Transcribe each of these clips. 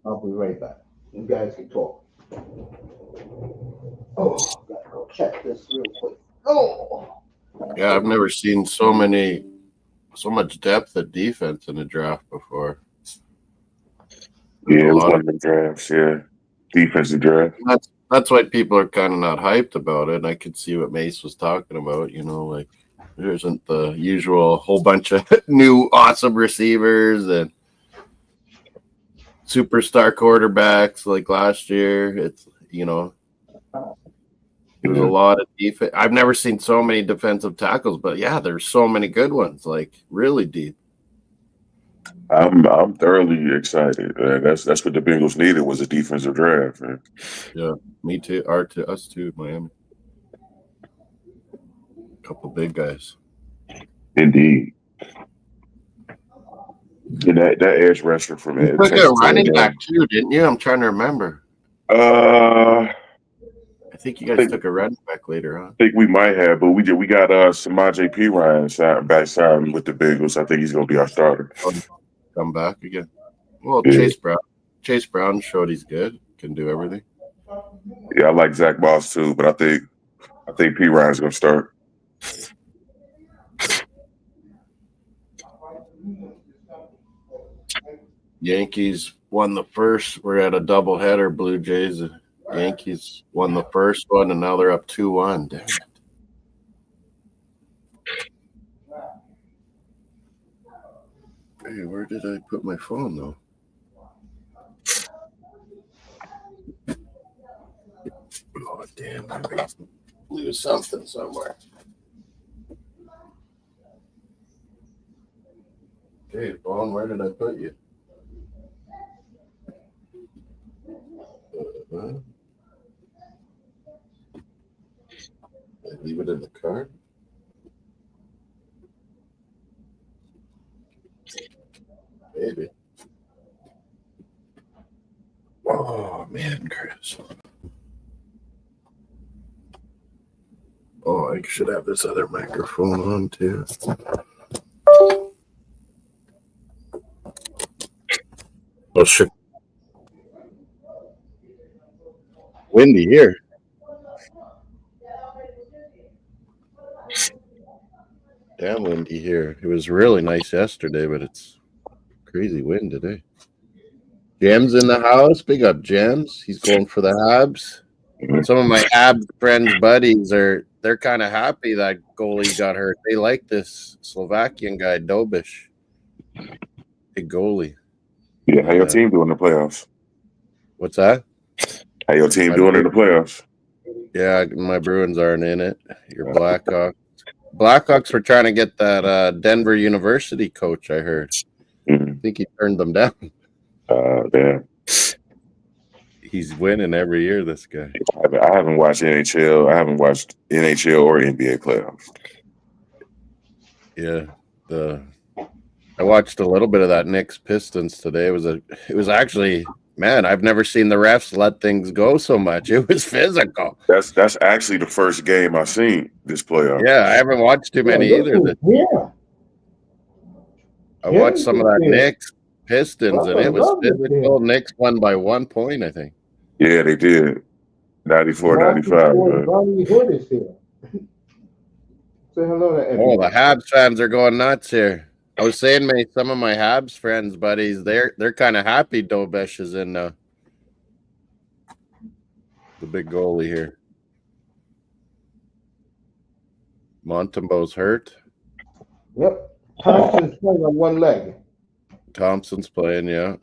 I'll be right back. You guys can talk. Oh, gotta go check this real quick. Oh, Yeah, I've never seen so much depth at defense in a draft before. There's a Yeah, it was lot one of of the drafts. Yeah, defensive draft. that's why people are kind of not hyped about it. I could see what Mace was talking about. Like there isn't the usual whole bunch of new awesome receivers and superstar quarterbacks like last year. There's a Yeah, lot of defense. I've never seen so many defensive tackles, but yeah, there's so many good ones, like really deep. I'm thoroughly excited. That's what the Bengals needed was a defensive draft. Man. Yeah, me too. Us too, Miami. Couple big guys. Indeed, and that edge rusher from You took a Texas running back A&M. too, didn't you? I'm trying to remember. I I think you guys think took a running back later, huh? think we might have, but we did. We got Samaj P. Ryan signed with the Bengals. I think he's gonna be our starter. Oh, come back again. Well, Yeah, Chase Brown. Chase Brown showed he's good, can do everything. yeah. I like Zach Moss too, but I think P. Ryan's gonna start. Yankees won the first. We're at a doubleheader. Blue Jays. Yankees won the first one, and now they're up 2-1. Damn it. Hey, where did I put my phone though? Oh damn! I lose something somewhere. Okay, phone. Where did I put you? Did I leave it in the car? Maybe. Oh man, Chris. Oh, I should have this other microphone on too. Oh shit. Windy here. Damn windy here. It was really nice yesterday, but it's crazy wind today. Jam's in the house. Big up Jams. He's going for the Habs. Mhm. Some of my Habs friends, buddies, they're kind of happy that goalie got hurt. They like this Slovakian guy, Dobish. Big goalie. Yeah, how your team doing in the playoffs? What's that? How your team My doing in the playoffs? Yeah, my Bruins aren't in it. Your Blackhawks. Blackhawks were trying to get that Denver University coach, I heard. Mm-hmm. I think he turned them down. Damn. He's winning every year, this guy. I haven't watched NHL. I haven't watched NHL or NBA playoffs. Yeah. I watched a little bit of that Knicks Pistons today. It was actually, man, I've never seen the refs let things go so much. It was physical. That's actually the first game I've seen this playoff. Yeah, I haven't watched too many either. Yeah. I watched some of that Knicks Pistons, and it was physical. Knicks won by 1 point, I think. Yeah, they did. 94-95. Ronnie Hood is here. Say hello to everyone. Oh, the Habs fans are going nuts here. I was saying, mate, some of my Habs friends, buddies, they're kind of happy Dobesh is in the big goalie here. Montembeau's hurt. Yep. Thompson's playing on one leg. Thompson's playing, yeah.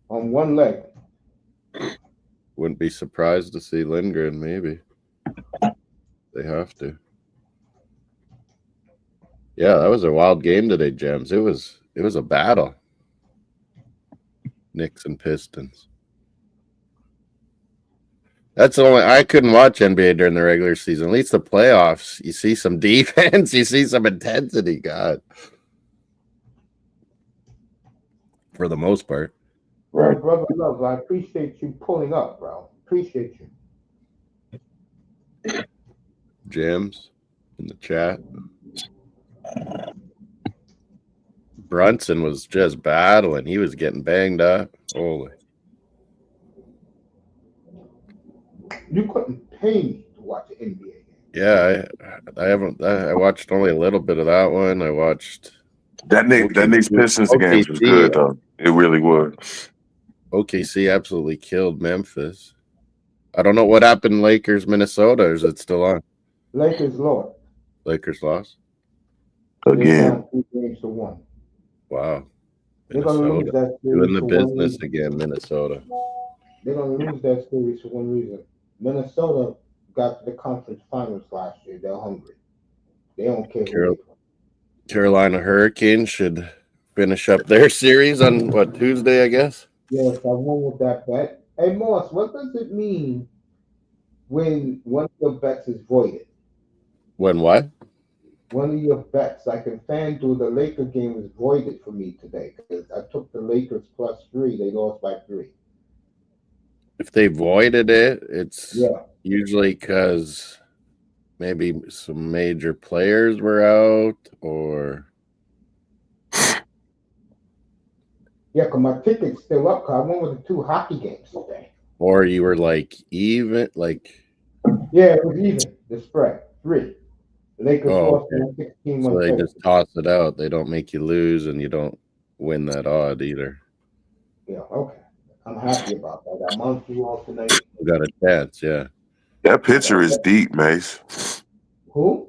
On one leg. Wouldn't be surprised to see Lindgren, maybe. They have to. Yeah, that was a wild game today, Gems. It was a battle. Knicks and Pistons. That's the only I couldn't watch NBA during the regular season. At least the playoffs, you see some defense, you see some intensity, God. For the most part. Right. Brother Love, I appreciate you pulling up, bro. Appreciate you. Gems in the chat. Brunson was just battling. He was getting banged up. Holy. You couldn't pay me to watch an NBA game. Yeah, I haven't. I watched only a little bit of that one. I watched That Knicks Pistons games was good though. It really was. OKC absolutely killed Memphis. I don't know what happened. Lakers, Minnesota. Is it still on? Lakers lost. Lakers lost Again. 2-1. Wow. They're gonna lose that series doing the for business again. Minnesota. They're gonna lose that series for one reason. Minnesota got to the conference finals last year. They're hungry. They don't care who they play. Carolina Hurricanes should finish up their series on Tuesday, I guess. Yes, I won with that bet. Hey Moss, what does it mean when one of your bets is voided? When what? One of your bets, like in FanDuel, the Laker game was voided for me today because I took the Lakers +3. They lost by 3. If they voided it, it's usually because maybe some major players were out, or because my ticket's still up. Cause I went with the 2 hockey games today. or you were like even like. Yeah, it was even. The spread 3. Lakers lost okay. 16. So they just toss it out. They don't make you lose, and you don't win that odd either. Yeah, okay. I'm happy about that. I'm on Montreal tonight. You got a chance, yeah. That picture is deep, Mace. Who?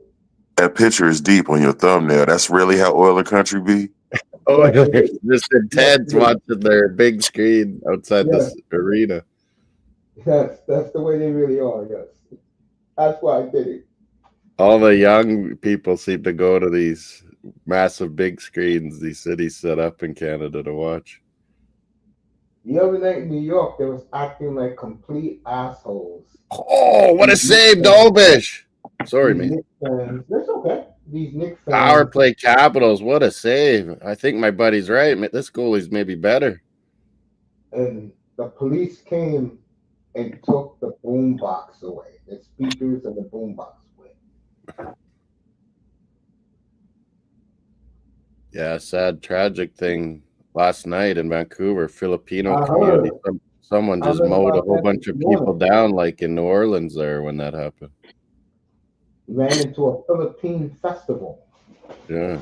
That picture is deep on your thumbnail. That's really how Oiler Country be? Oh, it's just intense watching their big screen outside this arena. That's the way they really are, yes. That's why I did it. All the young people seem to go to these massive big screens these cities set up in Canada to watch. The other night in New York, they was acting like complete assholes. Oh, what a save, Dolbish! Sorry, man. That's okay. These Knicks fans. Power play Capitals, what a save. I think my buddy's right. This goalie's maybe better. And the police came and took the boom box away. The speakers and the boom box away. Yeah, sad, tragic thing last night in Vancouver, Filipino community. Someone just mowed a whole bunch of people down, like in New Orleans there when that happened. Ran into a Philippine festival. Yeah,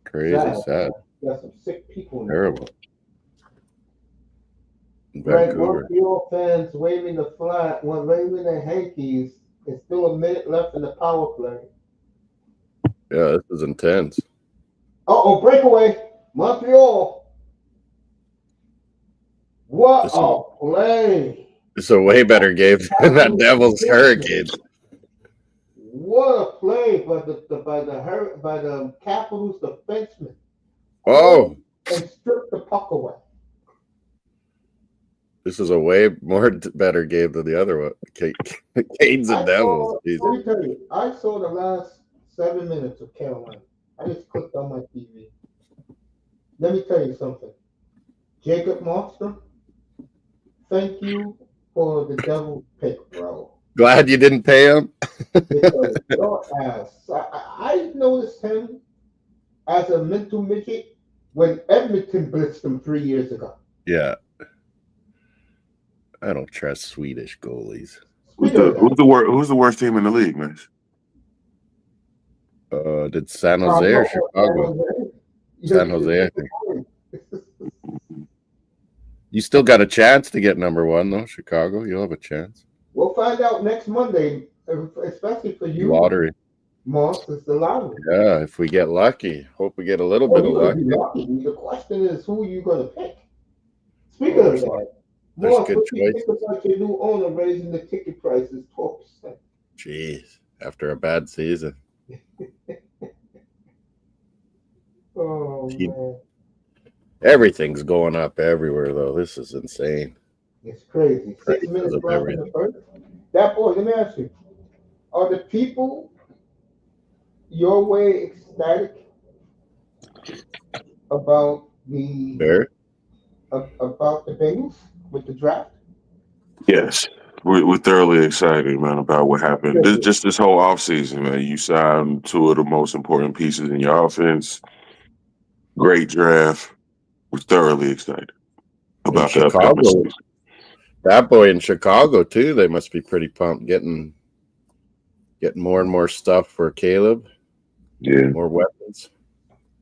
crazy, sad. Got some sick people. Terrible. In Vancouver. Montreal fans waving the flag, waving their hankies. There's still a minute left in the power play. Yeah, this is intense. Breakaway. Montreal. What a play. It's a way better game than that Devils Hurricanes. What a play by the Capitals defenseman. Oh. And stripped the puck away. This is a way more better game than the other one. Canes and Devils. Let me tell you, I saw the last 7 minutes of Carolina. I just clicked on my TV. Let me tell you something. Jacob Markstrom, thank you for the Devils pick, bro. Glad you didn't pay him. Your ass. I noticed him as a mental midget when Edmonton blitzed him 3 years ago. Yeah. I don't trust Swedish goalies. Who's the worst team in the league, man? Did San Jose or Chicago? San Jose, I think. You still got a chance to get number 1, though, Chicago. You'll have a chance. We'll find out next Monday, especially for you. Lottery. Moss, it's the lottery. Yeah, if we get lucky. Hope we get a little bit of luck. The question is, who are you going to pick? Speaking of that, Moss, what do you think about your new owner raising the ticket prices 12%? Jeez, after a bad season. Man. Everything's going up everywhere, though. This is insane. It's crazy. 6 minutes left in the first. That boy, let me ask you: are the people your way ecstatic about the Bengals with the draft? Yes, we're thoroughly excited, man, about what happened. This whole offseason, man. You signed 2 of the most important pieces in your offense. Great draft. We're thoroughly excited about the upcoming season. That boy in Chicago too. They must be pretty pumped getting more and more stuff for Caleb. Yeah. More weapons.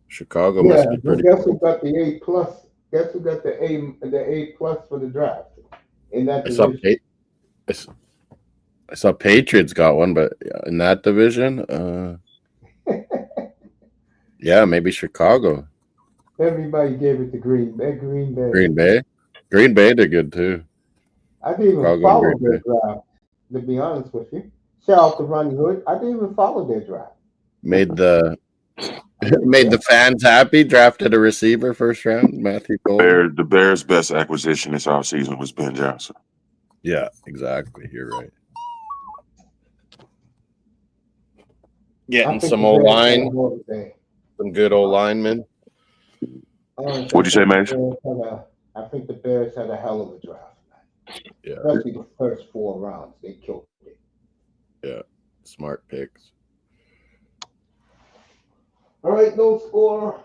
Chicago Yeah, must be but pretty guess who pumped. got the A plus? Guess who got the A plus for the draft in that I saw division? I saw Patriots got one, but in that division, yeah, maybe Chicago. Everybody gave it to Green Bay. Green Bay. Green Bay did good too. I didn't even Chicago and follow Green their Bay draft. To be honest with you, shout out to Ronnie Hood. I didn't even follow their draft. made the I didn't made care. the fans happy. Drafted a receiver first round, Matthew Cole. The Bears' best acquisition this offseason was Ben Johnson. Yeah, exactly. You're right. Getting some old line, some good old linemen. What'd you say, Mason? I think the Bears had a hell of a draft. Yeah. Especially the first 4 rounds, they killed it. Yeah, smart picks. All right, no score.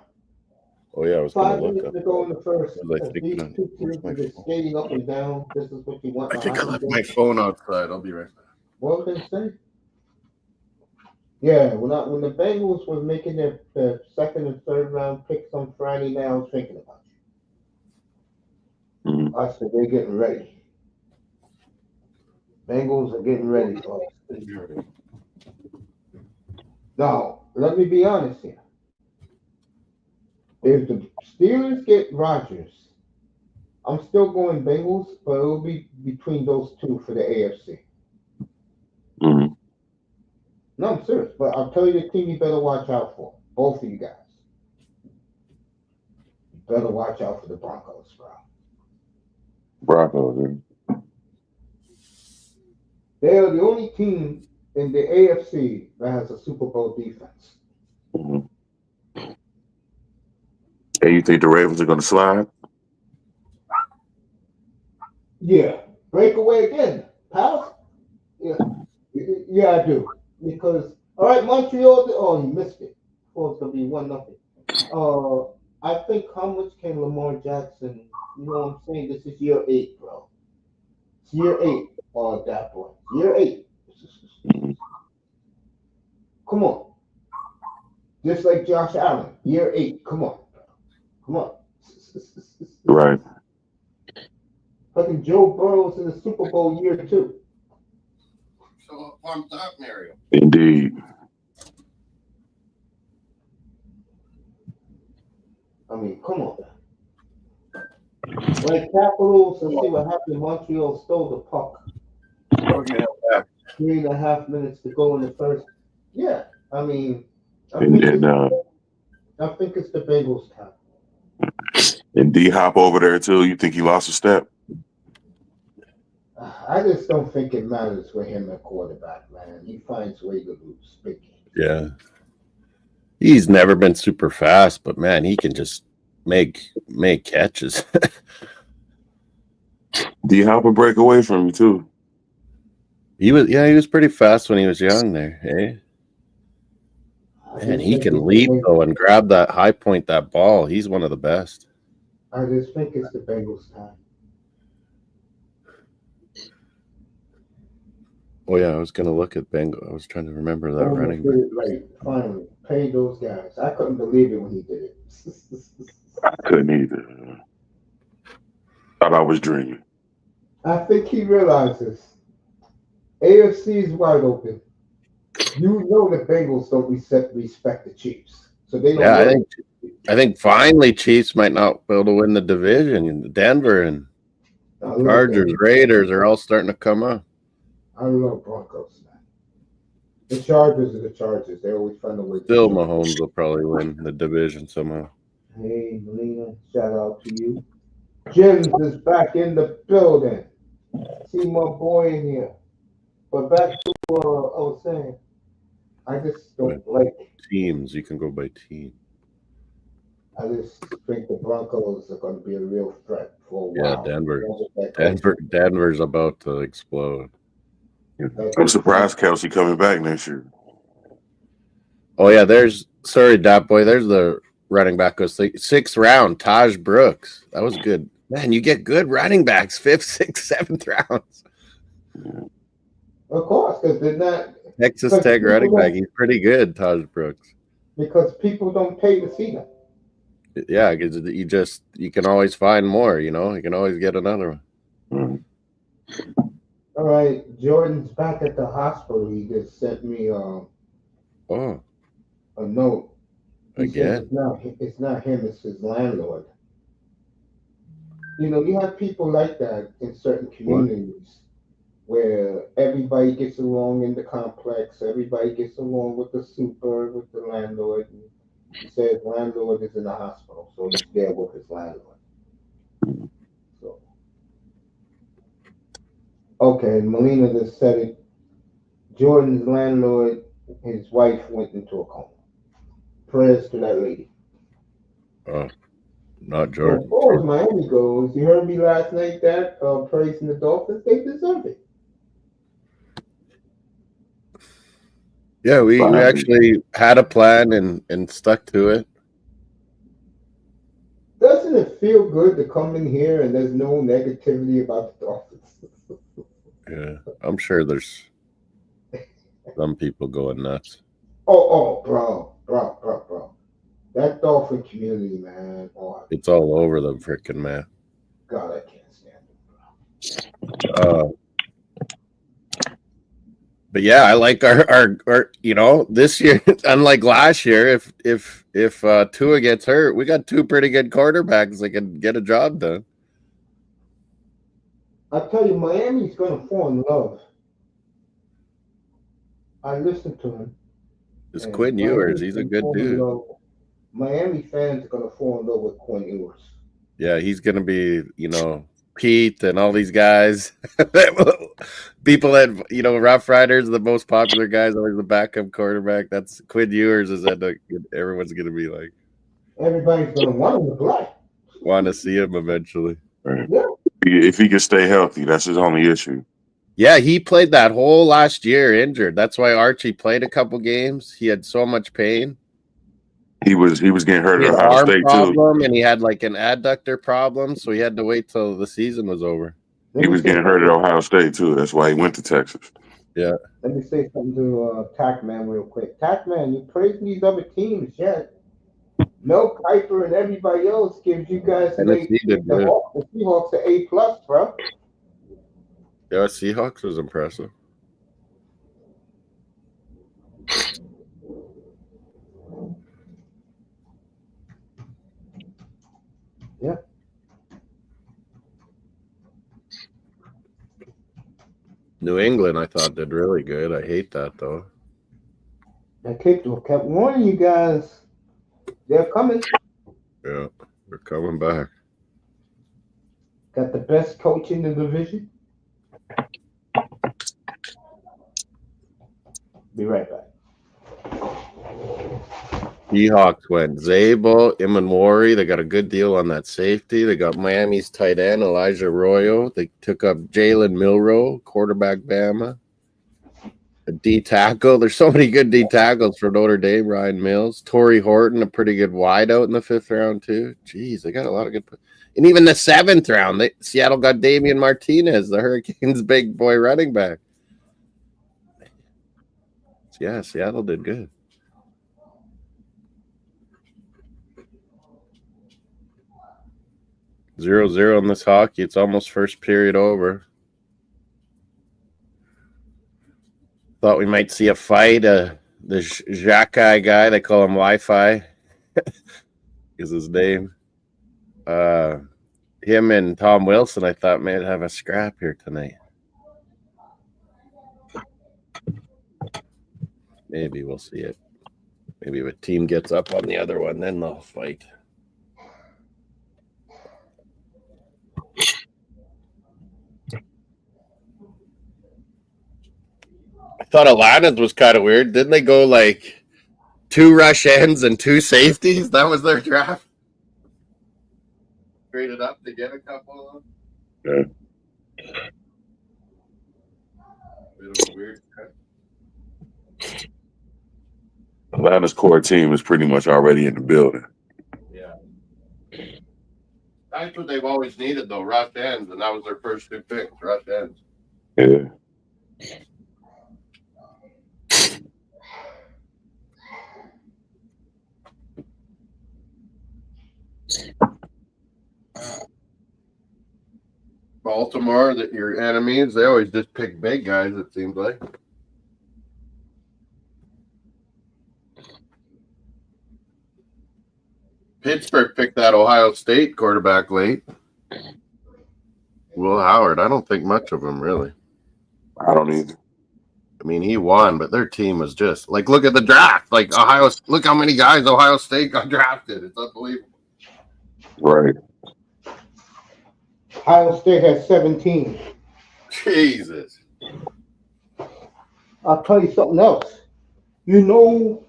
Oh yeah, I was gonna 5 look minutes up. to go in the first. What was I These thinking? two teams are just skating up and down. This is what you want. I think I left my phone outside. I'll be right back. What was I say? Yeah, when the Bengals were making their second and third round picks on Friday night, I was thinking about you. Mm-hmm. I said they're getting ready. Bengals are getting ready, folks. Now, let me be honest here. If the Steelers get Rodgers, I'm still going Bengals, but it'll be between those two for the AFC. Mm-hmm. No, I'm serious, but I'll tell you the team you better watch out for. Both of you guys. You better watch out for the Broncos, bro. Broncos, man. They are the only team in the AFC that has a Super Bowl defense. Mm-hmm. Hey, you think the Ravens are going to slide? Yeah. Breakaway again. Palace? Yeah. Yeah, I do. Because, all right, Montreal, oh, you missed it. Oh, it's going to be 1-0. I think how much can Lamar Jackson, you know what I'm saying? This is year 8, bro. It's year 8, that boy. Year 8. Mm-hmm. Come on. Just like Josh Allen, year 8. Come on. Come on. Right. Fucking Joe Burrow's in the Super Bowl year 2. So pumped up, Mario. Indeed. I mean, come on. Like Capitals, and see what happened. Montreal stole the puck. Okay, back. 3.5 minutes to go in the first. Yeah, I mean, I And think then it's the Bengals' time. and D Hop over there too. You think he lost a step? I just don't think it matters for him at quarterback, man. He finds a way to lose big games. Yeah. He's never been super fast, but man, he can just make catches. D Hop will break away from you too. He was pretty fast when he was young there, hey? Man, he can leap though and grab that high point, that ball. He's one of the best. I just think it's the Bengals' time. Oh yeah, I was gonna look at Bengal. I was trying to remember that running back. Right, finally, pay those guys. I couldn't believe it when he did it. I couldn't either. Thought I was dreaming. I think he realizes AFC is wide open. You know the Bengals don't respect the Chiefs, so they don't. Yeah, I think finally Chiefs might not be able to win the division. Denver and Chargers, Raiders are all starting to come up. I love Broncos, man. The Chargers are the Chargers. They always find a way. Still, Mahomes will probably win the division somehow. Hey, Melina, shout out to you. Jim's is back in the building. See my boy in here. But back to what I was saying. I just don't like teams. You can go by team. I just think the Broncos are going to be a real threat for a while. Yeah, Denver's about to explode. I'm surprised Kelsey coming back next year. Oh yeah, there's the running back was 6th round, Taj Brooks. That was good. Man, you get good running backs, 5th, 6th, 7th rounds. Of course, because they're not. Texas Tech running back, he's pretty good, Taj Brooks. Because people don't pay to see them. Yeah, because you can always find more, you can always get another one. All right, Jordan's back at the hospital. He just sent me a note. He says it's not him, it's his landlord. You have people like that in certain communities where everybody gets along in the complex, everybody gets along with the super, with the landlord. And he says landlord is in the hospital, so he's there with his landlord. So, okay, and Melina just said it. Jordan's landlord, his wife went into a coma. Prayers to that lady. Oh, not Jordan. As far as Miami goes, you heard me last night that praising the Dolphins, they deserve it. Yeah, we actually had a plan and stuck to it. Doesn't it feel good to come in here and there's no negativity about the Dolphins? Yeah, I'm sure there's some people going nuts. Bro. That Dolphin community, man. Oh, it's all over the freaking map. God, I can't stand it, But yeah, I like our this year, unlike last year, if Tua gets hurt, we got 2 pretty good quarterbacks that can get a job done. I tell you, Miami's gonna fall in love. I listened to him. It's Quinn Ewers. He's a good dude. Miami fans are gonna fall in love with Quinn Ewers. Yeah, he's gonna be, Pete and all these guys. People that Rough Riders, the most popular guys, always the backup quarterback. That's Quinn Ewers. Everyone's gonna be like. Everybody's gonna want him to play. Want to see him eventually. Right. Yeah. If he can stay healthy, that's his only issue. Yeah, he played that whole last year injured. That's why Archie played a couple games. He had so much pain. He was getting hurt at Ohio State problem, too, and he had like an adductor problem, so he had to wait till the season was over. He was getting hurt at Ohio State too. That's why he went to Texas. Yeah. Let me say something to Tackman real quick. Tackman, you praising these other teams yet? Mel Kiper and everybody else gives you guys an A. The Seahawks an A+, bro. Yeah, Seahawks was impressive. Yeah. New England, I thought, did really good. I hate that, though. I kept warning you guys. They're coming. Yeah, they're coming back. Got the best coach in the division. Be right back. Seahawks went Zabel, Imanwari. They got a good deal on that safety. They got Miami's tight end, Elijah Arroyo. They took up Jalen Milroe, quarterback Bama. A D tackle. There's so many good D tackles for Notre Dame. Ryan Mills. Torrey Horton, a pretty good wideout in the 5th round, too. Jeez, they got a lot of good. And even the 7th round, Seattle got Damian Martinez, the Hurricanes' big boy running back. Yeah, Seattle did good. Zero in this hockey. It's almost first period over. Thought we might see a fight. The Jackai guy, they call him Wi-Fi, is his name. Him and Tom Wilson, I thought, might have a scrap here tonight. Maybe we'll see it. Maybe if a team gets up on the other one, then they'll fight. I thought Atlanta's was kind of weird. Didn't they go like 2 rush ends and 2 safeties? That was their draft. Traded up to get a couple of them. Yeah. Bit of a weird cut. Atlanta's core team is pretty much already in the building. Yeah. That's what they've always needed, though. Rush ends, and that was their first 2 picks. Rush ends. Yeah. Baltimore, that your enemies, they always just pick big guys, it seems like. Pittsburgh picked that Ohio State quarterback late. Will Howard. I don't think much of him, really. I don't either. I mean, he won, but their team was just like, look at the draft. Like look how many guys Ohio State got drafted. It's unbelievable. Right. Ohio State has 17. Jesus. I'll tell you something else. You know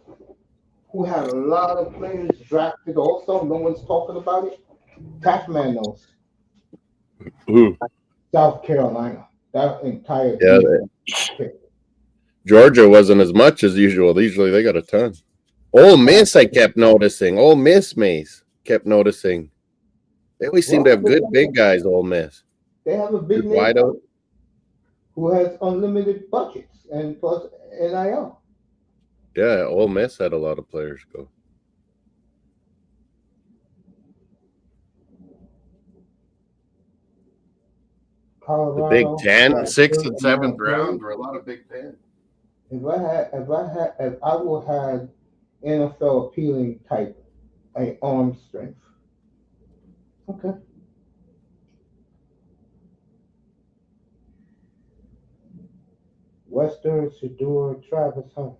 who had a lot of players drafted also? No one's talking about it. Taffman knows. Who? South Carolina. That entire team. Georgia wasn't as much as usual. Usually they got a ton. Ole Miss, I kept noticing. Ole Miss, Mace, kept noticing. They always seem to have good big guys, Ole Miss. They have a big name who has unlimited budgets and plus NIL. Yeah, Ole Miss had a lot of players go. Colorado, the Big Ten, 6th and 7th round were a lot of Big Ten. If I will have NFL appealing type, a arm strength. Okay. Western Shador, Travis Hunter.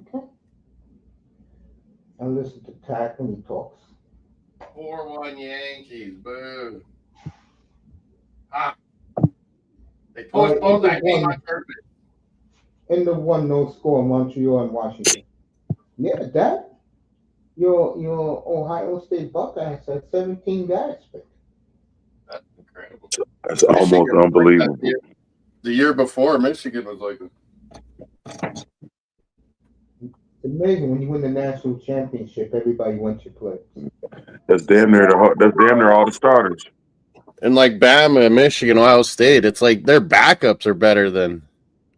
Okay. And listen to Tack when he talks. 4-1 Yankees, boo. Ah. They postponed that game on purpose. In the 1-0 score, Montreal and Washington. Yeah, that your Ohio State Buckeyes had 17 guys picked. That's incredible. That's almost unbelievable. The year before, Michigan was like It's amazing when you win the national championship, everybody wants your play. That's damn near all the starters. And like Bama, Michigan, Ohio State, it's like their backups are better than,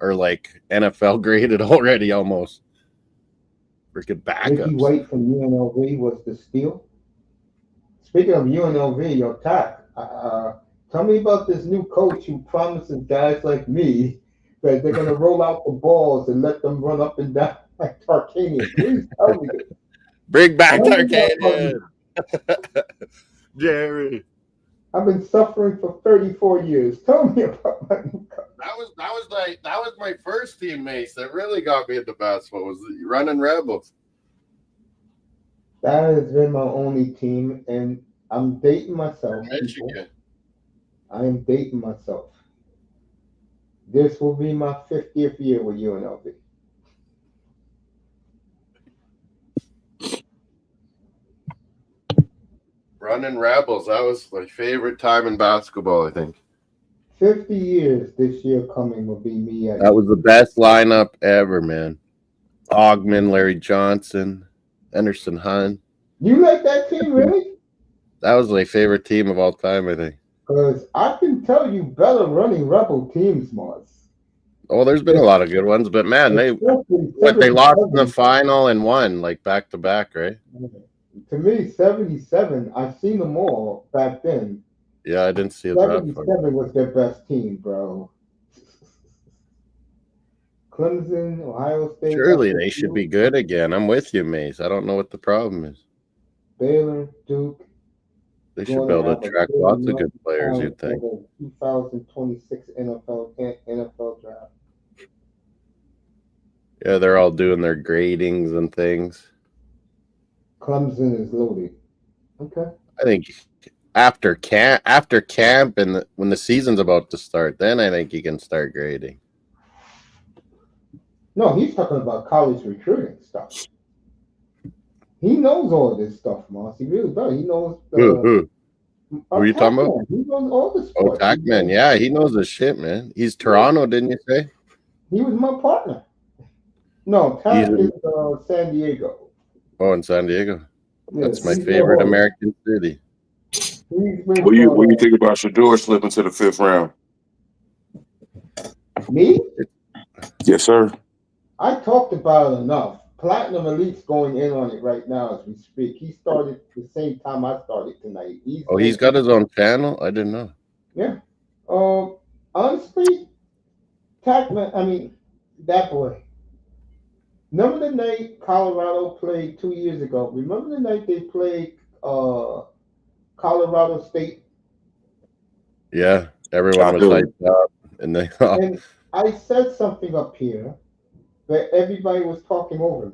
or like NFL graded already almost. Freaking backups. Ricky White from UNLV was the steal. Speaking of UNLV, your Tack, tell me about this new coach who promises guys like me that they're going to roll out the balls and let them run up and down like Tarkanian. Please tell me this. Bring back Tarkanian. Jerry. I've been suffering for 34 years. Tell me about my new coach. That was my first team, Mace. That really got me into basketball was the Running Rebels. That has been my only team, and I'm dating myself. Michigan. I am dating myself. This will be my 50th year with UNLV. Running Rebels. That was my favorite time in basketball, I think. 50 years this year coming will be me. That was the best lineup ever, man. Ogman, Larry Johnson, Anderson Hunt. You like that team, really? That was my favorite team of all time, I think. Because I can tell you better running Rebel teams, Mars. Oh, there's been a lot of good ones, but man, they lost in the final and won like back to back, right? To me, 77, I've seen them all back then. Yeah, I didn't see it. 77 was their best team, bro. Clemson, Ohio State. Surely they should be good again. I'm with you, Mace. I don't know what the problem is. Baylor, Duke. They should be able to attract lots of good players, you'd think. 2026 NFL draft. Yeah, they're all doing their gradings and things. Clemson is loaded. Okay. I think after camp and when the season's about to start, then I think you can start grading. No, he's talking about college recruiting stuff. He knows all this stuff, Moss. He really does. He knows. Who are you talking about? He knows all this stuff. Oh, Tackman. Yeah, he knows the shit, man. He's Toronto, didn't you say? He was my partner. No, Tack is San Diego. Oh, in San Diego. That's my favorite American city. What do you think about Shador slipping to the 5th round? Me? Yes, sir. I talked about it enough. Platinum Elite's going in on it right now as we speak. He started the same time I started tonight. He's got his own channel? I didn't know. Yeah. Honestly, that boy. Remember the night Colorado played 2 years ago? Remember the night they played Colorado State? Yeah, everyone was hyped up. And I said something up here that everybody was talking over me.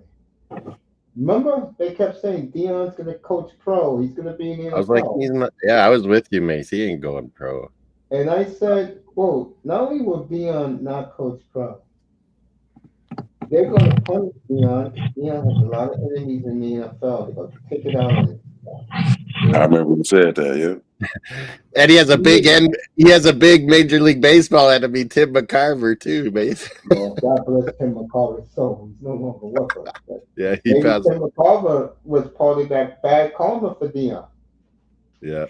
Remember, they kept saying Deion's going to coach pro. He's going to be in the NFL. I was like, he's not. Yeah, I was with you, Mace. He ain't going pro. And I said, well, not only will Deion not coach pro, they're going to punish Deion. Deion has a lot of enemies in the NFL. They're going to take it out on him. I remember you said that, yeah. And he has a big Major League Baseball enemy, Tim McCarver, too, Mace. Well, God bless Tim McCarver's soul. He's no longer with us. Yeah, Tim McCarver was part of that bad karma for Deion. Yeah,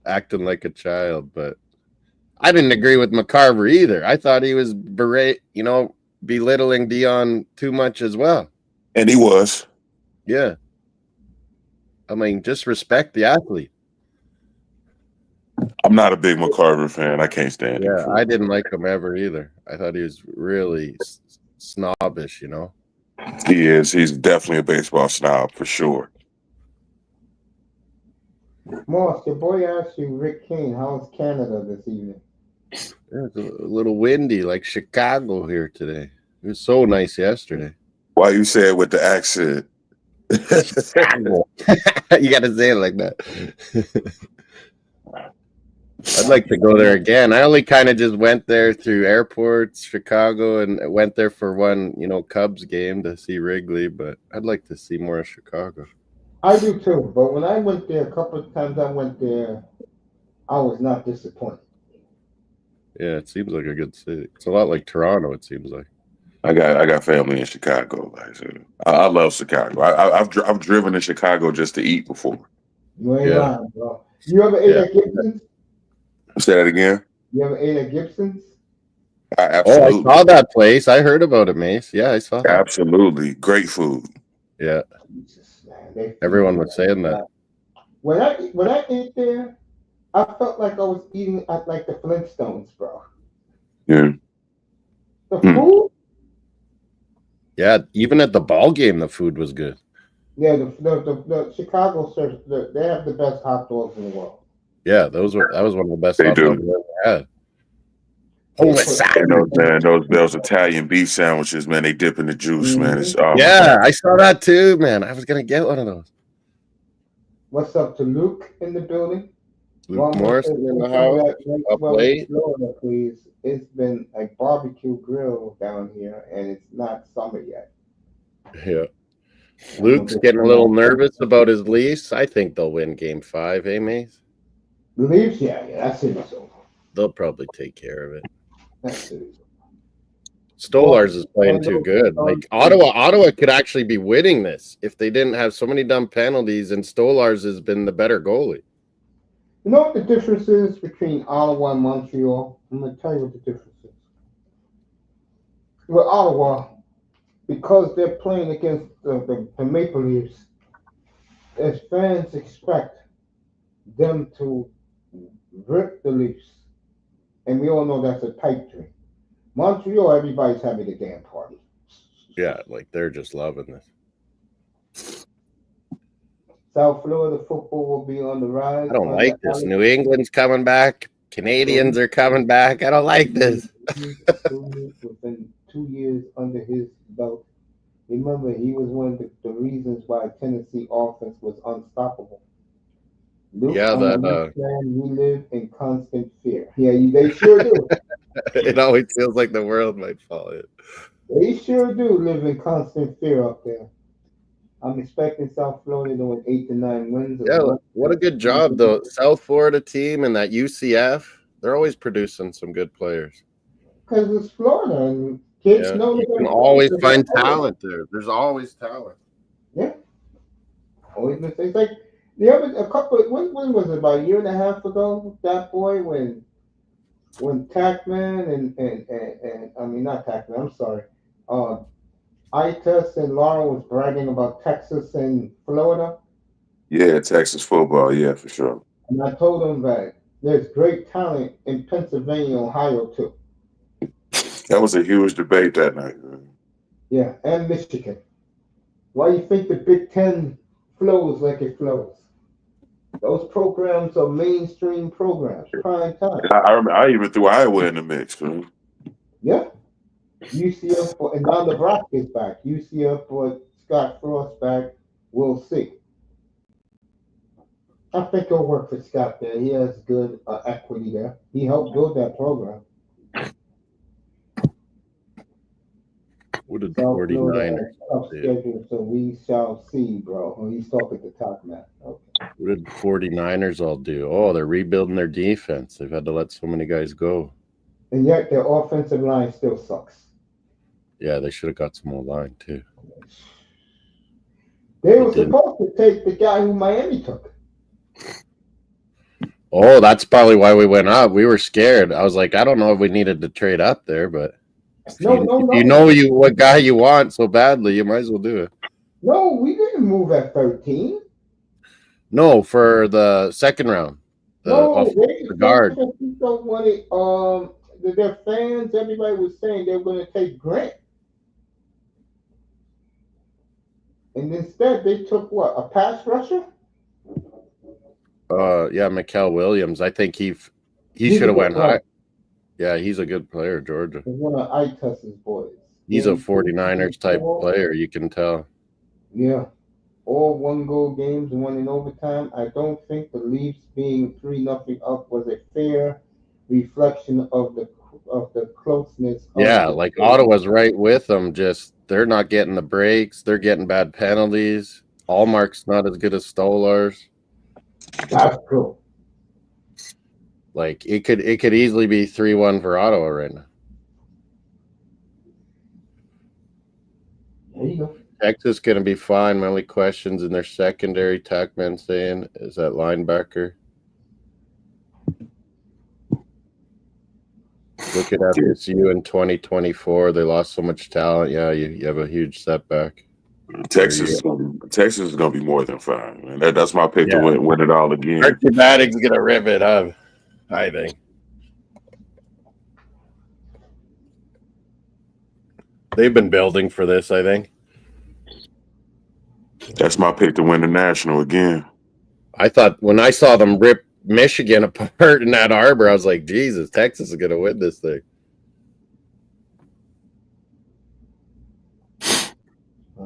acting like a child, but I didn't agree with McCarver either. I thought he was belittling Deion too much as well. And he was. Yeah. I mean, just respect the athlete. I'm not a big McCarver fan. I can't stand him. Yeah, I didn't like him ever either. I thought he was really snobbish, He is. He's definitely a baseball snob for sure. Moss, your boy asked you, Rick King, how's Canada this evening? It's a little windy, like Chicago here today. It was so nice yesterday. Why you say it with the accent? You got to say it like that. I'd like to go there again. I only kind of just went there through airports, Chicago, and went there for one, Cubs game to see Wrigley, but I'd like to see more of Chicago. I do too, but when I went there, a couple of times I went there, I was not disappointed. Yeah, it seems like a good city. It's a lot like Toronto, it seems like. I got family in Chicago. I love Chicago. I've driven to Chicago just to eat before. You ain't lying, bro. You ever ate at Gibson's? Say that again. You ever ate at Gibson's? Absolutely. I saw that place. I heard about it, Mace. Yeah, I saw that. Absolutely. Great food. Yeah. Jesus, man. Everyone was saying that. When I ate there, I felt like I was eating at like the Flintstones, bro. Yeah. The food? Yeah, even at the ball game, the food was good. Yeah, the Chicago serves. They have the best hot dogs in the world. Yeah, that was one of the best hot dogs I ever had. Those Italian beef sandwiches, man, they dip in the juice, man. I saw that too, man. I was gonna get one of those. What's up to Luke in the building? Luke Morrison in the house. Up late. Florida, please. It's been a barbecue grill down here, and it's not summer yet. Yeah. Luke's getting a little nervous about his Leafs. I think they'll win Game 5, Mace? The Leafs, yeah, that's it. They'll probably take care of it. That's it. Stolarz is playing too good. Like Ottawa could actually be winning this if they didn't have so many dumb penalties, and Stolarz has been the better goalie. You know what the difference is between Ottawa and Montreal? I'm going to tell you what the difference is. With Ottawa, because they're playing against the Maple Leafs, as fans expect them to rip the Leafs. And we all know that's a pipe dream. Montreal, everybody's having a damn party. Yeah, like they're just loving this. South Florida football will be on the rise. I don't like this. New England's coming back. Canadians are coming back. I don't like this. Within 2 years under his belt. Remember, he was one of the reasons why Tennessee offense was unstoppable. Luke, we live in constant fear. Yeah, they sure do. It always feels like the world might fall in. They sure do live in constant fear up there. I'm expecting South Florida to win 8 to 9 wins. Yeah, what a good job, though. South Florida team and that UCF, they're always producing some good players. Because it's Florida, and kids know you can always find talent there. There's always talent. Yeah. always mistakes. Like the other a couple. When was it? About a year and a half ago. That boy when Tackman and I mean not Tackman. I'm sorry. Uh, Itas and Laura was bragging about Texas and Florida, Yeah, Texas football. Yeah, for sure. and I told them that there's great talent in Pennsylvania, Ohio too. That was a huge debate that night, man. Yeah, and Michigan. Why do you think the Big Ten flows like it flows? Those programs are mainstream programs, prime time. I even threw Iowa in the mix, man. Yeah. UCF and now Nebraska's back. UCF brought Scott Frost back. We'll see. I think it'll work for Scott there. He has good equity there. He helped build that program. What did South Florida 49ers has tough do? schedule, so we shall see, bro. Oh, he's talking to top man. Okay. What did 49ers all do? Oh, they're rebuilding their defense. They've had to let so many guys go. And yet their offensive line still sucks. Yeah, they should have got some more line too. They were supposed to take the guy who Miami took. Oh, that's probably why we went up. We were scared. I was like, I don't know if we needed to trade up there, but if you know what guy you want so badly, you might as well do it. No, we didn't move at 13. No, for the second round. The guard. Don't want it. Their fans, everybody was saying they were going to take Grant. And instead, they took what? A pass rusher? Yeah, Mikael Williams. I think he should have went high. Yeah, he's a good player, Georgia. He's one of Itus's boys. He's a 49ers type player, you can tell. Yeah. All one-goal games and one in overtime. I don't think the Leafs being 3-0 up was a fair reflection of the closeness. Yeah, like Ottawa's right with them. Just they're not getting the breaks. They're getting bad penalties. Allmark's not as good as Stolarz. That's true. Like it could easily be 3-1 for Ottawa right now. There you go. Texas going to be fine. My only questions in their secondary, Tackman saying, is that linebacker. Look at FSU in 2024. They lost so much talent. Yeah, you have a huge setback. Texas is going to be more than fine. Man. That's my pick to win it all again. Archie Batting's going to rip it up, I think. They've been building for this, I think. That's my pick to win the national again. I thought when I saw them rip Michigan apart in Ann Arbor, I was like, Jesus, Texas is going to win this thing.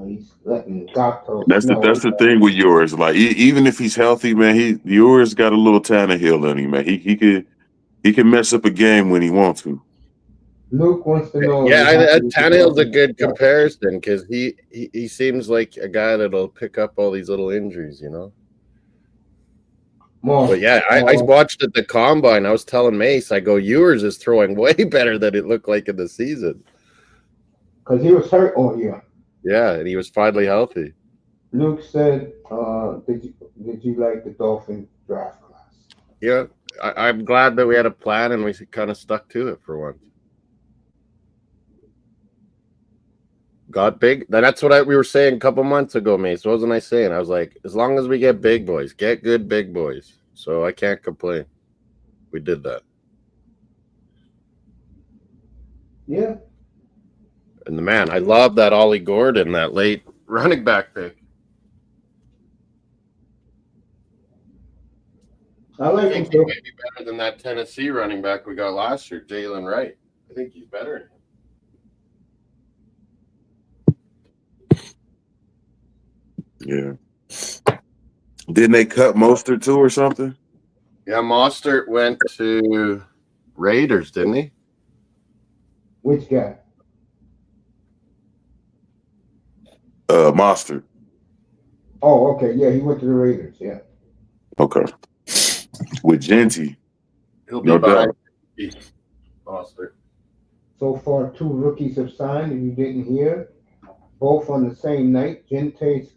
He's letting Gato. That's the thing with yours. Like even if he's healthy, man, yours got a little Tannehill in him, man. He can mess up a game when he wants to. Luke wants to know. Yeah, Tannehill's a good comparison because he seems like a guy that'll pick up all these little injuries, you know. But yeah, I watched at the combine. I was telling Mace, I go, yours is throwing way better than it looked like in the season. Because he was hurt all year. Yeah, and he was finally healthy. Luke said, did you like the Dolphins draft class? Yeah, I'm glad that we had a plan and we kind of stuck to it for once. Got big. That's what we were saying a couple months ago, Mace. What wasn't I saying? I was like, as long as we get big boys, get good big boys. So I can't complain. We did that. Yeah. And I love that Ollie Gordon, that late running back pick. I like him too. Maybe better than that Tennessee running back we got last year, Jalen Wright. I think he's better. Yeah. Didn't they cut Mostert too or something? Yeah, Mostert went to Raiders, didn't he? Which guy? Mostert. Oh, okay. Yeah, he went to the Raiders. Yeah. Okay. With Genty. He'll be behind Mostert. So far, 2 rookies have signed, and you didn't hear. Both on the same night. Genty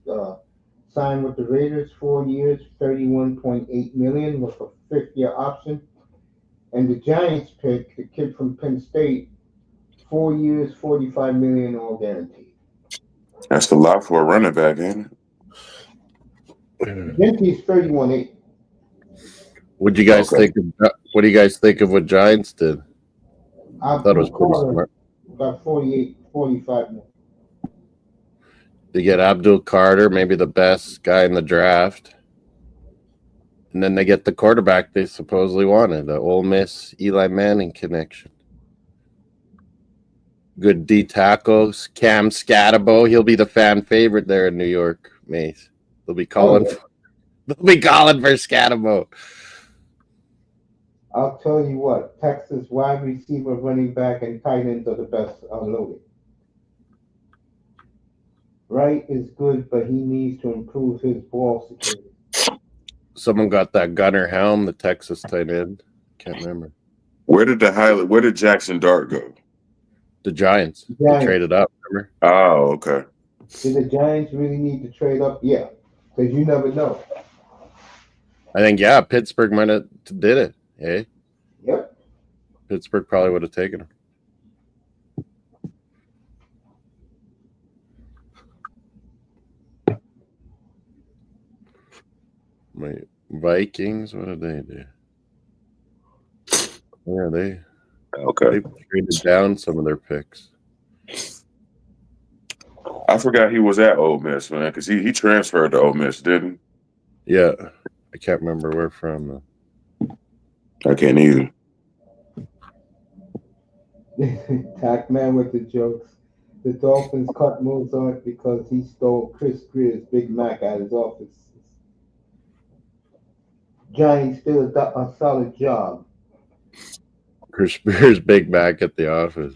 signed with the Raiders 4 years, $31.8 million with a fifth-year option. And the Giants pick the kid from Penn State, 4 years, $45 million, all guaranteed. That's a lot for a running back, ain't it? Gentry's 31.8. What do you guys think of what Giants did? I thought it was pretty smart. Got 45 million. They get Abdul Carter, maybe the best guy in the draft. And then they get the quarterback they supposedly wanted, the Ole Miss Eli Manning connection. Good D tackles. Cam Scatabo, he'll be the fan favorite there in New York, Mace. They'll be calling for Scatabo. I'll tell you what, Texas wide receiver, running back, and tight ends are the best unloaded. Wright is good, but he needs to improve his ball security. Someone got that Gunnar Helm, the Texas tight end. Can't remember. Where did Jackson Dart go? The Giants. They traded up, remember? Oh, okay. Did the Giants really need to trade up? Yeah, because you never know. I think, Pittsburgh might have did it. Hey? Yep. Pittsburgh probably would have taken him. My Vikings, what did they do? Yeah, they traded down some of their picks. I forgot he was at Ole Miss, man, because he transferred to Ole Miss, didn't he? Yeah. I can't remember where from. I can't either. Tack man with the jokes. The Dolphins cut Mozart because he stole Chris Greer's Big Mac at his office. Giants did a solid job. Chris Greer's Big Mac at the office.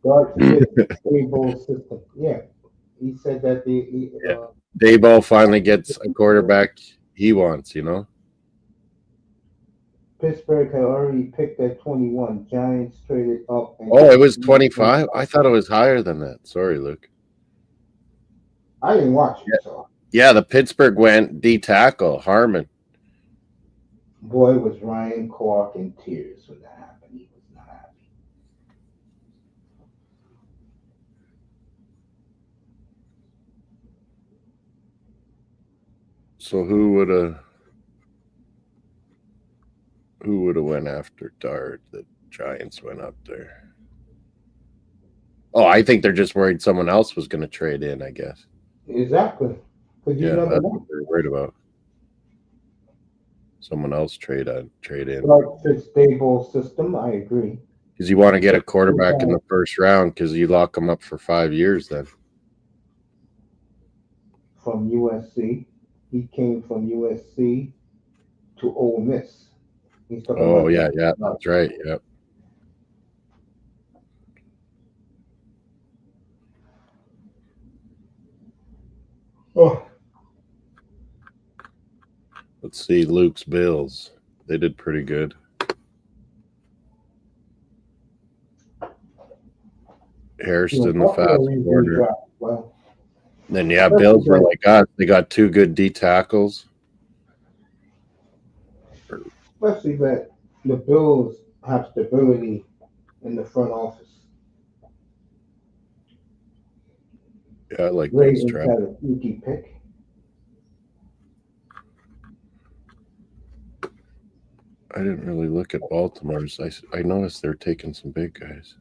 Dart fit Dayball system. Yeah. He said that Dayball finally gets a quarterback he wants, Pittsburgh had already picked at 21. Giants traded up. It was 25? I thought it was higher than that. Sorry, Luke. I didn't watch it, so. Yeah, the Pittsburgh went D tackle, Harmon. Boy, was Ryan Clark in tears when that happened. He was not happy. So who would have went after Dart? The Giants went up there. Oh, I think they're just worried someone else was going to trade in, I guess. Exactly. That's what they're worried about. Someone else trade in. Dart fits Dayball system, I agree. Because you want to get a quarterback in the first round because you lock them up for 5 years then. From USC. He came from USC to Ole Miss. Oh, yeah, that's right. Yep. Oh. Let's see, Luke's Bills. They did pretty good. Hairston, the fast corner. Well, then, Bills were like us. They got 2 good D tackles. Especially that the Bills have stability in the front office. Yeah, I like those Ravens had a sneaky pick. I didn't really look at Baltimore's. I noticed they're taking some big guys.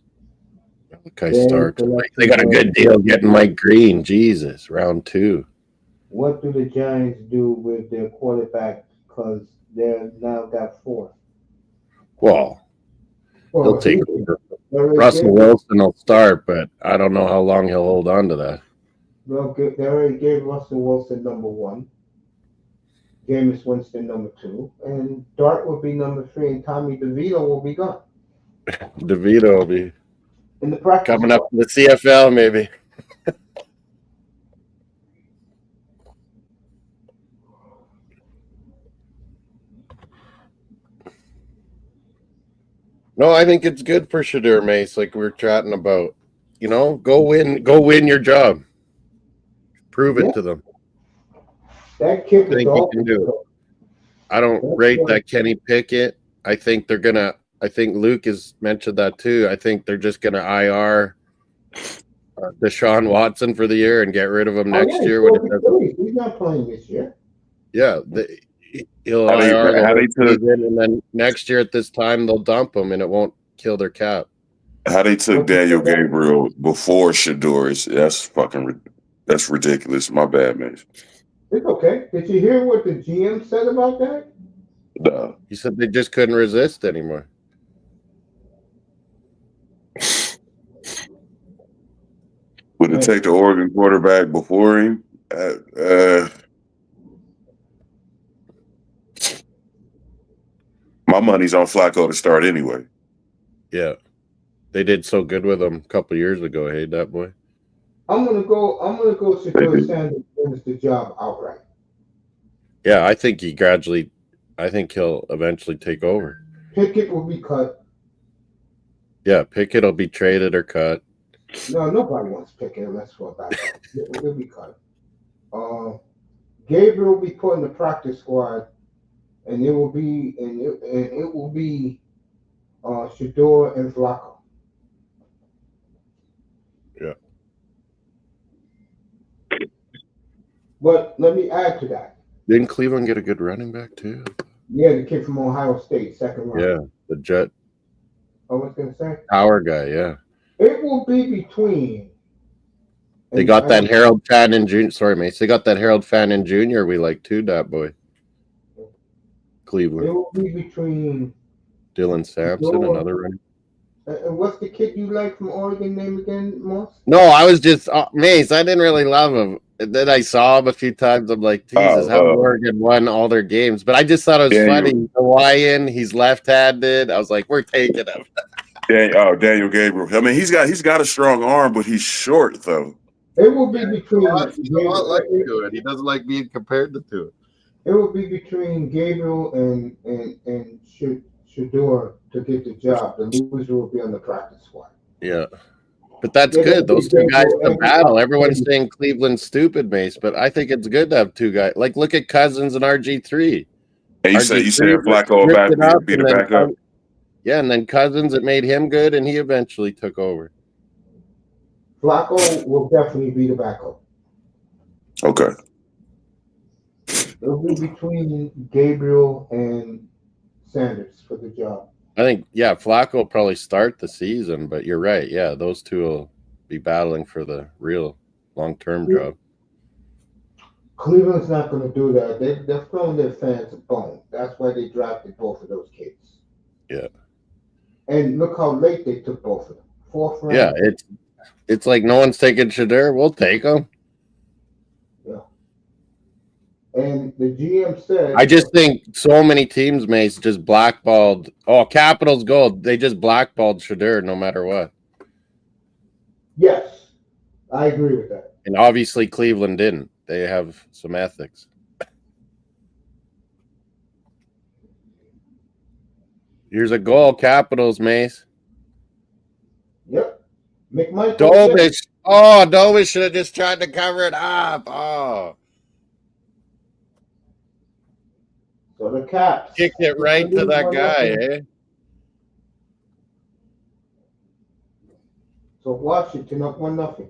Malachi Starks. They got a good deal getting Mike Green. Jesus, round 2. What do the Giants do with their quarterback? Because they're now got 4. Well, they'll take Russell Wilson will start, but I don't know how long he'll hold on to that. They already gave Russell Wilson number 1. Jameis Winston number 2, and Dart will be number 3, and Tommy DeVito will be gone. DeVito will be in the practice coming up to the CFL, maybe. No, I think it's good for Shadur Mace, like we were chatting about. Go win your job. Prove it to them. That kid I was think he all can do it. I don't rate that Kenny Pickett. I think they're gonna. I think Luke has mentioned that too. I think they're just gonna IR Deshaun Watson for the year and get rid of him next year. He's not playing this year. Yeah, he'll How IR the they whole took season, and then next year at this time they'll dump him, and it won't kill their cap. how they took Daniel Gabriel before Shador that's ridiculous. My bad, man. It's okay. Did you hear what the GM said about that? No. He said they just couldn't resist anymore. Would it take the Oregon quarterback before him? My money's on Flacco to start anyway. Yeah, they did so good with him a couple years ago. Hey, that boy. I'm gonna go Shador Sanders wins the job outright. Yeah, I think he'll eventually take over. Pickett will be cut. Yeah, Pickett will be traded or cut. No, nobody wants Pickett unless for a backup. He'll be cut. Gabriel will be put in the practice squad, and it will be Shador and Flacco. Yeah. But let me add to that. Didn't Cleveland get a good running back too? Yeah, the kid from Ohio State, second round. Yeah, the Jet. I was gonna say Power guy. Yeah. it will be between. They got that Harold Fannin Jr. Sorry, Mace. They got that Harold Fannin Jr. We like too, that boy. Cleveland. It will be between Dylan Sampson, another running. And what's the kid you like from Oregon name again, Moss? No, I was just Mace. I didn't really love him. And then I saw him a few times. I'm like, Jesus, how Oregon won all their games. But I just thought it was funny. He's Hawaiian. He's left-handed. I was like, we're taking him. Daniel Gabriel. I mean, he's got a strong arm, but he's short though. It will be between. He's a lot like to it. He doesn't like being compared to it. It will be between Gabriel and Shador to get the job. The loser will be on the practice squad. Yeah. But that's good. Those two guys to battle. Everyone's saying Cleveland's stupid, Mace, but I think it's good to have two guys. Like, look at Cousins and RG3. And you said Flacco be the backup? Yeah, and then Cousins, it made him good, and he eventually took over. Flacco will definitely be the backup. Okay. It'll be between Gabriel and Sanders for the job. I think, Flacco will probably start the season, but you're right. Yeah, those two will be battling for the real long-term job. Cleveland's not going to do that. They're throwing their fans a bone. That's why they drafted both of those kids. Yeah. And look how late they took both of them. 4th round. Yeah, it's like no one's taking Shador. We'll take him. Yeah. And the GM said, I just think so many teams, Mace, just blackballed. Oh, Capitals gold. They just blackballed Shador no matter what. Yes, I agree with that. And obviously Cleveland didn't. They have some ethics. Here's a goal, Capitals, Mace. Yep. McMichael. Dovish. Oh, Dovish should have just tried to cover it up. Oh. So the Caps. Kicked it right to that guy, eh? So Washington up 1-0.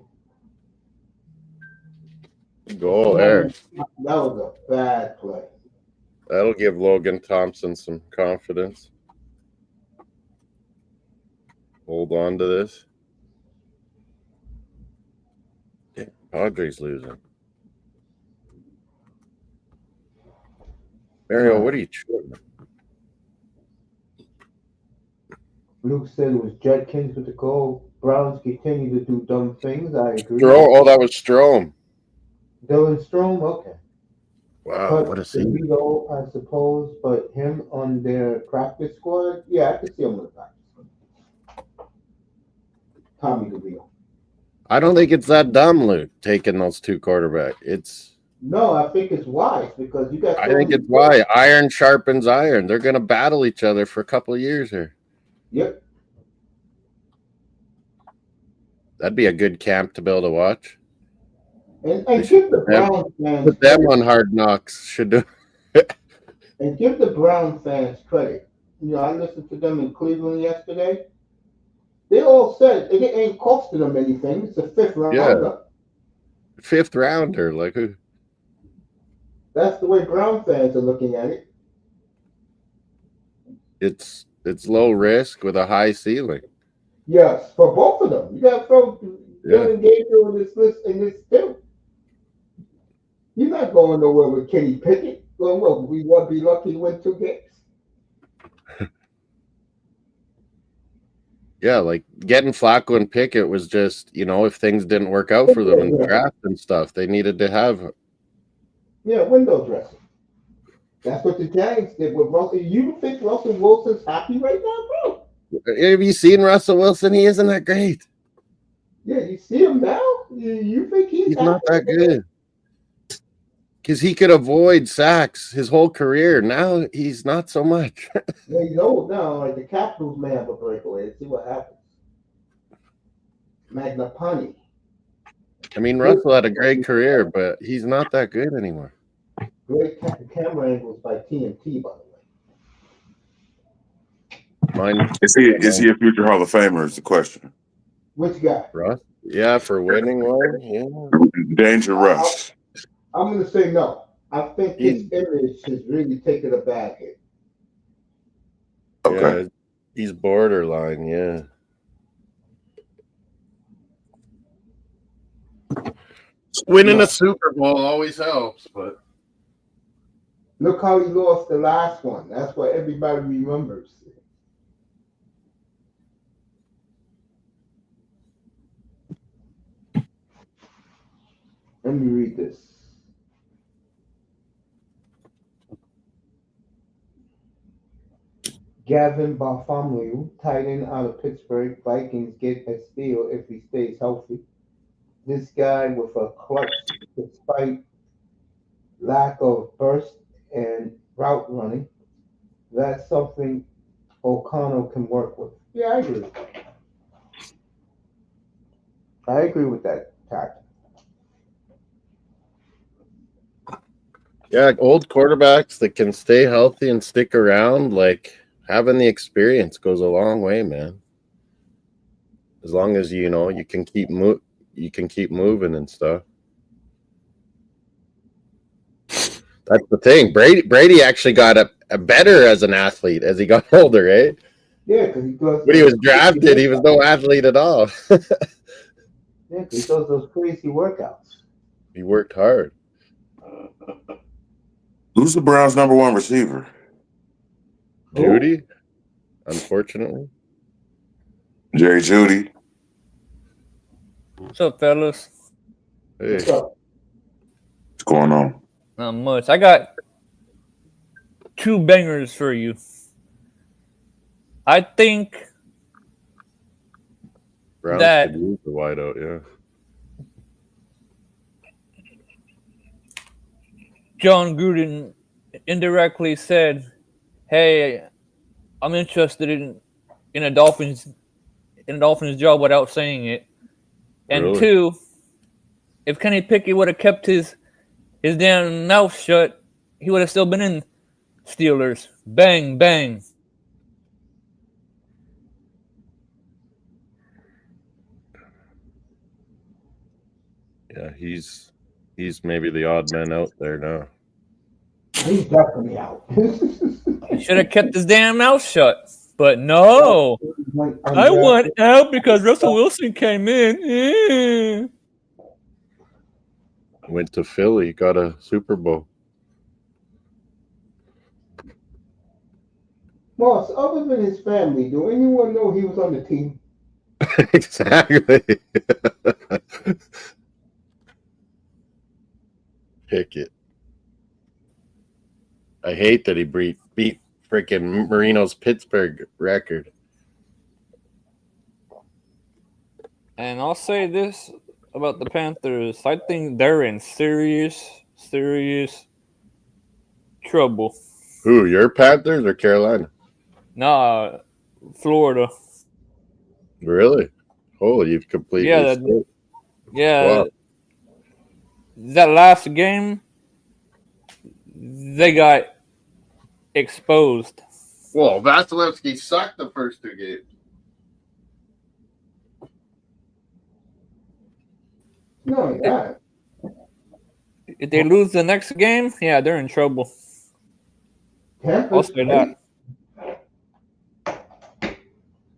Goal there. That was a bad play. That'll give Logan Thompson some confidence. Hold on to this. Yeah, Padres losing. Mario, what are you chewing? Luke said it was Judkins with the goal. Browns continue to do dumb things. I agree. That was Strome. Dylan Strome, okay. Wow, what a scene. I suppose, but him on their practice squad, yeah, I can see him on the practice squad. Tommy DeVito. I don't think it's that dumb, Luke, taking those two quarterbacks. No, I think it's wise because you got. I think it's why iron sharpens iron. They're going to battle each other for a couple of years here. Yep. That'd be a good camp to be able to watch. And give the Brown fans put them on Hard Knocks. Should do. and give the Brown fans credit. I listened to them in Cleveland yesterday. They all said it ain't costing them anything. It's a fifth rounder. Fifth rounder, like who? That's the way Brown fans are looking at it. It's low risk with a high ceiling. Yes, for both of them. You got to throw Dylan Gabriel in this list in this too. You're not going nowhere with Kenny Pickett. Well, we want to be lucky to win 2 games. Yeah, like getting Flacco and Pickett was just, if things didn't work out for them in the draft and stuff, they needed to have. Yeah, window dressing. That's what the Giants did with Russell. You think Russell Wilson's happy right now, bro? Have you seen Russell Wilson? He isn't that great. Yeah, you see him now? You think he's not that good. Because he could avoid sacks his whole career. Now he's not so much. Yeah, he's old now. Like the Capitals may have a breakaway. Let's see what happens. Magnapani. I mean, Russell had a great career, but he's not that good anymore. Great camera angles by TNT, by the way. Is he a future Hall of Famer? Is the question. Which guy? Russ? Yeah, for winning one. Yeah. Danger Russ. I'm going to say no. I think his image has really taken a bad hit. Okay. Yeah, he's borderline, yeah. Winning a Super Bowl always helps, but look how he lost the last one. That's what everybody remembers. Let me read this. Gavin Bartholomew, tight end out of Pittsburgh. Vikings get a steal if he stays healthy. This guy with a clutch despite lack of burst and route running. That's something O'Connell can work with. Yeah, I agree with that. I agree with that tactic. Yeah, old quarterbacks that can stay healthy and stick around, like having the experience goes a long way, man. As long as you can keep moving and stuff. That's the thing. Brady actually got a better as an athlete as he got older, eh? Yeah, because when he was drafted, he was no athlete at all. Yeah, because he does those crazy workouts. He worked hard. Who's the Browns' number 1 receiver? Judy, unfortunately. Jerry Judy. What's up, fellas? Hey. What's up? What's going on? Not much. I got 2 bangers for you. I think Browns that could use the wideout, yeah. John Gruden indirectly said, "Hey, I'm interested in a Dolphins job," without saying it. And Really? 2, if Kenny Pickett would have kept his damn mouth shut, he would have still been in Steelers. Bang, bang. Yeah, he's maybe the odd man out there now. He's definitely out. He should have kept his damn mouth shut. But no, I want out because Russell Wilson came in. Went to Philly, got a Super Bowl. Boss, other than his family, do anyone know he was on the team? Exactly. Pickett. I hate that he beat freaking Marino's Pittsburgh record. And I'll say this about the Panthers. I think they're in serious trouble. Who, your Panthers or Carolina? Nah, Florida. Really? Oh, you've completely Yeah. Wow. that last game, they got exposed. Well, Vasilevsky sucked the first 2 games. No, that. If they lose the next game, yeah, they're in trouble. I'll Tampa's say great. that.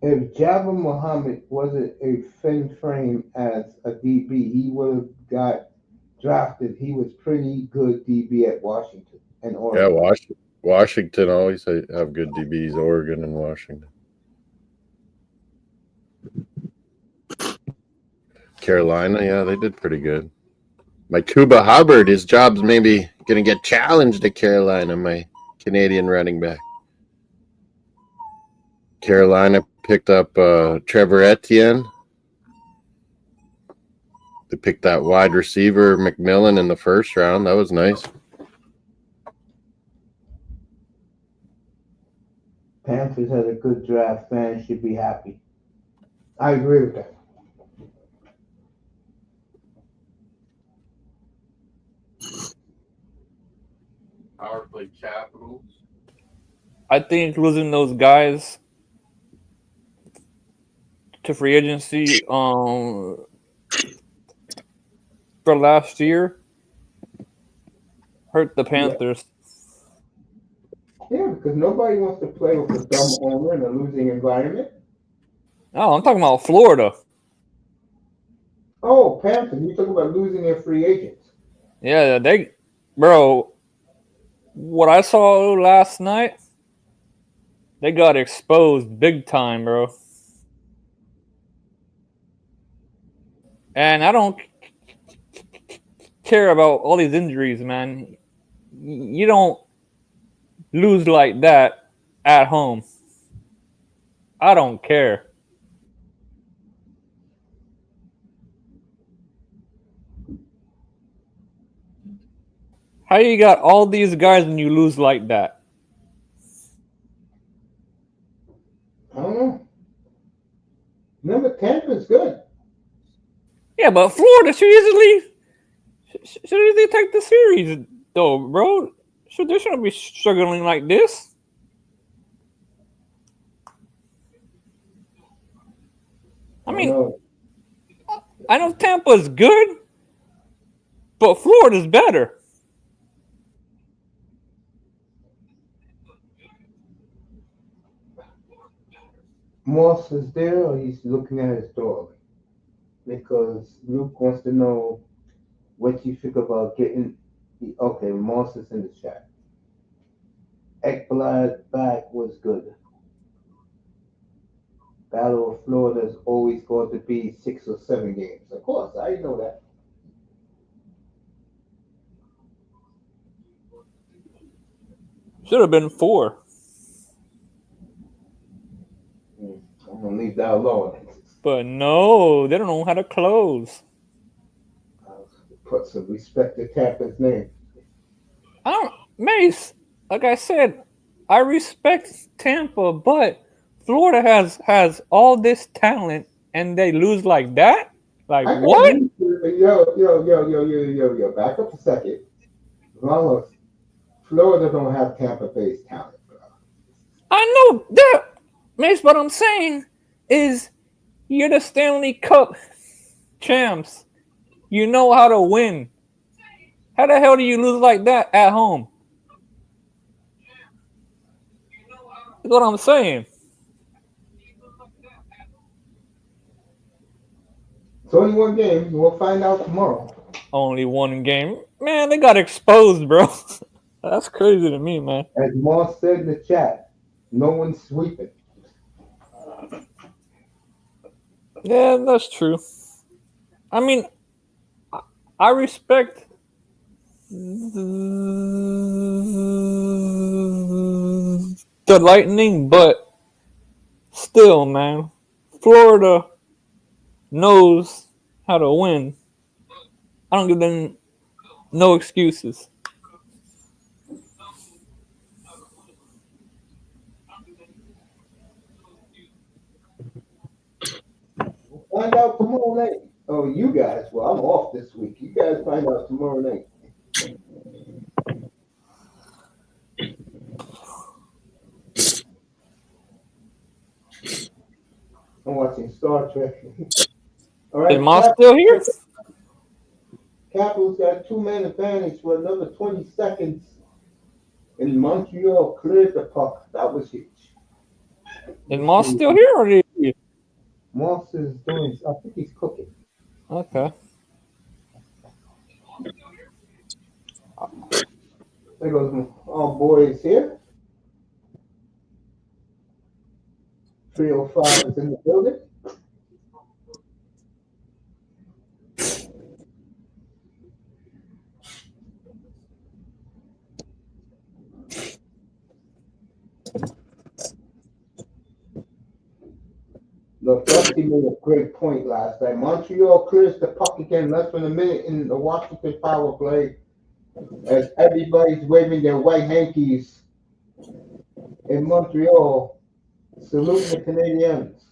If Jabba Muhammad wasn't a thin frame as a DB, he would have got drafted. He was pretty good DB at Washington and Yeah, Oregon. Washington always have good DBs. Oregon and Washington. Carolina, yeah, they did pretty good. My Cuba Hubbard, his job's maybe going to get challenged at Carolina, my Canadian running back. Carolina picked up Trevor Etienne. They picked that wide receiver, McMillan, in the first round. That was nice. Panthers had a good draft. Fans should be happy. I agree with that. Power play Capitals. I think losing those guys to free agency for last year hurt the Panthers. Yeah, because nobody wants to play with a dumb owner in a losing environment. Oh, I'm talking about Florida. Oh, Panthers, you talk about losing their free agents. Yeah, bro, what I saw last night, they got exposed big time, bro. And I don't care about all these injuries, man. You don't lose like that at home. I don't care. How you got all these guys and you lose like that? I don't know. Remember, Tampa's good. Yeah, but Florida should easily take the series, though, bro. They shouldn't be struggling like this. I mean, I know Tampa's good, but Florida's better. Moss is there, or he's looking at his dog? Because Luke wants to know what you think about getting. Okay, Moss is in the chat. Ekblad back was good. Battle of Florida is always going to be 6 or 7 games. Of course, I know that. Should have been 4. I'm gonna leave that alone. But no, they don't know how to close. Put some respect to Tampa's name. Mace, like I said, I respect Tampa, but Florida has all this talent and they lose like that? Like what? Yo. Back up a second. Vamos. Florida don't have Tampa-based talent, bro. I know that, Mace. What I'm saying is, you're the Stanley Cup champs. You know how to win. How the hell do you lose like that at home? That's what I'm saying. It's only one game. We'll find out tomorrow. Only one game. Man, they got exposed, bro. That's crazy to me, man. As Moss said in the chat, no one's sweeping. Yeah, that's true. I mean, I respect the Lightning, but still, man, Florida knows how to win. I don't give them no excuses. We'll find out tomorrow night. Oh, you guys. Well, I'm off this week. You guys find out tomorrow night. I'm watching Star Trek. All Is right, Moss still here? Capitals got 2-man advantage for another 20 seconds. And Montreal cleared the puck. That was huge. Is Moss still here or did he? Moss is doing, I think he's cooking. Okay. There goes our boys here. 305 is in the building. Look, Dusty made a great point last night. Montreal clears the puck again, less than a minute in the Washington power play, as everybody's waving their white hankies in Montreal, saluting the Canadiens.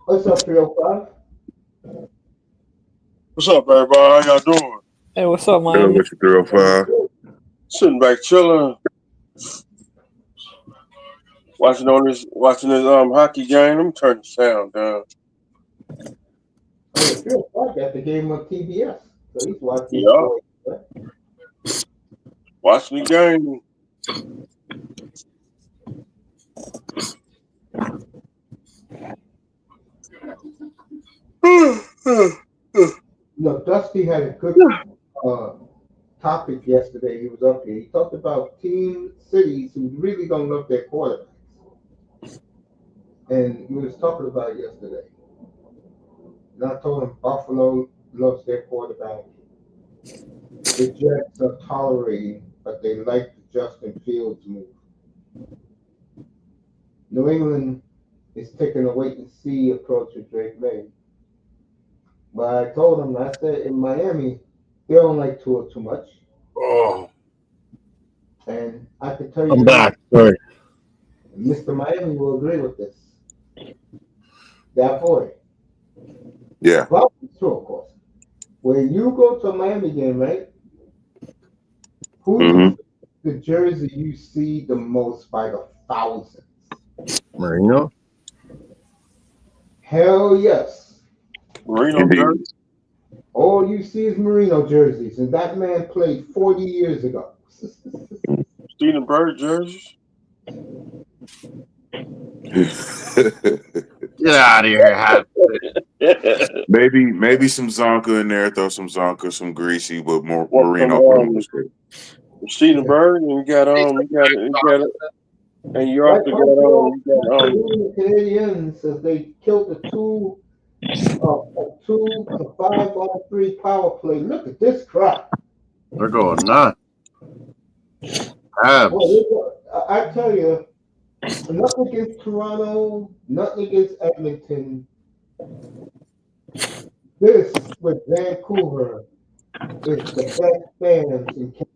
What's up, 305? What's up, everybody? How y'all doing? Hey, what's up, Good Miami? with you, 305. Sitting back chilling, watching this hockey game. Let me turn the sound down. Oh, the 305 got the game on TBS, so he's watching. Yeah. Watching the game. Look, Dusty had a good topic yesterday. He was up here. He talked about team cities who really don't love their quarterbacks. And he was talking about it yesterday. And I told him Buffalo loves their quarterback. The Jets are tolerating, but they like the Justin Fields move. New England is taking a wait and see approach with Drake May. But I told him, I said, in Miami, they don't like Tua too much. Oh, And I can tell you, I'm back. Sorry. Mr. Miami will agree with this. That boy. Yeah. Well, it's true, of course. When you go to a Miami game, right? Who's the jersey you see the most by the thousands? Marino? Hell yes. Marino Indeed. jersey. All you see is Marino jerseys, and that man played 40 years ago. Steven Bird jerseys. Get out of here, maybe some Zonka in there. Throw some Zonka, some greasy, but more Marino for the most part. Steven Bird, and you got and you Right, also got the Canadians as they killed the 2 to 5-on-3 power play. Look at this crap. They're going nuts. Abs. Well, I tell you, nothing against Toronto, nothing against Edmonton. This with Vancouver is the best fans in Canada.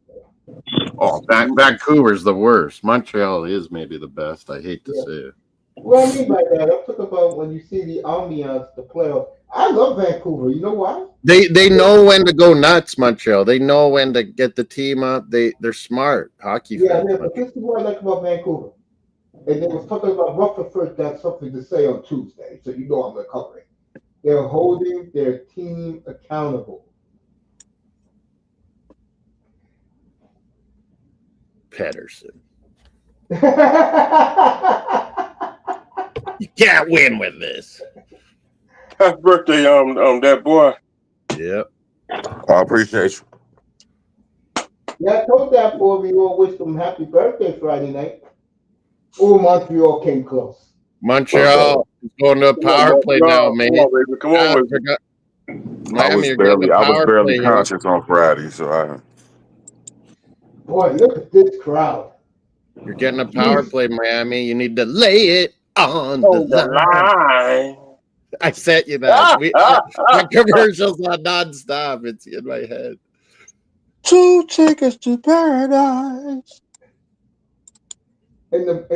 Oh, Vancouver's the worst. Montreal is maybe the best. I hate to say it. What I mean by that, I'm talking about when you see the ambiance, the playoff. I love Vancouver. You know why? They know when to go nuts, Montreal. They know when to get the team up. They're smart hockey fans. Yeah, but this is what I like about Vancouver. And they was talking about Rutherford got something to say on Tuesday, so you know I'm recovering. They're holding their team accountable. Pedersen. You can't win with this. happy birthday, that boy. Yep. I appreciate you. Yeah, I told that boy we all wished him happy birthday Friday night. Oh, Montreal came close. Montreal is going to a power play now, man. Come on, baby. I was barely conscious on Friday, so Boy, look at this crowd. You're getting a power play, Miami. You need to lay it on the line. I sent you that. My commercials are nonstop. It's in my head. 2 tickets to paradise. In the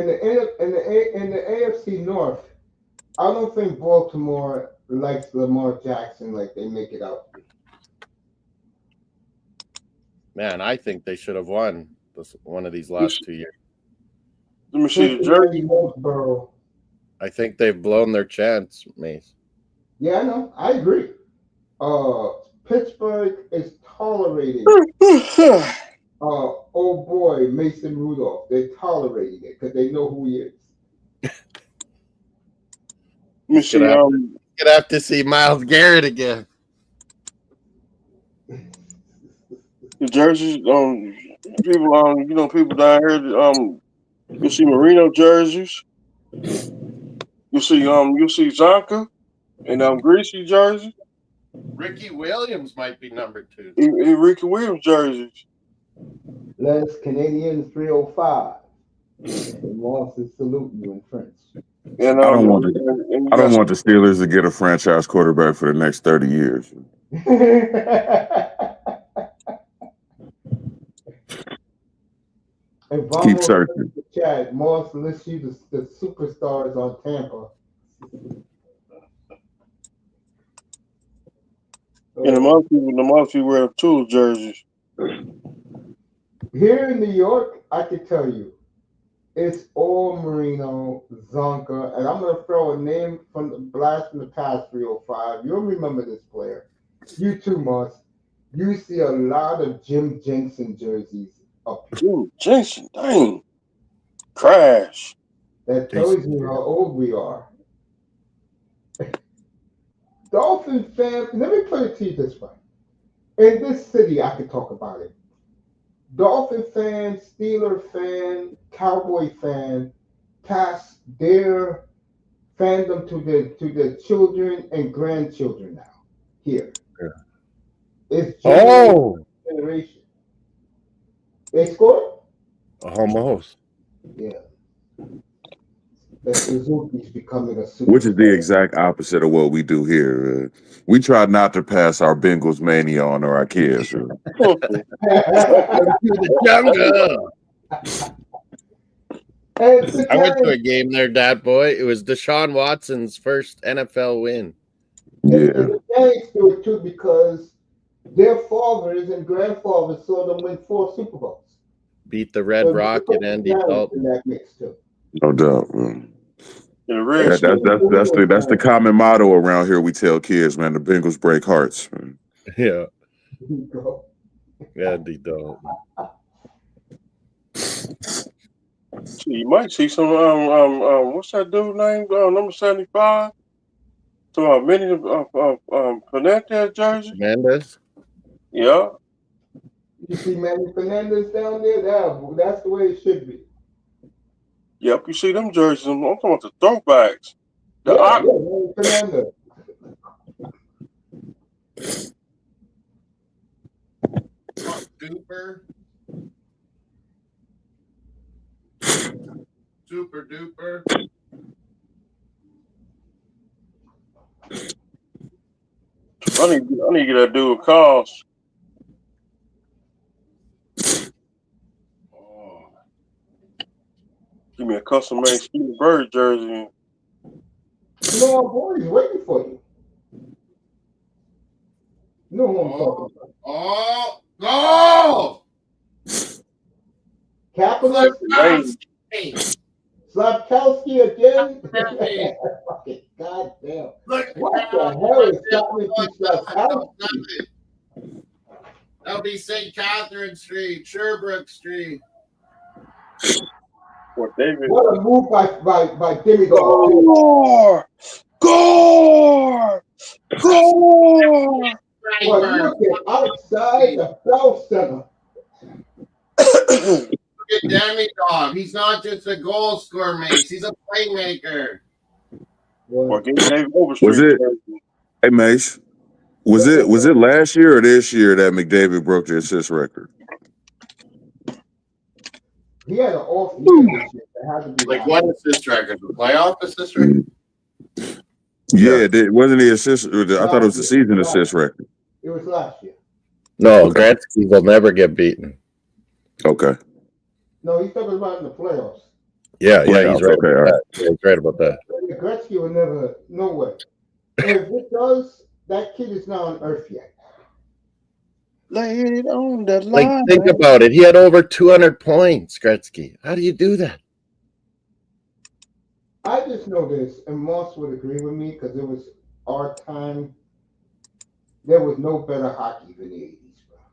AFC North, I don't think Baltimore likes Lamar Jackson like they make it out to be. Man, I think they should have won one of these last 2 years. Let me see the Cincinnati jersey. loves Burrow. I think they've blown their chance, Mace. Yeah, I know. I agree. Pittsburgh is tolerating old boy Mason Rudolph. They're tolerating it because they know who he is. Let me see. Gonna have to see Myles Garrett again. The jerseys. People. People down here. You see Marino jerseys. You see. You see Zonka and Greasy jersey. Ricky Williams might be number 2. And Ricky Williams jerseys. Les Canadian 305. And Moss is saluting you in French. And I don't want the Steelers to get a franchise quarterback for the next 30 years. And Keep searching. Chad, Moss lists you the superstars on Tampa. And the most people wear two jerseys. Here in New York, I can tell you, it's all Marino, Zonka, and I'm gonna throw a name from the blast from the past 305. You'll remember this player. You too, Moss. You see a lot of Jim Jensen jerseys up here. Jim Jensen, dang. Crash. That tells you how old we are. Dolphin fan, let me put it to you this way. In this city, I could talk about it. Dolphin fan, Steeler fan, Cowboy fan pass their fandom to their children and grandchildren now. Here. Yeah. It's generation. They scored? Almost. Yeah. That Suzuki's becoming a super. Which is the exact opposite of what we do here. We try not to pass our Bengals mania on to our kids. To the jungle. I went to a game there, Dad Boy. It was Deshaun Watson's first NFL win. Yeah. And the Giants do it too because their fathers and grandfathers saw them win 4 Super Bowls. Beat the Red Rocket, Andy Dalton. That mix too. No doubt. That's the common motto around here. We tell kids, man, the Bengals break hearts. Man. Yeah. Andy Dalton. You might see some what's that dude name? Number 75. So many Fernandez jersey. Fernandez? Yeah. You see Manny Fernandez down there? That's the way it should be. Yep, you see them jerseys. I'm talking about the throwbacks. Manny Fernandez. Super duper. I need to get that dude a call. Give me a custom made Steve Bird jersey. You know our boy's waiting for you. You know who I'm talking about. Oh! Kaepernick. Slapkowski again. Fucking goddamn. What the hell is happening to Slapkowski? That'll be St. Catherine Street, Sherbrooke Street. What a move by Demi Gore! Gore! Well, look at outside the Bell Center. Look at Demi Dog. He's not just a goal scorer, mate. He's a playmaker. Was it? Hey, Mace. Was it last year or this year that McDavid broke the assist record? He had an off year this year. It had to be like what assist record? The playoff assist record? Yeah, wasn't the assist? I thought it was the season assist record. It was last year. No, Gretzky will never get beaten. Okay. No, he's talking about in the playoffs. Yeah, he's right. Okay, about that. He's right about that. Gretzky will never, no way. And if it does, that kid is not on Earth yet. Lay it on the Like, line. think about it. He had over 200 points, Gretzky. How do you do that? I just know this, and Moss would agree with me because it was our time. There was no better hockey than the 80s,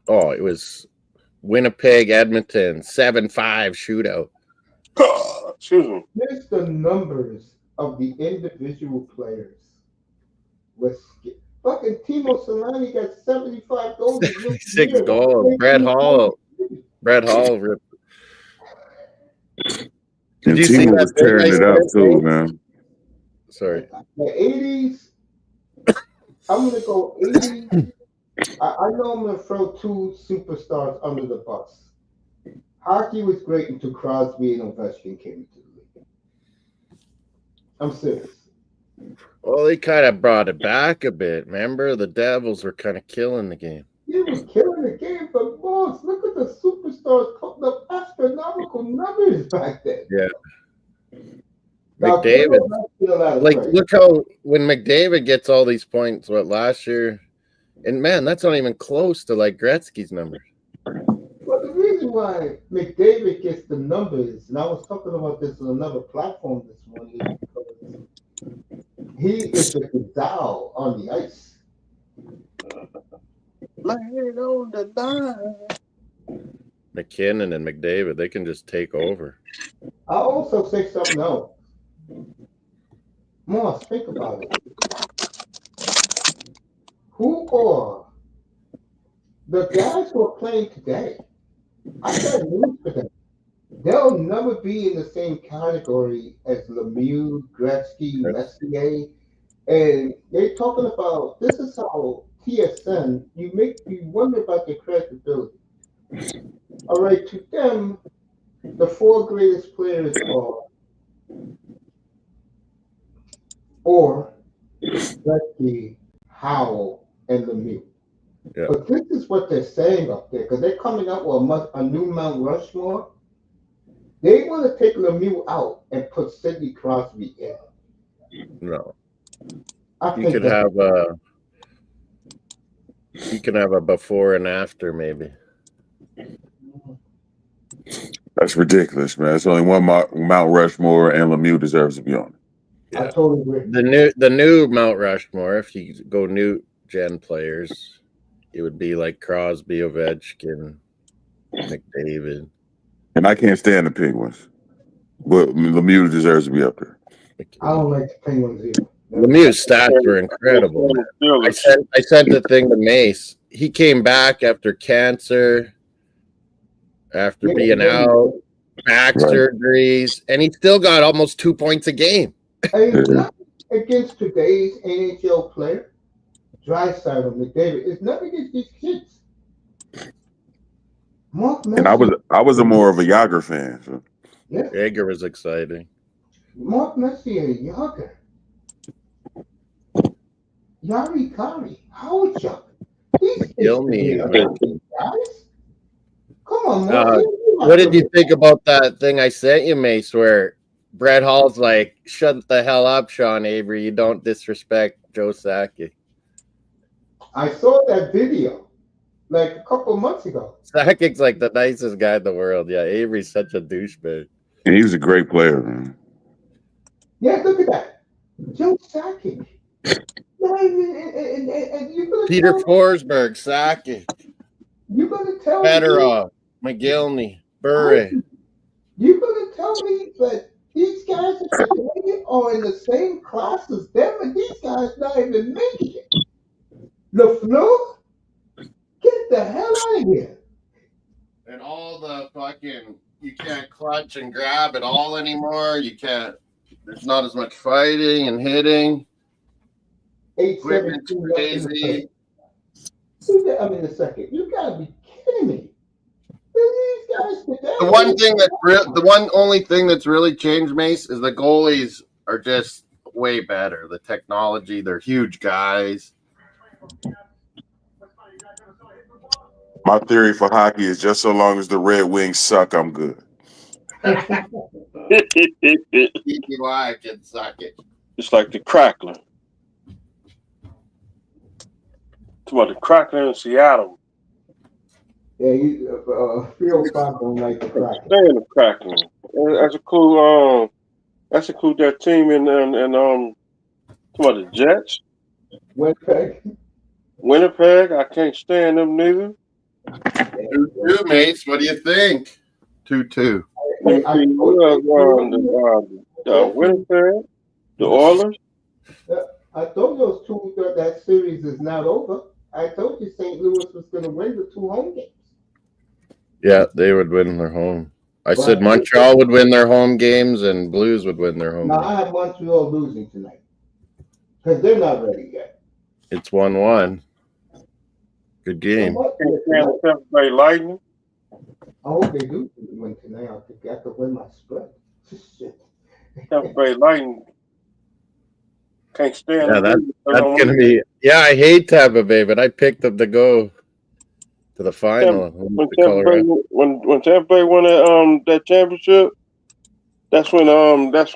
bro. Oh, it was Winnipeg, Edmonton, 7-5 shootout. Excuse me. Just the numbers of the individual players was fucking Timo Solani got 75 goals. 6 goals. Brett Hall ripped. And Did you see Timo was that thing tearing I it up sent too, you? man. Sorry. The 80s, I'm going to go 80s. I know I'm going to throw two superstars under the bus. Hockey was great until Crosby and Ovechkin came into the league. I'm serious. Well, they kind of brought it back a bit. Remember, the Devils were kind of killing the game. He was killing the game, but boss, look at the superstars putting up astronomical numbers back then. Yeah. Now, McDavid, like, look how when McDavid gets all these points, what, last year? And, man, that's not even close to, like, Gretzky's numbers. Well, the reason why McDavid gets the numbers, and I was talking about this on another platform this morning, is because he is the gazelle on the ice. Lay it on the line. McKinnon and McDavid, they can just take over. I'll also say something else. Moss, think about it. Who are the guys who are playing today? I got news for them. They'll never be in the same category as Lemieux, Gretzky, Messier. And they're talking about this is how TSN, you make you wonder about their credibility. All right, to them, the four greatest players are Gretzky, Howell, and Lemieux. Yeah. But this is what they're saying up there because they're coming up with a new Mount Rushmore. They want to take Lemieux out and put Sidney Crosby in. No. I You think could have a before and after, maybe. That's ridiculous, man. It's only one Mount Rushmore, and Lemieux deserves to be on it. I totally agree. The new Mount Rushmore, if you go new gen players, it would be like Crosby, Ovechkin, McDavid. And I can't stand the Penguins, but Lemieux deserves to be up there. I don't like the Penguins either. Lemieux's stats were incredible. I sent the thing to Mace. He came back after cancer, after being out, back surgeries, and he still got almost 2 points a game. Against today's NHL player, Draisaitl, McDavid, it's not against these kids. And I was a more of a Yager fan. So. Yeah. Yager was exciting. Mark Messier, Yager. Yari Kari, Howard Chuck. These guys. Come on, man. What did you think about that thing I sent you, Mace, where Brett Hall's like, shut the hell up, Sean Avery. You don't disrespect Joe Sakic. I saw that video like a couple months ago. Sakic's like the nicest guy in the world. Yeah, Avery's such a douchebag. And he was a great player, man. Yeah, look at that. Joe Sakic. Peter Forsberg, Sakic. You're going to tell Fedorov, McGillney, Bure. You're going to tell me that these guys are in the same class as them, and these guys not even making it. LeFleur, get the hell out of here. And all the fucking, you can't clutch and grab it all anymore. You can't, there's not as much fighting and hitting. 8-17 crazy. I mean, a second. You gotta be kidding me. These guys today. The only thing that's really changed, Mace, is the goalies are just way better. The technology, they're huge guys. My theory for hockey is just so long as the Red Wings suck, I'm good. EY can suck it. It's like the crackling. It's about the crackling in Seattle. Yeah, 305 don't like the crack. Staying the crackling. That's a cool. That's a cool that team and about the Jets. Winnipeg. Winnipeg. I can't stand them neither. 2-2, Mace. What do you think? 2-2. Hey, I told Winnipeg, the Oilers. I told those two that series is not over. I told you St. Louis was going to win the 2 home games. Yeah, they would win their home. I said Montreal would win their home games and Blues would win their home Now, games. I have Montreal losing tonight because they're not ready yet. It's 1-1. Good game. Tampa Bay Lightning. I hope they do win tonight. I could win my spread. Tampa Bay Lightning. Can't stand Yeah, them. that's going to be. Yeah, I hate Tampa Bay, but I picked them to go to the final. When Tampa Bay won that championship, that's when they that's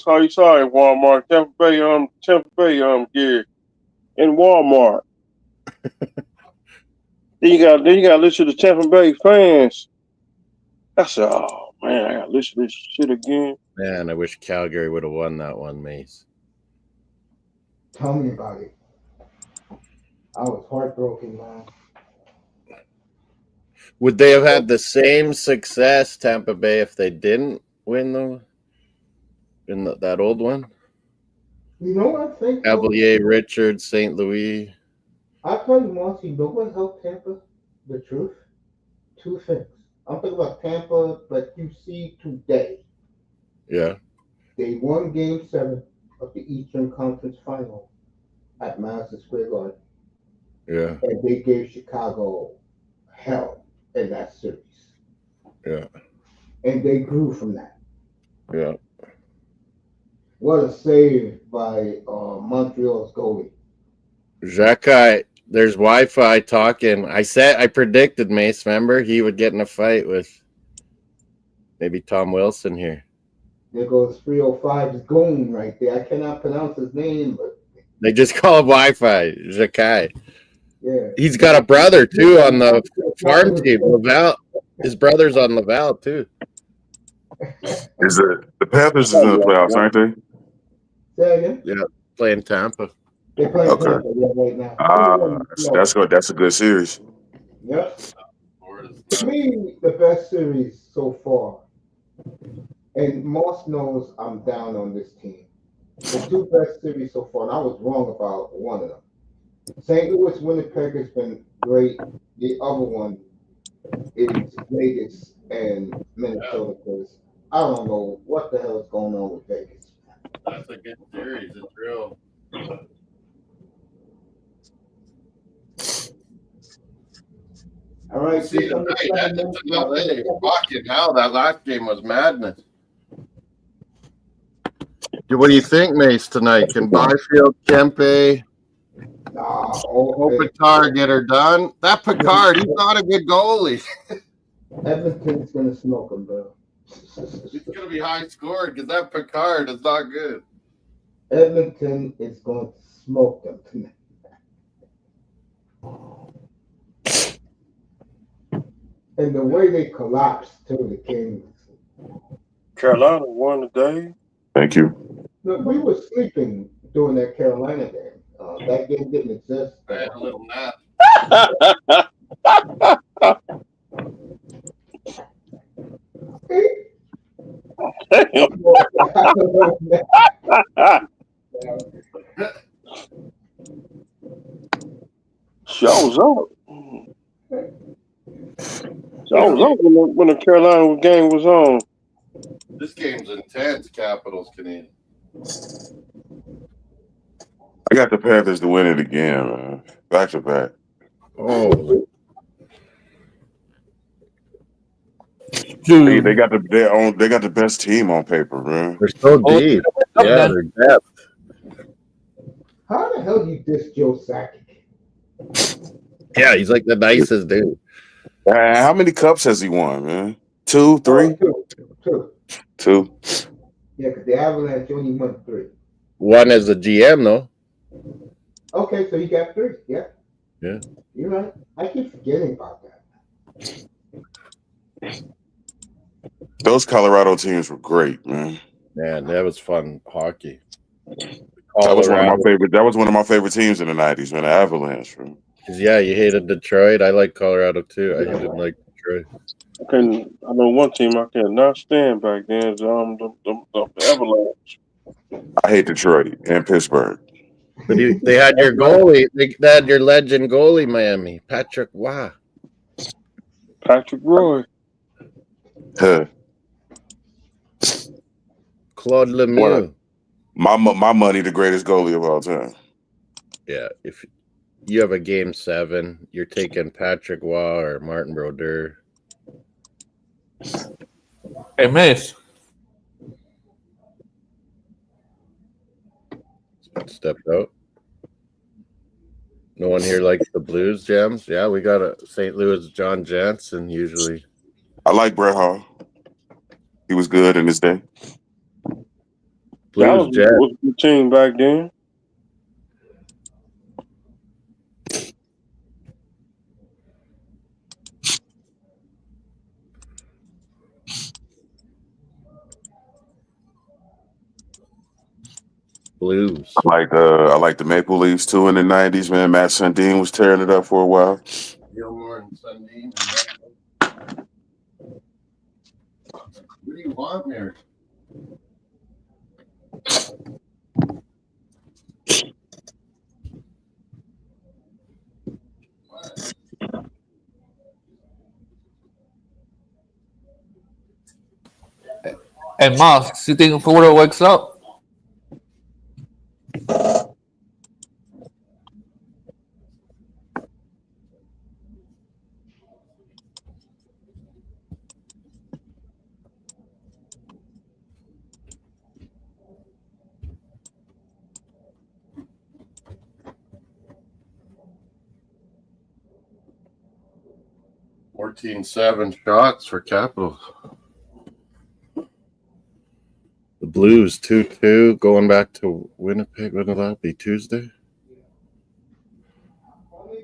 how you saw it in Walmart. Tampa Bay gear in Walmart. then you got to listen to the Tampa Bay fans. I said, oh man, I got to listen to this shit again. Man, I wish Calgary would have won that one, Mace. Tell me about it. I was heartbroken, man. Would they have had the same success, Tampa Bay, if they didn't win that old one? You know what I think? Cavalier, Richards, St. Louis. I tell you, Marcy, you know what helped Tampa? The truth? 2 things. I'm talking about Tampa, but you see today. Yeah. They won Game 7 of the Eastern Conference Final at Madison Square Garden. Yeah. And they gave Chicago hell in that series. Yeah. And they grew from that. Yeah. What a save by Montreal's goalie. Jacques, there's Wi-Fi talking. I predicted Mace, remember? He would get in a fight with maybe Tom Wilson here. There goes 305's goon right there. I cannot pronounce his name, but they just call him Wi-Fi, Jacques. Yeah. He's got a brother too on the farm team, Laval. His brother's on Laval too. Is the Panthers is in the playoffs, aren't they? Say again? Yeah, playing Tampa. They're playing Tampa right now. That's a good series. Yep. To me, the best series so far, and Moss knows I'm down on this team. The 2 best series so far, and I was wrong about one of them. St. Louis, Winnipeg has been great. The other one is Vegas and Minnesota, because I don't know what the hell is going on with Vegas. That's a good series. It's real. All right, see tonight. Fucking hell, that last game was madness. What do you think, Mace, tonight? Can Barfield, Kempe, Kopitar get her done? That Picard, he's not a good goalie. Edmonton's going to smoke him, bro. It's going to be high scored because that Picard is not good. Edmonton is going to smoke them tonight. And the way they collapsed to the Kings. Carolina won today. Thank you. Look, we were sleeping during that Carolina game. That game didn't exist. I had a little nap. Shows up. Shows up when the Carolina game was on. This game's intense, Capitals Canadian. I got the Panthers to win it again, man. Back to back. Oh. They got the best team on paper, man. They're so deep. Yeah, they're depth. How the hell you diss Joe Sakic? Yeah, he's like the nicest dude. How many cups has he won, man? 2, 3? Two. 2. Yeah, because the Avalanche only won 3. One as a GM though. Okay, so you got 3. Yeah. Yeah. You're right. I keep forgetting about that. Those Colorado teams were great, man. Man, that was fun hockey. That was one of my Colorado. favorite. That was one of my favorite teams in the '90s, man. The Avalanche, man. Cause yeah, you hated Detroit. I like Colorado too. I didn't like Detroit. I know one team I cannot stand back then is the Avalanche. I hate Detroit and Pittsburgh. But they had your goalie. They had your legend goalie, Miami, Patrick Waugh. Patrick Roy. Huh. Claude Lemieux. My money, the greatest goalie of all time. Yeah, if you have a game 7, you're taking Patrick Waugh or Martin Brodeur. Hey, Mace. Stepped out. No one here likes the Blues, Jams. Yeah, we got a St. Louis John Jansen usually. I like Brett Hall. He was good in his day. Blues Jets. Was a good team back then. Blues. I like the Maple Leafs too in the '90s, man. Matt Sundin was tearing it up for a while. Gilmore and Sundin. What do you want there? Hey, Moss, you think Florida wakes up? Seven shots for Capitals. The Blues 2-2 going back to Winnipeg. When will that be? Tuesday? All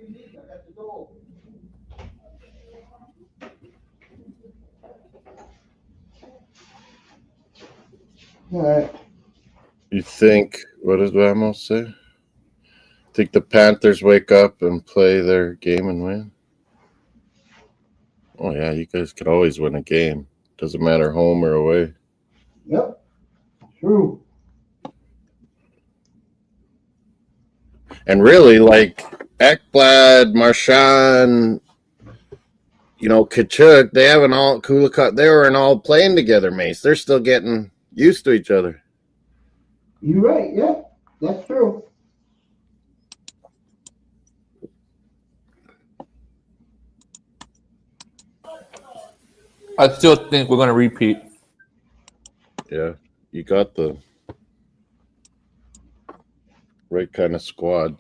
right. You think, what does Ramos say? Think the Panthers wake up and play their game and win? Oh, yeah, you guys could always win a game. Doesn't matter home or away. Yep. True. And really, like Ekblad, Marchand, Kachuk, they haven't all Kulikov, they weren't all playing together, Mace. They're still getting used to each other. You're right. Yeah, that's true. I still think we're going to repeat. Yeah, you got the right kind of squad.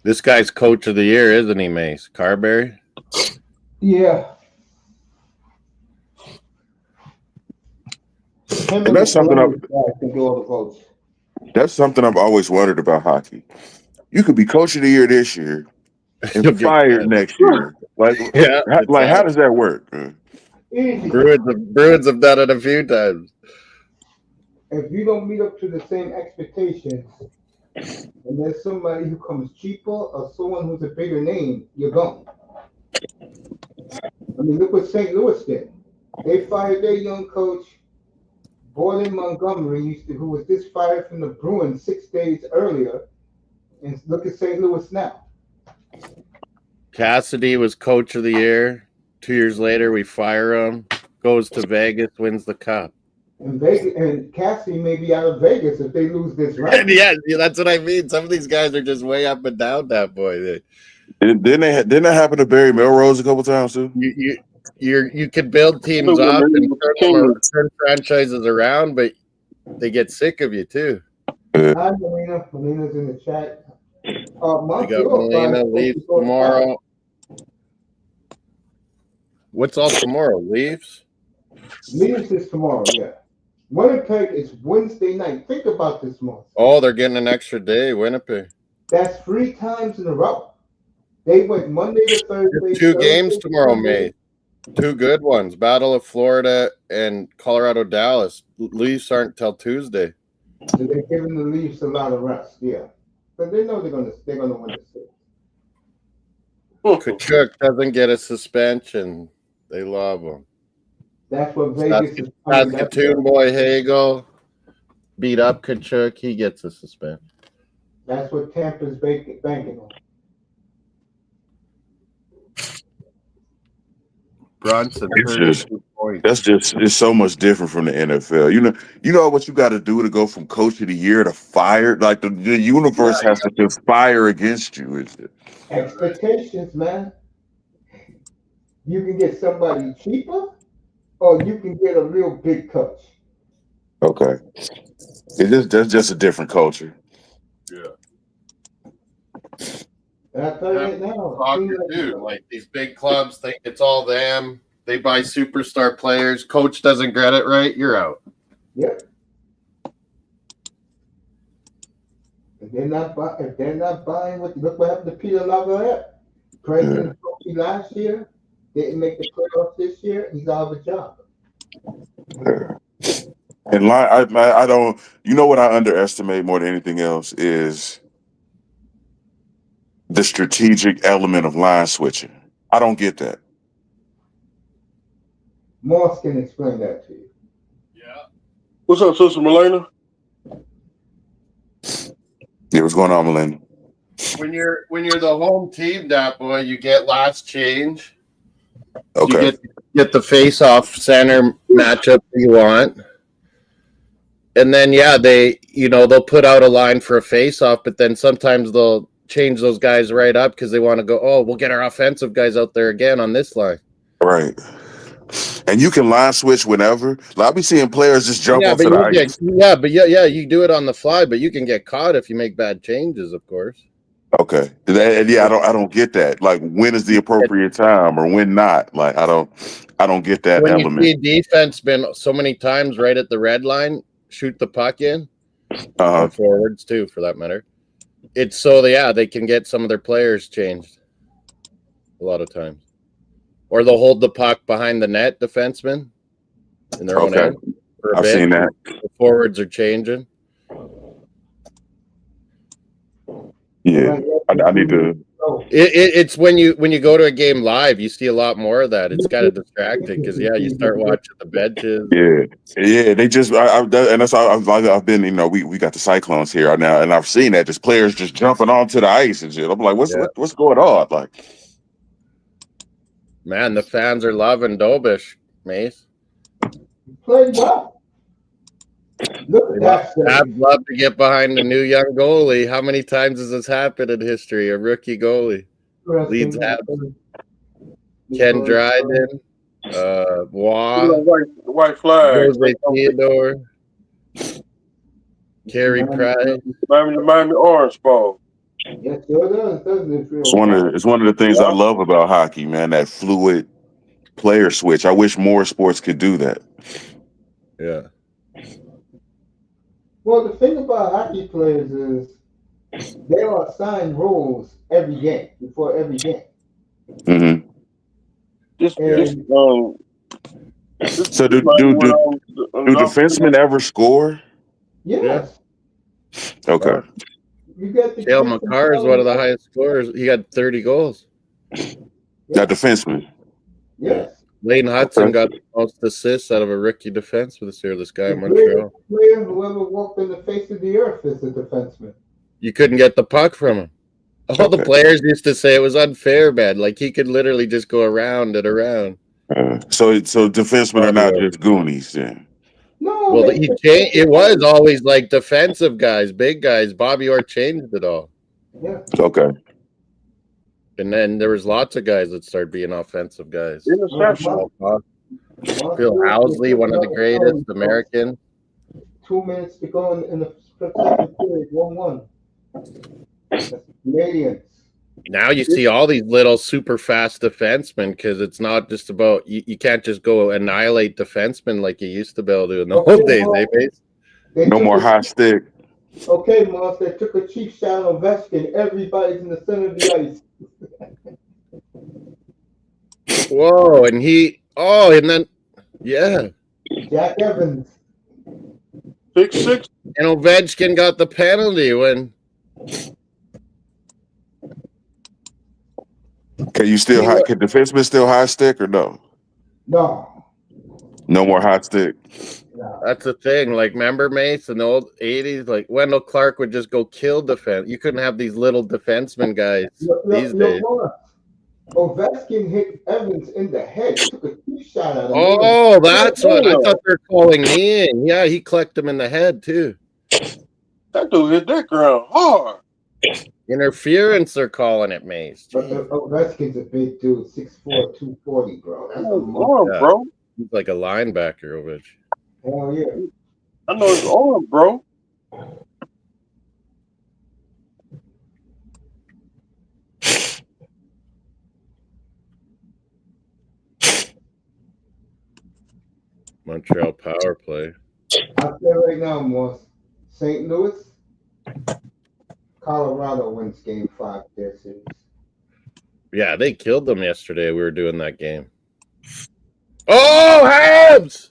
This guy's coach of the year, isn't he, Mace? Carberry? Yeah. And that's something I've always wondered about hockey. You could be coach of the year this year and fired next year. Like, yeah, how does that work? Bruins have done it a few times. If you don't meet up to the same expectations, and there's somebody who comes cheaper or someone who's a bigger name, you're gone. I mean, look what St. Louis did. They fired their young coach, Boylan Montgomery, who was just fired from the Bruins 6 days earlier. And look at St. Louis now. Cassidy was coach of the year. 2 years later, we fire him. Goes to Vegas, wins the cup. And Cassidy may be out of Vegas if they lose this round. yeah, that's what I mean. Some of these guys are just way up and down that boy. Didn't that happen to Barry Melrose a couple times too? You can build teams up and turn franchises around, but they get sick of you too. Hi, Melina. Melina's in the chat. We got Melina leaves tomorrow. What's all tomorrow? Leaves? Leeds is tomorrow, yeah. Winnipeg is Wednesday night. Think about this month. Oh, they're getting an extra day, Winnipeg. That's 3 times in a row. They went Monday to Thursday. Two Thursday games to tomorrow, Monday. May. Two good ones. Battle of Florida and Colorado Dallas. Leafs aren't till Tuesday. So they're giving the Leafs a lot of rest, yeah. But they know they're gonna win the series. Kachuk doesn't get a suspension. They love him. That's what Vegas is Saskatoon boy Hagel beat up Kachuk. He gets a suspension. That's what Tampa's banking on. Brunson, it's so much different from the NFL. You know what you got to do to go from coach of the year to fired. Like the universe has to conspire against you. Is it? Expectations, man. You can get somebody cheaper, or you can get a real big coach. Okay, that's just a different culture. Yeah. And I tell you right now, like these big clubs think it's all them. They buy superstar players. Coach doesn't get it right, you're out. Yep. If they're not buying look what happened to Peter Laviolette. President Trophy last year, didn't make the playoffs this year. He's out of a job. And I don't. You know what I underestimate more than anything else is the strategic element of line switching. I don't get that. Moss can explain that to you. Yeah. What's up, Sister Melena? Yeah, what's going on, Melena? When you're the home team, that boy, you get last change. Okay. You get the face-off center matchup you want. And then they'll put out a line for a face-off, but then sometimes they'll change those guys right up because they want to go, oh, we'll get our offensive guys out there again on this line. Right. And you can line switch whenever. Like, I'll be seeing players just jump onto the ice. You do it on the fly, but you can get caught if you make bad changes, of course. Okay. I don't get that. Like, when is the appropriate time or when not? Like, I don't get that element. You see defense been so many times right at the red line, shoot the puck in, or forwards too, for that matter. It's so they can get some of their players changed a lot of times. Or they'll hold the puck behind the net, defenseman, in their own end. I've seen that. The forwards are changing. Yeah, I need to. It's when you go to a game live, you see a lot more of that. It's kind of distracting because you start watching the benches. Yeah. They just and that's how I've been. We got the Cyclones here now, and I've seen that just players just jumping onto the ice and shit. I'm like, what's going on? Like, man, the fans are loving Dobish, Mace. Played well. Look at that. I'd love to get behind the new young goalie. How many times has this happened in history? A rookie goalie leads Habs. Ken Dryden, Waugh, white flag, Jose Theodore, Carey Price, Miami Orange Ball. Yes, sure does, doesn't it? It's one of the things I love about hockey, man. That fluid player switch. I wish more sports could do that. Yeah. Well, the thing about hockey players is they are assigned roles every game, before every game. Mm-hmm. So do defensemen ever score? Yes. Okay. You got the Cale Makar is one of the highest scorers. He got 30 goals. That defenseman. Yes. Lane Hudson got the most assists out of a rookie defenseman this year. This guy in Montreal. Whoever walked in the face of the earth is a defenseman. You couldn't get the puck from him. All the players used to say it was unfair, man. Like he could literally just go around and around. So defensemen are not just Goonies then. No. Well, it was always like defensive guys, big guys. Bobby Orr changed it all. Yeah. Okay. And then there was lots of guys that started being offensive guys. Interception. Phil Housley, one of the greatest Americans. 2 minutes to go in the second period, 1-1. Canadians. Now you see all these little super fast defensemen because it's not just about you can't just go annihilate defensemen like you used to be able to in the old days, eh, Mace? No more high stick. Okay, Moss, they took a cheap shot on Ovechkin. Everybody's in the center of the ice. Whoa, and then Jack Evans. 6'6". and Ovechkin got the penalty when Can defensemen still high stick or no? No. No more high stick. No. that's the thing. Like, remember, Mace, in the old 80s, like Wendell Clark would just go kill defense. You couldn't have these little defenseman guys these days. Ovechkin hit Evans in the head. He took a cheap shot at him. Oh, that's what I thought they were calling me in. Yeah, he clicked him in the head too. That dude hit that ground hard. Interference, they're calling it, Mace. But Ovechkin's a big dude, 6'4", 240, bro. That's a arm, Yeah. bro. He's like a linebacker, Ovechkin. hell yeah. I know his arm, bro. Montreal power play. I'll say right now, Moss, St. Louis, Colorado wins Game 5 of their series. Yeah, they killed them yesterday. We were doing that game. Oh, Habs!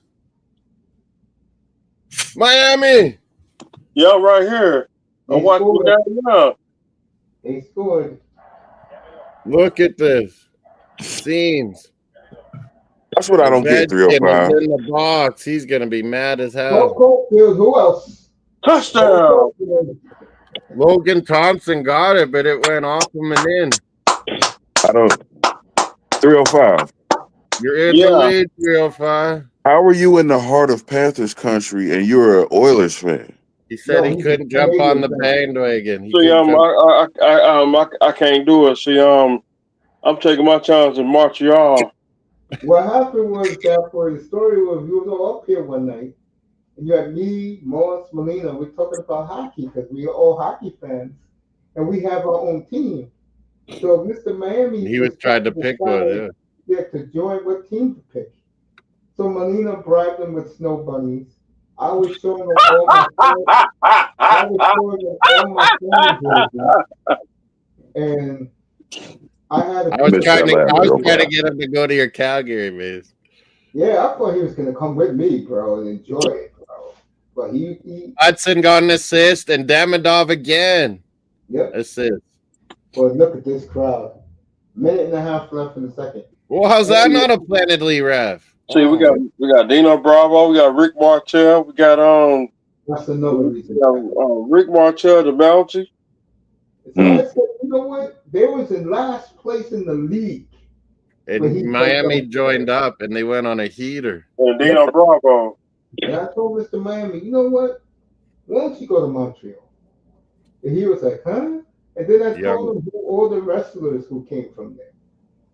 Miami! Yeah, right here. I'm watching that now. They scored. Look at this. Scenes. That's what I don't get. Ovechkin is 305. in the box. He's going to be mad as Go hell. Cofield. Who else? Touchdown. Logan Thompson got it, but it went off him and in. I don't. 305. You're in the lead, 305. How are you in the heart of Panthers country and you're an Oilers fan? He said he couldn't jump on the bandwagon. See, I can't do it. See, I'm taking my chance in Montreal. What happened was that for the story was we was all up here one night, and you had me, Moss, Molina. We're talking about hockey because we are all hockey fans, and we have our own team. So Mr. Miami, He was trying to pick one, yeah, to join what team to pick. So Molina bribed him with snow bunnies. I was showing him all my jerseys, and I was trying to get him to go to your Calgary base. Yeah, I thought he was gonna come with me, bro, and enjoy it, bro. But he Hudson got an assist and Damidov again. Yep. Assist. Well, look at this crowd. Minute and a half left in the second. Well, how's that not a Planet Lee ref? See, we got Dino Bravo, we got Rick Martel, we got That's another reason. Rick Martel, the bounty. So I said, you know what? They was in last place in the league. And Miami joined up and they went on a heater. And Dino Bravo. And I told Mr. Miami, you know what? Why don't you go to Montreal? And he was like, huh? And then I told him all the wrestlers who came from there.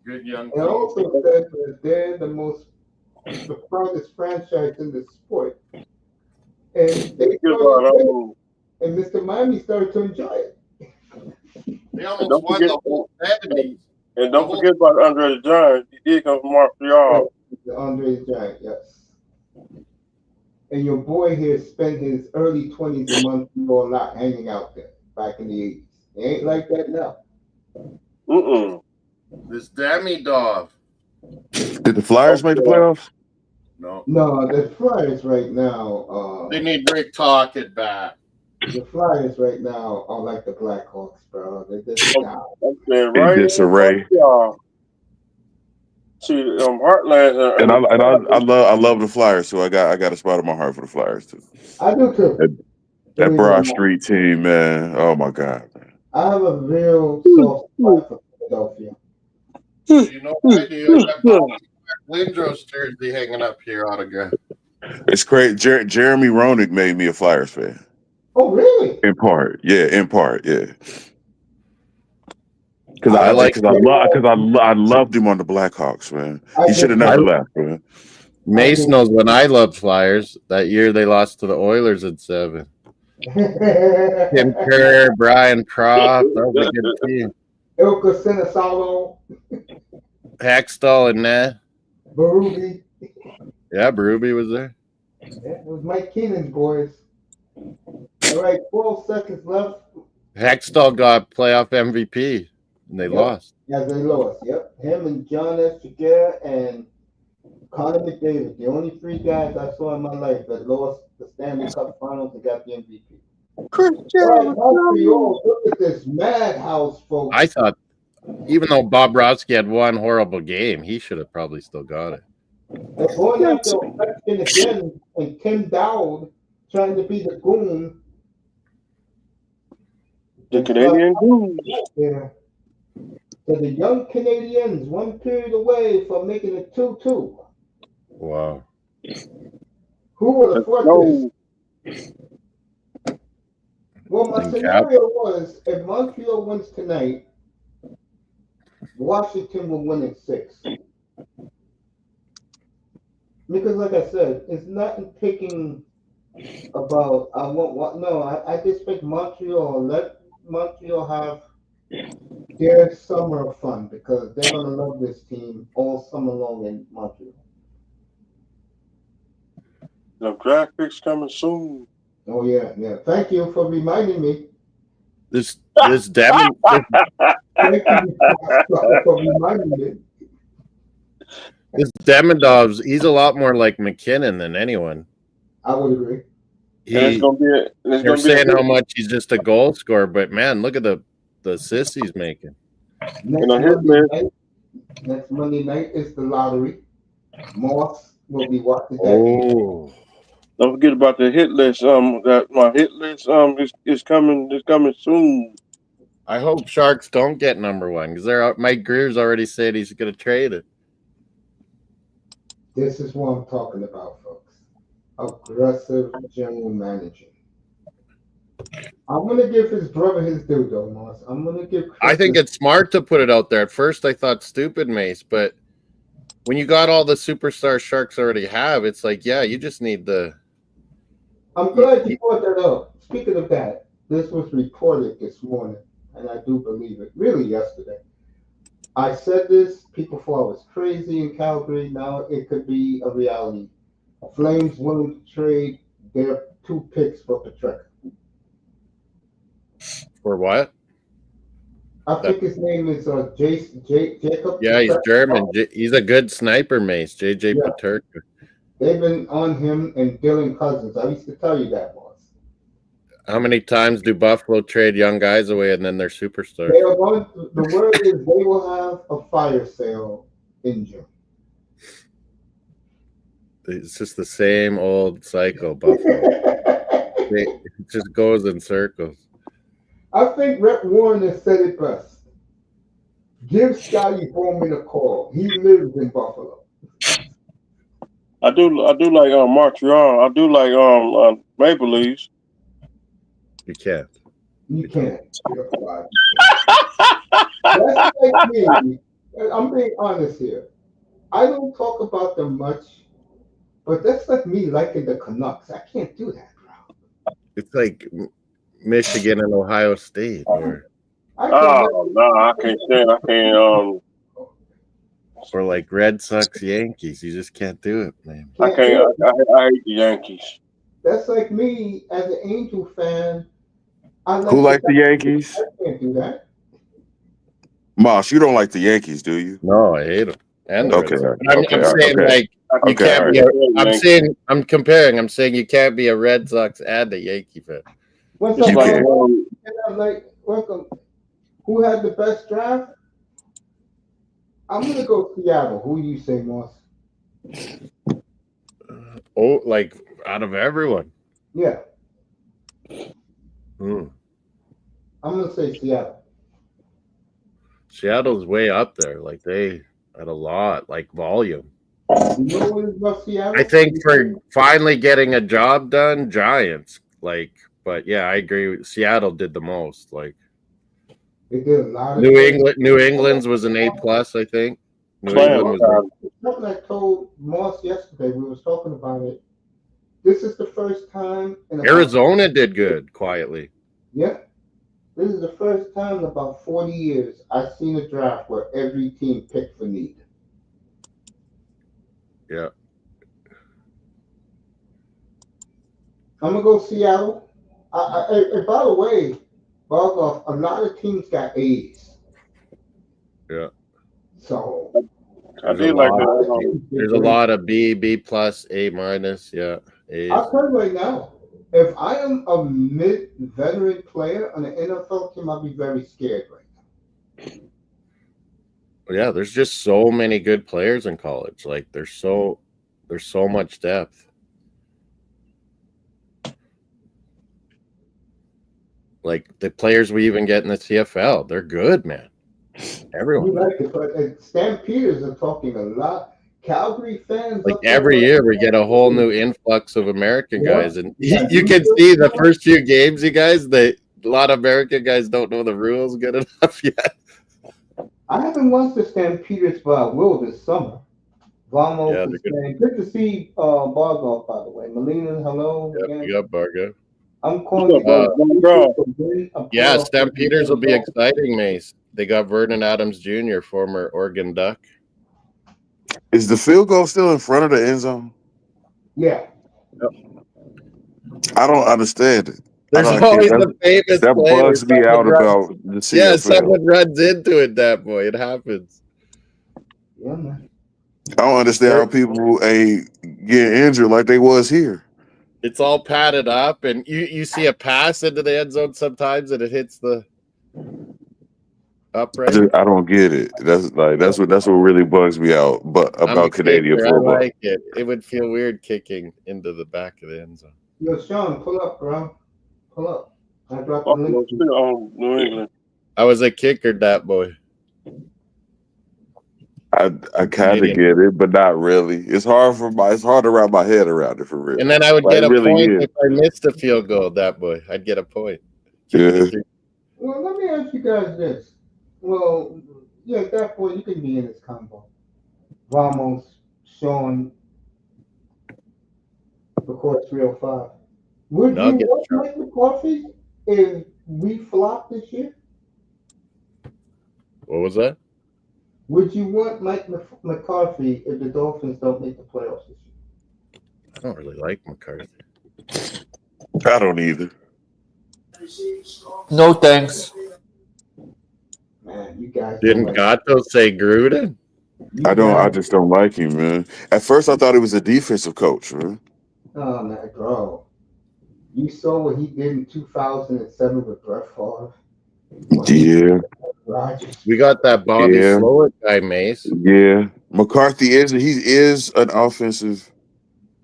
Good young. And I also said that they're the proudest franchise in the sport. And they started, and Mr. Miami started to enjoy it. They almost won the whole 70s. And don't forget about Andre the Giant. He did come from Montreal. Andre the Giant, yes. And your boy here spent his early 20s in Montreal a lot hanging out there back in the 80s. It ain't like that now. This Damidov. Did the Flyers make the playoffs? No. No, the Flyers right now. They need Rick Tocchet back. The Flyers right now are like the Blackhawks, bro. They're just down. In disarray. See, Heartland. And I love the Flyers, so I got a spot in my heart for the Flyers too. I do too. That Broad Street team, man. Oh my God, man. I have a real soft spot for Philadelphia. You know what? You have Lindros jersey hanging up here, autograph. It's crazy. Jeremy Roenick made me a Flyers fan. Oh, really? In part, yeah. Because I loved him on the Blackhawks, man. He should have never left, man. Mace knows when I loved Flyers. That year they lost to the Oilers in 7. Tim Kerr, Brian Croft, that was a good team. Ilka Sinisalo, Hackstall and that. Berube. Yeah, Berube was there. Yeah, it was Mike Keenan's boys. All right, 12 seconds left. Hackstall got playoff MVP, and they lost. Yeah, they lost. Yep. Him and John S. Jaguar and Connor McDavid, the only three guys I saw in my life that lost the Stanley Cup Finals and got the MVP. All right, Montreal, look at this madhouse, folks. I thought, even though Bobrovsky had one horrible game, he should have probably still got it. They're going after Ovechkin again, and Tim Dowd trying to be the goon. The Canadian goon. Yeah. So the young Canadians, one period away from making it 2-2. Wow. Who would have thought this? Well, my scenario was if Montreal wins tonight, Washington will win in 6. Because, like I said, it's not picking about I want what. No, I just pick Montreal. Let Montreal have their summer of fun because they're gonna love this team all summer long in Montreal. The draft picks coming soon. Oh yeah, yeah. Thank you for reminding me. This Demon. Thank you for reminding me. This Demidov's, he's a lot more like McKinnon than anyone. I would agree. They're saying how much he's just a goal scorer, but man, look at the assists he's making. Next Monday night is the lottery. Moss will be watching that. Oh. Don't forget about the hit list. That my hit list is coming. It's coming soon. I hope Sharks don't get number 1 because Mike Greer's already said he's going to trade it. This is what I'm talking about, folks. Aggressive general managing. I'm going to give his brother his due, though, Moss. I'm going to give. I think it's smart to put it out there. At first, I thought stupid, Mace, but when you got all the superstar Sharks already have, it's like, yeah, you just need the. I'm glad you brought that up. Speaking of that, this was reported this morning, and I do believe it. Really, yesterday. I said this, people thought I was crazy in Calgary. Now it could be a reality. Flames willing to trade their 2 picks for Petreka. For what? I think his name is Jacob. Yeah, he's German. He's a good sniper, Mace. JJ Peterka. They've been on him and Dylan Cousins. I used to tell you that, boss. How many times do Buffalo trade young guys away and then they're superstars? The word is they will have a fire sale in June. It's just the same old cycle, Buffalo. It just goes in circles. I think Rhett Warren has said it best. Give Scotty Bowman a call. He lives in Buffalo. I do like Montreal. I do like Maple Leafs. You can't. You can't. That's like me. I'm being honest here. I don't talk about them much, but that's like me liking the Canucks. I can't do that, bro. It's like Michigan and Ohio State. No, I can't stand. I can't. Or like Red Sox, Yankees. You just can't do it, man. I can't. I hate the Yankees. That's like me as an Angel fan. Who likes the Yankees? I can't do that. Moss, you don't like the Yankees, do you? No, I hate them. And okay, I'm saying like you can't be. I'm comparing. I'm saying you can't be a Red Sox and a Yankee fan. What's up, welcome. Who had the best draft? I'm gonna go Seattle. Who do you say, Moss? Oh, like out of everyone. Yeah. I'm gonna say Seattle. Seattle's way up there. Like they had a lot, like volume. You know what is about Seattle? I think for finally getting a job done, Giants. Like, but yeah, I agree. Seattle did the most. Like, they did a lot of New England's was an A+, I think. New England was. Something I told Moss yesterday. We was talking about it. This is the first time. Arizona did good quietly. Yeah. This is the first time in about 40 years I've seen a draft where every team picked for need. Yeah. I'm gonna go Seattle. And by the way, Bogov, a lot of teams got A's. Yeah. So I There's a did like lot. that. There's a lot of B plus, A minus. Yeah. A's. I'll tell you right now, if I am a mid-veteran player on an NFL team, I'll be very scared right now. Yeah, there's just so many good players in college. Like there's so much depth. Like the players we even get in the CFL, they're good, man. Everyone. You like it, but Stampeders are talking a lot. Calgary fans, Like up there every right year, we now, get a whole new influx of American Yeah. guys, and Yeah. you can see the first few games, you guys. A lot of American guys don't know the rules good enough yet. I haven't watched the Stampeders, but I will this summer. Vamos Yeah, is they're good. playing. Good to see Bargoff, by the way. Melina, hello Yep, again. we got Bargo. I'm calling Yeah, Stampeders will be exciting, Mace. They got Vernon Adams Jr., former Oregon Duck. Is the field goal still in front of the end zone? Yeah. I don't understand it. There's I don't always get the famous that play where bugs me someone out runs- about the CFL. Yeah, someone runs into it, that boy. It happens. Yeah, man. I don't understand how people ain't get injured like they was here. It's all padded up, and you see a pass into the end zone sometimes, and it hits the upright. I don't get it. That's what really bugs me out. But I'm a about Canadian kicker. football, I like it. It would feel weird kicking into the back of the end zone. Yo, Sean, pull up, bro. Pull up. I dropped the Buffalo link. still on New England. I was a kicker, that boy. I kind of get it, but not really. It's hard to wrap my head around it for real. And then I would Like, get a really point is. if I missed a field goal, that boy. I'd get a point. Yeah. Well, let me ask you guys this. Well, yeah, at that point, you can be in this combo. Ramos, Sean, of course, 305. Would No, I'll you get want Sean. Mike McCarthy if we flop this year? What was that? Would you want Mike McCarthy if the Dolphins don't make the playoffs this year? I don't really like McCarthy. I don't either. No thanks. Man, you guys Didn't don't Gato say Gruden? I don't. I just don't like him, man. At first, I thought he was a defensive coach, man. Oh man, bro. You saw what he did in 2007 with Brett Favre. Yeah, Rodgers. We got that Bobby Yeah. Slowick guy, Mace. yeah. McCarthy is an offensive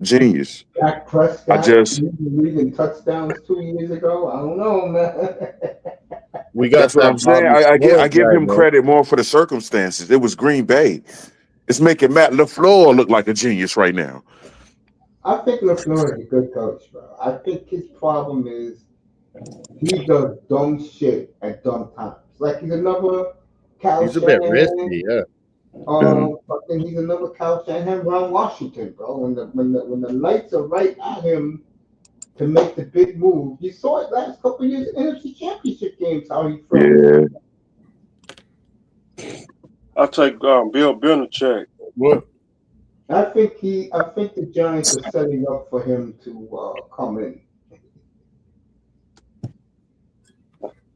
genius. Dak Prescott I just- leading touchdowns 2 years ago. I don't know, man. We got That's what that I'm saying. Bobby I Slowick give guy, him man. credit more for the circumstances. It was Green Bay. It's making Matt LaFleur look like a genius right now. I think LaFleur is a good coach, bro. I think his problem is he does dumb shit at dumb times. Like he's another Cal He's a bit Shanahan. risky, yeah. Fucking he's another Cal Shanahan around Washington, bro. When the lights are right at him to make the big move. You saw it last couple of years in NFC Championship games how he felt. Yeah. I'll take Bill Belichick. What? I think the Giants are setting up for him to come in.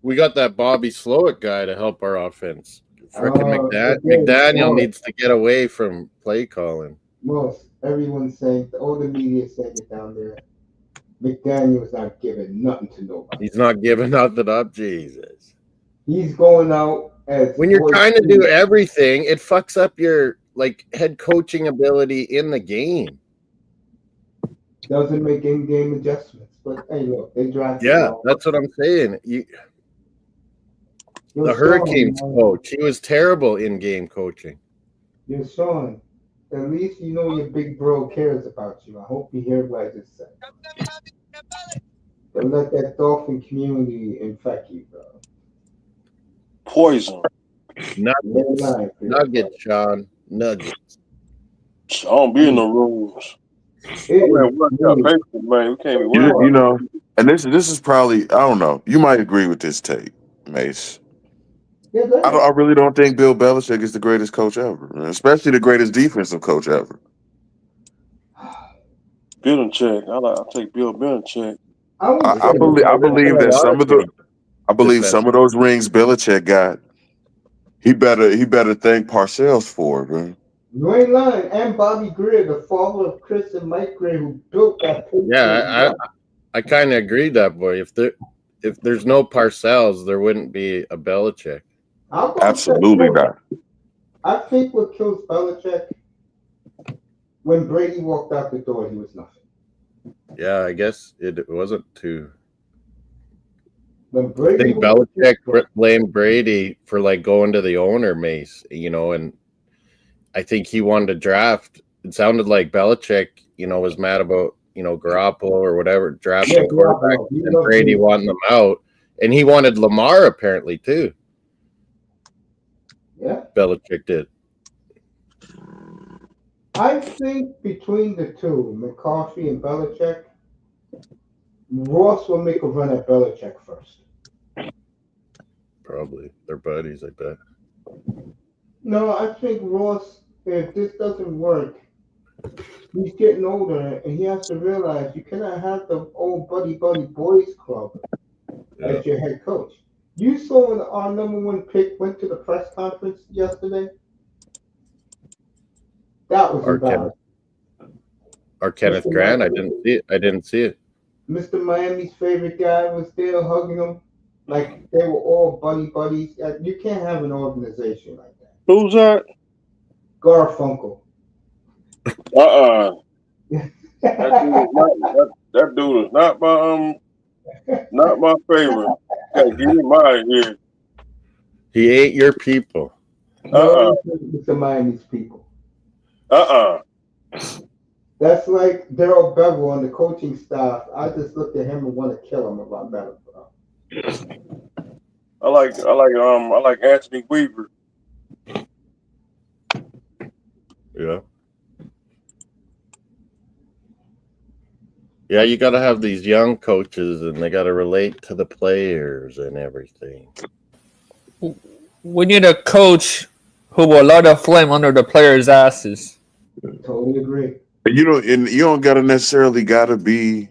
We got that Bobby Slowick guy to help our offense. Frickin' again, McDaniel needs to get away from play calling. Everyone's saying, all the media saying it down there. McDaniel's not giving nothing to nobody. He's not giving nothing up, Jesus. He's going out as When you're trying to do everything, it fucks up your head coaching ability in the game. Doesn't make in-game adjustments. But hey, look, they drafted. Yeah, that's what I'm saying. The Hurricanes coach, he was terrible in-game coaching. You're Sean. At least you know your big bro cares about you. I hope you hear what I just said. Don't let that Dolphin community infect you, bro. Poison. Nuggets, Sean. Nuggets. I don't be in the rooms. Man, we can't be You know, and this is probably, I don't know. You might agree with this take. Mace. Yeah, go ahead. I really don't think Bill Belichick is the greatest coach ever, especially the greatest defensive coach ever. Belichick. I'll take Bill Belichick. I would I say believe I There's been believe a that lot some of of the good I believe defense. some of those rings Belichick got. He better thank Parcells for it, man. you ain't lying. And Bobby Greer, the father of Chris and Mike Greer, who built that Yeah, Patriot. I kind of agree that boy. If there's no Parcells, there wouldn't be a Belichick. I'm gonna say Absolutely this. not. I think what kills Belichick, when Brady walked out the door, he was nothing. Yeah, I guess it wasn't too. When I Brady think walked out the Belichick door, blamed Brady for like going to the owner, Mace. And I think he wanted to draft. It sounded like Belichick, was mad about Garoppolo or whatever yeah, drafting quarterback, Garoppolo, he and loved Brady Brady. wanting them out, and he wanted Lamar apparently too. Yeah, Belichick did. I think between the two, McCarthy and Belichick, Ross will make a run at Belichick first. Probably they're buddies. I bet. No, I think Ross, if this doesn't work, he's getting older and he has to realize you cannot have the old buddy boys club Yeah. as your head coach. You saw when our number one pick went to the press conference yesterday. That was Our Kenneth, embarrassing. our Kenneth Mr. Grant. I Miami, didn't see it. I didn't see it. Mr. Miami's favorite guy was there hugging him like they were all buddies. You can't have an organization like that. Who's that? Garfunkel. That dude is that dude is not my favorite. Okay, get him out of here. He ate your people. Uh No, Mr. Miami's people. uh. That's like Daryl Bevel on the coaching staff. I just looked at him and want to kill him if I met him. I like Anthony Weaver. Yeah. Yeah, you got to have these young coaches, and they got to relate to the players and everything. We need a coach who will light a flame under the players' asses. Totally agree. And you don't gotta necessarily gotta be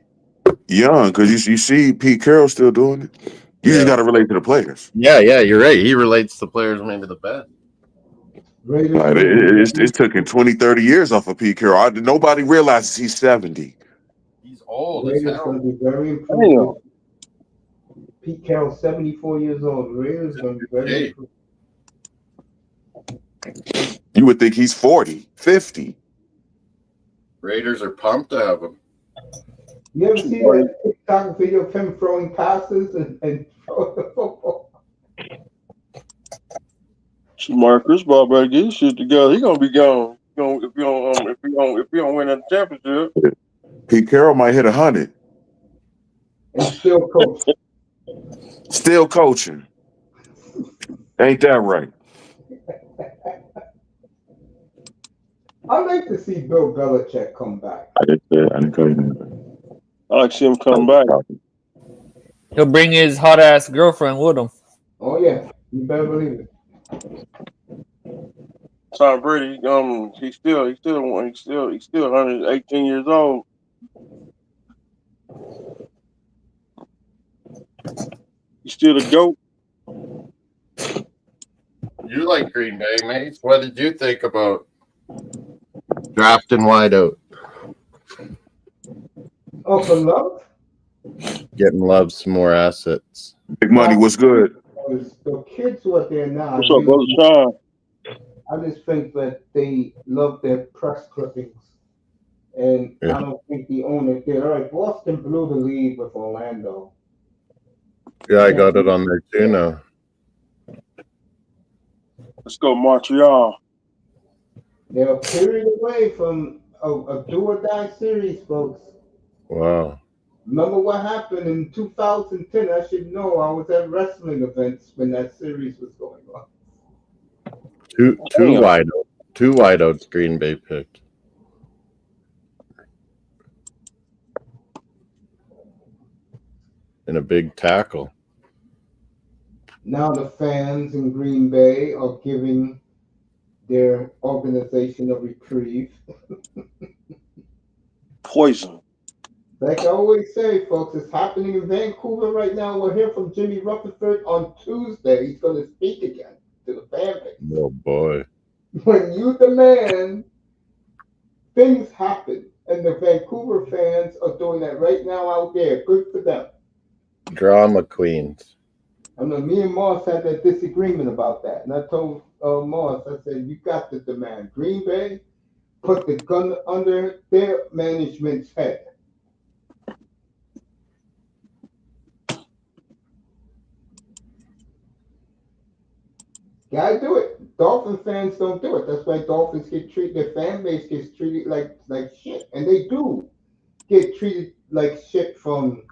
young because you see Pete Carroll still doing it. You just gotta relate to the players. Yeah, you're right. He relates to players maybe the best. Raiders Like, it's taken 20, 30 years off of Pete Carroll. Nobody realizes he's 70. He's old as Raiders going hell. to be very Damn. improved. Pete Carroll, 74 years old. Raiders going to be very Hey. improved. You would think he's 40, 50. Raiders are pumped to have him. You ever see that TikTok video of him throwing passes and throwing the football? Marcus Bob better get his shit together. He gonna be gone. If you don't win that championship. Pete Carroll might hit 100. And still coach. Still coaching. Ain't that right? I'd like to see Bill Belichick come back. I didn't tell you that. I like to see him come back. He'll bring his hot ass girlfriend with him. Oh yeah, you better believe it. Tom Brady, he's still 118 years old. He's still the GOAT. You like Green Bay, mate. What did you think about drafting wideout? Oh, for Love? Getting Love some more assets. Big money, what's good? The kids who are there now, What's up, brother Sean? I just think that they love their press clippings. And Yeah. I don't think the owner did. All right, Boston blew the lead with Orlando. Yeah, I got it on there too now. Let's go Montreal. They're a period away from a do or die series, folks. Wow. Remember what happened in 2010? I should know. I was at wrestling events when that series was going on. Two wideouts. Two wideouts Green Bay picked. And a big tackle. Now the fans in Green Bay are giving their organization a reprieve. Poison. Like I always say, folks, it's happening in Vancouver right now. We'll hear from Jimmy Rutherford on Tuesday. He's going to speak again to the fan base. Oh boy. When you demand, things happen. And the Vancouver fans are doing that right now out there. Good for them. Drama queens. I know me and Moss had that disagreement about that. And I told Moss, I said, you got to demand. Green Bay put the gun under their management's head. Gotta do it. Dolphin fans don't do it. That's why Dolphins get treated, their fan base gets treated like shit. And they do get treated like shit from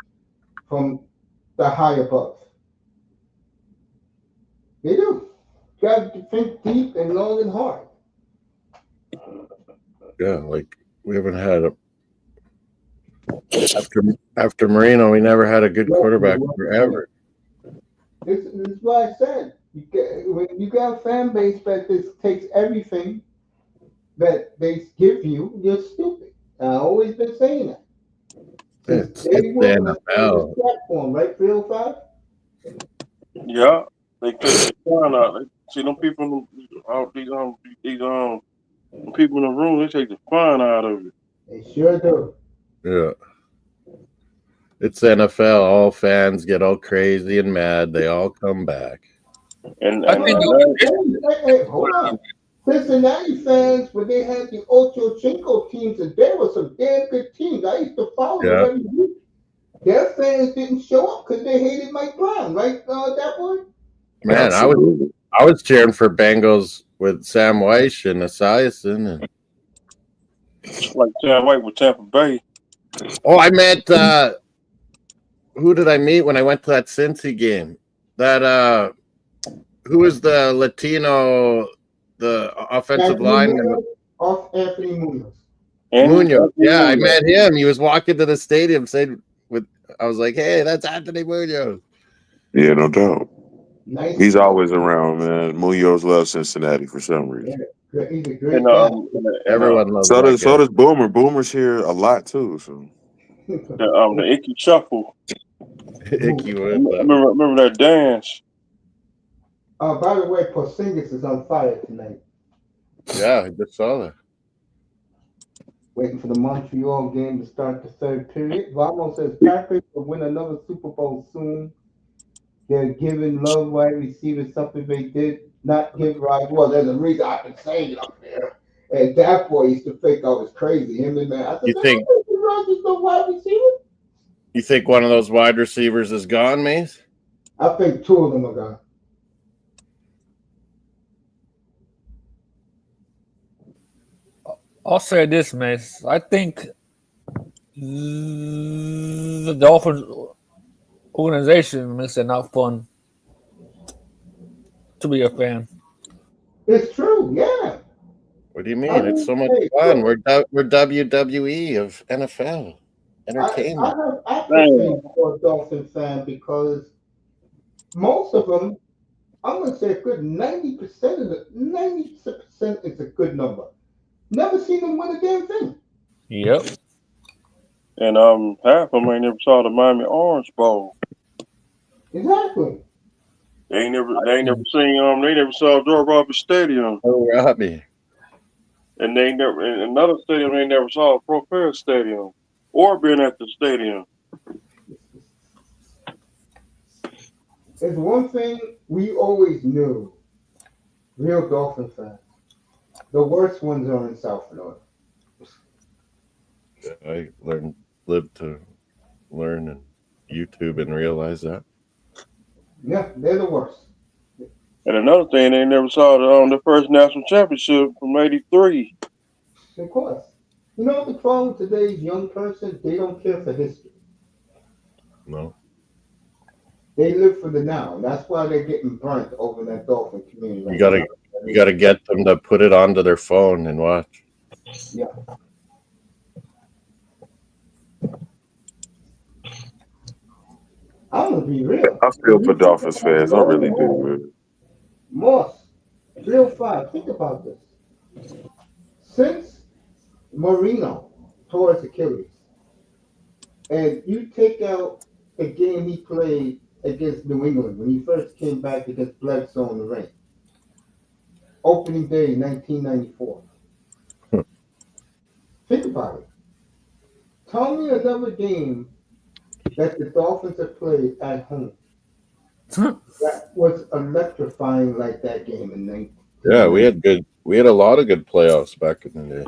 the high above. They do. Gotta think deep and long and hard. Yeah, like we haven't had a after Marino, we never had a good quarterback forever. This is what I said. When you got a fan base that just takes everything that they give you, you're stupid. I've always been saying that. It's the NFL. Platform, right, 305? Yeah, they take the fun out. See them people, these people in the room. They take the fun out of it. They sure do. Yeah. It's NFL. All fans get all crazy and mad. They all come back. And I think Hold on. Cincinnati fans, when they had the Ocho Cinco teams, and there were some damn good teams. I used to follow them every week. Their fans didn't show up because they hated Mike Brown, right, that boy? Man, I was cheering for Bengals with Sam Weiss and Esiason. And like Sam White with Tampa Bay. oh, I met who did I meet when I went to that Cincy game? That who was the Latino, the offensive lineman? Off Anthony Munoz. Munoz. Yeah, I met him. He was walking to the stadium. I was like, "Hey, that's Anthony Munoz." Yeah, no doubt. Nice. He's always around, man. Munoz loves Cincinnati for some reason. Yeah, he's a great guy. Everyone loves so that does Boomer. Boomer's here a lot too. So the Icky Shuffle. Icky remember that dance? By the way, Porzingis is on fire tonight. Yeah, I just saw that. Waiting for the Montreal game to start the third period. Vamos says Patrick will win another Super Bowl soon. They're giving love wide receivers something they did not give right. Well, there's a reason I've been saying it up there. And that boy used to think I was crazy. Him and man. I said, wide receiver? You think one of those wide receivers is gone, Mace? I think two of them are gone. I'll say this, Mace. I think the Dolphins organization makes it not fun to be a fan. It's true, yeah. What do you mean? It's so much fun. We're WWE of NFL entertainment. I appreciate for a Dolphin fan because most of them, I'm gonna say a good 90% of the 90% is a good number. Never seen them win a damn thing. Yep. And half of them ain't never saw the Miami Orange Bowl. Exactly. They ain't never seen they never saw George Roberts Stadium. Oh, Robbie. And they never in another stadium they never saw Pro Fair Stadium or been at the stadium. There's one thing we always knew, real Dolphin fans. The worst ones are in South Florida. I lived to learn and YouTube and realize that. Yeah, they're the worst. And another thing, they never saw the first national championship from '83. Of course. You know the problem with today's young person? They don't care for history. No. They live for the now. That's why they're getting burnt over in that Dolphin community. You gotta get them to put it onto their phone and watch. Yeah. I'm gonna be real. I feel for Dolphins fans. I really do, man. Moss, 305. Think about this. Since Marino tore his Achilles, and you take out a game he played against New England when he first came back against Bledsoe in the rain, opening day 1994. Think about it. Tell me another game that the Dolphins have played at home that was electrifying like that game in 19. Yeah, we had a lot of good playoffs back in the day.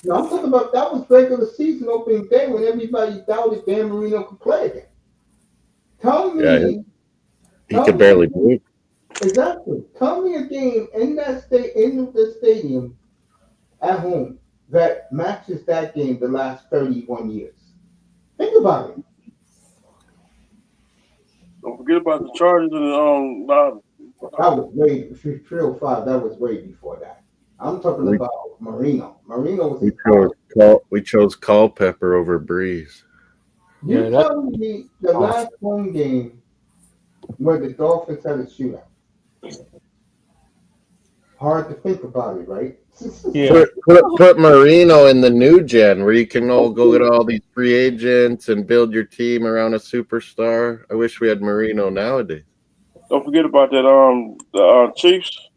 No, I'm talking about that was regular season opening day when everybody doubted Dan Marino could play again. Tell me, Yeah, he could barely move. Exactly. Tell me a game in the stadium at home that matches that game the last 31 years. Think about it. Don't forget about the Chargers and That was way 305. That was way before that. I'm talking about Marino. Marino was. We chose Culpepper over Breeze. You tell me the last home game where the Dolphins had a shootout. Hard to think about it, right? Yeah. Put Marino in the new gen where you can all go get all these free agents and build your team around a superstar. I wish we had Marino nowadays. don't forget about that the Chiefs.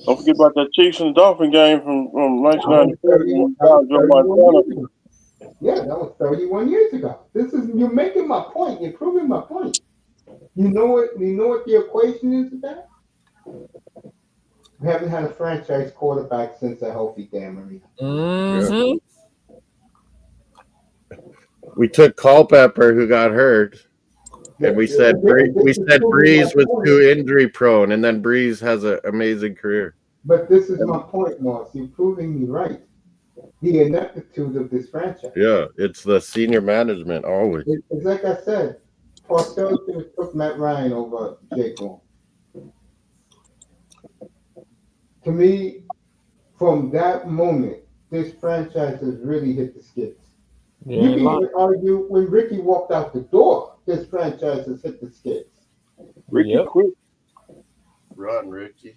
Don't forget about that Chiefs and Dolphin game from 1994. Yeah, that was 31 years ago. You're making my point. You're proving my point. You know what the equation is with that? We haven't had a franchise quarterback since a healthy Dan Marino. Mm-hmm. Yeah. We took Culpepper, who got hurt, and we said Breeze was too injury prone, and then Breeze has an amazing career. But this is my point, Moss. You're proving me right. The ineptitude of this franchise. Yeah, it's the senior management always. It's like I said, Parcells should have took Matt Ryan over Jake Long. To me, from that moment, this franchise has really hit the skids. Yeah, You can even argue when Ricky walked out the door, this franchise has hit the skids. Ricky quit. Run, Ricky.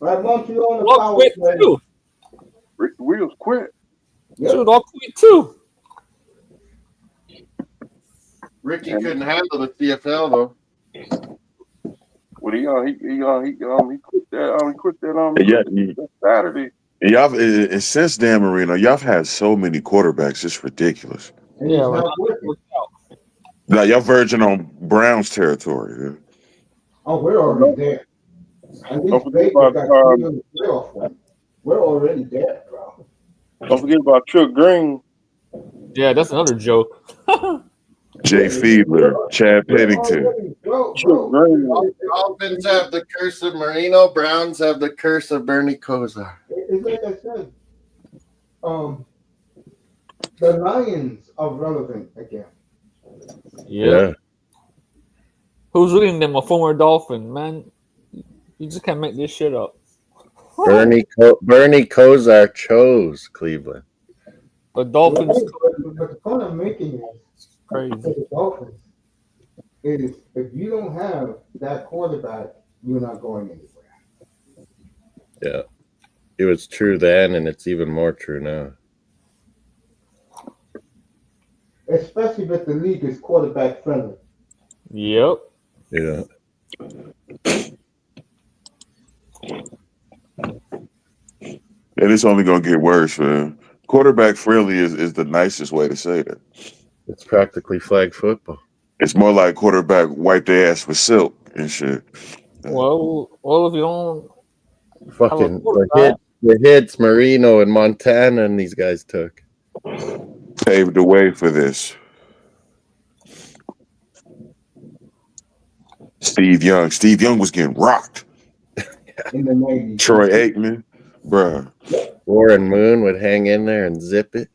Right, Montreal Well, power quit play. too. Ricky Williams quit. Yep. Should all quit too. Ricky couldn't handle the CFL though. Well, he quit that. He quit that Saturday. Y'all, since Dan Marino, y'all have had so many quarterbacks. It's ridiculous. And he's not working. Now y'all verging on Browns territory. Yeah? Oh, we're already there. At least Baker got 3 in the playoff one. We're already there, bro. Don't forget about Trick Green. Yeah, that's another joke. Jay Fiedler, Chad Pennington. Dolphins have the curse of Marino. Browns have the curse of Bernie Kosar. It's like I said. The Lions are relevant again. Yeah. Who's reading them? A former Dolphin, man. You just can't make this shit up. Bernie Kosar chose Cleveland. The Dolphins. But the point I'm making is crazy. For the Dolphins is if you don't have that quarterback, you're not going anywhere. Yeah. It was true then, and it's even more true now. Especially if the league is quarterback friendly. Yep. Yeah. And it's only going to get worse, man. Quarterback friendly is the nicest way to say that. It's practically flag football. It's more like quarterback wipe their ass with silk and shit. Well, if you don't fucking the hits Marino and Montana and these guys took paved the way for this. Steve Young was getting rocked. In the 90s. Troy Aikman, bruh. Warren Moon would hang in there and zip it.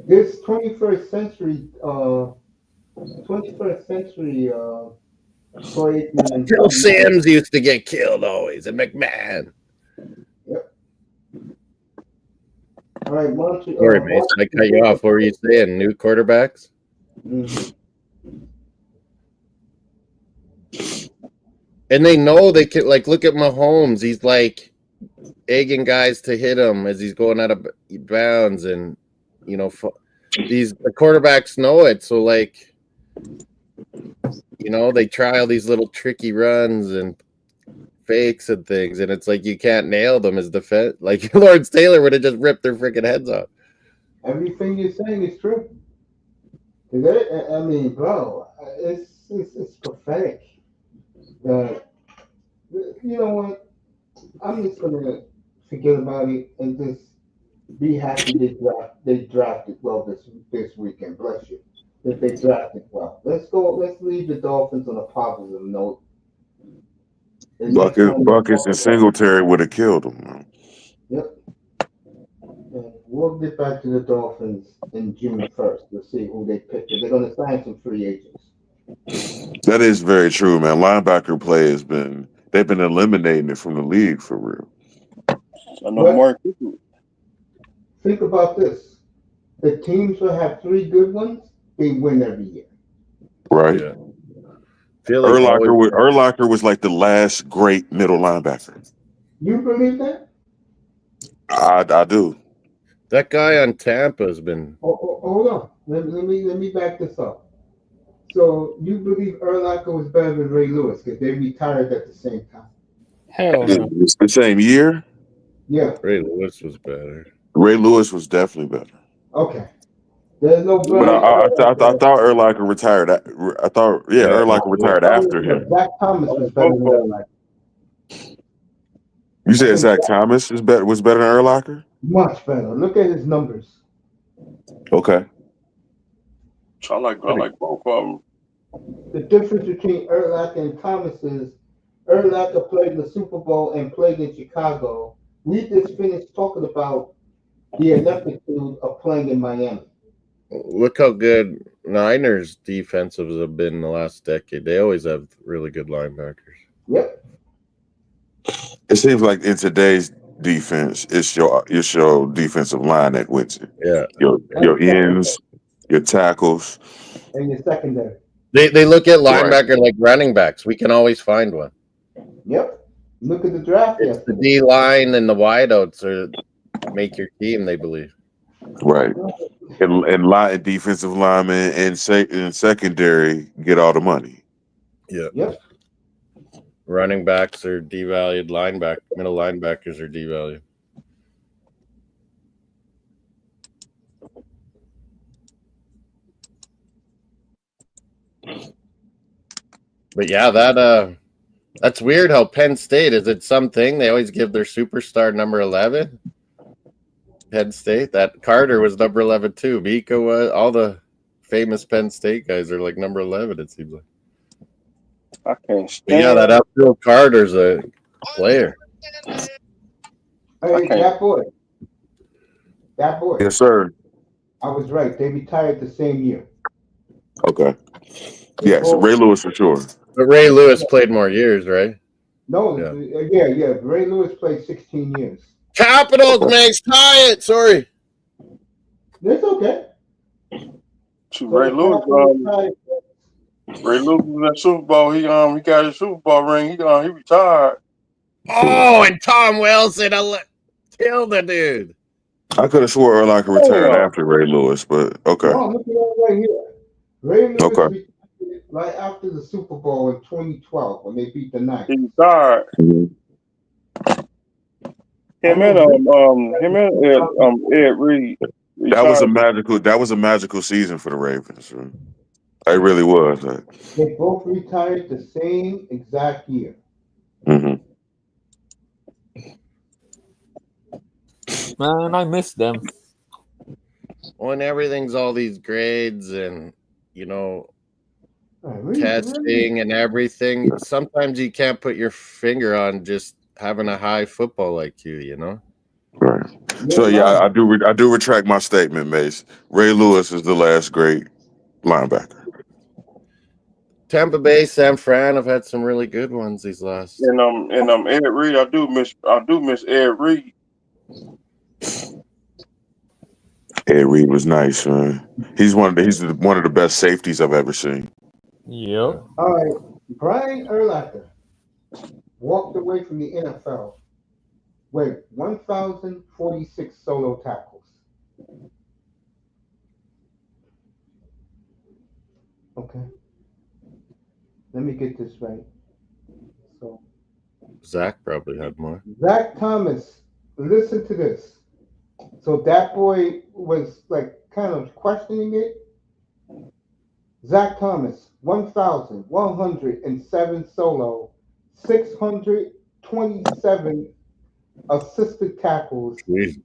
This 21st century Troy Aikman and Phil Sims used to get killed always, and McMahon. Yep. All right, Sorry, Mason, I cut you off. What were you saying? New quarterbacks? Mm-hmm. And they know they can, like, look at Mahomes. He's like egging guys to hit him as he's going out of bounds, and you know, the quarterbacks know it. So, like, you know, they try all these little tricky runs and fakes and things, and it's like you can't nail them as defense. Like Lawrence Taylor would have just ripped their freaking heads off. Everything you're saying is true. I mean, bro, it's pathetic. You know what? I'm just gonna forget about it and just be happy they drafted well this weekend. Bless you. That they drafted well. Let's go. Let's leave the Dolphins on a positive note. And next time, Buckets and Singletary would have killed him. Man. yep. And we'll get back to the Dolphins in June 1st. We'll see who they pick. They're gonna sign some free agents. That is very true, man. Linebacker play they've been eliminating it from the league for real. I know Mark. Think about this. The teams will have 3 good ones, they win every year. Right. Yeah. Feel like Urlacher was like the last great middle linebacker. You believe that? I do. That guy on Tampa has been. Hold on. Let me back this up. So you believe Urlacher was better than Ray Lewis because they retired at the same time? Hell no. It's the same year. Yeah. Ray Lewis was better. Ray Lewis was definitely better. Okay. There's no. But I thought Urlacher retired. Urlacher retired after him. Zach Thomas was better than Urlacher. You said Zach Thomas was better than Urlacher? Much better. Look at his numbers. Okay. I like both of them. The difference between Urlacher and Thomas is Urlacher played in the Super Bowl and played in Chicago. We just finished talking about the ineptitude of playing in Miami. Look how good Niners defensives have been in the last decade. They always have really good linebackers. Yep. It seems like in today's defense, it's your defensive line that wins it. Yeah. Your ends, your tackles, and your secondary. They look at linebacker like running backs. We can always find one. Yep. Look at the draft. It's the D line and the wideouts are make your team. They believe. Right. And defensive linemen and secondary get all the money. Yeah. Yep. Running backs are devalued. Middle linebackers are devalued. But yeah, that's weird. How Penn State, is it something they always give their superstar number 11? Penn State. That Carter was number 11 too. Mika was. All the famous Penn State guys are like number 11. It seems like. I can't stand. Yeah, that upfield Carter's a player. Hey, that boy. Yes, sir. I was right. They retired the same year. Okay. Yes, Ray Lewis for sure. But Ray Lewis played more years, right? No, yeah. Ray Lewis played 16 years. Capitals makes tie it. Sorry. That's okay. Ray Lewis was in that Super Bowl. He got his Super Bowl ring. He retired. Oh, and Tom Wilson killed the dude. I could have swore Urlacher retired after Ray Lewis, but okay. No, look at that right here. Ray Lewis retired right after the Super Bowl in 2012 when they beat the Niners. He retired. Him and Ed Reed. That was a magical season for the Ravens. Right? It really was. Right? They both retired the same exact year. Mm-hmm. Man, I miss them. When everything's all these grades and testing and everything, sometimes you can't put your finger on just having a high football IQ, Right. So I do retract my statement, Mace. Ray Lewis is the last great linebacker. Tampa Bay, San Fran have had some really good ones these last. And Ed Reed, I do miss Ed Reed. Ed Reed was nice, man. He's one of the best safeties I've ever seen. Yep. All right. Brian Urlacher walked away from the NFL with 1,046 solo tackles. Okay. Let me get this right. So Zach probably had more. Zach Thomas, listen to this. So that boy was like kind of questioning it. Zach Thomas, 1,107 solo, 627 assisted tackles, Jeez.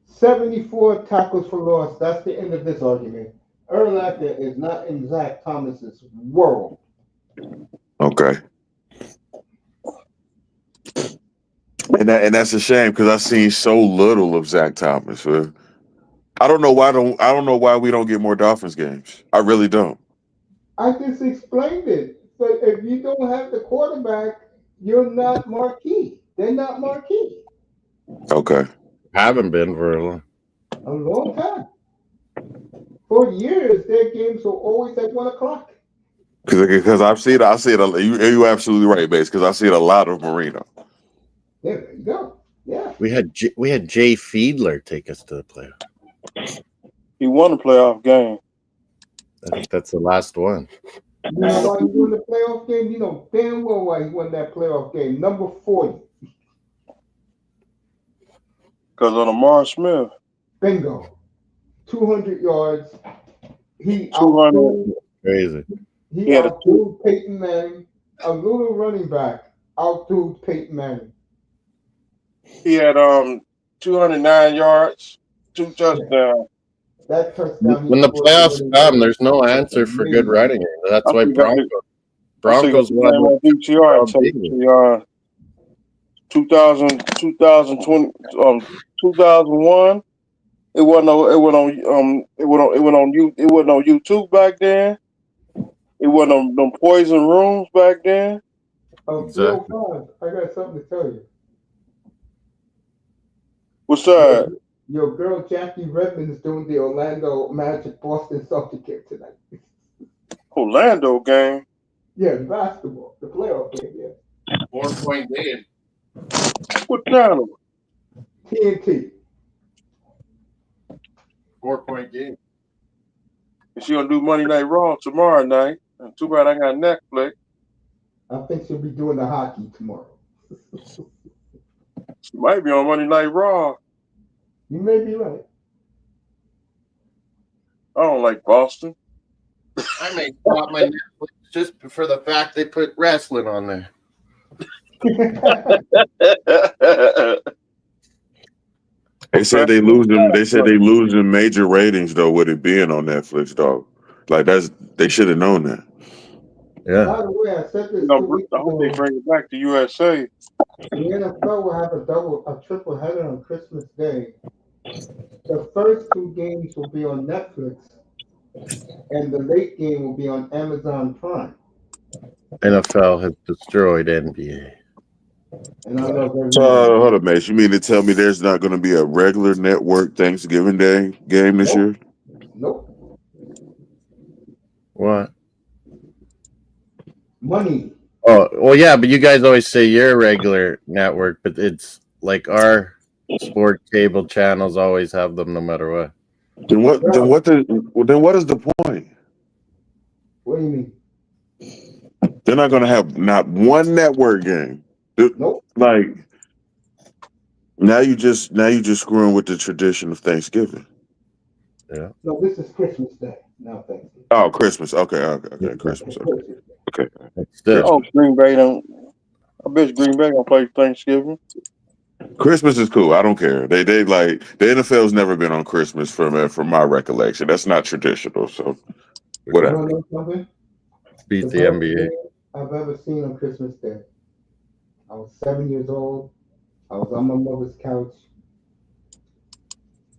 74 tackles for loss. That's the end of this argument. Urlacher is not in Zach Thomas's world. Okay. And that's a shame because I've seen so little of Zach Thomas. I don't know why we don't get more Dolphins games. I really don't. I just explained it. But if you don't have the quarterback, you're not marquee. They're not marquee. Okay. Haven't been for A long time. For years, their games were always at 1 o'clock. Because I see it. You're absolutely right, Bates. Because I see it a lot of Marino. Yeah, there you go. Yeah. We had Jay Fiedler take us to the playoff. He won a playoff game. I think that's the last one. You know why he won the playoff game? You know damn well why he won that playoff game. Number 40. Because of Lamar Smith. Bingo. 200 yards. He 200. Crazy. He outthrew Peyton Manning. A little running back outthrew Peyton Manning. He had 209 yards, 2 touchdowns. That touchdown. When the playoffs come, there's no answer for good running. That's why Broncos won. 2020, 2001. It wasn't on YouTube back then. It wasn't on them poison rooms back then. Exactly. I got something to tell you. What's that? Your girl Jackie Redmond is doing the Orlando Magic Boston Celtics game tonight. Orlando game? Yeah, basketball, the playoff game. Yeah. 4-point game. What channel? TNT. 4-point game. And she gonna do Monday Night Raw tomorrow night. Too bad I got Netflix. I think she'll be doing the hockey tomorrow. She might be on Monday Night Raw. You may be right. I don't like Boston. I may stop my Netflix just for the fact they put wrestling on there. They said they losing major ratings though with it being on Netflix, dog. Like they should have known that. Yeah. By the way, I said this. I hope they bring it back to USA. The NFL will have a triple header on Christmas Day. The first 2 games will be on Netflix, and the late game will be on Amazon Prime. NFL has destroyed NBA. And I love every Hold up, mate. You mean to tell me there's not going to be a regular network Thanksgiving Day game this year? Nope. What? Money. Oh, well, yeah, but you guys always say you're a regular network, but it's like our sport cable channels always have them no matter what. Then what is the point? What do you mean? They're not going to have not one network game. Nope. Like now you just screwing with the tradition of Thanksgiving. Yeah. No, this is Christmas Day. No, Thanksgiving. Oh, Christmas. Okay. Christmas. Okay. Oh, Green Bay don't. I bet Green Bay gonna play Thanksgiving. Christmas is cool. I don't care. They like the NFL's never been on Christmas from my recollection. That's not traditional. So whatever. You know something? Beat the NBA. I've ever seen on Christmas Day. I was 7 years old. I was on my mother's couch,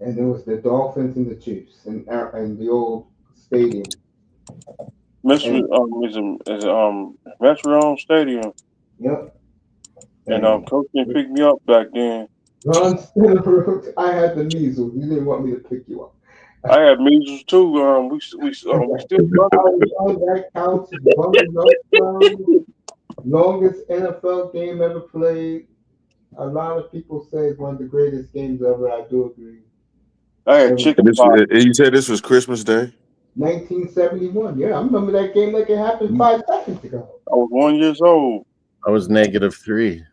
and it was the Dolphins and the Chiefs in the old stadium. Metrodome Stadium. Yep. And Coach didn't pick me up back then. Ron Stiller, I had the measles. You didn't want me to pick you up. I had measles too. We still On that couch, bundled up, longest NFL game ever played. A lot of people say it's one of the greatest games ever. I do agree. I had It was chicken pox. And you said this was Christmas Day? 1971. Yeah, I remember that game like it happened 5 seconds ago. I was 1 year old. I was -3.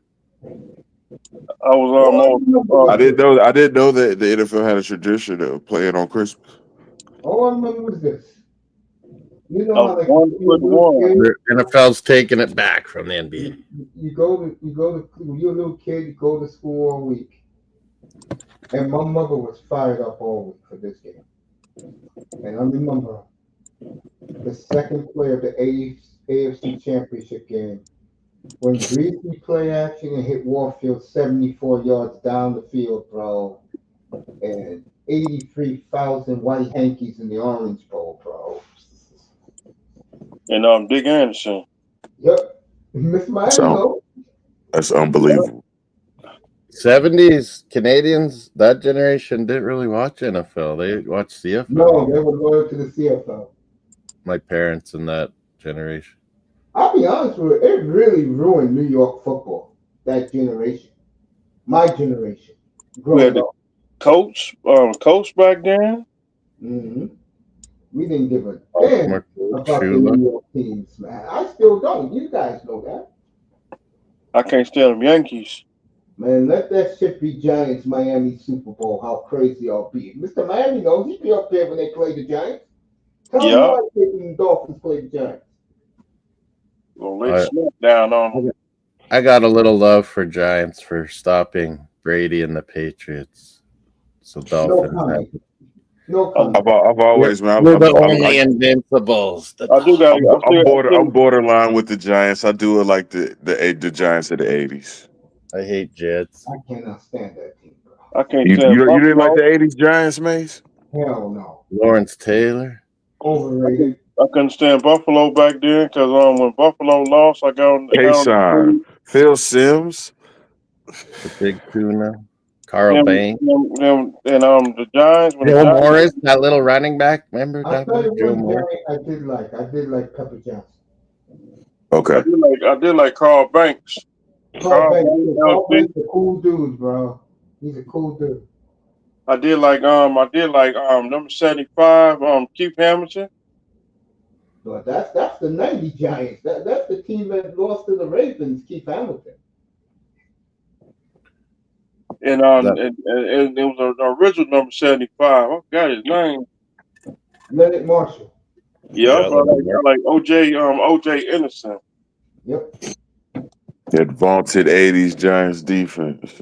I was I didn't know that the NFL had a tradition of playing on Christmas. All I remember was this. You I know how was like born you're a little kid, The NFL's taking it back from the NBA. you go to when you're a little kid, you go to school all week. And my mother was fired up all week for this game. And I remember the second play of the AFC Championship game when Greasy play action and hit Warfield 74 yards down the field, bro. And 83,000 white hankies in the Orange Bowl, bro. and Dick Anderson. Yep. Miss Miami, So- though. That's unbelievable. 70s Canadians, that generation didn't really watch NFL. They watched CFL. No, they were loyal to the CFL. My parents in that generation. I'll be honest with you, it really ruined New York football, that generation. My generation. We Growing had the up. coach back then. Mm-hmm. We didn't give a Oh, damn Mark about the Shula. New York teams, man. I still don't. You guys know that. I can't stand them Yankees. Man, let that shit be Giants Miami Super Bowl. How crazy I'll be. Mr. Miami knows he'd be up there when they play the Giants. Tell him Yeah. why the Dolphins play the Giants. Well, they smack down on them. I got a little love for Giants for stopping Brady and the Patriots. So No Dolphins. comment. No comment. I've always, man. We're the only invincibles. I do got. I'm borderline with the Giants. I do it like the Giants of the '80s. I hate Jets. I cannot stand that team, bro. I can't You stand. didn't like Buffalo. the '80s Giants, Mace? Hell no. Lawrence Taylor. Overrated. I couldn't stand Buffalo back then because when Buffalo lost, I got on. Kayshawn, Phil Simms. The big tuna. Carl Banks. And the Giants. When the Joe Giants, Morris, that little running back. Remember I'll that tell you one? Joe one Morris. Giant I did like Pepper Johnson. Okay. I did like Carl Banks. Carl Banks a cool dude, bro. He's a cool dude. I did like number 75, Keith Hamilton. But that's the 90 Giants. That's the team that lost to the Ravens, Keith Hamilton. And it was the original number 75. I forgot his name. Leonard Marshall. Yeah, Yeah, I like OJ Anderson. Yep. That vaunted '80s Giants defense.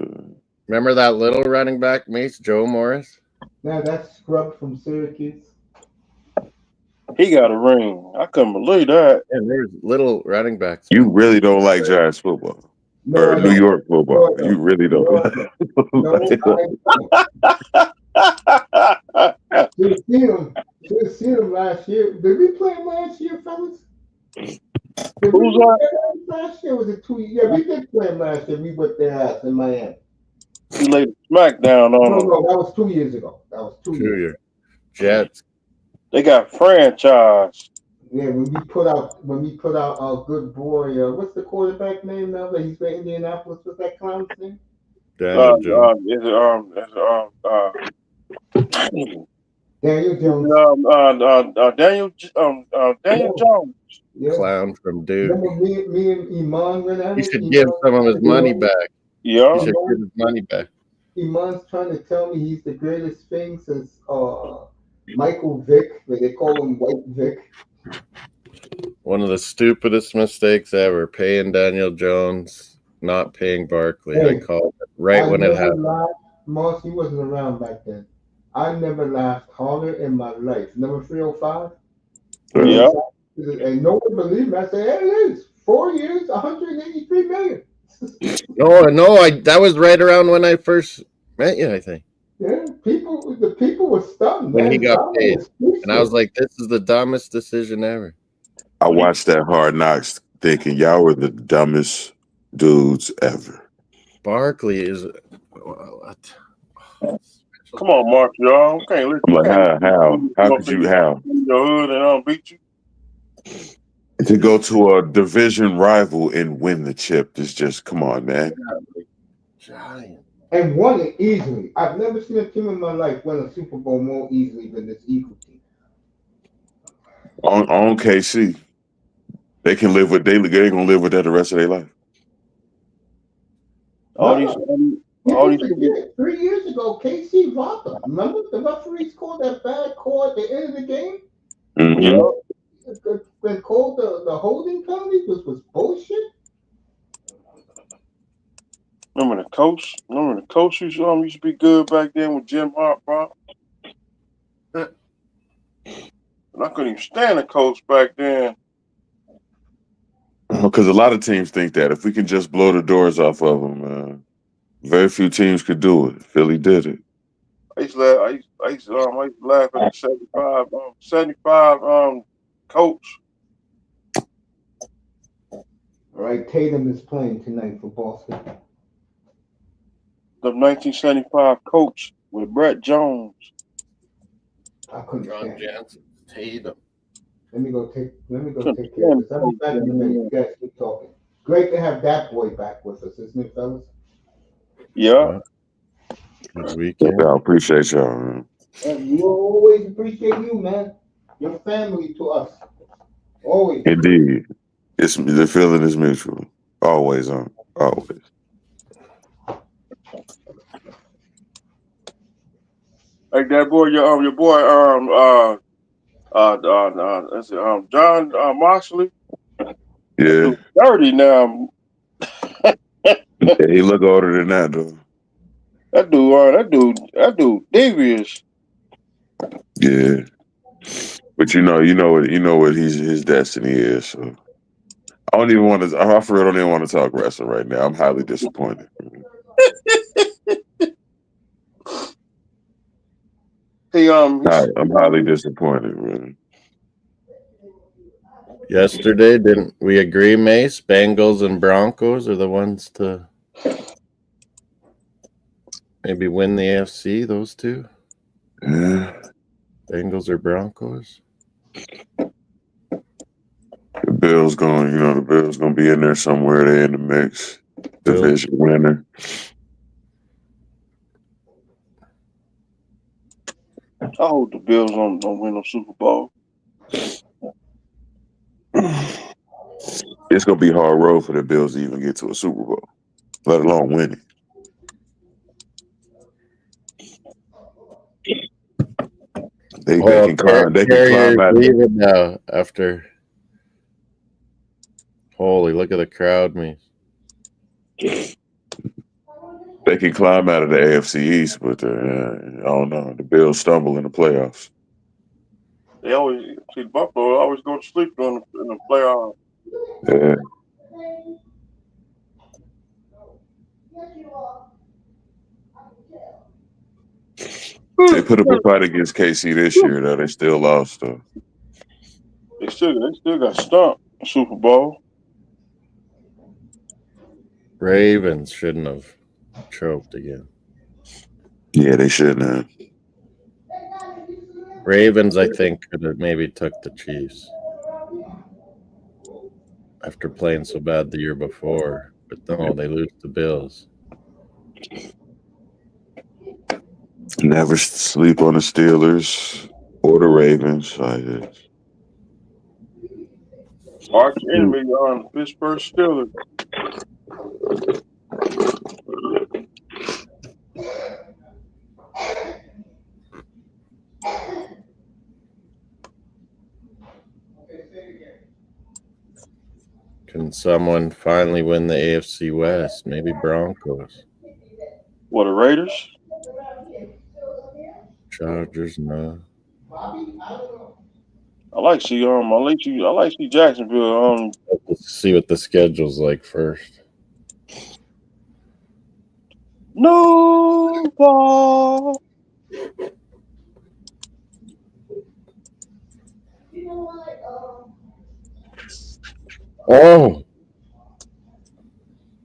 Remember that little running back, Mace? Joe Morris? Now that's Scrub from Syracuse. He got a ring. I couldn't believe that. Yeah, there's little running backs. You really don't like Giants football or New York football. No, You really don't. Should have seen him last year. Did we play him last year, fellas? Did we Who's play him last year? Was it 2 years? Yeah, we did play him last year. We whipped their ass in Miami. He laid a smackdown on No, him. that was 2 years ago. That was 2 years. Year. Jets. They got franchise. Yeah, when we put out our good boy, what's the quarterback name now that he's for Indianapolis? What's that clown's name? Daniel Jones. Daniel Jones. Daniel Jones. Yeah. Clown from Duke. Remember me and Iman went at He it? should give some of his money back. Yeah. He should give his money back. Iman's trying to tell me he's the greatest thing since Michael Vick, but they call him White Vick. One of the stupidest mistakes ever. Paying Daniel Jones, not paying Barkley. Hey, I called it right when it happened. Moss, he wasn't around back then. I never laughed harder in my life. Number 305? Yeah. And no one believed me. I said, hey, it is. 4 years, 183 million. No, that was right around when I first met you, I think. Yeah, the people were stunned. When man. he got Somebody paid. was speechless. And I was like, this is the dumbest decision ever. I watched that Hard Knocks thinking y'all were the dumbest dudes ever. Barkley is special Come on, Mark, y'all. Can't let I'm like, how up could in you how your hood and I don't beat you. to go to a division rival and win the chip is just come on, man. Giant. And won it easily. I've never seen a team in my life win a Super Bowl more easily than this Eagle team. On KC, they can live with they ain't gonna live with that the rest of their life. All You these people. forget, 3 years ago, KC robbed them. Remember the referees called that bad call at the end of the game? Mm-hmm. When called the holding penalty was bullshit. Remember the coach? Remember the coach used to be good back then with Jim Hart, bro. And I couldn't even stand the coach back then. Because a lot of teams think that if we can just blow the doors off of them, very few teams could do it. Philly did it. I used to laugh at the 75 coach. All right, Tatum is playing tonight for Boston. The 1975 coach with Brett Jones. I couldn't John stand it. Jansen, Tatum. Let me go take care of this. I'll be back in a minute. You guys keep talking. Great to have that boy back with us, isn't it, fellas? Yeah. Good weekend. I appreciate y'all, man. And we always appreciate you, man. You're family to us. Always. Indeed. It's the feeling is mutual. Always on. Always. Like that boy, your boy, that's it, John Moxley. Yeah. Dirty now. Yeah, he look older than that though. That dude, devious. Yeah. But you know what his destiny is. So I don't even want to. I for real don't even want to talk wrestling right now. I'm highly disappointed. I'm highly disappointed, man. Yesterday, didn't we agree, Mace? Bengals and Broncos are the ones to maybe win the AFC, those two? Yeah. Bengals or Broncos? The Bills gonna be in there somewhere. They in the mix. Division winner. I hope the Bills don't win no Super Bowl. It's gonna be a hard road for the Bills to even get to a Super Bowl, let alone win it. They can climb. They can climb out of it now after. Holy, look at the crowd, me. They can climb out of the AFC East, but I don't know. The Bills stumble in the playoffs. They always see Buffalo always go to sleep in the playoffs. Yeah. They put up a fight against KC this year, though. They still lost, though. They still got stumped in Super Bowl. Ravens shouldn't have choked again. Yeah, they shouldn't have. Ravens, I think, could have maybe took the Chiefs after playing so bad the year before. But no, they lose to Bills. Never sleep on the Steelers or the Ravens. Arch enemy on Pittsburgh Steelers. Can someone finally win the AFC West? Maybe Broncos. What, the Raiders? Chargers, no. I like see Jacksonville. Let's see what the schedule's like first. No ball. Oh!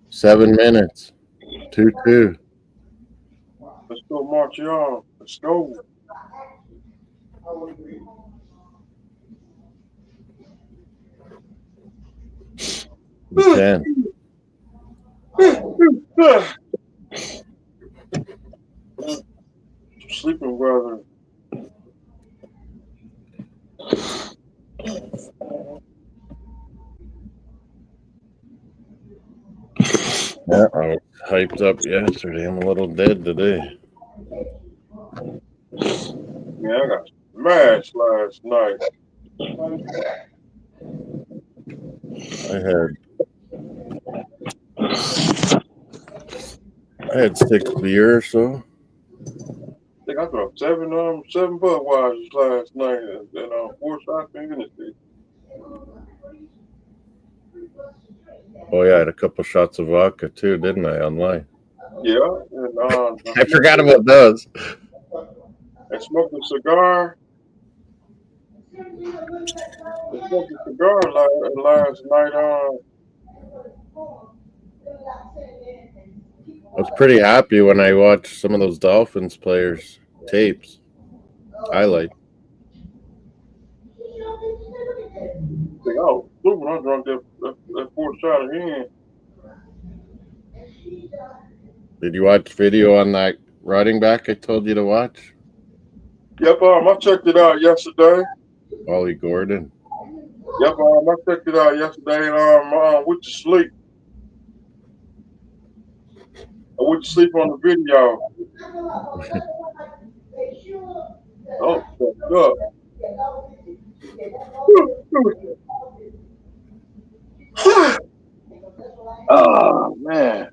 7 minutes. 2-2. Let's go Montreal. Let's go. You can. Sleeping brother. Yeah, I was hyped up yesterday. I'm a little dead today. Yeah, I got smashed last night. I had 6 beer or so. I think I dropped seven Budweisers last night and 4 shots in Hennessy. Oh yeah, I had a couple shots of vodka too, didn't I? Online. Yeah, and I forgot about those. I smoked a cigar. I smoked a cigar last night. I was pretty happy when I watched some of those Dolphins players' tapes. Highlight. I think I was blue when I drank that 4th shot again. Did you watch video on that running back I told you to watch? Yep, I checked it out yesterday. Ollie Gordon. Yep, I checked it out yesterday and I went to sleep. I went to sleep on the video. Oh, fucked up. Oh man.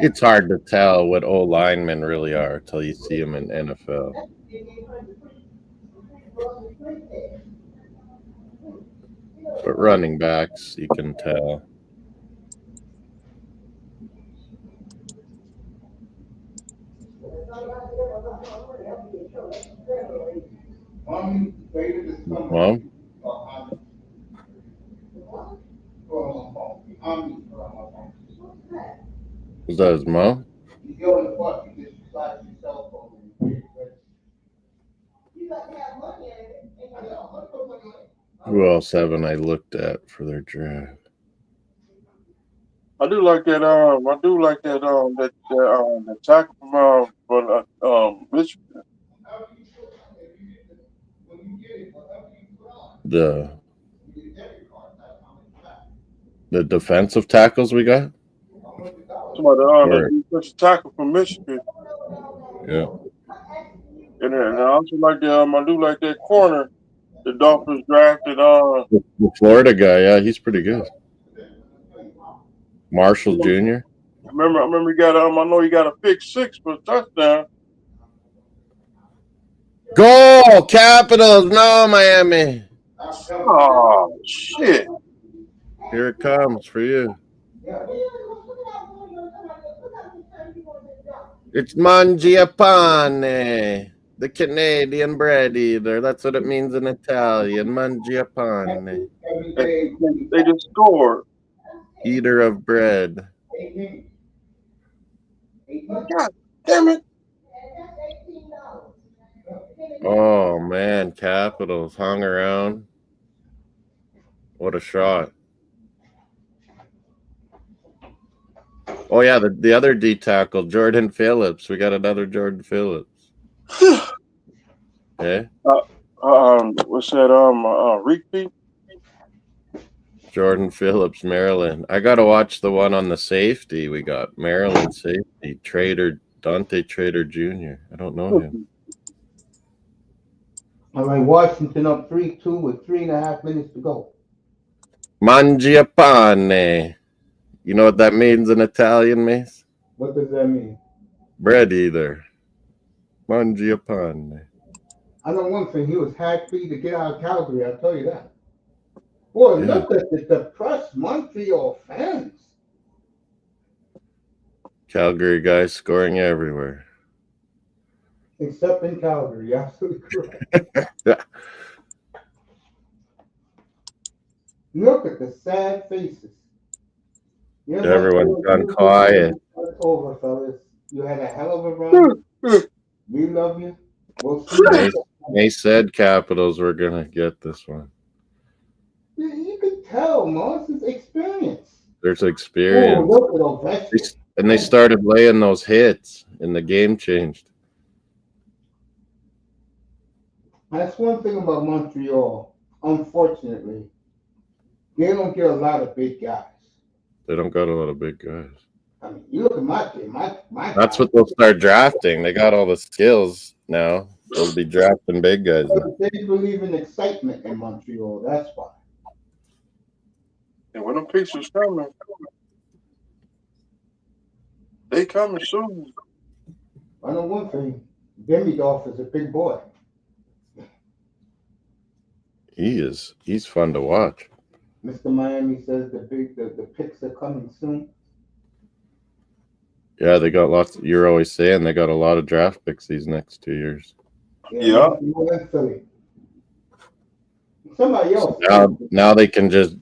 It's hard to tell what old linemen really are until you see them in NFL. But running backs, you can tell. Mom? Was that his mom? Who else haven't I looked at for their draft? I do like that. That tackle from Michigan. The defensive tackles we got? Somebody Or, that defensive tackle from Michigan. yeah. And I also like I do like that corner. The Dolphins drafted. The Florida guy, yeah, he's pretty good. Marshall Jr. I remember he got. I know he got a pick 6 for a touchdown. Go Capitals! No, Miami. Oh shit! Here it comes for you. It's mangiapane, the Canadian bread eater. That's what it means in Italian. Mangiapane, They just scored. eater of bread. God damn it! Oh man, Capitals hung around. What a shot! Oh yeah, the other D tackle, Jordan Phillips. We got another Jordan Phillips. Okay. What's that? Repeat. Jordan Phillips, Maryland. I gotta watch the one on the safety. We got Maryland safety, Dante Trader Jr. I don't know him. All right, Washington up 3-2 with 3.5 minutes to go. Mangiapane. You know what that means in Italian, Mace? What does that mean? Bread eater. Mangiapane. I know one thing. He was happy to get out of Calgary. I'll tell you that. Boy, Yeah. look at the depressed Montreal fans. Calgary guys scoring everywhere. Except in Calgary. You're absolutely correct. Look at the sad faces. You know, Everyone's gone quiet. It's over, fellas. You had a hell of a run. We love you. We'll see you. They said Capitals were gonna get this one. You can tell, Moss is experience. There's Oh, experience. look at Ovechkin. And they started laying those hits, and the game changed. That's one thing about Montreal. Unfortunately, they don't get a lot of big guys. They don't got a lot of big guys. I mean, you look at my team. My That's guys, what they'll start drafting. They got all the skills now. They'll be drafting big guys now. They believe in excitement in Montreal. That's why. And when them pieces coming, they coming soon. I know one thing. Demidov is a big boy. He is. He's fun to watch. Mr. Miami says the picks are coming soon. Yeah, they got lots. You're always saying they got a lot of draft picks these next 2 years. Yeah. Philly. Somebody else. Now they can just.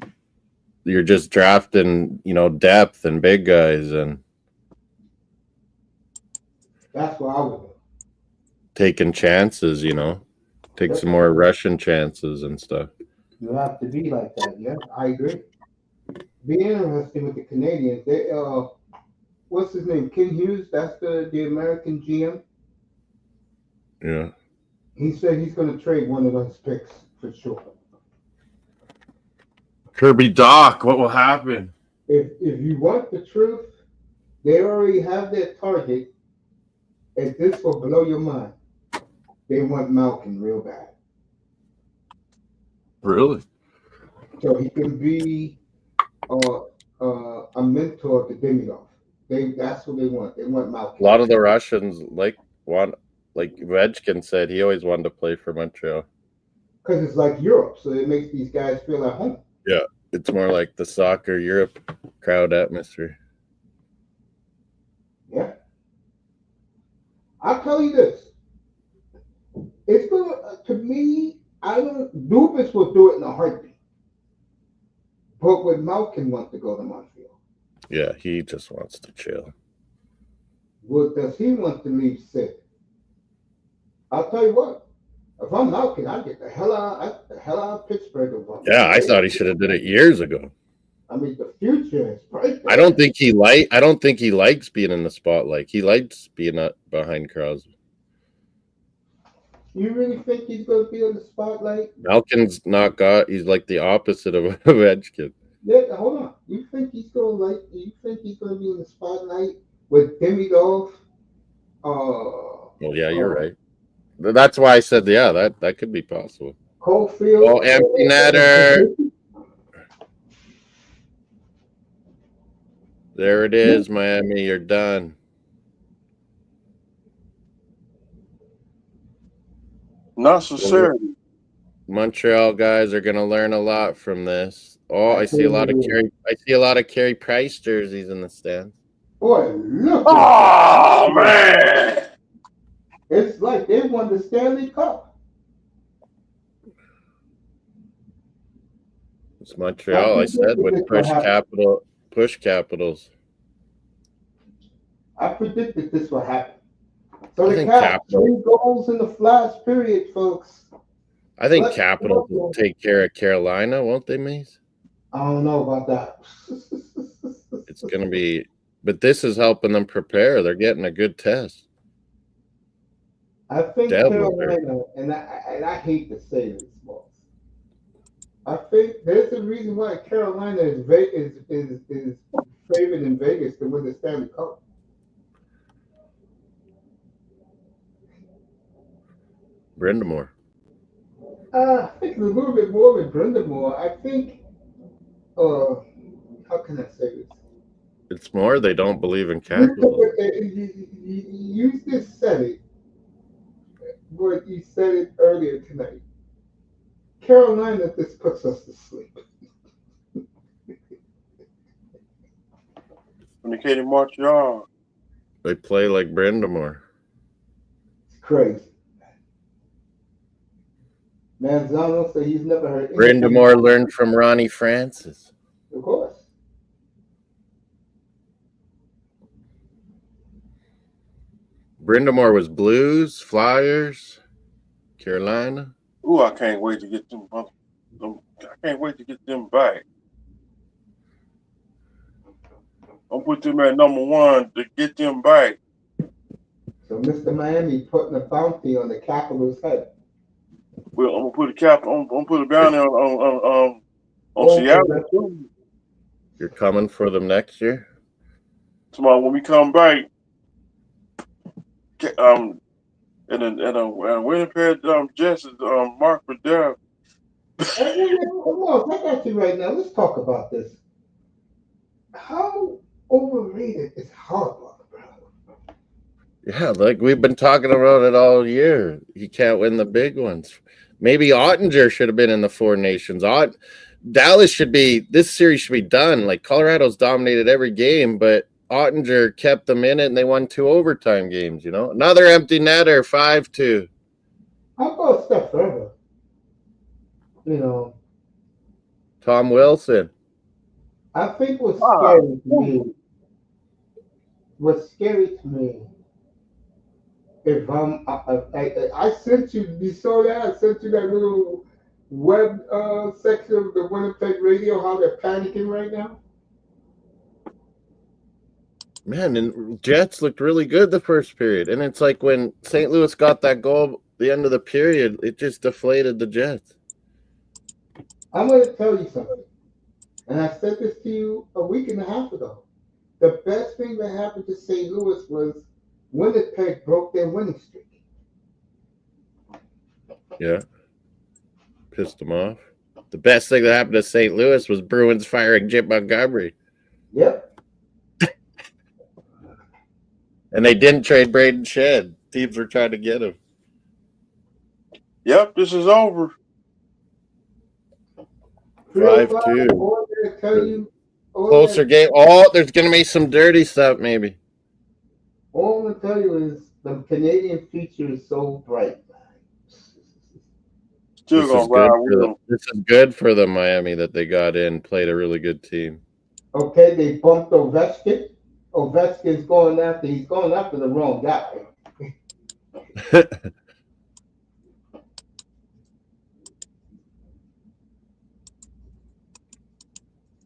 You're just drafting, depth and big guys and That's what I would do. taking chances. Take some more Russian chances and stuff. You have to be like that. Yeah, I agree. Be interesting with the Canadians. They what's his name? Ken Hughes. That's the American GM. Yeah. He said he's going to trade one of those picks for sure. Kirby Doc, what will happen? If you want the truth, they already have their target, and this will blow your mind. They want Malkin real bad. Really? So he can be a mentor to Demidov. That's what they want. They want Malkin. A lot of the Russians like Ovechkin said, he always wanted to play for Montreal. Because it's like Europe, so it makes these guys feel at home. Yeah, it's more like the soccer Europe crowd atmosphere. Yeah. I'll tell you this. It's gonna to me. Dubas will do it in a heartbeat. But would Malkin want to go to Montreal? Yeah, he just wants to chill. Well, does he want to leave Sid? I'll tell you what. If I'm Malkin, I'd get the hell out of Pittsburgh. Yeah, I thought he should have did it years ago. I mean, the future is right there. I don't think he likes being in the spotlight. He likes being behind Crosby. You really think he's going to be on the spotlight? Malkin's not he's like the opposite of Ovechkin. Yeah, hold on. You think he's going to be in the spotlight with Demidov? Well, yeah, you're right. That's why I said, yeah, that could be possible. Caulfield. Oh, empty netter. There it is, Miami. You're done. Not sincerity. Montreal guys are gonna learn a lot from this. Oh, I see a lot of Carey Price jerseys in the stands. Boy, look! Oh man! It's like they won the Stanley Cup. It's Montreal. I said would push Capitals. I predicted this would happen. So I the Caps 3 goals in the last period, folks. I think Capitals will take care of Carolina, won't they, Mace? I don't know about that. It's going to be, but this is helping them prepare. They're getting a good test. I think Carolina, and I hate to say this, boss. I think there's a reason why Carolina is favored in Vegas to win the Stanley Cup. Brindamore. I think a little bit more with Brindamore. I think, how can I say this? It's more they don't believe in Capitals. You just said it, but you said it earlier tonight. Carolina, this puts us to sleep. When they came to Montreal, They play like Brindamore. It's crazy. Manzano said he's never heard. Brindamore learned from Ronnie Francis. Of course. Brindamore was Blues, Flyers, Carolina. Ooh, I can't wait to get them. I can't wait to get them back. I'll put them at number 1 to get them back. So Mr. Miami putting a bounty on the Capitals' head. Well, I'm gonna put a cap. I'm gonna put a bounty on Oh, Seattle too. You're coming for them next year? Tomorrow when we come back, and Winnipeg Jets is Mark Riddell. Hey, come on, I got you right now. Let's talk about this. How overrated is Harbaugh, bro? Yeah, like we've been talking about it all year. He can't win the big ones. Maybe Ottinger should have been in the Four Nations. Dallas should be, this series should be done. Like Colorado's dominated every game, but Ottinger kept them in it and they won 2 overtime games, you know. Another empty netter, 5-2. I'll go a step further. You know, Tom Wilson. I think what's scary to me, if I sent you saw that? I sent you that little web section of the Winnipeg radio, how they're panicking right now. Man, and Jets looked really good the first period. And it's like when St. Louis got that goal the end of the period, it just deflated the Jets. I'm going to tell you something. And I said this to you a week and a half ago. The best thing that happened to St. Louis was Winnipeg broke their winning streak. Yeah. Pissed them off. The best thing that happened to St. Louis was Bruins firing Jim Montgomery. Yep. And they didn't trade Braden Shed. Teams were trying to get him. Yep, this is over. 5-2. Closer game. Oh, there's going to be some dirty stuff, maybe. All I'm going to tell you is the Canadian future is so bright. This is good for the Miami that they got in, played a really good team. Okay, they bumped Ovechkin. Ovechkin's he's going after the wrong guy.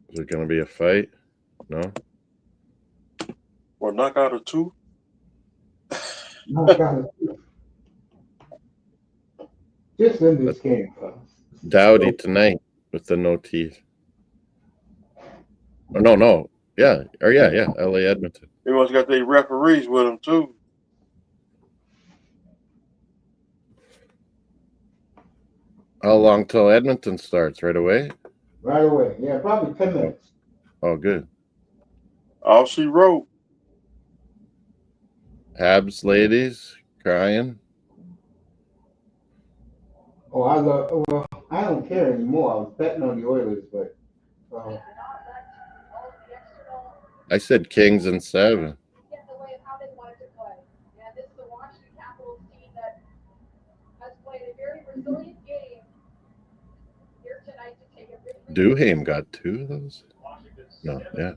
Is it going to be a fight? No? Or knockout of 2? Knockout of 2. Just in this game, fellas. Dowdy tonight with the no teeth. Oh, no. Yeah. Or yeah. LA Edmonton. They must got their referees with them too. How long till Edmonton starts? Right away? Right away. Yeah, probably 10 minutes. Oh, good. All she wrote. Habs ladies crying. Oh, I don't care anymore. I was betting on the Oilers, but I said Kings in 7. Duhaime got 2 of those? No, yeah.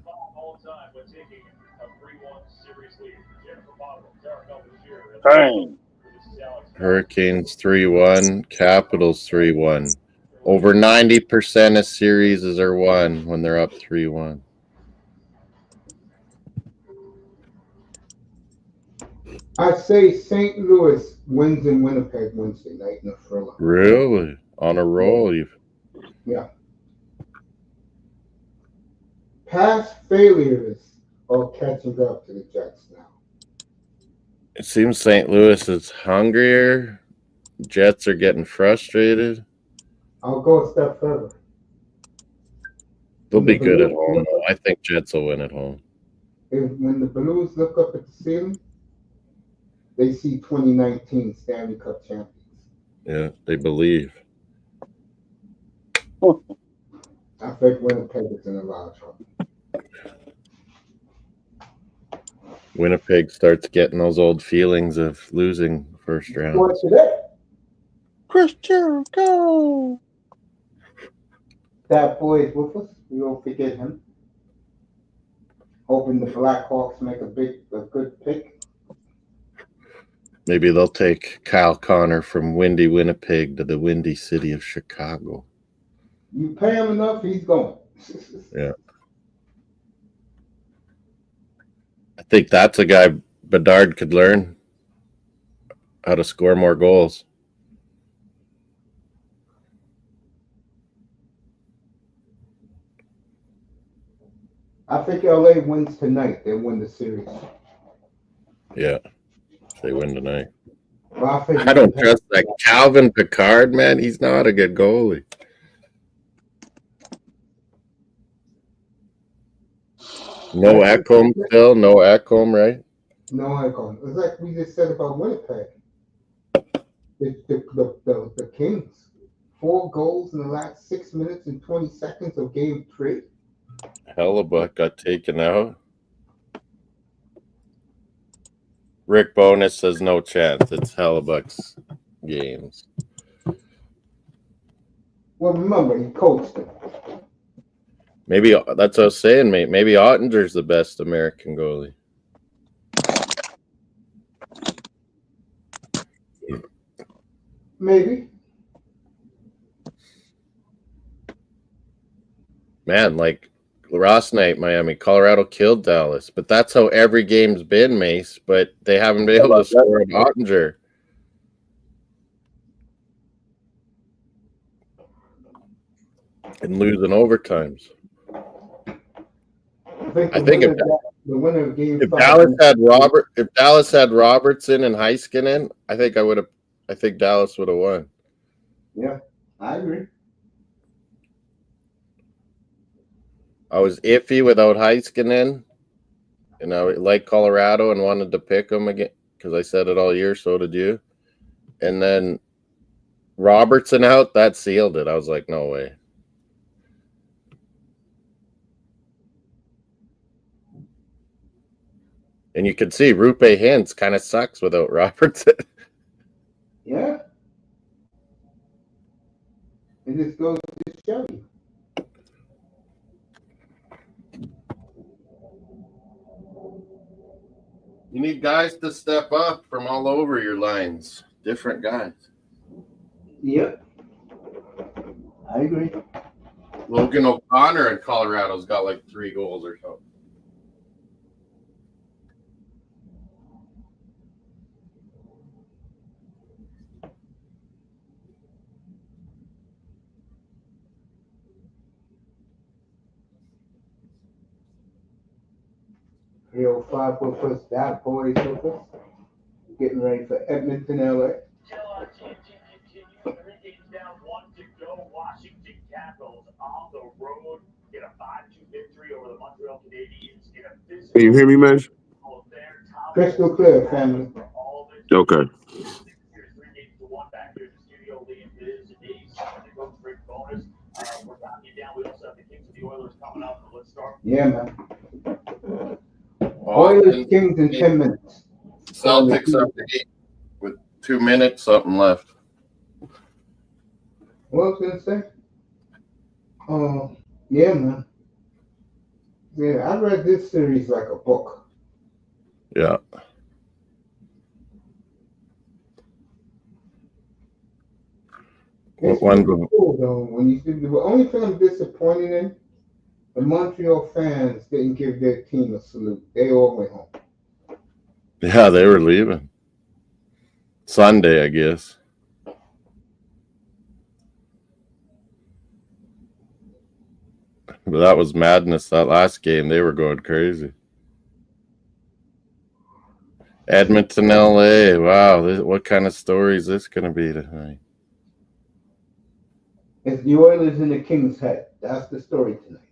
Dang. Hurricanes 3-1, Capitals 3-1. Over 90% of series are won when they're up 3-1. I'd say St. Louis wins in Winnipeg Wednesday night in the thriller. Really? On a roll? Yeah. Past failures are catching up to the Jets now. It seems St. Louis is hungrier. Jets are getting frustrated. I'll go a step further. They'll be good at home. I think Jets will win at home. When the Blues look up at the ceiling, they see 2019 Stanley Cup champions. Yeah, they believe. I think Winnipeg is in a lot of trouble. Winnipeg starts getting those old feelings of losing first round. What's today? Chris Jericho. That boy is with us. We don't forget him. Hoping the Blackhawks make a good pick. Maybe they'll take Kyle Connor from windy Winnipeg to the windy city of Chicago. You pay him enough, he's going. Yeah. I think that's a guy Bedard could learn how to score more goals. I think LA wins tonight. They win the series. Yeah. If they win tonight. Well, I don't trust that Calvin Pickard, man. He's not a good goalie. No Ekholm still? No Ekholm, right? No Ekholm. It's like we just said about Winnipeg. The Kings. 4 goals in the last 6 minutes and 20 seconds of game 3. Hellebuck got taken out. Rick Bonus says no chance. It's Hellebuck's games. Well, remember, he coached him. Maybe that's what I was saying, mate. Maybe Ottinger's the best American goalie. Maybe. Man, like last night, Miami, Colorado killed Dallas. But that's how every game's been, Mace. But they haven't been able to score an Ottinger. And losing overtimes. I think the winner of game 5. If Dallas had Robertson and Heiskanen, I think Dallas would have won. Yeah, I agree. I was iffy without Heiskanen, and I like Colorado and wanted to pick them again because I said it all year. So did you. And then Robertson out, that sealed it. I was like, no way. And you can see Rupe Hintz kind of sucks without Robertson. Yeah. It just goes to show you. You need guys to step up from all over your lines. Different guys. Yep. I agree. Logan O'Connor in Colorado's got like 3 goals or something. Real 5 with us, that boys with us. Getting ready for Edmonton, LA. Washington Capitals on the road get a 5-2 victory over the Montreal Canadiens in a physical. Can you hear me, man? Crystal clear, family. Okay. Yeah, man. Oilers, Kings in 10 minutes. Celtics up to 8 with 2 minutes, something left. What I was gonna say? Yeah, man. Yeah, I read this series like a book. Yeah. It's One cool though. When you see the only thing I'm disappointed in, the Montreal fans didn't give their team a salute. They all went home. Yeah, they were leaving. Sunday, I guess. But that was madness. That last game, they were going crazy. Edmonton, LA. Wow, what kind of story is this going to be tonight? It's the Oilers in the Kings' head. That's the story tonight.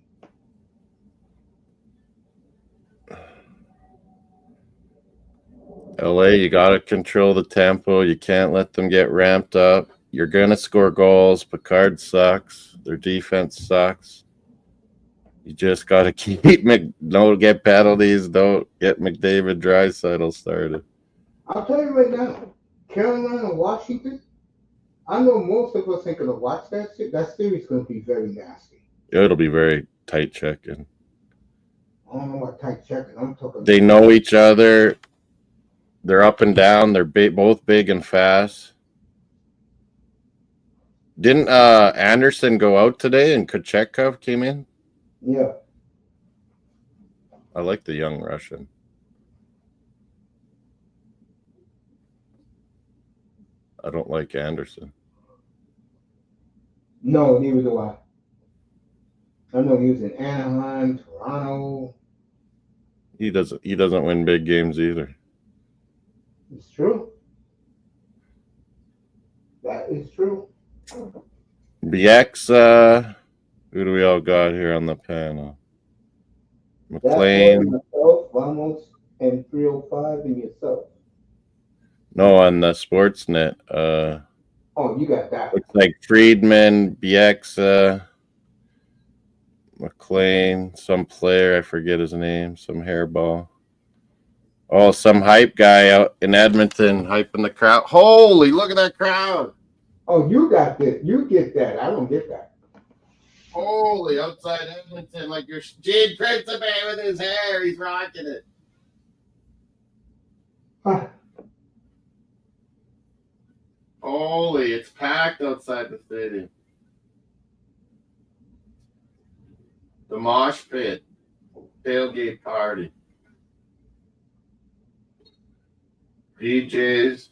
LA, you got to control the tempo. You can't let them get ramped up. You're going to score goals. Pickard sucks. Their defense sucks. You just got to don't get penalties. Don't get McDavid Draisaitl started. I'll tell you right now, Carolina, Washington, I know most of us ain't going to watch that shit. That series is going to be very nasty. It'll be very tight checking. I don't know what tight checking. I'm talking. They know each other. They're up and down. They're both big and fast. Didn't Anderson go out today and Kochetkov came in? Yeah. I like the young Russian. I don't like Anderson. No, neither do I. I know he was in Anaheim, Toronto. He doesn't win big games either. It's true. That is true. BX, who do we all got here on the panel? That boy, McLean. myself, Vamos, and 305, and yourself. No, on the Sportsnet. Oh, you got that. Looks like Friedman, BX, McLean, some player, I forget his name, some hairball. Oh, some hype guy out in Edmonton hyping the crowd. Holy, look at that crowd. Oh, you got this. You get that. I don't get that. Holy, outside Edmonton, like your Jade Principe with his hair. He's rocking it. Huh. Holy, it's packed outside the stadium. The mosh pit. Tailgate party. DJs.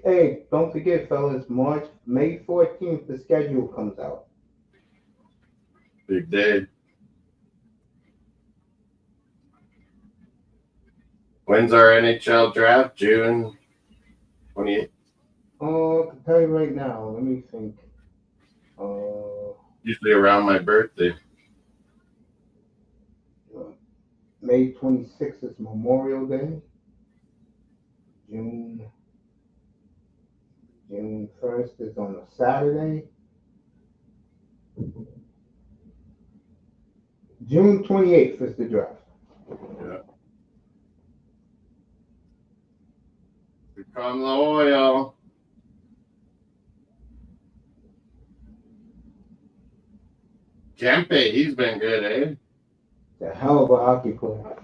Hey, don't forget, fellas, May 14th, the schedule comes out. Big day. When's our NHL draft? June 28th. I can tell you right now. Let me think. Usually around my birthday. May 26th is Memorial Day. June 1st is on a Saturday. June 28th is the draft. Yeah. Become loyal. Kempe, he's been good, eh? It's a hell of a hockey player.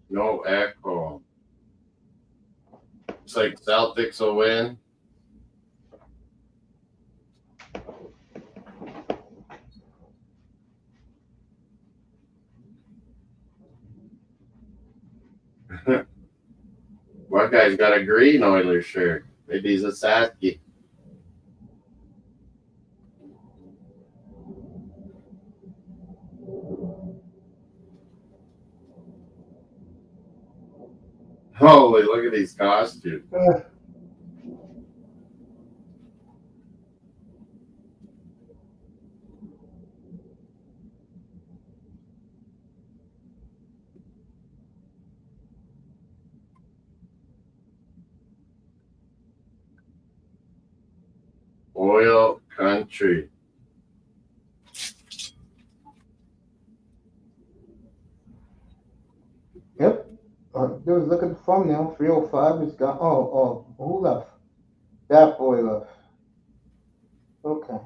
No echo. It's like Celtics will win. One guy's got a green Oilers shirt. Maybe he's a Satsky. Holy, look at these costumes. Oil country. Yep. Dude, look at the thumbnail. 305 is gone. Oh, who left? That boy left. Okay.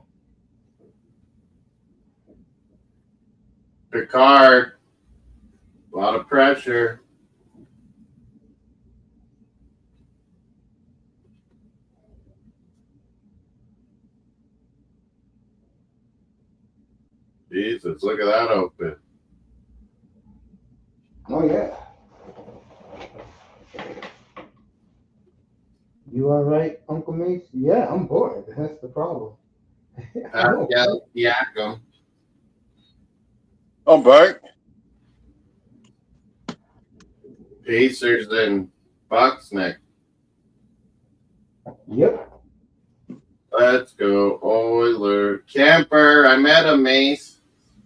Picard. A lot of pressure. Jesus, look at that outfit. Oh, yeah. You all right, Uncle Mace? Yeah, I'm bored. That's the problem. Yakam. I'm back. Pacers and Bucks next. Yep. Let's go, Oiler. Camper, I met him, Mace.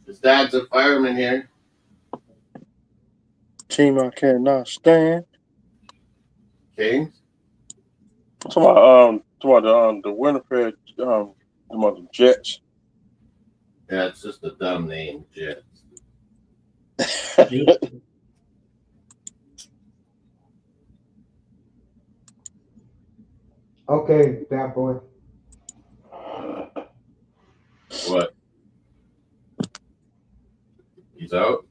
His dad's a fireman here. Team I cannot stand. Kings? Talking about the Winnipeg the Jets. Yeah, it's just a dumb name, Jets. Okay, that boy. What? He's out?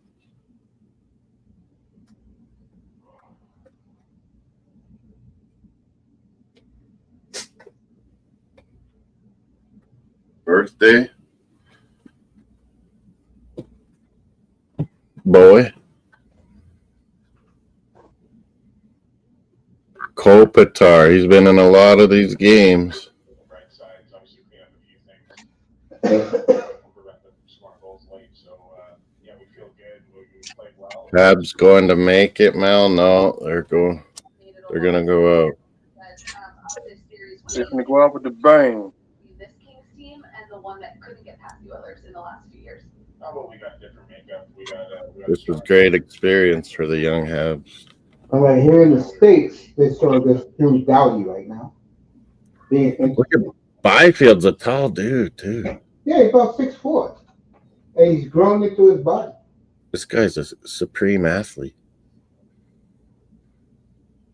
Birthday? Boy. Kopitar. He's been in a lot of these games. Right sides, obviously clean up a few things. Prevent them from scoring goals late. So yeah, we feel good. We played well. Habs going to make it, Mel? No, they're gonna go out. They're gonna go out with the bang. This Kings team and the one that couldn't get past the Oilers in the last few years. Oh, well, we got different makeup. We got This was great experience for the young Habs. All right, here in the States, they sort of just huge value right now. Look at Byfield's a tall dude, too. Yeah, he's about 6'4", and he's grown into his body. This guy's a supreme athlete.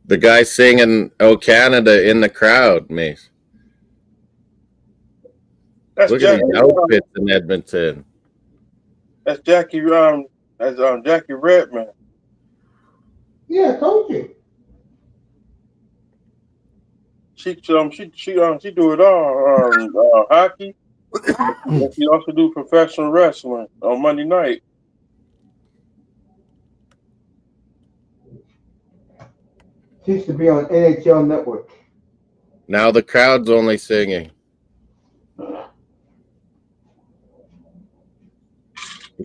The guy singing "Oh Canada" in the crowd, Mace. That's Look Jackie. at these outfits in Edmonton. That's Jackie. That's Jackie Redman. Yeah, I told you. She do it all. Hockey. And she also do professional wrestling on Monday night. She used to be on NHL Network. Now the crowd's only singing. The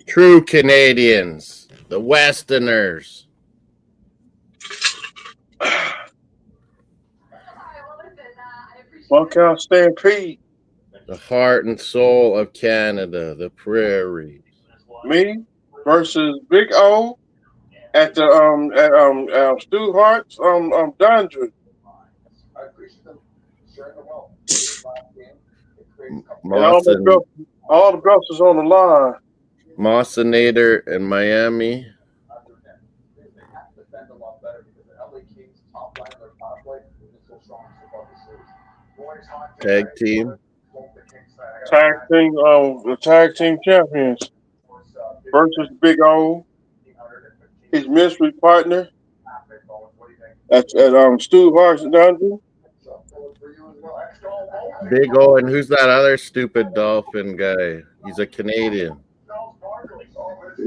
true Canadians, the Westerners. Buck out Stampede. The heart and soul of Canada, the prairies. Me versus Big O at the Stu Hart's dungeon. I appreciate them sharing the wealth. And all the belts is on the line. Mossinator in Miami. They have to defend a lot better because the LA Kings top line or top play is so strong above the series. Boys, hot Tag team. The tag team champions versus Big O, his mystery partner at Stu Hart's dungeon. Big O, and who's that other stupid dolphin guy? He's a Canadian.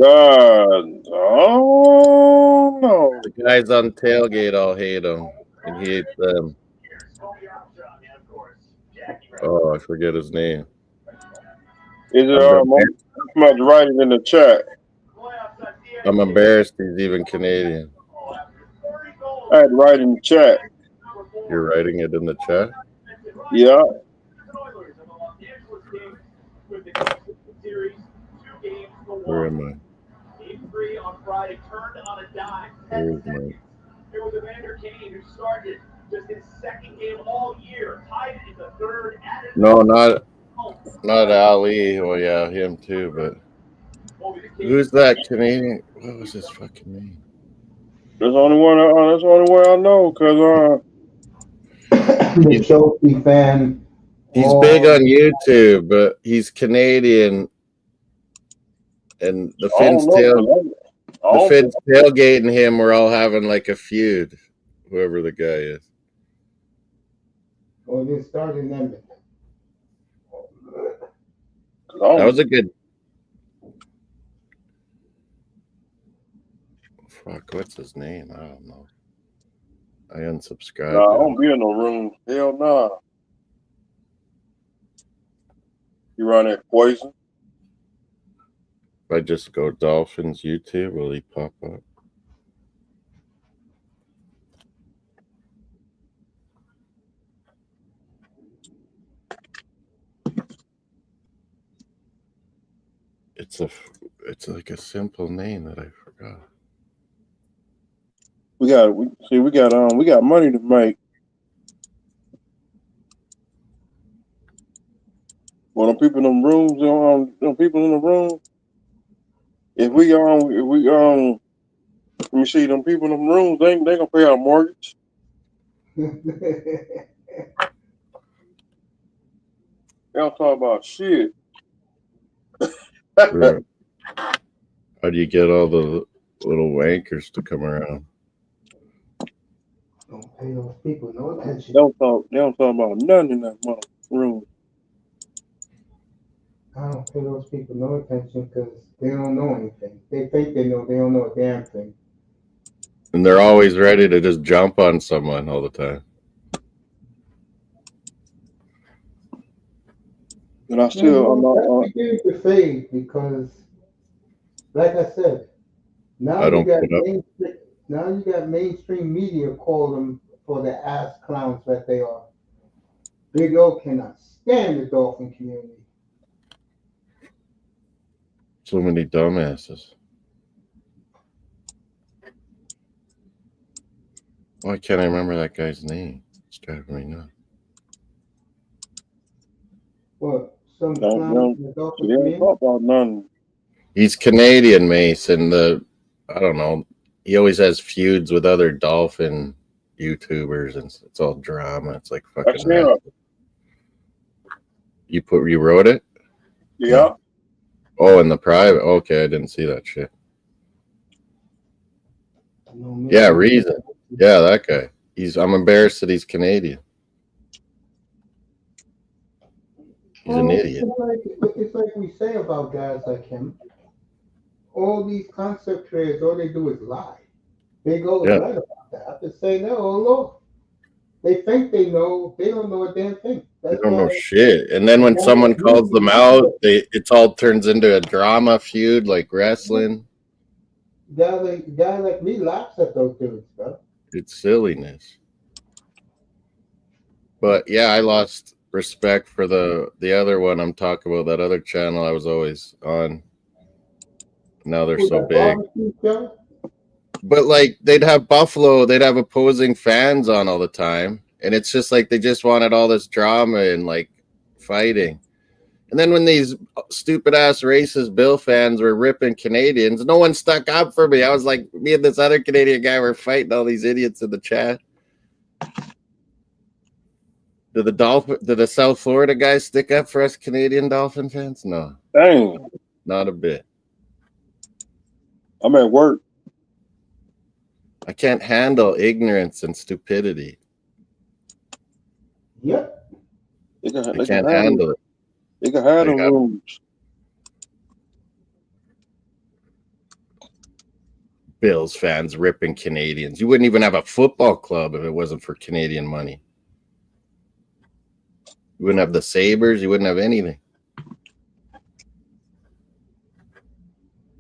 Oh no! The guys on tailgate all hate him, and he hates them. Oh, I forget his name. Is it? I'm about to write it in the chat. I'm embarrassed he's even Canadian. I had to write in the chat. You're writing it in the chat? Yeah. Where am I? Game 3 on Friday turned on a dime. Where's my... It was Evander Kane who started just his second game all year, tied it in the third. No, not Ali. Well, yeah, him too, but who's that Canadian? What was his fucking name? That's the only one. That's the only one I know. Cause The Chelsea fan. He's big on YouTube, but he's Canadian, and the Finns tailgating him. We're all having like a feud, whoever the guy is. Well, they started in Edmonton. That was a good. Fuck, what's his name? I don't know. I unsubscribed. Nah, I don't be in no room. Hell nah. You run that poison? If I just go Dolphins YouTube, will he pop up? It's like a simple name that I forgot. We got money to make. Well, them people in them rooms, them people in the room. If we let me see, them people in them rooms, they gonna pay our mortgage. They don't talk about shit. Right. How do you get all the little wankers to come around? Don't pay those people no attention. They don't talk about nothing in that mother room. I don't pay those people no attention because they don't know anything. They think they know. They don't know a damn thing. And they're always ready to just jump on someone all the time. And I still, I'm That's not. beginning to fade because, like I said, I don't put up. now you got mainstream media call them for the ass clowns that they are. Big O cannot stand the dolphin community. So many dumbasses. Why can't I remember that guy's name? It's driving me nuts. What? Some Don't, clowns in the dolphin they don't community? talk about nothing. He's Canadian, Mace, and I don't know. He always has feuds with other dolphin YouTubers, and it's all drama. It's like fucking. That's him. You wrote it? Yeah. Oh, in the private. Okay, I didn't see that shit. Yeah, Reason. Yeah, that guy. I'm embarrassed that he's Canadian. He's an idiot. It's like we say about guys like him. All these concept creators, all they do is lie. Big O is right about that. After saying that, oh Lord, they think they know. They don't know a damn thing. They don't know shit. And then when someone calls them out, it all turns into a drama feud like wrestling. Guy like me laughs at those dudes, bro. It's silliness. But yeah, I lost respect for the other one I'm talking about, that other channel I was always on. Now they're so big. But like they'd have opposing fans on all the time. And it's just like they just wanted all this drama and like fighting. And then when these stupid ass racist Bill fans were ripping Canadians, no one stuck up for me. I was like, me and this other Canadian guy were fighting all these idiots in the chat. Did the South Florida guys stick up for us Canadian Dolphin fans? No. Dang. Not a bit. I'm at work. I can't handle ignorance and stupidity. Yep. I can't handle it. They can have them rooms. Bills fans ripping Canadians. You wouldn't even have a football club if it wasn't for Canadian money. You wouldn't have the Sabres. You wouldn't have anything.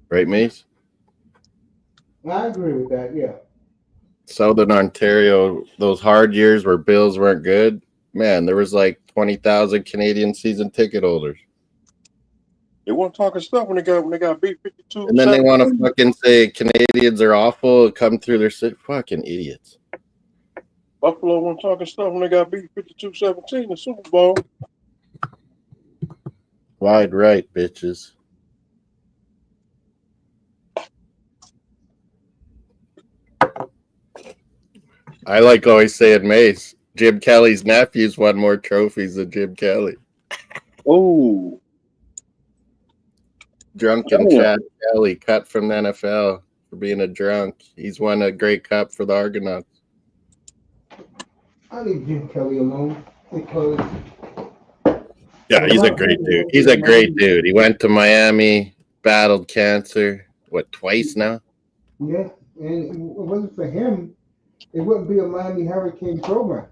Right, Mace? I agree with that, yeah. Southern Ontario, those hard years where Bills weren't good, man, there was like 20,000 Canadian season ticket holders. They weren't talking stuff when they got beat 52. And then they want to fucking say Canadians are awful and come through their city. Fucking idiots. Buffalo weren't talking stuff when they got beat 52-17 in the Super Bowl. Wide right, bitches. I like always saying Mace. Jim Kelly's nephews won more trophies than Jim Kelly. Oh. Drunken Chad Kelly, cut from the NFL for being a drunk. He's won a Grey Cup for the Argonauts. I leave Jim Kelly alone because. Yeah, he's a great dude. He's a great dude. He went to Miami, battled cancer, twice now? Yeah, and if it wasn't for him, it wouldn't be a Miami Hurricane program.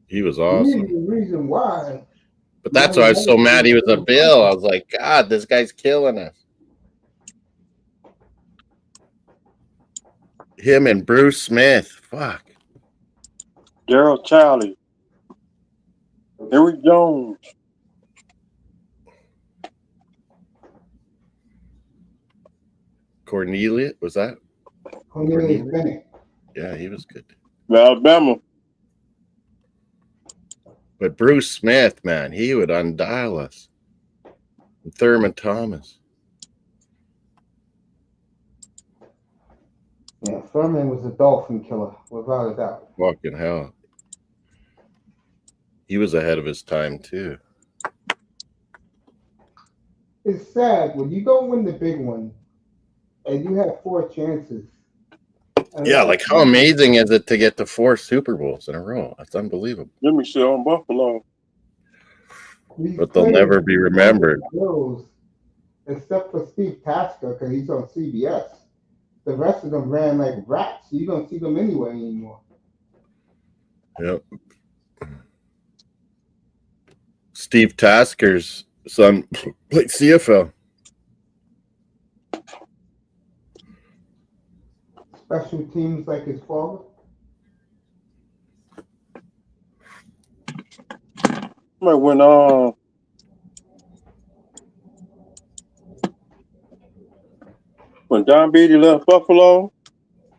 He was awesome. The reason why. But that's why I was so mad he was a Bill. I was like, God, this guy's killing us. Him and Bruce Smith. Fuck. Daryl Charlie. Eric Jones. Cornelius, was that? Cornelius Bennett. Yeah, he was good. Alabama. But Bruce Smith, man, he would undial us. And Thurman Thomas. Yeah, Thurman was a dolphin killer, without a doubt. Fucking hell. He was ahead of his time, too. it's sad when you don't win the big one and you have 4 chances. Yeah, like how amazing is it to get to 4 Super Bowls in a row? That's unbelievable. Let me see on Buffalo. But they'll never be remembered. Except for Steve Tasker, because he's on CBS. The rest of them ran like rats. You don't see them anywhere anymore. Yep. Steve Tasker's son played CFL. Special teams like his father. When Don Beatty left Buffalo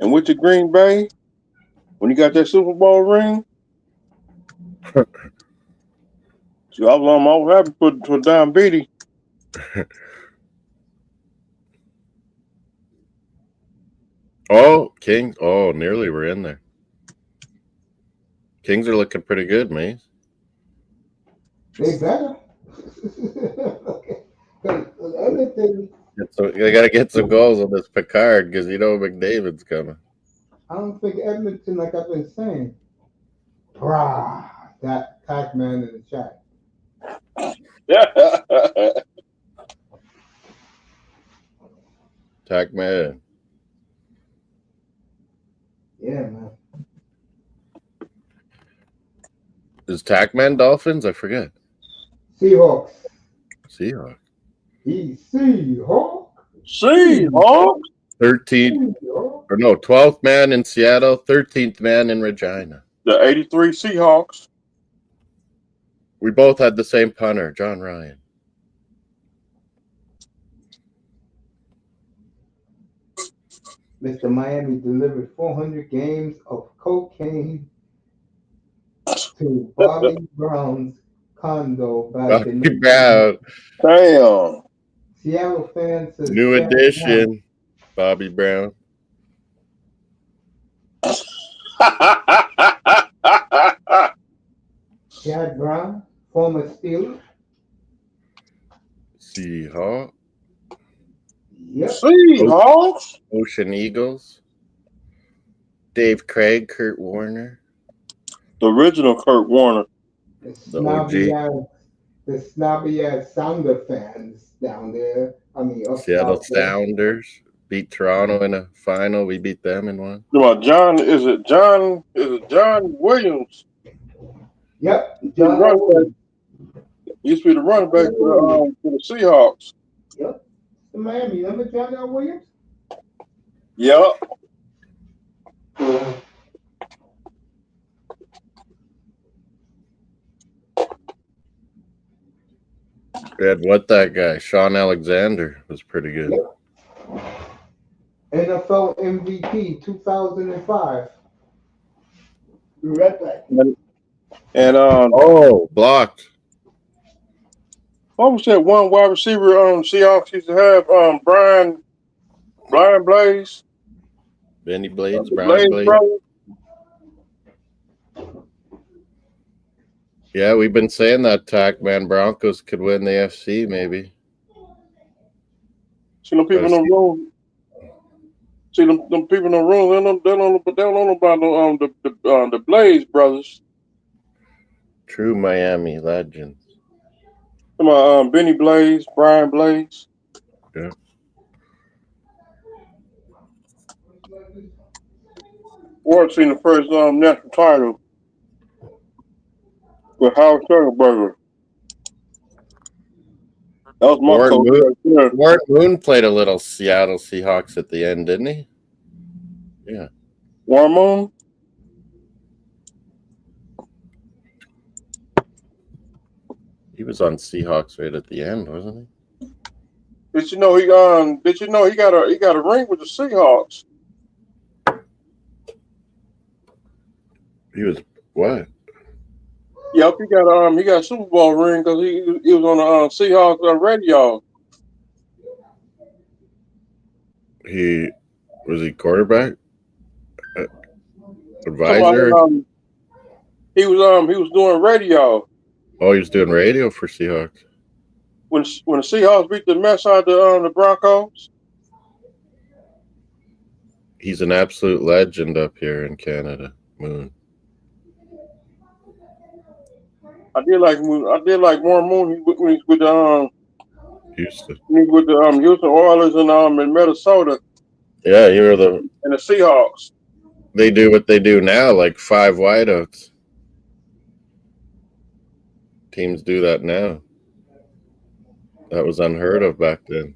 and went to Green Bay, when he got that Super Bowl ring, so I was happy for Don Beatty. Oh, Kings. Oh, nearly we're in there. Kings are looking pretty good, man. They better. Everything. So they got to get some goals on this Picard because you know McDavid's coming. I don't think Edmonton, like I've been saying. Brah, that Pac-Man in the chat. Pac-Man. Yeah, man. Is Pac-Man Dolphins? I forget. Seahawks. Seahawks. Seahawks. Seahawks. 13th, or no, 12th man in Seattle, 13th man in Regina. The 83 Seahawks. We both had the same punter, John Ryan. Mr. Miami delivered 400 games of cocaine to Bobby Brown's condo back in Bobby Brown. Damn. Seattle fans said New edition, Bobby Brown. Chad Brown, former Steeler. Seahawks. Yep. Seahawks. Ocean Eagles. Dave Craig, Kurt Warner. The original Kurt Warner. The snobby ass Sounder fans down there. I mean, Seattle Sounders beat Toronto in a final. We beat them in one. John Williams? Yep. John Williams. Used to be the running back for the Seahawks. Yep. In Miami. Remember John Williams? Yep. We had that guy? Sean Alexander was pretty good. Yep. NFL MVP 2005. You read that? And blocked. What was that one wide receiver Seahawks used to have? Brian Blaze. Benny Blades, Brian Blades. Yeah, we've been saying that Pac-Man Broncos could win the FC, maybe. See them people in the room. See them people in the room. They don't know about the Blaze brothers. True Miami legends. Come on, Benny Blaze, Brian Blaze. Yeah. Ward seen the first national title with Howard Sternberger. That was my coach. Warren Moon played a little Seattle Seahawks at the end, didn't he? Yeah. Warren Moon? He was on Seahawks right at the end, wasn't he? Did you know he got a ring with the Seahawks? He was what? Yep, he got a Super Bowl ring because he was on the Seahawks radio. Was he quarterback? Advisor? He was doing radio. Oh, he was doing radio for Seahawks. when the Seahawks beat the mess out of the Broncos? He's an absolute legend up here in Canada. Moon. I did like Warren Moon when he's with the Houston. Houston Oilers and in Minnesota. Yeah, you're the and the Seahawks. They do what they do now, like 5 wideouts. Teams do that now. That was unheard of back then.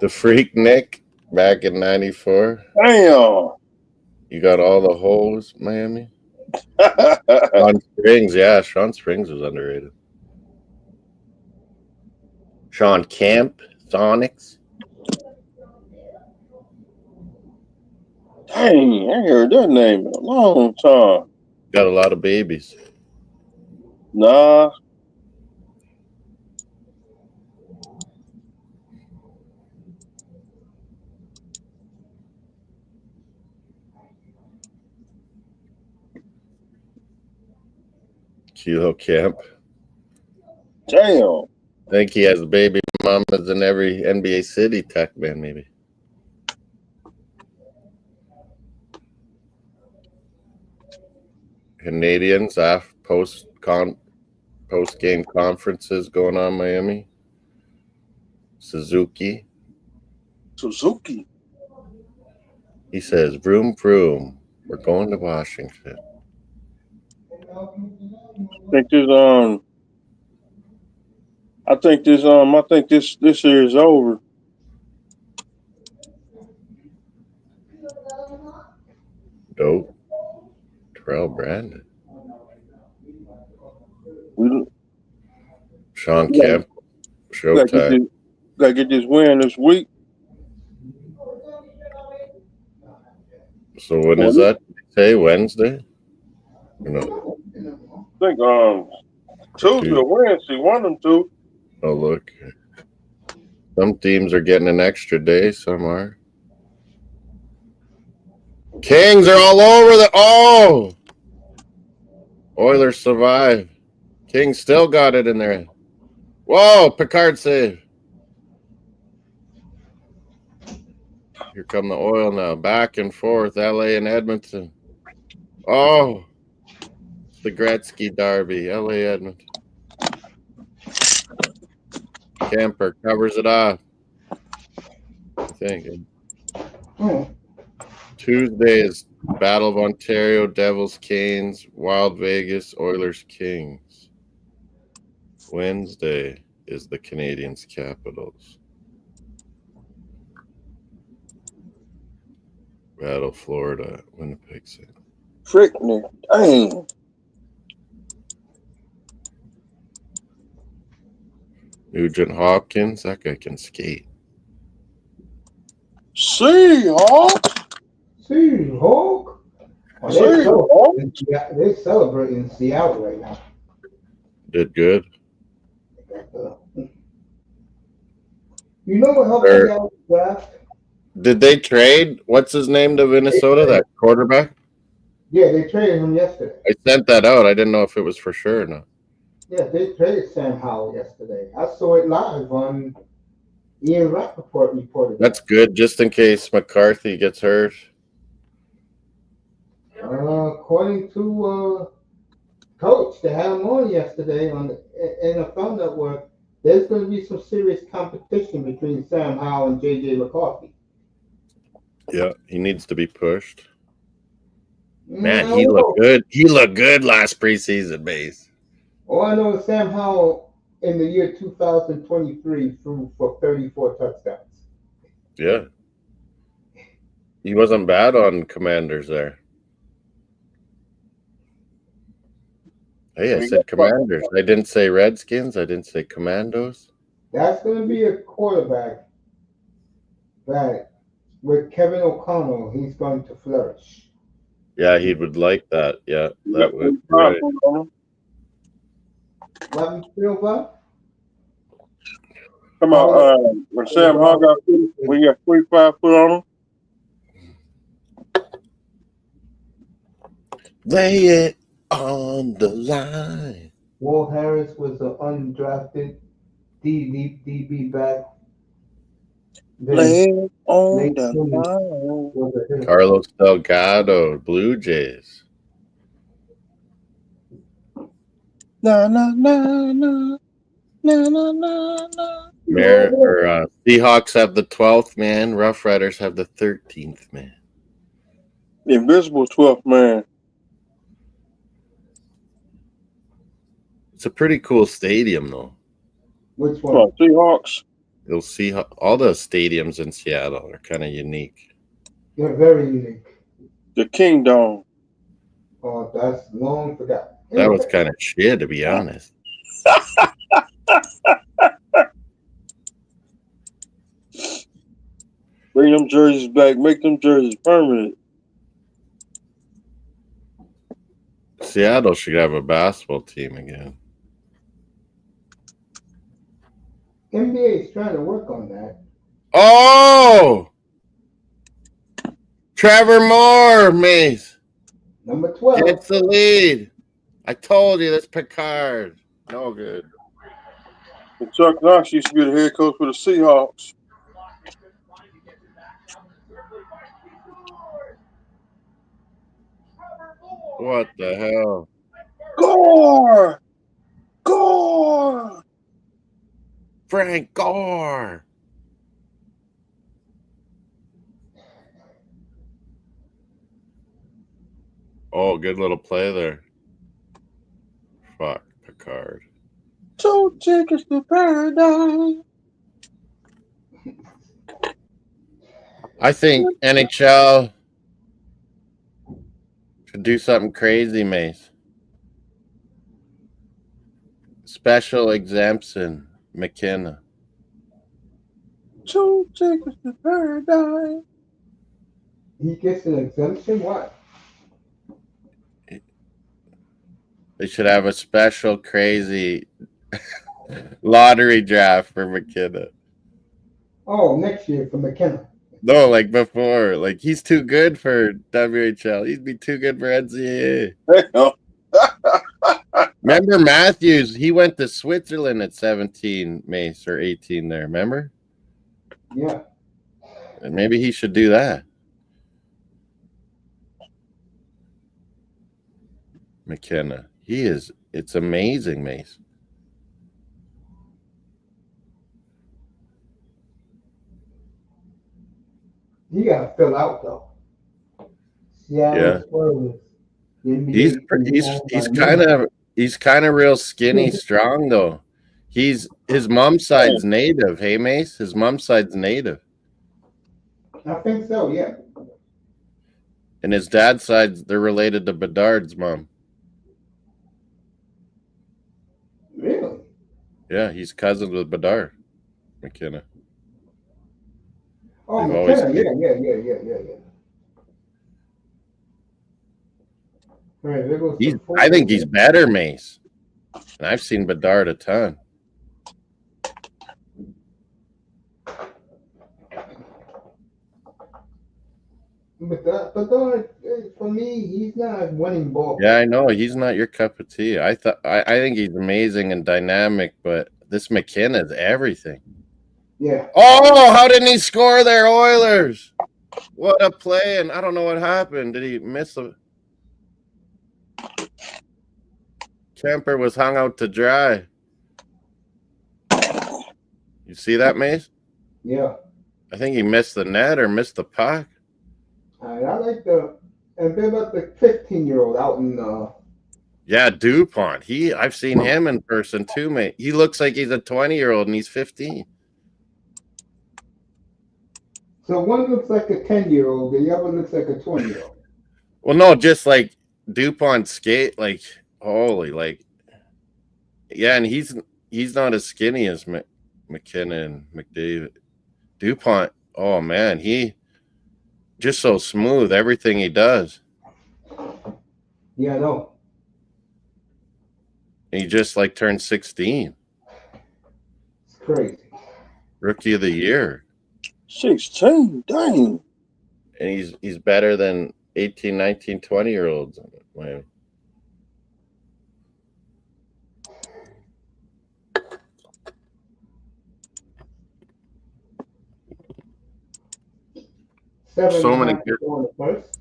The Freak Nick back in '94. Damn. You got all the holes, Miami. Sean Springs, yeah, Sean Springs was underrated. Sean Kemp, Sonics. Dang, I heard that name in a long time. Got a lot of babies. Nah. Kilo Kemp. Damn. I think he has baby mamas in every NBA city, Tech man, maybe. Canadians post game conferences going on Miami. Suzuki. He says, "Vroom vroom, we're going to Washington." I think this year is over. Dope. Terrell Brandon. Sean Kemp. Showtime. Gotta get this win this week. So when is that? Say Wednesday? No. I think Tuesday or Wednesday, one of them two. Oh look. Some teams are getting an extra day, some are. Kings are all over the Oilers survive. Kings still got it in there. Whoa, Picard save. Here come the Oil now. Back and forth. LA and Edmonton. Oh. It's the Gretzky Derby. LA Edmonton. Kemper covers it off. I think. Tuesday is Battle of Ontario, Devils, Canes, Wild Vegas, Oilers, Kings. Wednesday is the Canadiens, Capitals. Battle, Florida, Winnipeg City. Frick me. Dang. Nugent Hopkins, that guy can skate. Seahawks. Well, they're celebrating in Seattle right now. Did good. You know what helped Seattle draft? Did they trade what's his name to Minnesota, that quarterback? Yeah, they traded him yesterday. I sent that out. I didn't know if it was for sure or not. Yeah, they traded Sam Howell yesterday. I saw it live on Ian Rappaport reported. That's good, just in case McCarthy gets hurt. According to Coach, they had him on yesterday on the NFL Network. There's going to be some serious competition between Sam Howell and J.J. McCarthy. Yeah, he needs to be pushed. Man, he looked good. He looked good last preseason, base. All I know is Sam Howell in the year 2023 threw for 34 touchdowns. Yeah. He wasn't bad on Commanders there. Hey, I said Commanders. I didn't say Redskins. I didn't say Commandos. That's going to be a quarterback that, with Kevin O'Connell, he's going to flourish. Yeah, he would like that. Yeah, that would be right. What you feel about? Come on, when Sam Howell got when you got 3 5 foot on him. Lay it on the line. Walt Harris was an undrafted DB back. Then Land on late the 20s line. was a hit. Carlos Delgado, Blue Jays. Na na na na na na na na. Seahawks have the 12th man. Rough Riders have the 13th man. The invisible 12th man. It's a pretty cool stadium, though. Which one? What, Seahawks? You'll see all the stadiums in Seattle are kind of unique. They're very unique. The Kingdom. Oh, that's long forgot. That was kind of shit, to be honest. Bring them jerseys back. Make them jerseys permanent. Seattle should have a basketball team again. NBA is trying to work on that. Oh! Trevor Moore, Mace. Number 12. Gets the lead. I told you, that's Picard. No good. And Chuck Knox used to be the head coach for the Seahawks. What the hell? Gore! Gore! Frank Gore. Oh, good little play there. Fuck, Picard. 2 tickets to paradise. I think NHL should do something crazy, Mace. Special exemption, McKenna. 2 tickets to paradise. He gets an exemption? What? They should have a special crazy lottery draft for McKenna. Oh, next year for McKenna. No, like before. Like, he's too good for WHL. He'd be too good for NCAA. Remember Matthews? He went to Switzerland at 17, Mace, or 18 there. Remember? Yeah. And maybe he should do that. McKenna. It's amazing, Mace. He got to fill out, though. Seattle He's kind of real skinny, strong though. His mom's side's native. Hey, Mace, his mom's side's native, I think so, yeah. and his dad's side, they're related to Bedard's mom. Really? Yeah, he's cousins with Bedard, McKenna. Oh, They've McKenna, always yeah. All right, there goes I think he's better, Mace. And I've seen Bedard a ton. But for me, he's not a winning ball. Yeah, I know he's not your cup of tea. I think he's amazing and dynamic, but this McKenna's everything. Yeah. Oh, how didn't he score there, Oilers? What a play, and I don't know what happened. Did he miss a... Kemper was hung out to dry. You see that, Mace? Yeah. I think he missed the net or missed the puck. I like and then about the 15-year-old out in Yeah, DuPont. I've seen him in person too, mate. He looks like he's a 20-year-old and he's 15. So one looks like a 10-year-old, the other looks like a 20-year-old. Well, no, just like DuPont skate, like holy, like yeah, and he's not as skinny as McKenna and McDavid. DuPont, oh man, he just so smooth, everything he does. Yeah, I know. And he just like turned 16. It's crazy. Rookie of the year. 16, dang. And he's better than 18, 19, 20-year-olds in Miami. Seven So and a many half to go in the first.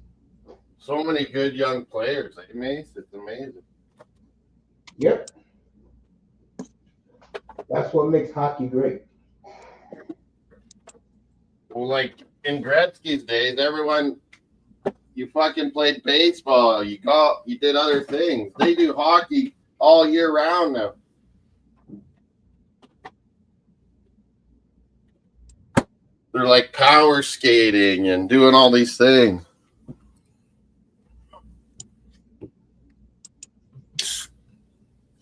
So many good young players. It's amazing. Yep. That's what makes hockey great. Well, like in Gretzky's days, everyone, you fucking played baseball. You did other things. They do hockey all year round now. They're like power skating and doing all these things.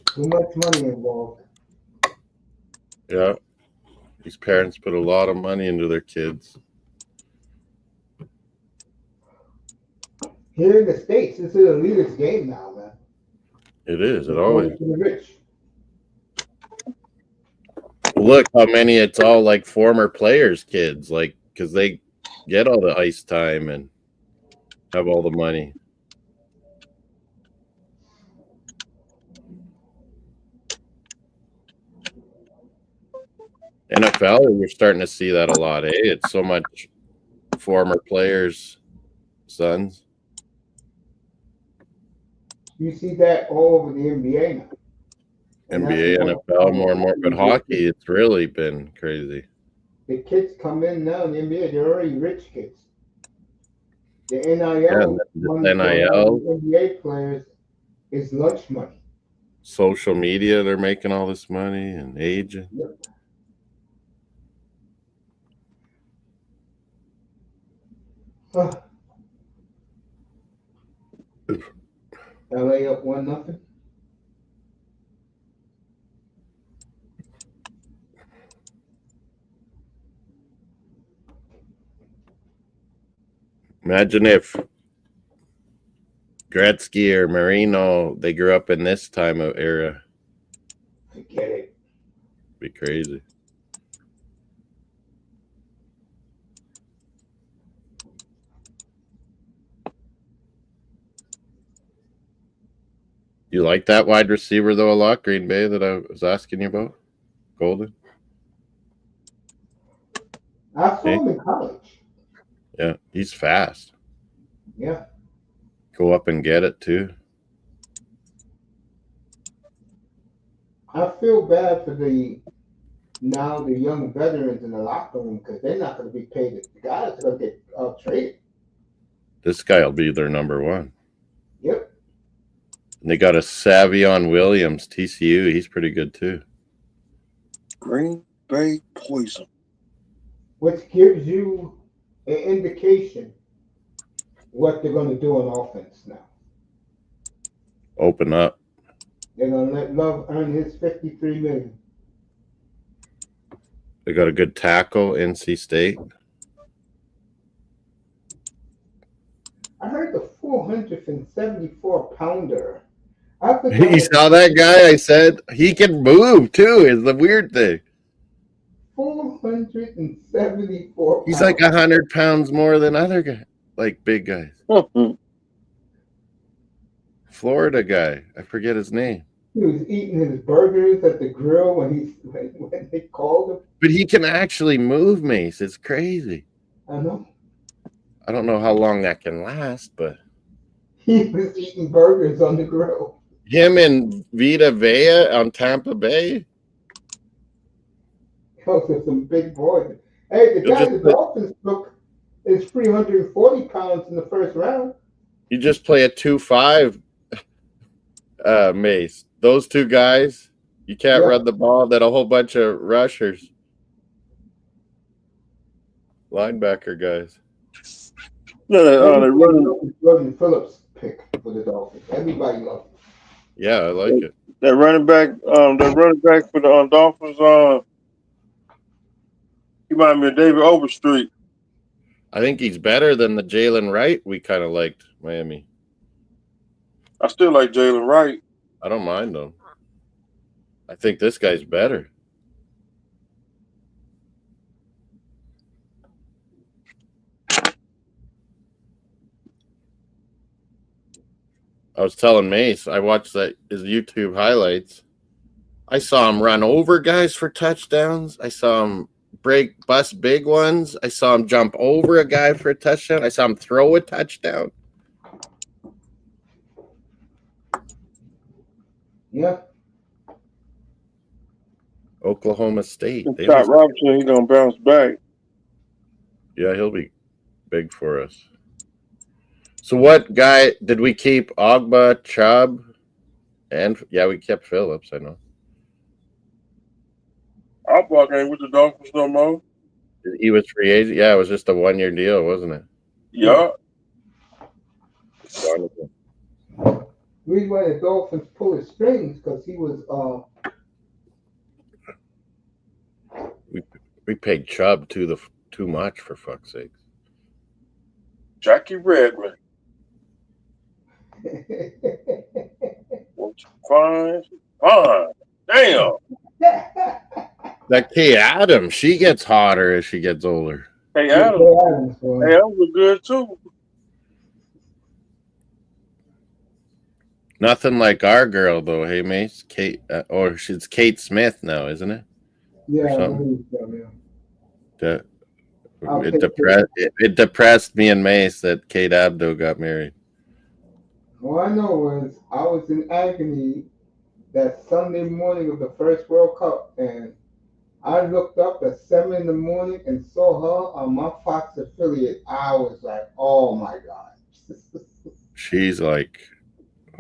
Too much money involved. Yeah. These parents put a lot of money into their kids. Here in the States, this is a leader's game now, man. It is. It It's always. going to the rich. Look how many it's all like former players' kids, like because they get all the ice time and have all the money. NFL, you're starting to see that a lot, eh? It's so much former players' sons. You see that all over the NBA now. And that's NBA, what- NFL, more and more, but hockey, it's really been crazy. The kids come in now in the NBA, they're already rich kids. The NIL, Yeah, and the money for NIL. the NBA players is lunch money. Social media, they're making all this money and aging. Yep. LA up 1-0. Imagine if Gretzky or Marino, they grew up in this time of era. Forget it. Be crazy. You like that wide receiver though a lot, Green Bay, that I was asking you about? Golden? I saw Hey. him in college. Yeah, he's fast. Yeah. Go up and get it too. I feel bad for the young veterans in the locker room because they're not going to be paid. The guys are going to get traded. This guy will be their number one. Yep. And they got a Savion Williams, TCU. He's pretty good too. Green Bay Poison. Which gives you an indication what they're going to do on offense now. Open up. They're going to let Love earn his $53 million. They got a good tackle, NC State. I heard the 474-pounder. You saw that guy? I said he can move too. Is the weird thing. 474 He's like 100 pounds more than other guys, like big guys. Florida guy. I forget his name. He was eating his burgers at the grill when they called him. But he can actually move, Mace. It's crazy. I know. I don't know how long that can last, but He was eating burgers on the grill. him and Vita Vea on Tampa Bay. Those are some big boys. Hey, the guy the Dolphins took is 340 pounds in the first round. You just play a 2-5 Mace. Those two guys, you can't run the ball. Then a whole bunch of rushers. Linebacker guys. No, they're running. Jordan Phillips pick for the Dolphins. Everybody loves him. Yeah, I like it. That running back for the Dolphins, he remind me of David Overstreet. I think he's better than the Jalen Wright we kind of liked, Miami. I still like Jalen Wright. I don't mind him. I think this guy's better. I was telling Mace, I watched his YouTube highlights. I saw him run over guys for touchdowns. I saw him bust big ones. I saw him jump over a guy for a touchdown. I saw him throw a touchdown. Yeah. Oklahoma State. Scott Robinson, he's gonna bounce back. Yeah, he'll be big for us. So what guy did we keep? Ogba, Chubb, and yeah, we kept Phillips, I know. Outback ain't with the Dolphins no more. He was free agent. Yeah, it was just a 1-year deal, wasn't it? Yeah. Wonderful. The reason why the Dolphins pull his strings because he was We paid Chubb too much, for fuck's sake. Jackie Redmond. Fine. Damn. That Kay Adams, she gets hotter as she gets older. Hey, Adams was good too. Nothing like our girl though, hey Mace? Kate, or she's Kate Smith now, isn't it? Yeah, I believe so, yeah. It depressed me and Mace that Kate Abdo got married. All I know was I was in agony that Sunday morning of the first World Cup, and I looked up at 7 in the morning and saw her on my Fox affiliate. I was like, oh my God. She's like,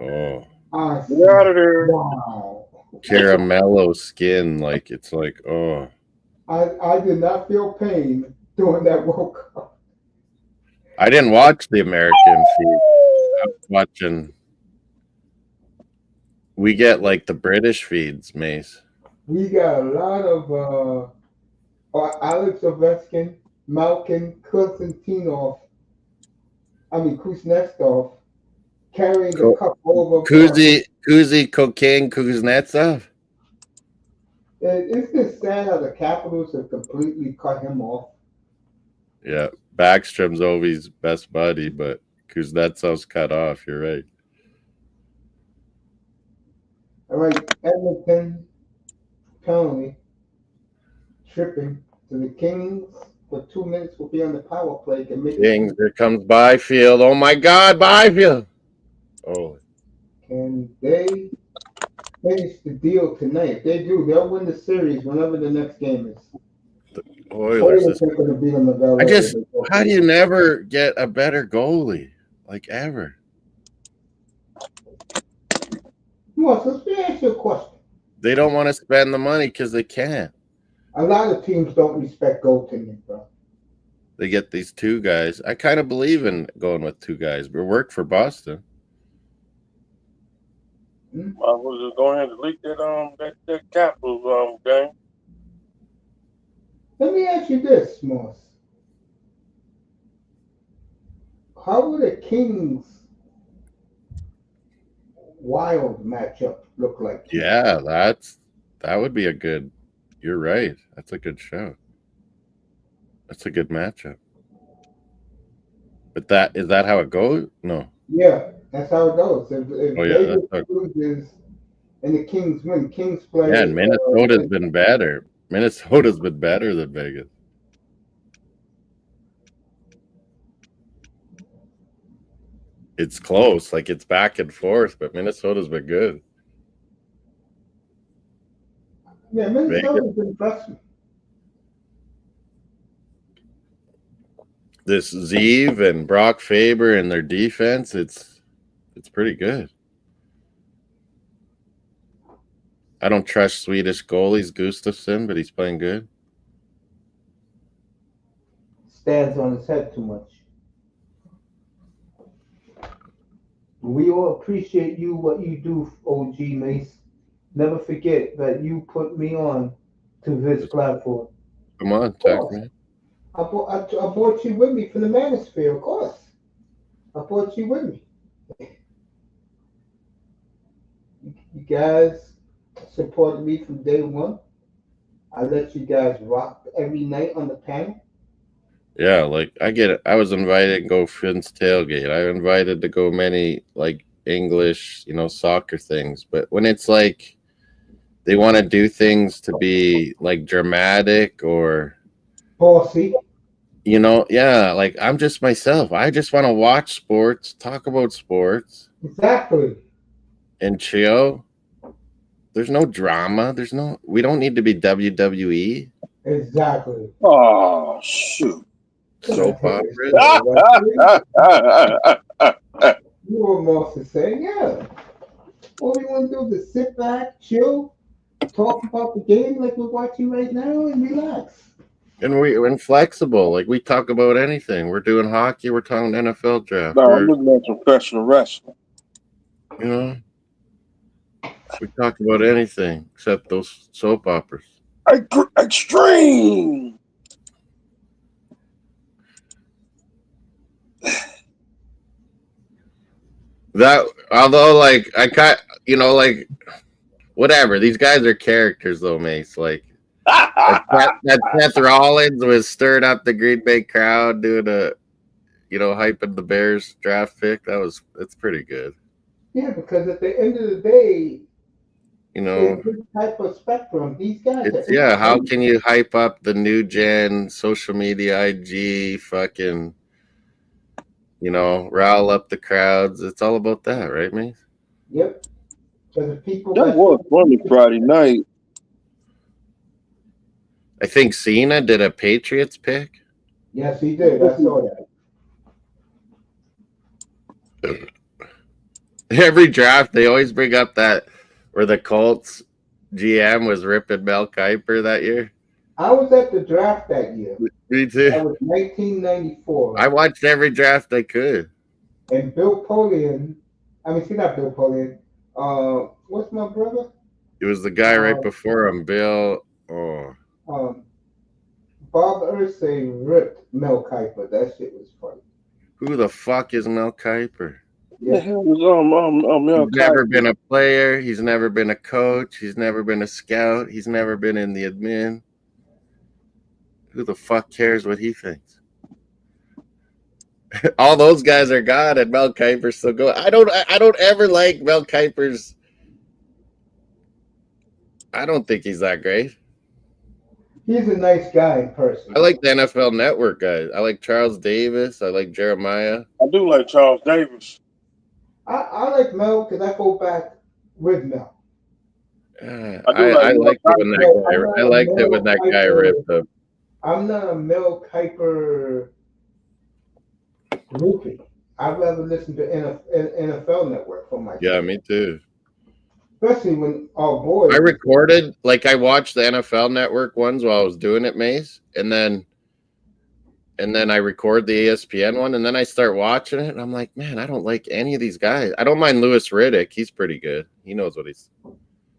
oh. Get out of there. Wow. Caramello skin, like it's like, oh. I did not feel pain during that World Cup. I didn't watch the American feed. I was watching. We get like the British feeds, Mace. We got a lot of Alex Ovechkin, Malkin, Kuznetsov carrying the cup over. Kuzi Cocaine Kuznetsov. It's just sad how the Capitals have completely cut him off. Yeah, Backstrom's Ovi's best buddy, but Kuznetsov's cut off. You're right. All right, Edmonton penalty tripping to the Kings for 2 minutes will be on the power play. Kings, here comes Byfield. Oh my God, Byfield! Oh, can they finish the deal tonight? If they do, they'll win the series whenever the next game is. The Oilers are going to beat them. How do you never get a better goalie, like ever? Well, so let me ask you a question. They don't want to spend the money because they can't. A lot of teams don't respect goaltending, bro. They get these two guys. I kind of believe in going with two guys, but it worked for Boston. I was just going ahead and leak that Capitals game. Let me ask you this, Moss. How would a Kings Wild matchup look like? Yeah, that would be a good. You're right. That's a good show. That's a good matchup. But is that how it goes? No. Yeah, that's how it goes. If Vegas loses and the Kings win, Kings play. Yeah, and Minnesota's been better. Minnesota's been better than Vegas. It's close, like it's back and forth, but Minnesota's been good. Yeah, Minnesota's been impressive. This Zeev and Brock Faber and their defense, it's pretty good. I don't trust Swedish goalies, Gustafsson, but he's playing good. Stands on his head too much. We all appreciate you, what you do, OG Mace. Never forget that you put me on to this platform. Come on, talk me. I brought you with me from the Manosphere, of course. I brought you with me. You guys supported me from day one. I let you guys rock every night on the panel. Yeah, like I get it. I was invited to go Finn's tailgate. I invited to go many like English, soccer things. But when it's like they want to do things to be like dramatic or Bossy. yeah, like I'm just myself. I just want to watch sports, talk about sports, Exactly. and chill. There's no drama. We don't need to be WWE. Exactly. Oh shoot. Soap operas. You were more to say, yeah. All we want to do is sit back, chill, talk about the game like we're watching right now, and relax. And we're flexible. Like we talk about anything. We're doing hockey. We're talking NFL draft. No, I'm looking at professional wrestling. We talk about anything except those soap operas. Extreme. That although like I got like whatever. These guys are characters though, Mace. Like that Seth Rollins was stirring up the Green Bay crowd doing hyping the Bears draft pick. It's pretty good. Yeah, because at the end of the day, in this type of spectrum, these guys how can you hype up the new gen social media IG fucking rile up the crowds? It's all about that, right, Mace? Yep. Because the people that was funny Friday night. I think Cena did a Patriots pick. Yes, he did. I saw that. Every draft, they always bring up that where the Colts GM was ripping Mel Kiper that year. I was at the draft that year. Me too. That was 1994. I watched every draft I could. And Bill Polian, not Bill Polian. What's my brother? It was the guy right before him, Bill. Bob Irsay ripped Mel Kiper. That shit was funny. Who the fuck is Mel Kiper? The hell was Mel He's never been a player. He's never been a coach. He's never been a scout. He's never been in the admin. Who the fuck cares what he thinks? All those guys are gone, and Mel Kiper's still going. I don't ever like Mel Kiper's. I don't think he's that great. He's a nice guy in person. I like the NFL Network guys. I like Charles Davis. I like Jeremiah. I do like Charles Davis. I like Mel because I go back with Mel. I liked it when that guy. I liked it when that guy ripped up. I'm not a Mel Kiper groupie. I'd rather listen to NFL Network for myself. Yeah, me too. Especially when boy. I recorded, I watched the NFL Network ones while I was doing it, Mace, and then I record the ESPN one, and then I start watching it, and I'm like, man, I don't like any of these guys. I don't mind Louis Riddick; he's pretty good. He knows what he's.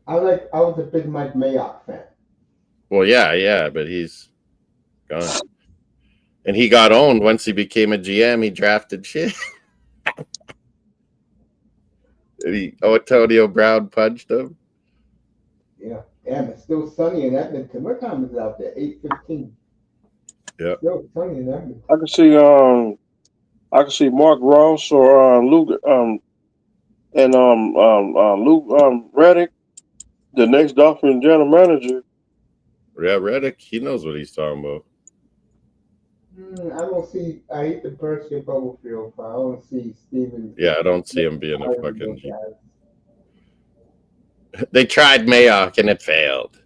I was a big Mike Mayock fan. Well, yeah, but he's gone, and he got owned once he became a GM. He drafted shit. Antonio Brown punched him. Yeah, and it's still sunny in Edmonton. What time is it out there? 8:15. Yeah. Still sunny in Edmonton. I can see Mark Ross or Luke and Luke Reddick, the next Dolphin general manager. Yeah, Reddick, he knows what he's talking about. I don't see. I hate to burst your bubble, Phil, but I don't see Steven. Yeah, I don't see him being a fucking. They tried Mayock and it failed.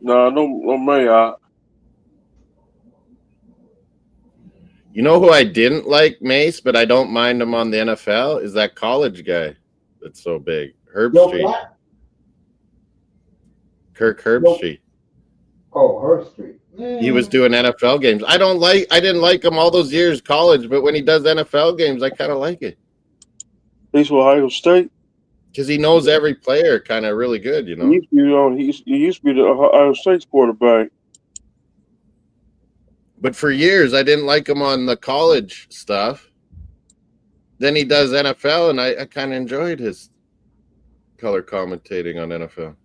No Mayock. You know who I didn't like, Mace, but I don't mind him on the NFL? Is that college guy that's so big. Herbstreit. Kirk Herbstreit. Oh, Herbstreit. He was doing NFL games. I didn't like him all those years college, but when he does NFL games, I kind of like it. He's with Ohio State. Because he knows every player kind of really good, He used to be the Ohio State's quarterback. But for years, I didn't like him on the college stuff. Then he does NFL, and I kind of enjoyed his color commentating on NFL.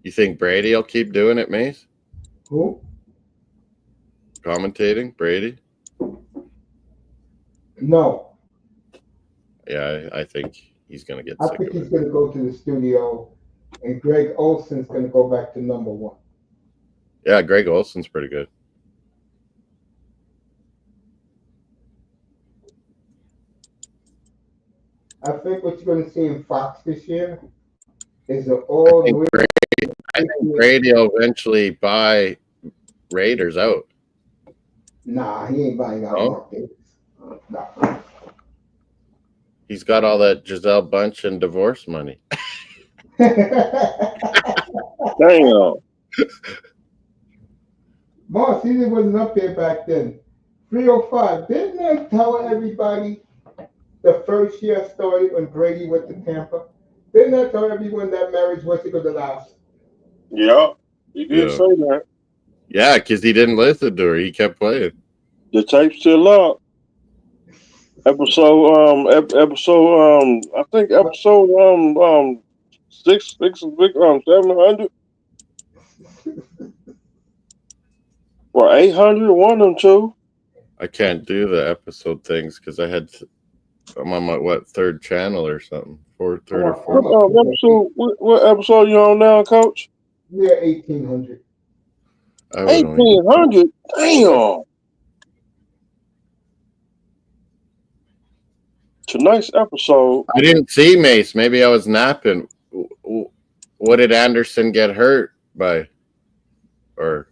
You think Brady will keep doing it, Mace? Who? commentating? Brady? No, Yeah, I think he's gonna get I sick think of he's it. going to go to the studio, and Greg Olson's going to go back to number one. Yeah, Greg Olson's pretty good. I think what you're going to see in Fox this year is an I all think new. Brady will eventually buy Raiders out. Nah, he ain't buying out No? Mark Davis. Nah. He's got all that Giselle Bunch and divorce money. Damn. Moss, he wasn't up there back then. 305. Didn't I tell everybody the first year started when Brady went to Tampa? Didn't I tell everyone that marriage wasn't going to last? Yeah, you did Yeah. say that. Yeah, because he didn't listen to her. He kept playing. The tape's still up. Episode, I think episode, 700 or 800, one of them two. I can't do the episode things because I'm on my third channel or something. Third or fourth. What episode you on now, Coach? Yeah, 1800. I would only 1800. Damn. Tonight's episode. I didn't see Mace. Maybe I was napping. What did Anderson get hurt by? Or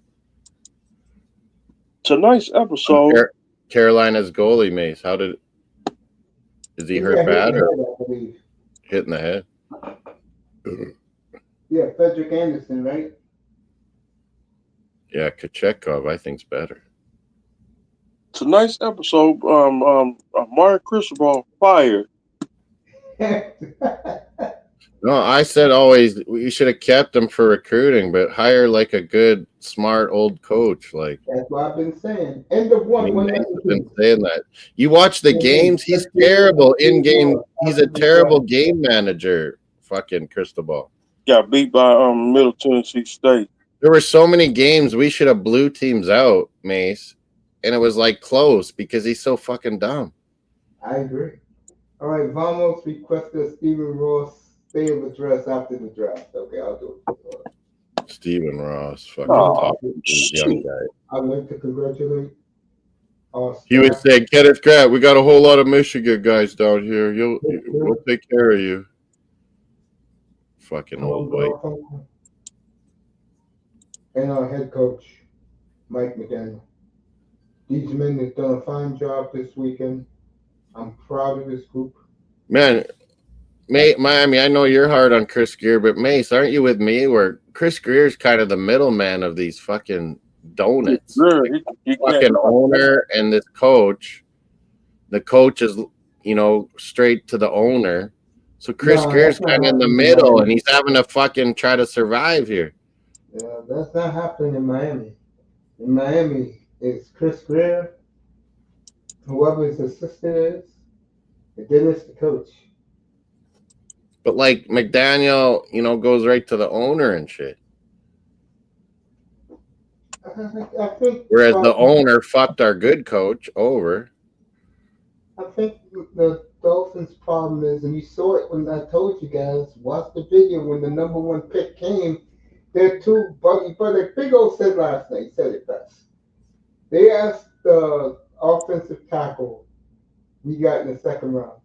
Tonight's episode. Carolina's goalie, Mace. Is he hurt bad or hit in the head? Yeah, Frederick Anderson, right? Yeah, Kachekov, I think's better. Tonight's episode, Mark Cristobal fired. No, I said always you should have kept him for recruiting, but hire like a good, smart old coach. Like that's what I've been saying. End of one. I've been saying that. You watch the games; he's terrible in game. He's a terrible game manager. Fucking Cristobal got beat by Middle Tennessee State. There were so many games we should have blew teams out, Mace, and it was like close because he's so fucking dumb. I agree. All right, Vamos requested Stephen Ross stay of address after the draft. Okay, I'll do it. Stephen Ross, fucking top young guy. I'd like to congratulate. He would say, Kenneth Grant, we got a whole lot of Michigan guys down here. We'll take care of you. Fucking old white. And our head coach, Mike McDaniel. These men have done a fine job this weekend. I'm proud of this group. Man, Miami, I know you're hard on Chris Greer, but Mace, aren't you with me? Where Chris Greer's kind of the middleman of these fucking donuts. He fucking owner and this coach. The coach is, straight to the owner. So Chris Greer's kind of in the middle, and he's having to fucking try to survive here. Yeah, that's not happening in Miami. In Miami, it's Chris Greer, whoever his assistant is, and then it's the coach. But like McDaniel, goes right to the owner and shit. I think. Whereas the owner fucked our good coach over. I think the Dolphins' problem is, and you saw it when I told you guys, watch the video when the number one pick came. They're two buggy brothers. Big O said last night, said it best. They asked the offensive tackle we got in the second round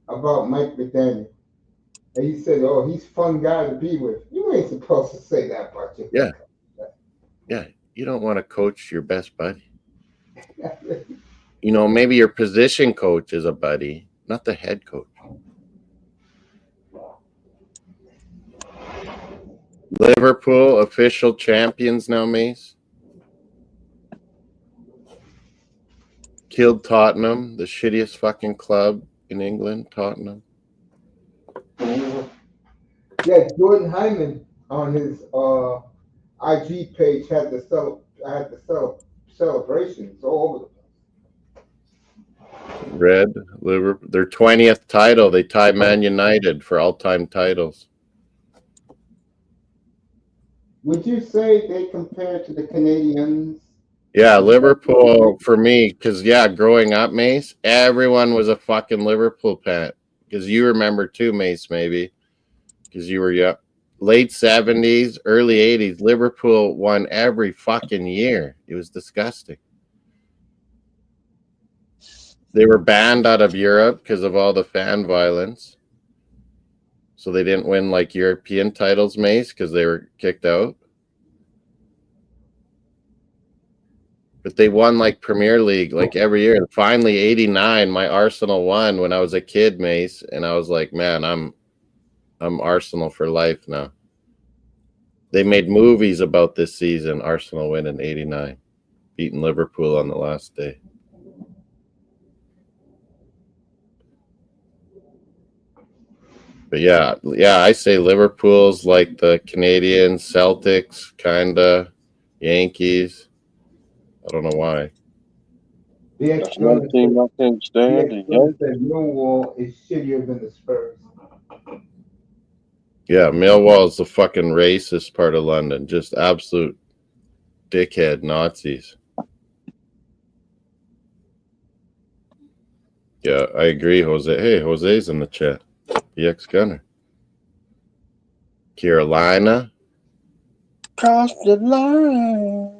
about Mike McDaniel. And he said, oh, he's a fun guy to be with. You ain't supposed to say that, but you. Yeah. Yeah. You don't want to coach your best buddy. Maybe your position coach is a buddy, not the head coach. Liverpool official champions now, Mace. Killed Tottenham, the shittiest fucking club in England, Tottenham. Yeah, Jordan Hyman on his IG page had the celebrations all over the place. Red, Liverpool, their 20th title. They tied Man United for all-time titles. Would you say they compare to the Canadians? Yeah, Liverpool for me, because growing up, Mace, everyone was a fucking Liverpool fan. Because you remember too, Mace, maybe because you were young. Late 70s, early 80s, Liverpool won every fucking year. It was disgusting. They were banned out of Europe because of all the fan violence. So they didn't win like European titles, Mace, because they were kicked out. But they won like Premier League like every year. And finally, 89, my Arsenal won when I was a kid, Mace. And I was like, man, I'm Arsenal for life now. They made movies about this season, Arsenal win in 89, beating Liverpool on the last day. But yeah, I say Liverpool's like the Canadians, Celtics, kinda, Yankees. I don't know why. The That's another ex-gunner team said, I can't stand. The the Yankees. Millwall is shittier than the Spurs. Yeah, Millwall's the fucking racist part of London. Just absolute dickhead Nazis. Yeah, I agree, Jose. Hey, Jose's in the chat. The ex-gunner. Carolina. Cross the line.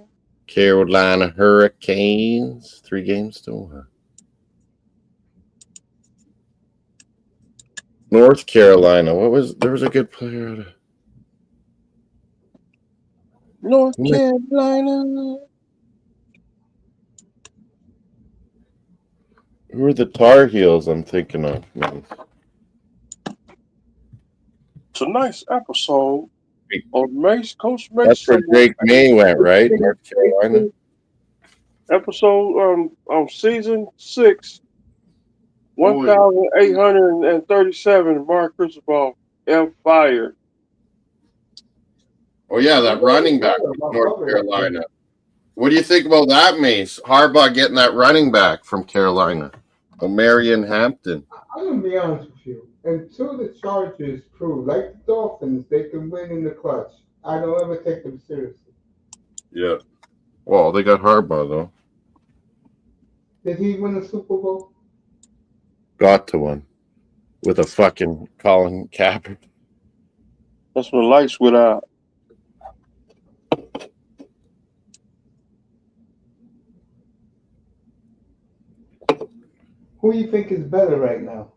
Carolina Hurricanes. 3-1. North Carolina. There was a good player out of North Carolina. Who are the Tar Heels I'm thinking of? Tonight's episode on Coach Mace. That's where Drake May went, right? North Carolina. Episode on season 6, 1,837. Mark Christopher F. fired. Oh yeah, that running back from North Carolina. What do you think about that, Mace? Harbaugh getting that running back from Carolina, O'Marion Hampton. I'm gonna be honest with you. Until the Chargers prove, like the Dolphins, they can win in the clutch, I don't ever take them seriously. Yeah. Well, they got Harbaugh though. Did he win the Super Bowl? Got to one with a fucking Colin Kaepernick. That's when the lights went out. Who do you think is better right now?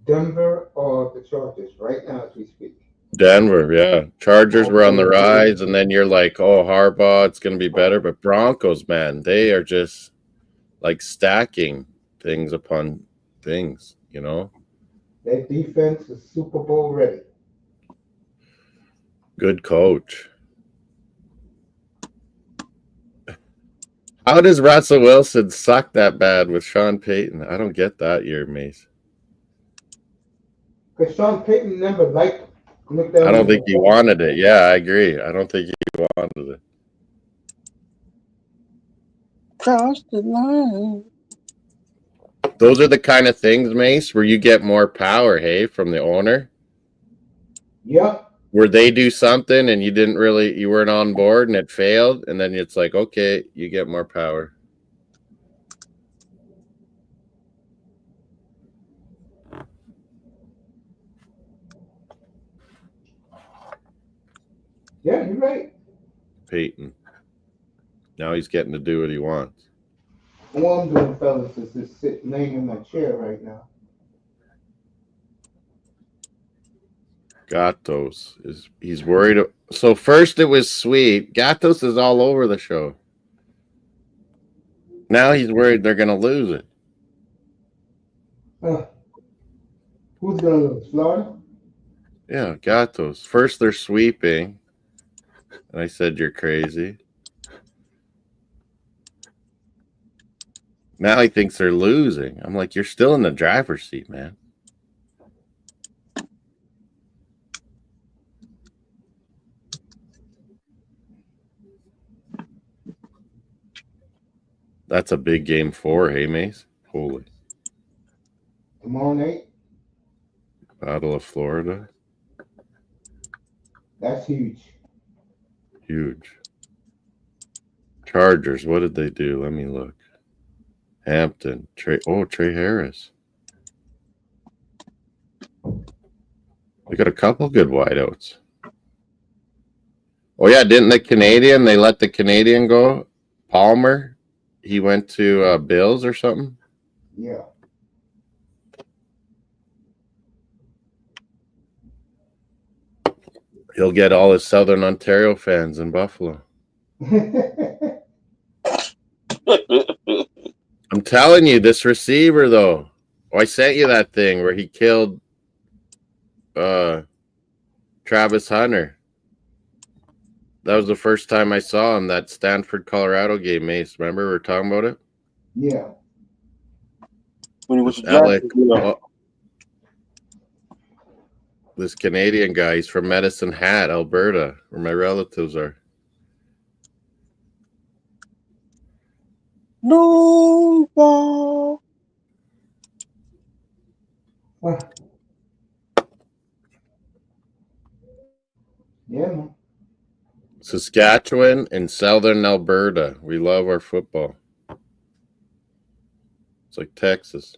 Denver or the Chargers? Right now, as we speak. Denver, yeah. Chargers were on the rise, and then you're like, oh, Harbaugh, it's going to be better. But Broncos, man, they are just like stacking things upon things, you know? Their defense is Super Bowl ready. Good coach. How does Russell Wilson suck that bad with Sean Payton? I don't get that year, Mace. Because Sean Payton never liked McDaniels. I don't think he wanted it. Yeah, I agree. I don't think he wanted it. Cross the line. Those are the kind of things, Mace, where you get more power, hey, from the owner. Yeah. Where they do something and you weren't on board and it failed, and then it's like, okay, you get more power. Yeah, you're right. Peyton. Now he's getting to do what he wants. All I'm doing, fellas, is just laying in my chair right now. Gatos he's worried. So first it was Sweet. Gatos is all over the show. Now he's worried they're going to lose it. Who's going to lose? Florida? Yeah, Gatos. First they're sweeping. And I said, you're crazy. Now he thinks they're losing. I'm like, you're still in the driver's seat, man. That's a big game 4, hey, Mace? Holy. Tomorrow night? Battle of Florida. That's huge. Huge. Chargers, what did they do? Let me look. Hampton. Trey Harris. They got a couple good wideouts. Oh, yeah, didn't the Canadian, they let the Canadian go? Palmer? He went to Bills or something? Yeah. He'll get all his Southern Ontario fans in Buffalo. I'm telling you, this receiver, though. Oh, I sent you that thing where he killed Travis Hunter. That was the first time I saw him, that Stanford, Colorado game, Mace. Remember we were talking about it? Yeah. When he was This Canadian guy, he's from Medicine Hat, Alberta, where my relatives are. No ball. Yeah, man. Saskatchewan and Southern Alberta. We love our football. It's like Texas.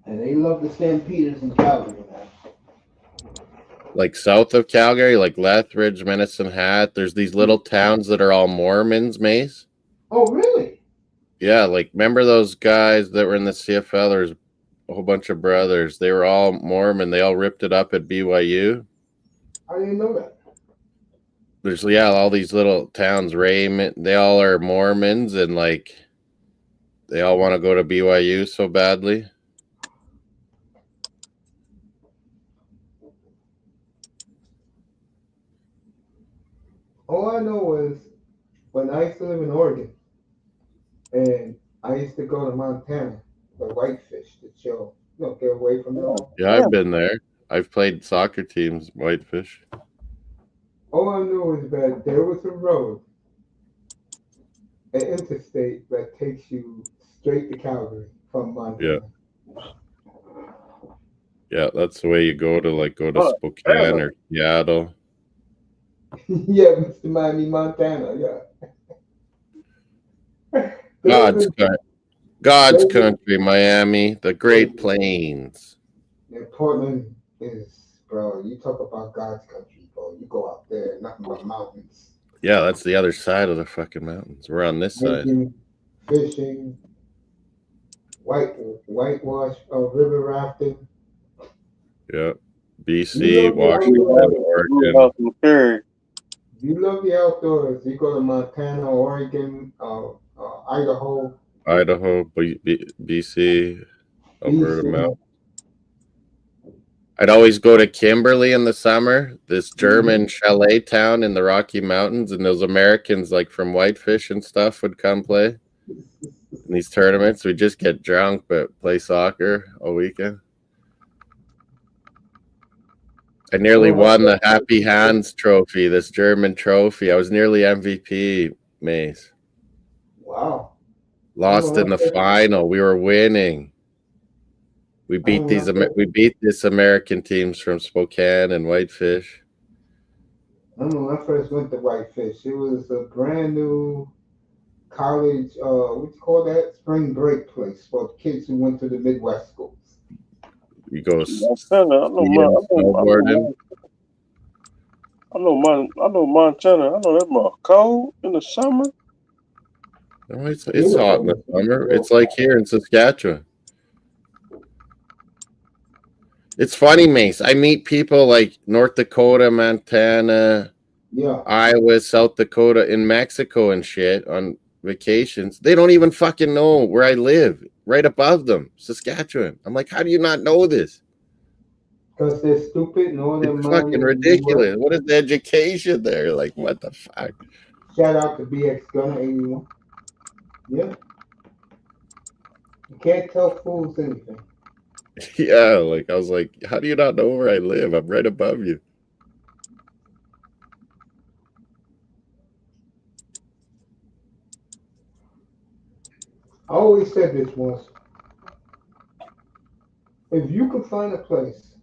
And they love the Stampeders in Calgary, man. Like south of Calgary, like Lethbridge, Medicine Hat. There's these little towns that are all Mormons, Mace. Oh, really? Yeah, like remember those guys that were in the CFL? There's a whole bunch of brothers. They were all Mormon. They all ripped it up at BYU. I didn't know that. There's all these little towns. Raymond, they all are Mormons, and like they all want to go to BYU so badly. All I know was when I used to live in Oregon, and I used to go to Montana, the Whitefish, to chill, get away from it all. Yeah, I've been there. I've played soccer teams, Whitefish. All I know is that there was a road, an interstate that takes you straight to Calgary from Montana. Yeah, that's the way you go to Spokane or Seattle. Yeah, Mr. Miami, Montana, yeah. God's country, Miami, the Great Plains. Yeah, Portland is, bro, you talk about God's country, bro. You go out there, nothing but mountains. Yeah, that's the other side of the fucking mountains. We're on this side. Fishing, whitewash, river rafting. Yeah. BC, Washington, Oregon. You love the outdoors. You go to Montana, Oregon, Idaho, BC, Alberta Mountain. I'd always go to Kimberly in the summer, this German chalet town in the Rocky Mountains, and those Americans like from Whitefish and stuff would come play in these tournaments. We'd just get drunk but play soccer all weekend. I nearly won the Happy Hands trophy, this German trophy. I was nearly MVP, Mace. Wow. Lost in the final. We were winning. We beat this American teams from Spokane and Whitefish. I remember when I first went to Whitefish, it was a brand new college, what you call that? Spring break place for kids who went to the Midwest schools. You go snowboarding. I know Montana. I know that's cold in the summer. No, it's hot in the summer. It's like here in Saskatchewan. It's funny, Mace. I meet people like North Dakota, Montana, Iowa, South Dakota, in Mexico and shit on vacations. They don't even fucking know where I live. Right above them, Saskatchewan. I'm like, how do you not know this? Because they're stupid. It's fucking ridiculous. What is the education there? Like, what the fuck? Shout out to BX Gunner 81. Yeah. You can't tell fools anything. Yeah, like I was like, how do you not know where I live? I'm right above you. I always said this once. If you could find a place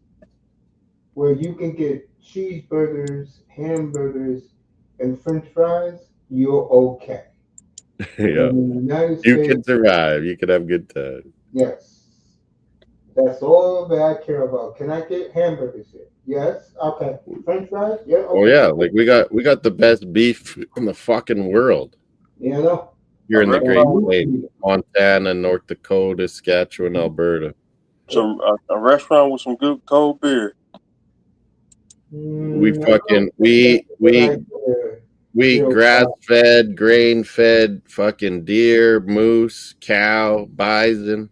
where you can get cheeseburgers, hamburgers, and French fries, you're okay. Yeah. In the United You States, can survive. You can have good time. yes. That's all that I care about. Can I get hamburgers here? Yes. Okay. French fries? Yeah. Oh Okay. yeah, like we got the best beef in the fucking world You know. here A in the And Great restaurant, Plains, usually, Montana, North Dakota, Saskatchewan, Alberta. a restaurant with some good cold beer. We I don't fucking think that's a good idea. we Real grass fast. fed, grain fed, fucking deer, moose, cow, bison.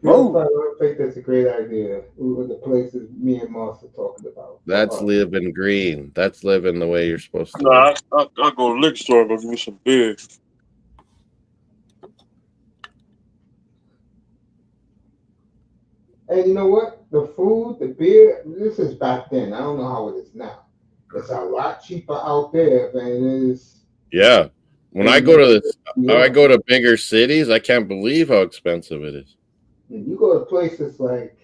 Real Move. fast. I don't think that's a great idea. With the places me and Moss are talking about. That's living green. That's living the way you're supposed to live. Nah, I go to the liquor store and go give me some beer. And you know what? The food, the beer, this is back then. I don't know how it is now. It's a lot cheaper out there than it is Yeah. When I in go to this, New I York. go to bigger cities. I can't believe how expensive it is. And you go to places like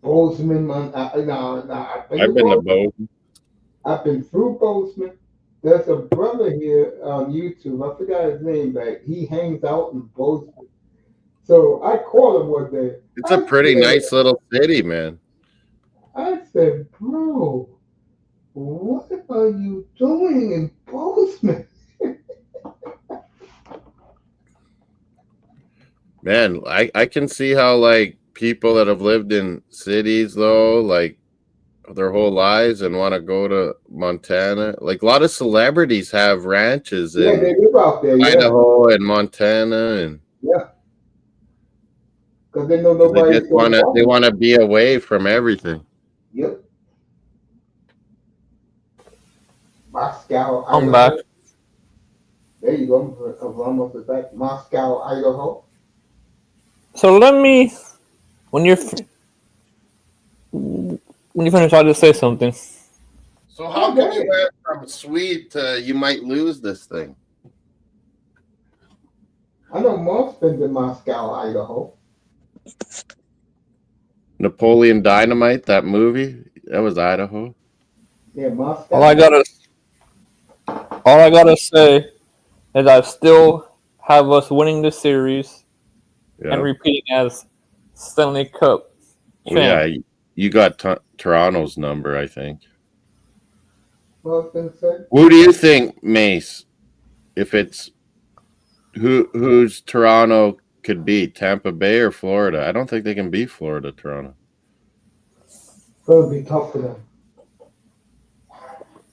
Bozeman, I've been to I've been to Bozeman. both. I've been through Bozeman. There's a brother here on YouTube. I forgot his name, but he hangs out in Bozeman. So I called him one day. It's a pretty nice little city, man. I said, bro, what are you doing in Bozeman? Man, I can see how like people that have lived in cities though, like their whole lives and want to go to Montana. Like a lot of celebrities have ranches Yeah, they in live out there. Yeah, Idaho and Montana, and yeah. Because they know 'cause they nobody's just going to they bother them. want to be away from everything. Yep. Moscow, I'm back. Idaho. There you go. I'm almost back. Moscow, Idaho. So let me, when you're when you finish, I'll just say something. So how come you Okay. went from sweet to you might lose this thing? I know Moss been to Moscow, Idaho. Napoleon Dynamite, that movie, that was Idaho. Yeah, All Moscow. I gotta say is I still have us winning the series and Yeah. repeating as Stanley Cup Well, yeah, champ. you got Toronto's number, I think. Moss been said. Who do you think, Mace? If it's who's Toronto could beat, Tampa Bay or Florida? I don't think they can beat Florida, Toronto. It's gonna be tough for them.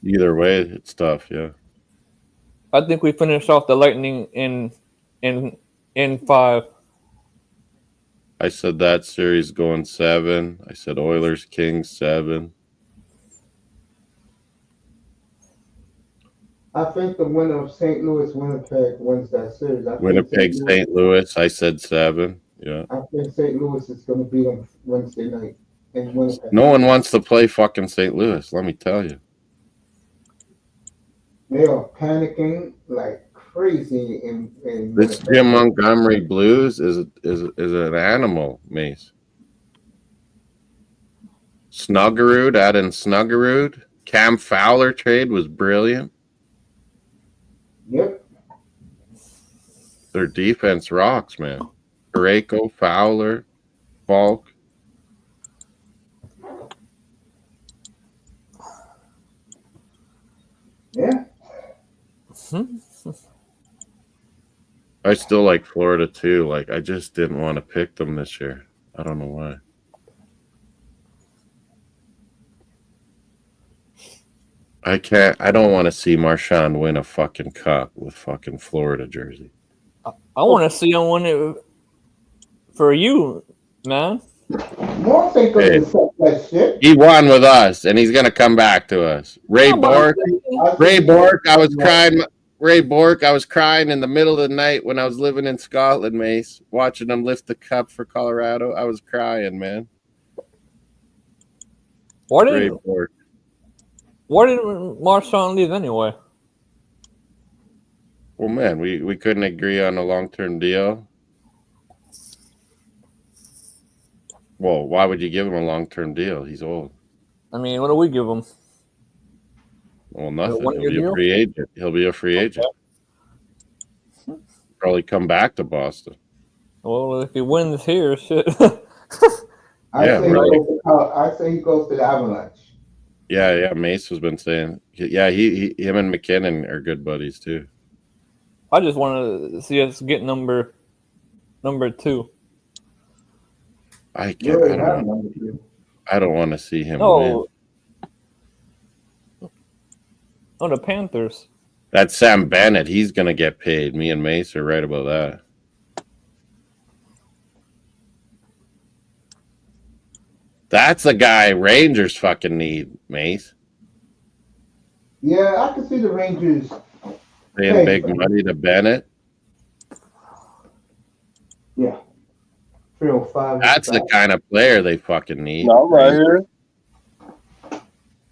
Either way, it's tough. Yeah, I think we finished off the Lightning in 5. I said that series going 7. I said Oilers Kings 7. I think the winner of St. Louis Winnipeg wins that series. Winnipeg St. Louis. I said 7. Yeah. I think St. Louis is going to beat them Wednesday night in Winnipeg. No one wants to play fucking St. Louis. Let me tell you. They are panicking like crazy in This Winnipeg. Jim Montgomery Blues is an animal, Mace. Snuggerud, add in Snuggerud. Cam Fowler trade was brilliant. Yep. Their defense rocks, man. Pareko, Fowler, Falk. Yeah. I still like Florida too. Like I just didn't want to pick them this year. I don't know why. I don't want to see Marchand win a fucking cup with fucking Florida jersey. I want to see him win it for you, man. Moss ain't going to accept that shit. He won with us, and he's gonna come back to us. Ray Bork, I was crying. Ray Bork, I was crying in the middle of the night when I was living in Scotland, Mace, watching him lift the cup for Colorado. I was crying, man. Ray Bork. Why didn't Marchand leave anyway? Well, man, we couldn't agree on a long-term deal. Well, why would you give him a long-term deal? He's old. I mean, what do we give him? Well, nothing. one-year He'll be deal? a free agent. He'll be a free agent. Probably come back to Boston. Well, if he wins here, shit. I Yeah, say he right. goes to, I say he goes to the Avalanche. Yeah. Mace has been saying. Yeah, him and McKinnon are good buddies too. I just want to see us get number 2. I You can't. already have number 2. I don't want to see him win. No, the Panthers. That's Sam Bennett. He's gonna get paid. Me and Mace are right about that. That's the guy Rangers fucking need, Mace. Yeah, I can see the Rangers Paying big money to Bennett. Yeah. 305. That's the kind of player they fucking need. No, I'm right here.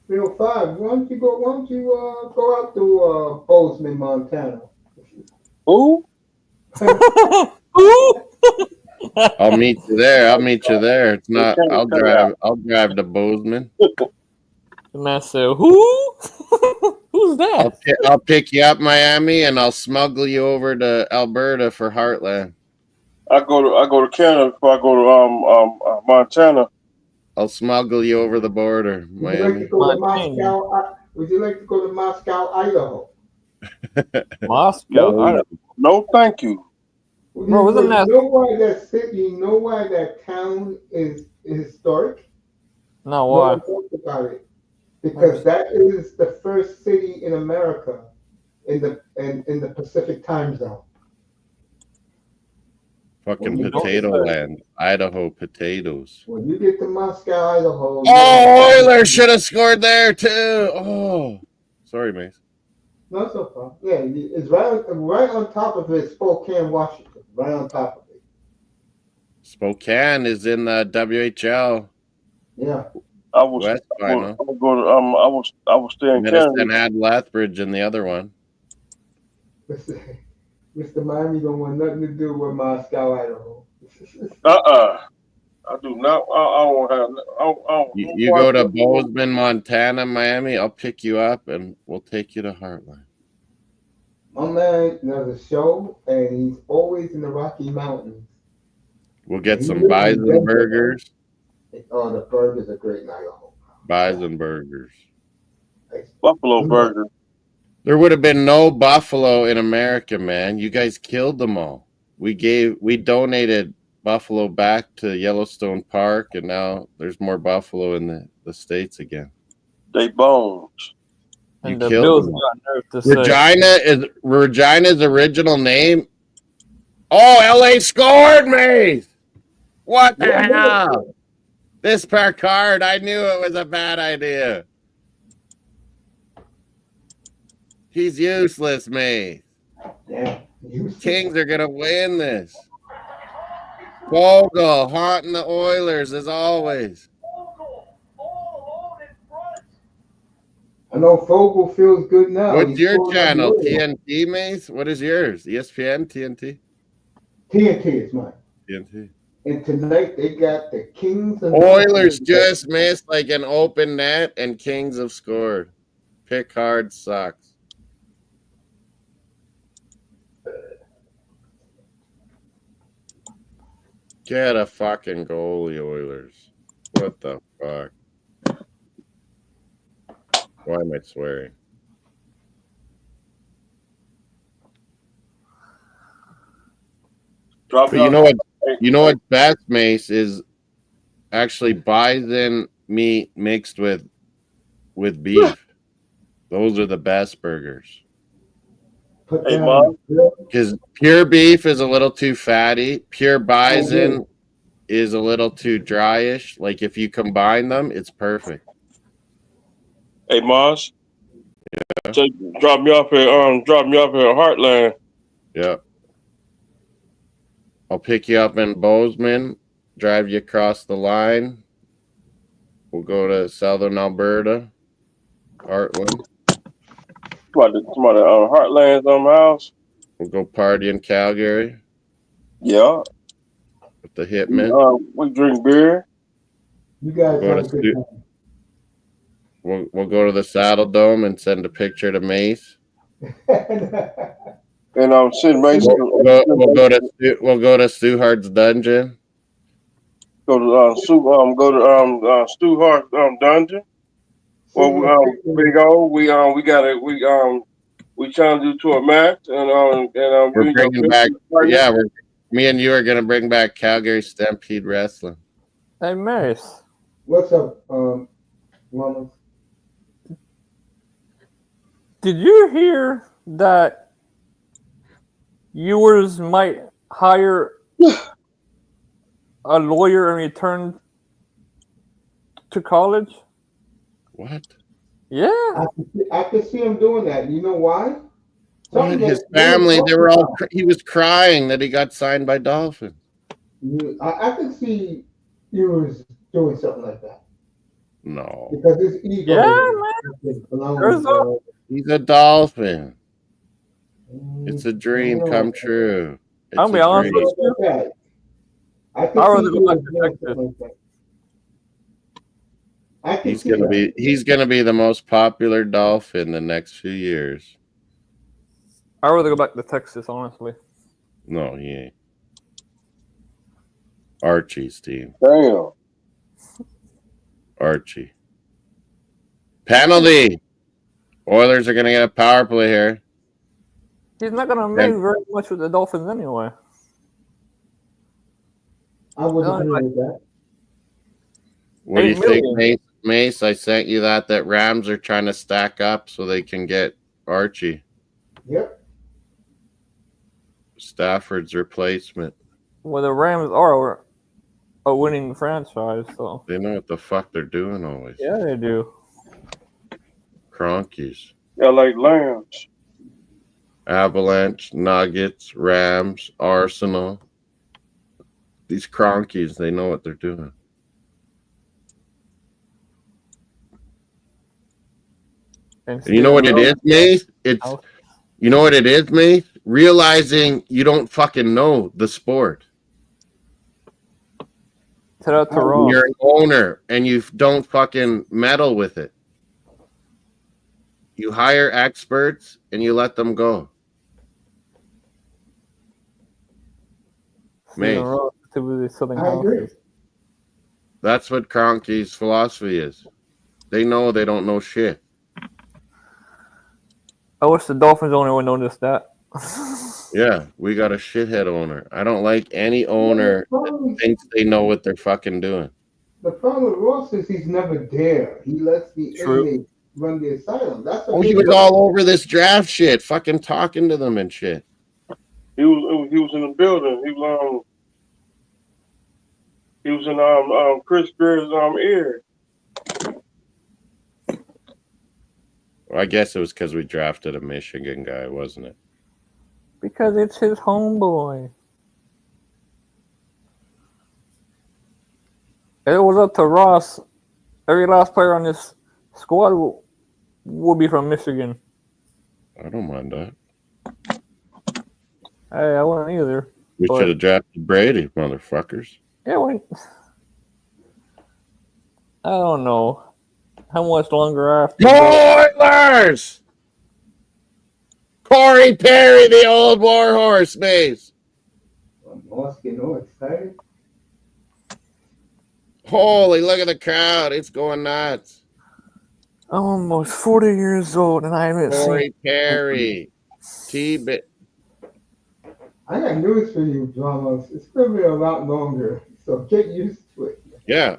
305. Why don't you go out to Bozeman, Montana? Who? I'll meet you there. It's not. I'll drive to Bozeman. The man said, "Who? Who's that?" I'll pick you up, Miami, and I'll smuggle you over to Alberta for Heartland. I go to Canada before I go to Montana. I'll smuggle you over the border, Miami. Would you like to go to Moscow, Idaho? Moscow. No, thank you. Bro, wasn't that? You know why that city? You know why that town is historic? No, No why? one talks about it because that is the first city in America in the Pacific time zone. Fucking potato land, Idaho potatoes. When you get to Moscow, Idaho. Oh, Oilers should have scored there too. Oh, sorry, Mace. No, it's no problem. Yeah, it's right on top of it. Spokane, Washington, right on top of it. Spokane is in the WHL. Yeah. I was staying in Canada. Medicine had Lethbridge in the other one. Mr. Miami don't want nothing to do with Moscow, Idaho. I do not. I don't have. You go to Bozeman, Montana, Miami. I'll pick you up and we'll take you to Heartland. My man does a show, and he's always in the Rocky Mountains. We'll get some bison burgers. Oh, the burgers are great in Idaho. Bison burgers. Buffalo burger. There would have been no buffalo in America, man. You guys killed them all. We donated buffalo back to Yellowstone Park, and now there's more buffalo in the States again. They bones. And the Bills got nerve to say Regina's original name. Oh, LA scored, me. What the hell? This Picard, I knew it was a bad idea. He's useless, me. Yeah, Kings are gonna win this. Vogel haunting the Oilers as always. I know Vogel feels good now. What's your channel? TNT, Mace? What is yours? ESPN, TNT? TNT is mine. TNT. And tonight they got the Kings and Oilers just missed like an open net, and Kings have scored. Picard sucks. Get a fucking goalie, Oilers. What the fuck? Why am I swearing? But you know what? You know what? Best, Mace, is actually bison meat mixed with beef. Those are the best burgers. Hey, Mom. Because pure beef is a little too fatty. Pure bison is a little too dryish. Like if you combine them, it's perfect. Hey, Mars. Yeah. So drop me off here at Heartland. Yeah. I'll pick you up in Bozeman, drive you across the line. We'll go to Southern Alberta, Heartland. Somebody Heartland's on my house. We'll go party in Calgary. Yeah. With the Hitmen. We drink beer. You guys have a good time. We'll go to the Saddle Dome and send a picture to Mace. And send Mason. We'll go to Suhart's dungeon. Go to Stu Hart dungeon. Well, Big O, we trying to do to a match, and We're bringing back. Yeah, me and you are gonna bring back Calgary Stampede Wrestling. Hey, Mace. What's up, Mama? Did you hear that Ewers might hire a lawyer and return to college? What? Yeah. I could see him doing that. You know why? What? His family, they were all. He was crying that he got signed by Dolphins. I could see you was doing something like that. No. Because his ego. Yeah, he's a Dolphin. It's a dream come true. I'll be honest with you. I'd rather go back to Texas. He's gonna be the most popular Dolphin the next few years. I'd rather go back to Texas, honestly. No, he ain't. Archie's team. Damn. Archie. Penalty. Oilers are gonna get a power play here. He's not gonna make very much with the Dolphins anyway. I wasn't agree with that. What do you think, Mace? I sent you that Rams are trying to stack up so they can get Archie. Yep. Stafford's replacement. Well, the Rams are a winning franchise, so they know what the fuck they're doing always. Yeah, they do. Cronkies. LA Lambs. Avalanche, Nuggets, Rams, Arsenal. These Cronkies, they know what they're doing. And you know what it is, Mace? You know what it is, Mace? Realizing you don't fucking know the sport. You're an owner and you don't fucking meddle with it. You hire experts and you let them go. Mace. I agree. That's what Cronky's philosophy is. They know they don't know shit. I wish the Dolphins owner would notice that. Yeah, we got a shithead owner. I don't like any owner that thinks they know what they're fucking doing. The problem with Ross is he's never there. He lets the inmates run the asylum. That's he was all over this draft shit, fucking talking to them and shit. He was in the building. He was in Chris Greer's ear. Well, I guess it was because we drafted a Michigan guy, wasn't it? Because it's his homeboy. If it was up to Ross, every last player on this squad will be from Michigan. I don't mind that. Hey, I wouldn't either. We should have drafted Brady, motherfuckers. Yeah, I don't know. How much longer after? Oilers! Corey Perry, the old warhorse, Mace. Moss getting all excited. Holy, look at the crowd. It's going nuts. I'm almost 40 years old and I haven't seen Corey Perry. T-Bit. I got news for you, Dramas. It's going to be a lot longer, so get used to it. Yeah,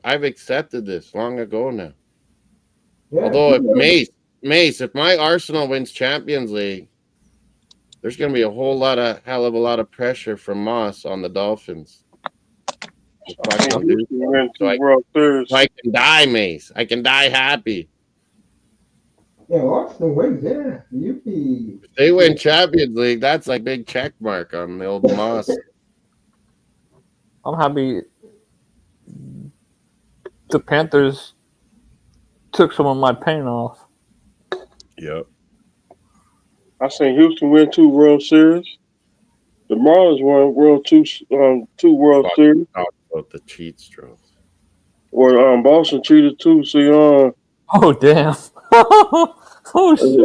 I've accepted this long ago now. Yeah, although if Mace, if my Arsenal wins Champions League, there's going to be a hell of a lot of pressure from Moss on the Dolphins. So I can die, Mace. I can die happy. Yeah, Arsenal wins, yeah. If they win Champions League, that's like big check mark on the old Moss. I'm happy the Panthers took some of my pain off. Yep. I seen Houston win 2 World Series. The Marlins won 2 World Series. Talk about the cheat strokes. Or Boston cheated too. See, Oh damn! Oh shit!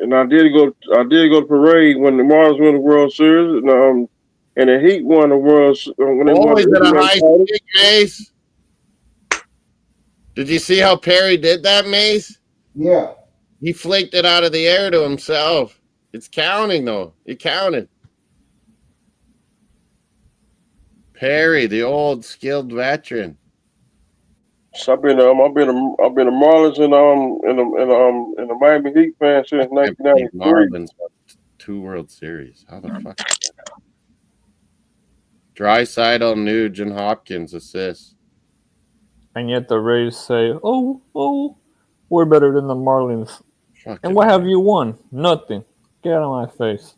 And I did go to parade when the Marlins won the World Series, and the Heat won the when they won Always the at a NBA high title. stick, Mace. Did you see how Perry did that, Mace? Yeah. He flaked it out of the air to himself. It's counting though. It counted. Perry, the old skilled veteran. So I've been a Marlins and the Miami Heat fan since I can't believe 1993. Marlins won 2 World Series. How the fuck? Drysdale, Nugent, Hopkins assists. And yet the Rays say, "Oh, we're better than the Marlins." Fucking And what have you won? Nothing. Get out of my face.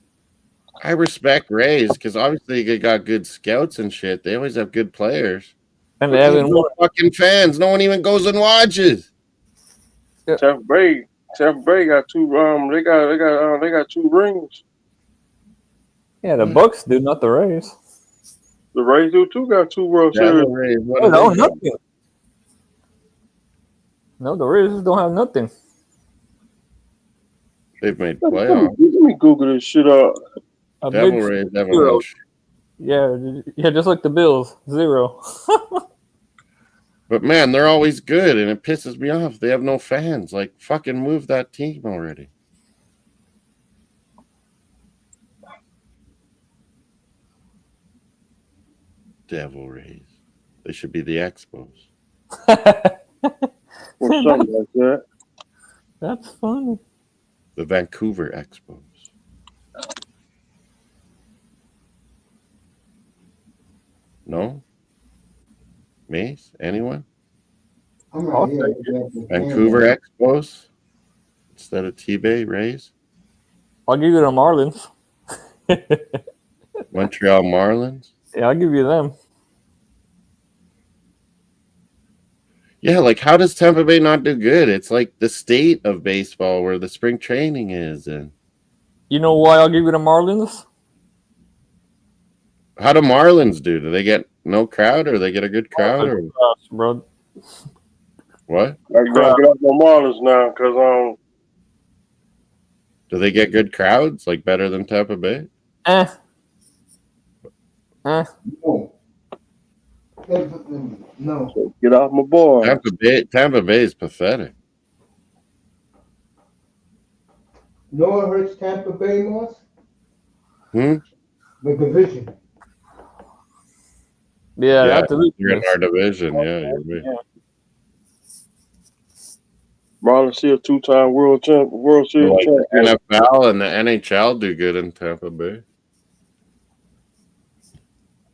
I respect Rays because obviously they got good scouts and shit. They always have good players. And But they they have haven't no won. fucking fans. No one even goes and watches. Tampa Bay got two. They got 2 rings. Yeah, the Bucks do, not the Rays. The Rays do too. Got 2 World Devil Series. Rays, what Oh, do no, they got? nothing. No, the Rays don't have nothing. They've made Let playoffs. me Google this shit up. A Devil big Rays haven't zero. won shit. Yeah, just like the Bills, 0. But man, they're always good, and it pisses me off. They have no fans. Like, fucking move that team already. Devil Rays. They should be the Expos. Or something like that. That's funny. The Vancouver Expos. No? Mace? Anyone? I'm I'll right here. Vancouver Expos instead of T-Bay Rays? I'll give you the Marlins. Montreal Marlins? Yeah, I'll give you them. Yeah, like how does Tampa Bay not do good? It's like the state of baseball where the spring training is. And You know why I'll give you the Marlins? how do Marlins do? Do they get no crowd or they get a good crowd? Or Bro. what? I gotta get off my Marlins now because Do they get good crowds? Like better than Tampa Bay? No. No. get off my boy. Tampa Bay is pathetic. You know what hurts Tampa Bay, Moss? The division. Yeah, that's you're in our division. Yeah, you're right. Marlins still 2-time World Series Like champion. the NFL and the NHL do good in Tampa Bay.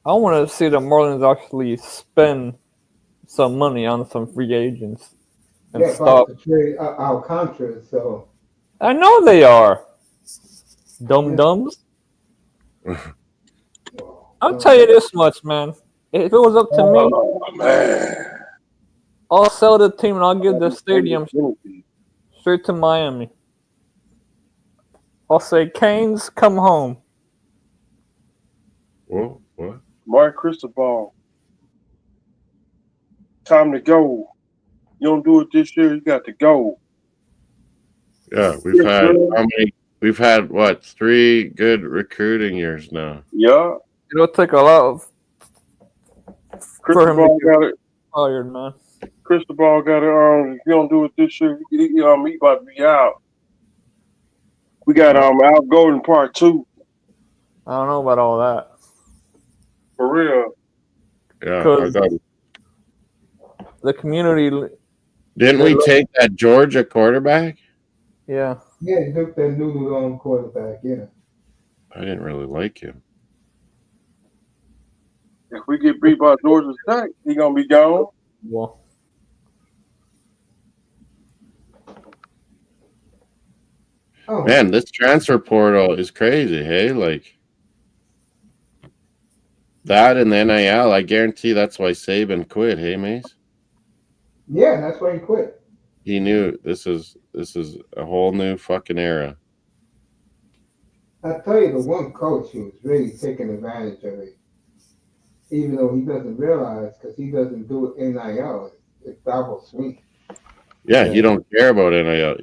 I want to see the Marlins actually spend some money on some free agents and stop. To trade Alcantara, so. I know they are. Dum-dums. I'll tell you this much, man. If it was up to me, Man. I'll sell the team and I'll give the stadium straight to Miami. I'll say, Canes, come home. Whoa, what? Mark Cristobal. Time to go. You don't do it this year, you got to go. Yeah, we've had how many? We've had what 3 good recruiting years now. Yeah. It'll take a lot of Cristobal got it. Fired, man. Cristobal got it. If you don't do it this year, he about to be out. We got Al Golden Part 2. I don't know about all that. For real. Yeah, I got it. The community. Didn't we take that Georgia quarterback? Yeah. Yeah, he took that noodle quarterback, yeah. I didn't really like him. If we get beat by Georgia Tech, he gonna be gone. Well. Man, this transfer portal is crazy, hey? Like that and the NIL, I guarantee that's why Saban quit, hey Mace? Yeah, that's why he quit. He knew this is a whole new fucking era. I tell you, the one coach who was really taking advantage of it, even though he doesn't realize, because he doesn't do it NIL, it's double sweep. Yeah, he don't care about NIL.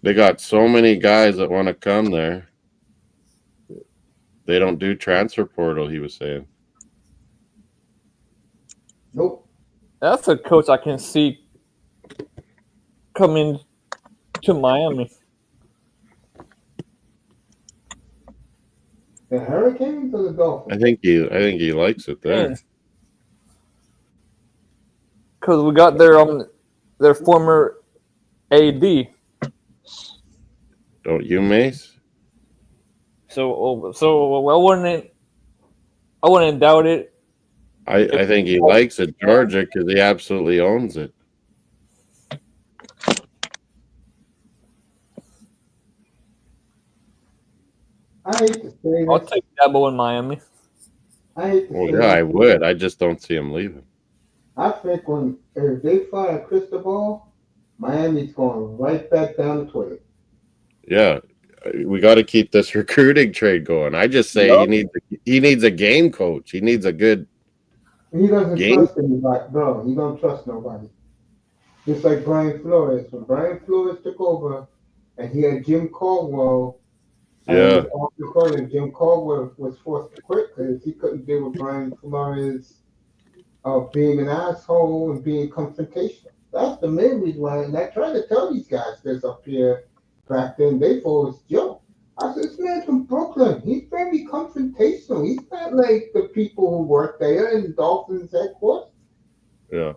They got so many guys that want to come there. They don't do transfer portal, he was saying. Nope. That's a coach I can see coming to Miami. The Hurricanes or the Dolphins? I think he likes it there. Because we got their former AD. Don't you, Mace? So I wouldn't doubt it. I think he likes it, Georgia, because he absolutely owns it. I hate to say I'll this. take Dabo in Miami. I hate to Well, say yeah, I this. would. I just don't see him leaving. I think if they fire Cristobal, Miami's going right back down the toilet. Yeah, we got to keep this recruiting trade going. I just say he needs a game coach. He needs a good. He doesn't game. trust anybody, bro. He don't trust nobody. Just like Brian Flores. When Brian Flores took over, and he had Jim Caldwell. Yeah. And off the corner, Jim Caldwell was forced to quit because he couldn't deal with Brian Flores being an asshole and being confrontational. That's the main reason why. And I try to tell these guys this up here back then. They thought it was Joe. I said, this man's from Brooklyn. He's very confrontational. He's not like the people who work there in Dolphins headquarters. Yeah.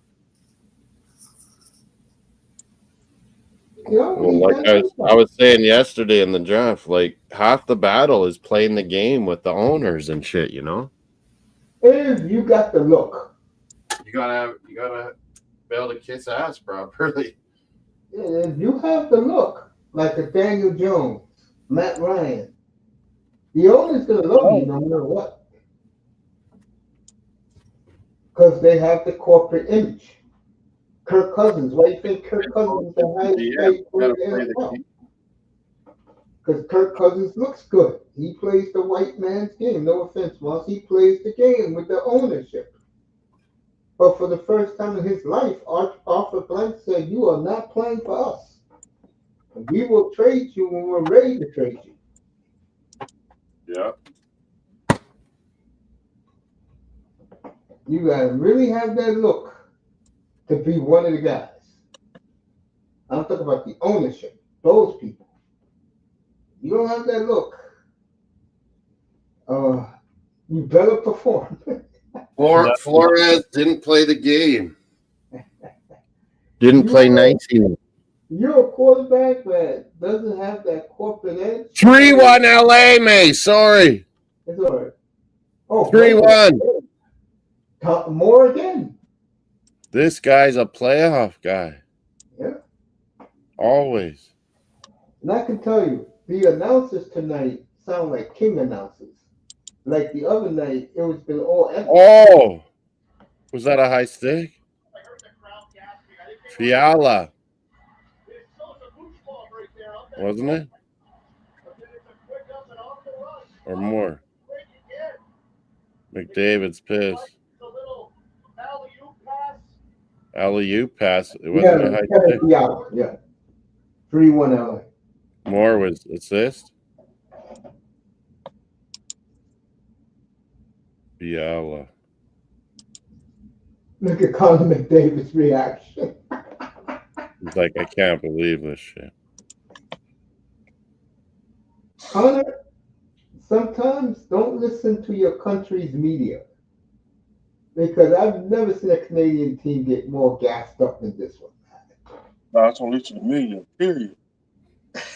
You know, well, like I was saying yesterday in the draft, like half the battle is playing the game with the owners and shit. You know. If you got the look, you gotta be able to kiss ass properly. If you have the look, like a Daniel Jones, Matt Ryan, the owner's gonna love you no matter what, because they have the corporate image. Kirk Cousins, why do you think Kirk Cousins is the highest paid player in the NFL? Because Kirk Cousins looks good. He plays the white man's game. No offense, Moss. He plays the game with the ownership. But for the first time in his life, Arthur Blank said, you are not playing for us. And we will trade you when we're ready to trade you. Yeah. You gotta really have that look to be one of the guys. I'm talking about the ownership, those people. You don't have that look. You better perform. Flores didn't play the game. Didn't play 19. You're a quarterback that doesn't have that corporate edge. 3-1 LA, May. Sorry. It's all right. Oh, 3-1. More again. This guy's a playoff guy. Yeah. Always. And I can tell you, the announcers tonight sound like King announcers. Like the other night, it was been all. Oh, was that a high stick? Fiala. Wasn't it? Or more. McDavid's pissed. Alley-oop pass. It wasn't a high stick. Yeah. 3-1 LA. Moore was assist. Fiala. Look at Colin McDavid's reaction. He's like, I can't believe this shit. Connor, sometimes don't listen to your country's media. Because I've never seen a Canadian team get more gassed up than this one. No, I don't listen to media, period.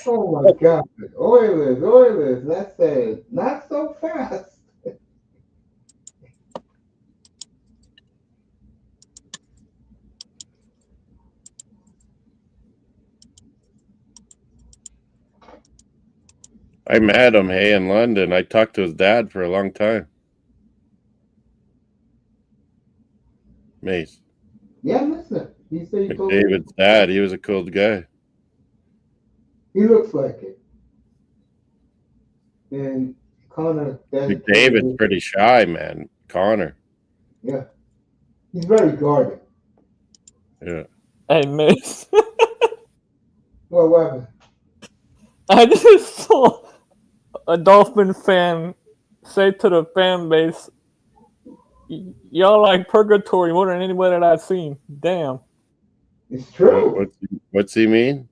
Oh my God. Oilers. That's it. Not so fast. I met him, in London. I talked to his dad for a long time. Mace. Yeah, I'm listening. He said he told me. David's dad, he was a cool guy. He looks like it. And Connor. David's pretty shy, man. Connor. Yeah. He's very guarded. Yeah. Hey, Mace. What happened? I just saw a Dolphin fan say to the fan base, "Y'all like purgatory more than anybody that I've seen." Damn. It's true. What's he mean?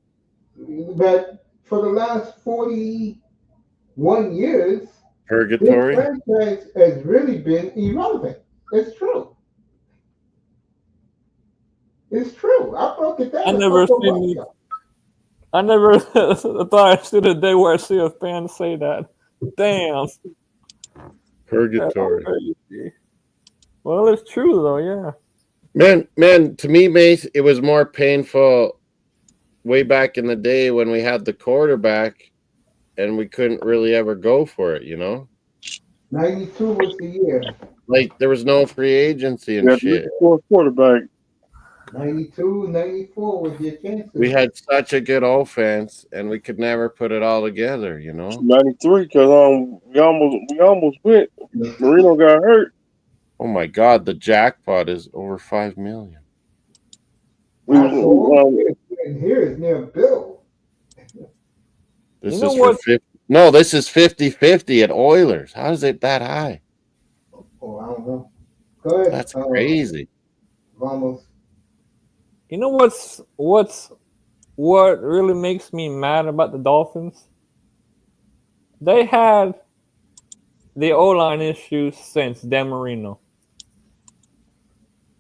That for the last 41 years, this Purgatory? franchise has really been irrelevant. It's true. It's true. I broke it I down a never couple of seen months me. ago. I never thought I'd see the day where I see a fan say that. Damn. That's Purgatory. crazy. Well, it's true though. Yeah. Man, to me, Mace, it was more painful way back in the day when we had the quarterback and we couldn't really ever go for it, you know? 92 was the year. Like there was no free agency and Yeah, shit. fourth quarterback. 92, 94 was your chances. We had such a good offense and we could never put it all together, you know? 93, because we almost went. Marino got hurt. Oh my god, the jackpot is over 5 million. And here is near Bill. This You know is for what? 50. No, this is 50-50 at Oilers. How is it that high? Oh, I don't know. Go ahead. That's crazy. Vamos. You know what really makes me mad about the Dolphins? They had the O-line issues since Dan Marino.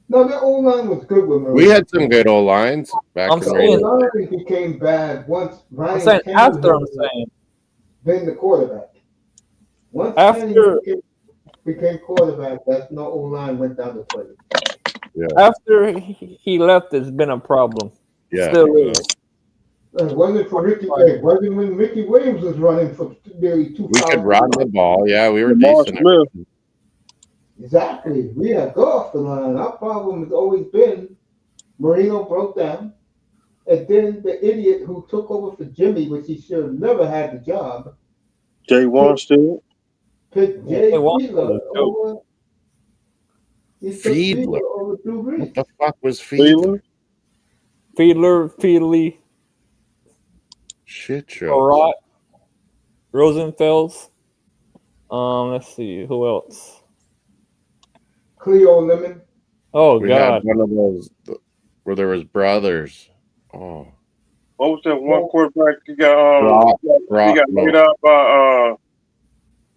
No, the O-line was good with Marino. We had some good O-lines back I'm in saying- The O-line became bad once I'm Ryan saying after. Tannehill I'm saying been the quarterback. Once After- Tannehill became quarterback, that's no O-line went down the toilet. after he left, it's been a problem. Yeah. Still is. It wasn't for Ricky. It wasn't when Ricky Williams was running for nearly 2,000. We could run the ball. Yeah, we were Lamar decent. Smith. Exactly. We had go off the line. Our problem has always been Marino broke down, and then the idiot who took over for Jimmy, which he should have never had the job, Jay Wanstead. picked Jay They want Fiedler to, over. He took Fiedler? Fiedler over Drew What Brees. the fuck was Fiedler? Fiedley, Shit show. Barat, Rosenfels. Let's see who else. Cleo Lemon. Oh We God, had one of those where there was brothers. Oh, What was that one quarterback? He got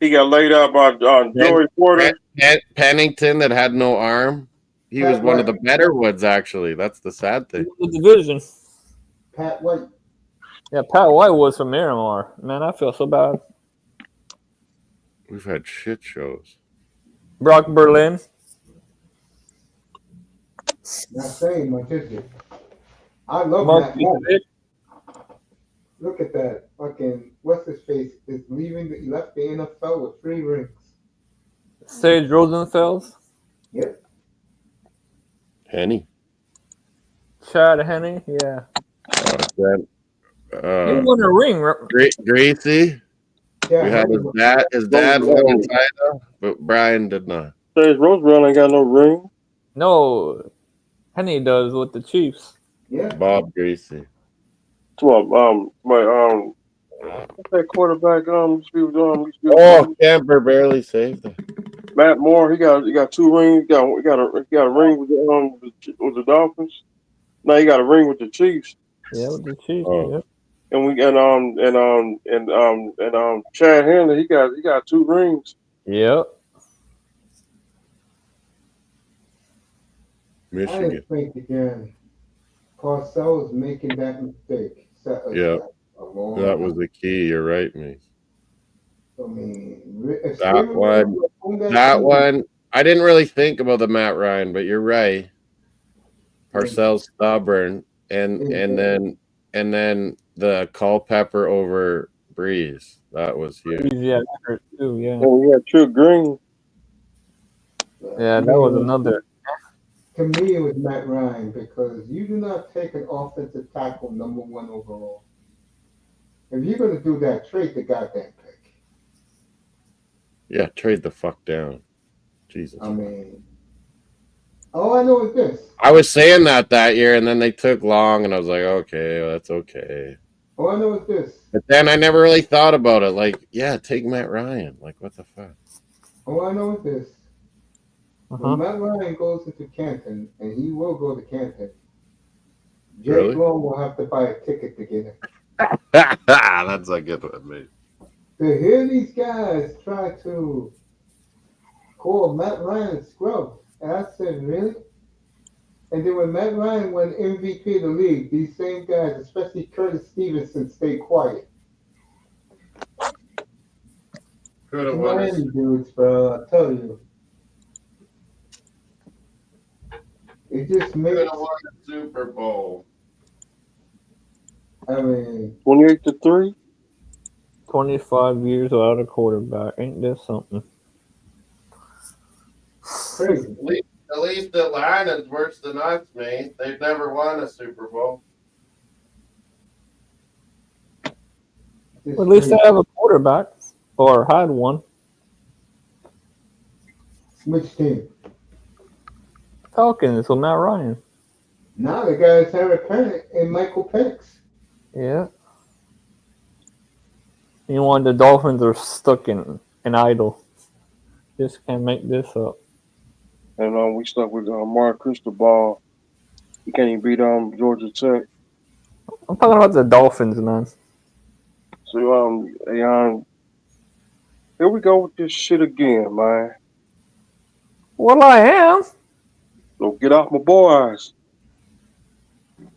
he got laid out by Joey Porter. Pennington that had no arm. He was Pat one of the White. better ones, actually. That's the sad thing. the division. Pat White. Yeah, Pat White was from Miramar. Man, I feel so bad. We've had shit shows. Brock Berlin. Not saying much, is it? I love Mark Matt Moore. Vick. Look at that. Fucking, what's his face? Is leaving. He left the NFL with 3 rings. Sage Rosenfels. Yep. Henny. Chad Henne. Yeah. He won a ring. Gracie. Yeah. We had his dad won a title, but Brian did not. Sage Roosevelt ain't got no ring. No, Henne does with the Chiefs. Yeah. Bob Gracie. What's that quarterback? Camper barely saved it. Matt Moore. He got 2 rings. He got a ring with the Dolphins. Now he got a ring with the Chiefs. Yeah, with the Chiefs. Oh. Yeah. And Chad Henley. He got 2 rings. Yep. I Michigan. didn't think again. Parcells making that mistake. Yeah. That was the key. You're right, mate. I mean, That one. I didn't really think about the Matt Ryan, but you're right. Parcells stubborn, and then the Culpepper over Breeze. That was huge. Yeah, that hurt too. Yeah. And we had Trick Green. Yeah, that was another. To me, it was Matt Ryan because you do not take an offensive tackle number 1 overall. If you're going to do that, trade the goddamn pick. Yeah, trade the fuck down. Jesus. I mean, All I know is this. I was saying that year, and then they took Long, and I was like, okay, well, that's okay. All I know is this. But then I never really thought about it. Like, yeah, take Matt Ryan. Like, what the fuck? All I know is this. When Matt Ryan goes into Canton, and he will go to Canton, Jake Really? Long will have to buy a ticket to get in. That's a good one, mate. To hear these guys try to call Matt Ryan a scrub, and I said, really? And then when Matt Ryan won MVP of the league, these same guys, especially Curtis Stevenson, stayed quiet. Could have The won Miami dudes, bro, I tell you. It just makes. the Super Bowl. I mean, 28-3. 25 years without a quarterback. Ain't this something? crazy. At least Atlanta's worse than us, man. They've never won a Super Bowl. Just At least they crazy. have a quarterback, or had one. Which team? Falcons with Matt Ryan. Now the guys have a parent and Michael Penix. Yeah. Meanwhile, the Dolphins are stuck in an idle. Just can't make this up. And we stuck with Mark Cristobal. He can't even beat Georgia Tech. I'm talking about the Dolphins, man. So here we go with this shit again, man. Well, I am. So get off my boys.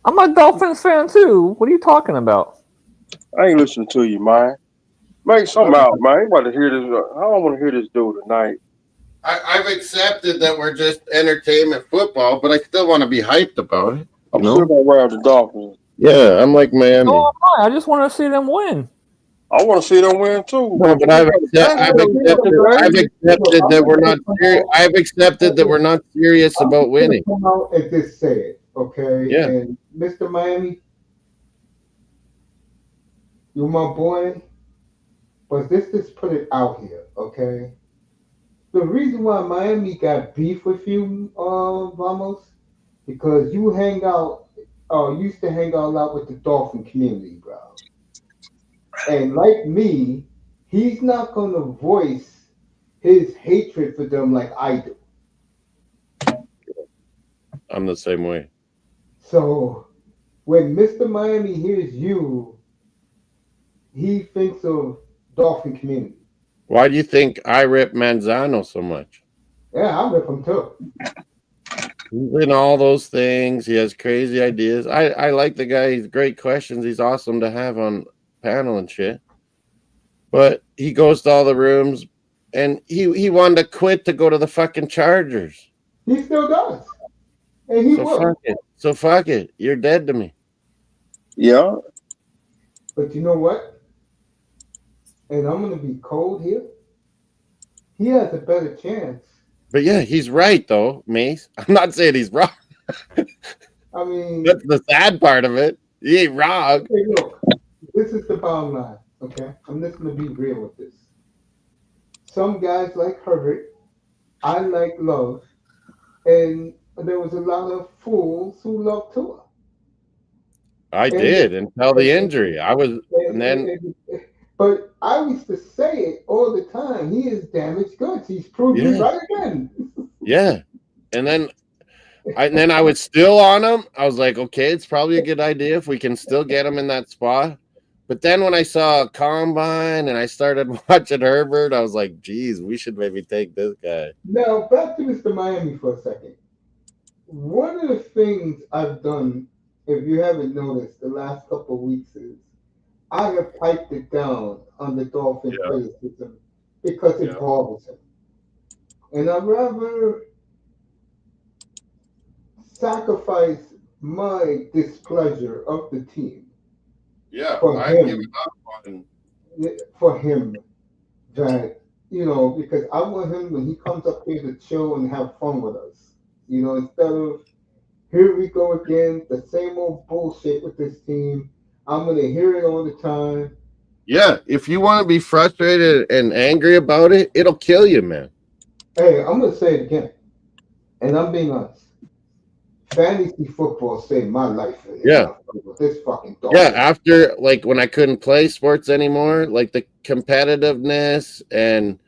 I'm a Dolphins fan too. What are you talking about? I ain't listening to you, man. Make something out, man. I ain't about to hear this. I don't want to hear this dude tonight. I've accepted that we're just entertainment football, but I still want to be hyped about it. I'm still gonna ride the Dolphins. Yeah, I'm like Miami. No, I just want to see them win. I want to see them win too. No, but I've accepted that we're not serious. I've accepted that we're not serious about winning. Come out and just say it, okay? Yeah. And Mr. Miami, you're my boy, but let's just put it out here, okay? The reason why Miami got beef with you, Vamos, because you used to hang out a lot with the Dolphin community, bro. And like me, he's not going to voice his hatred for them like I do. I'm the same way. So when Mr. Miami hears you, he thinks of Dolphin community. Why do you think I rip Manzano so much? Yeah, I rip him too. He's in all those things. He has crazy ideas. I like the guy. He's great questions. He's awesome to have on panel and shit. But he goes to all the rooms, and he wanted to quit to go to the fucking Chargers. He still does. And he will. Fuck it. So fuck it. You're dead to me. Yeah. But you know what? And I'm going to be cold here. He has a better chance. But yeah, he's right, though, Mace. I'm not saying he's wrong. I mean, That's the sad part of it. He ain't wrong. hey, look, this is the bottom line, okay? I'm just going to be real with this. Some guys like Herbert. I like Love. And there was a lot of fools who loved Tua. I did until the injury. But I used to say it all the time. He is damaged goods. He's proved me right again. Yeah. And then I was still on him. I was like, okay, it's probably a good idea if we can still get him in that spot. But then when I saw Combine and I started watching Herbert, I was like, geez, we should maybe take this guy. Now, back to Mr. Miami for a second. One of the things I've done, if you haven't noticed, the last couple of weeks is I have piped it down on the Dolphin criticism because it bothers him. And I'd rather sacrifice my displeasure of the team for him that, because I want him when he comes up here to chill and have fun with us. Instead of here we go again, the same old bullshit with this team. I'm going to hear it all the time. Yeah, if you want to be frustrated and angry about it, it'll kill you, man. Hey, I'm going to say it again, and I'm being honest. fantasy football saved my life in the Yeah. NFL with this fucking dog. Yeah, after like when I couldn't play sports anymore, like the competitiveness, and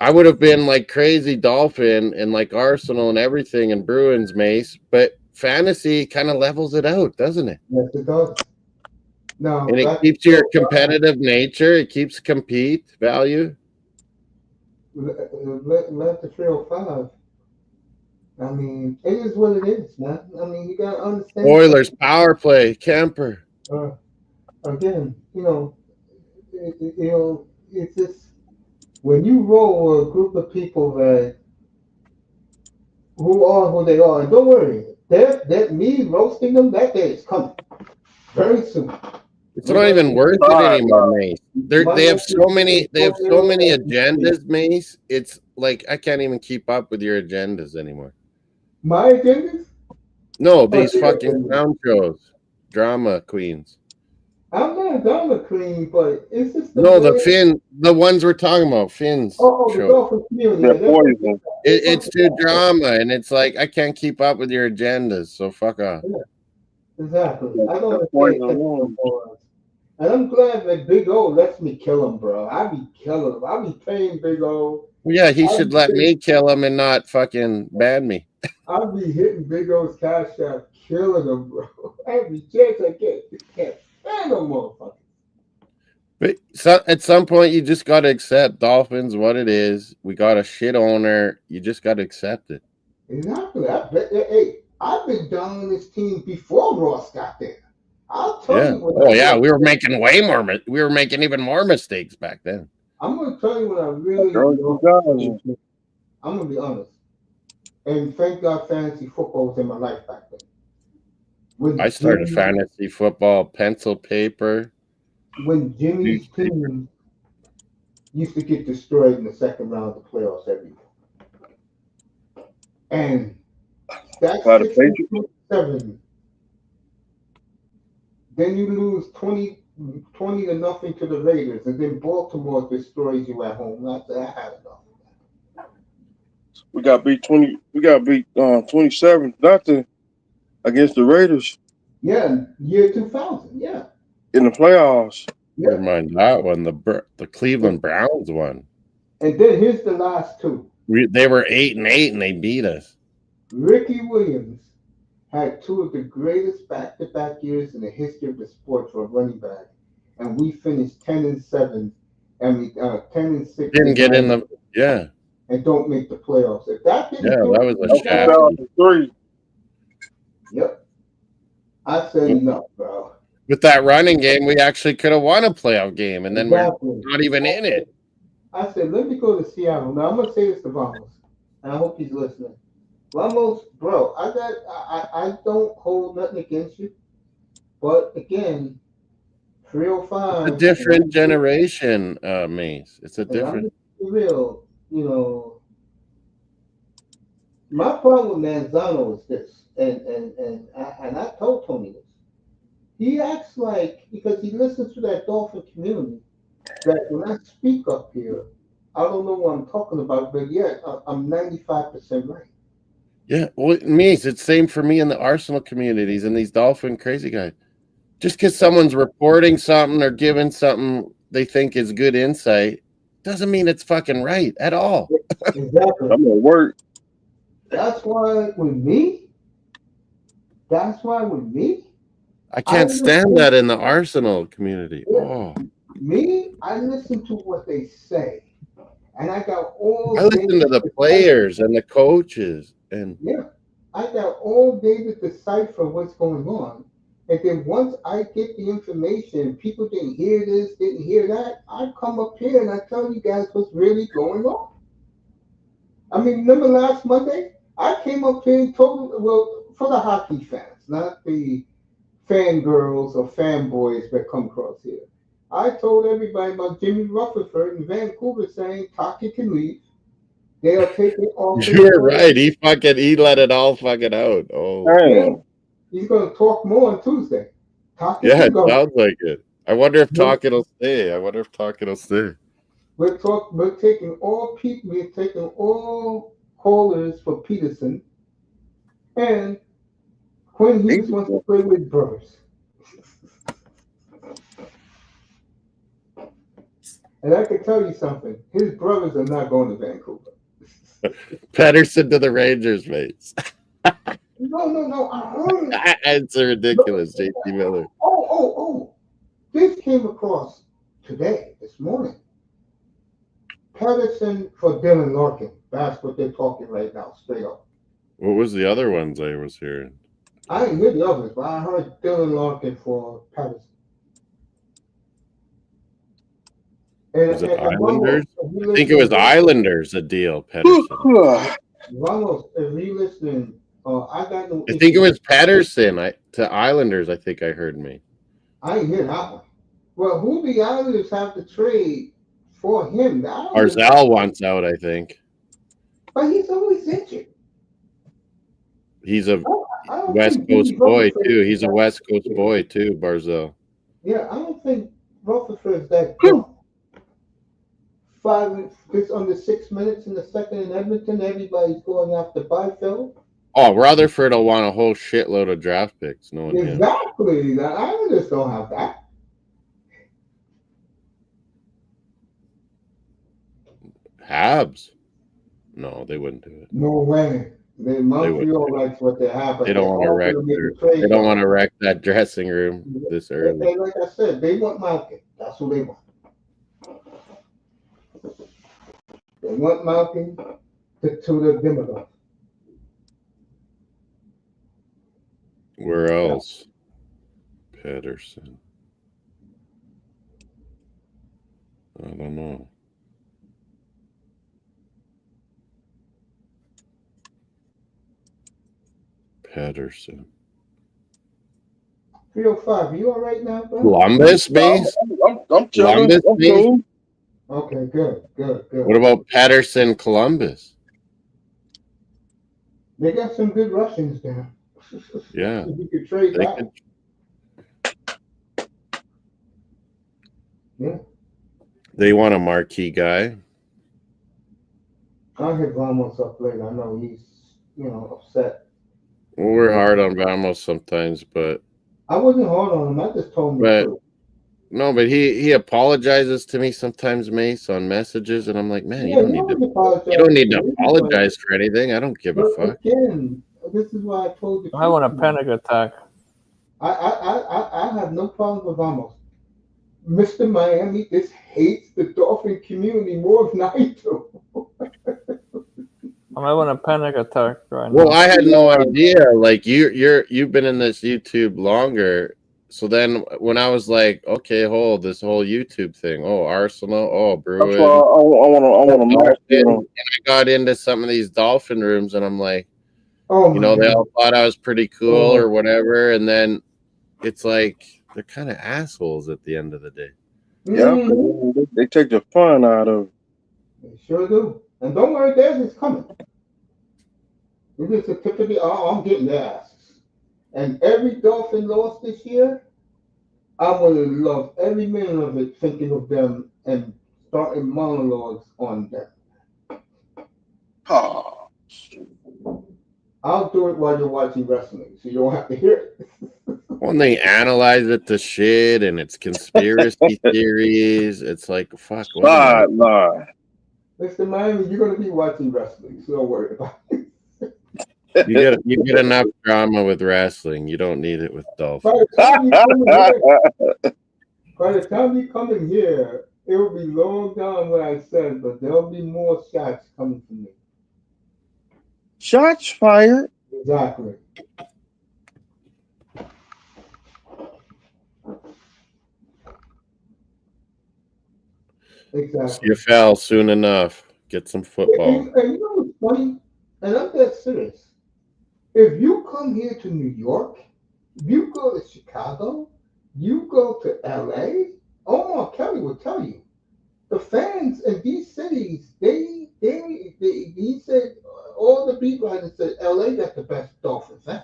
I would have been like crazy Dolphin and like Arsenal and everything and Bruins, Mace, but fantasy kind of levels it out, doesn't it? Yes, it does. No, And it that's keeps your competitive nature, it keeps compete value. let the 305. I mean, it is what it is, man. I mean, you gotta understand. Oilers power play, Kemper. Again, it's just when you roll a group of people who are who they are, and don't worry, that me roasting them, that day is coming very soon. It's not even worth it anymore, Mace. They have so many agendas, Mace. It's like I can't even keep up with your agendas anymore. My agendas? No, these fucking clown shows, drama queens. I'm not a drama queen, but it's just the ones we're talking about, Finn's the show. Dolphin community. They're poison. It's too drama, and it's like I can't keep up with your agendas, so fuck off. Yeah, exactly. I don't understand. And I'm glad that Big O lets me kill him, bro. I be killing him. I be paying Big O. Yeah, he should let me kill him and not fucking ban me. I be hitting Big O's cash out, killing him, bro. Every chance I get, you can't stand no motherfucker. But at some point, you just got to accept Dolphins what it is. We got a shit owner. You just got to accept it. Exactly. I've been down on this team before Ross got there. I'll tell you. We were making way more. We were making even more mistakes back then. I'm gonna tell you when I really. I'm gonna be honest. And thank God, fantasy football was in my life back then. I started fantasy football, pencil paper. When Jimmy's team used to get destroyed in the second round of the playoffs every year. And that's 6-7. Then you lose 20 to nothing to the Raiders, and then Baltimore destroys you at home. I had enough. We got beat 27 nothing against the Raiders. Yeah, year 2000. Yeah. In the playoffs. Yeah. Never mind that one. The Cleveland Browns won. And then here's the last two. They were 8-8 and they beat us. Ricky Williams had two of the greatest back-to-back years in the history of the sport for a running back, and we finished 10-7. I mean, 10-6. Didn't get in the and don't make the playoffs. If that didn't that was a shaft. 2003. Yep. I said enough, bro. With that running game, we actually could have won a playoff game, and then we're not even in it. I said, let me go to Seattle. Now, I'm going to say this to Vamos, and I hope he's listening. Vamos, bro, I don't hold nothing against you, but again, 305. It's a different generation, Mace. It's a different. Real, my problem with Manzano is this, and I told Tony this. He acts like, because he listens to that Dolphin community, that when I speak up here, I don't know what I'm talking about, but yet I'm 95% right. Yeah, well, it means it's same for me in the Arsenal communities and these Dolphin crazy guys. Just because someone's reporting something or giving something they think is good insight doesn't mean it's fucking right at all. Exactly. I'm at work. That's why with me, I can't stand that in the Arsenal community. Yeah. Oh. Me, I listen to what they say. And I got all I listen to the players and the coaches. And I got all day to decipher what's going on. And then once I get the information, people didn't hear this, didn't hear that, I come up here and I tell you guys what's really going on. I mean, remember last Monday? I came up here and told, for the hockey fans, not the fangirls or fanboys that come across here. I told everybody about Jimmy Rutherford in Vancouver saying Taki can leave. They'll take it off. You're right. He let it all fucking out. Oh, yeah. He's gonna talk more on Tuesday. Taki it sounds like it. I wonder if Taki will stay. We're taking all people. We're taking all callers for Peterson, and Quinn Hughes wants to play with brothers. And I can tell you something. His brothers are not going to Vancouver. Pedersen to the Rangers, mates. No. I heard it. It's ridiculous, JT Miller. Oh. This came across this morning. Pedersen for Dylan Larkin. That's what they're talking right now, straight up. What was the other ones I was hearing? I didn't hear the others, but I heard Dylan Larkin for Pedersen. Was it Islanders? I think it was Islanders, a deal, Pedersen. Ramos, if you listening, I got no. I think it was Pedersen to Islanders. I think I heard me. I didn't hear that one. Well, who the Islanders have to trade for him? Barzal wants out, I think. But he's always injured. He's a West Coast boy, too. He's a West Coast boy, too, Barzal. Yeah, I don't think Rutherford is that good. Just under 6 minutes in the second in Edmonton, everybody's going after Byfield. Oh, Rutherford will want a whole shitload of draft picks. Exactly. The Islanders don't have that. Habs? No, they wouldn't do it. No way. Montreal likes what they have. They don't want to wreck. They don't want to wreck that dressing room this early. Like I said, they want Malkin. That's who they want. They want Malkin to the Demogorgon. Where else? Pedersen. I don't know. Pedersen. 305. Are you all right now, bro? Columbus base? I'm chilling. Columbus base? Okay, good. What about Pedersen, Columbus? They got some good Russians there. Yeah. You could trade that. Yeah. They want a marquee guy. I'll hit Ramos up later. I know he's, upset. Well, we're hard on Ramos sometimes, but I wasn't hard on him. I just told him the truth. No, but he apologizes to me sometimes, Mace, on messages, and I'm like, man, you don't need to apologize for anything. I don't give a fuck. Again, this is why I told you. I want a panic attack. I have no problem with Ramos. Mr. Miami just hates the Dolphin community more than I do. I'm having a panic attack right now. Well, I had no idea. Like you've been in this YouTube longer. So then when I was like, okay, this whole YouTube thing. Oh, Arsenal. Oh, Bruins. That's why I want to. And I got into some of these Dolphin rooms, and I'm like, they all thought I was pretty cool or whatever. And then it's like they're kind of assholes at the end of the day. Yeah, they take the fun out of it. They sure do. And don't worry, theirs is coming. It is a tip of the I'm getting their asses. And every Dolphin loss this year, I'm going to love every minute of it thinking of them and starting monologues on them. Oh. I'll do it while you're watching wrestling, so you don't have to hear it. When they analyze it to shit and it's conspiracy theories, it's like, fuck. Lie. Mr. Miami, you're going to be watching wrestling, so don't worry about it. You get enough drama with wrestling. You don't need it with Dolphins. By the time you come in here, it will be long down what I said, but there'll be more shots coming from me. Shots fired. Exactly. CFL soon enough. Get some football. And you know what's funny? And I'm dead serious. If you come here to New York, you go to Chicago, you go to LA, Omar Kelly will tell you, the fans in these cities, he said, all the beat writers said LA got the best Dolphin fans.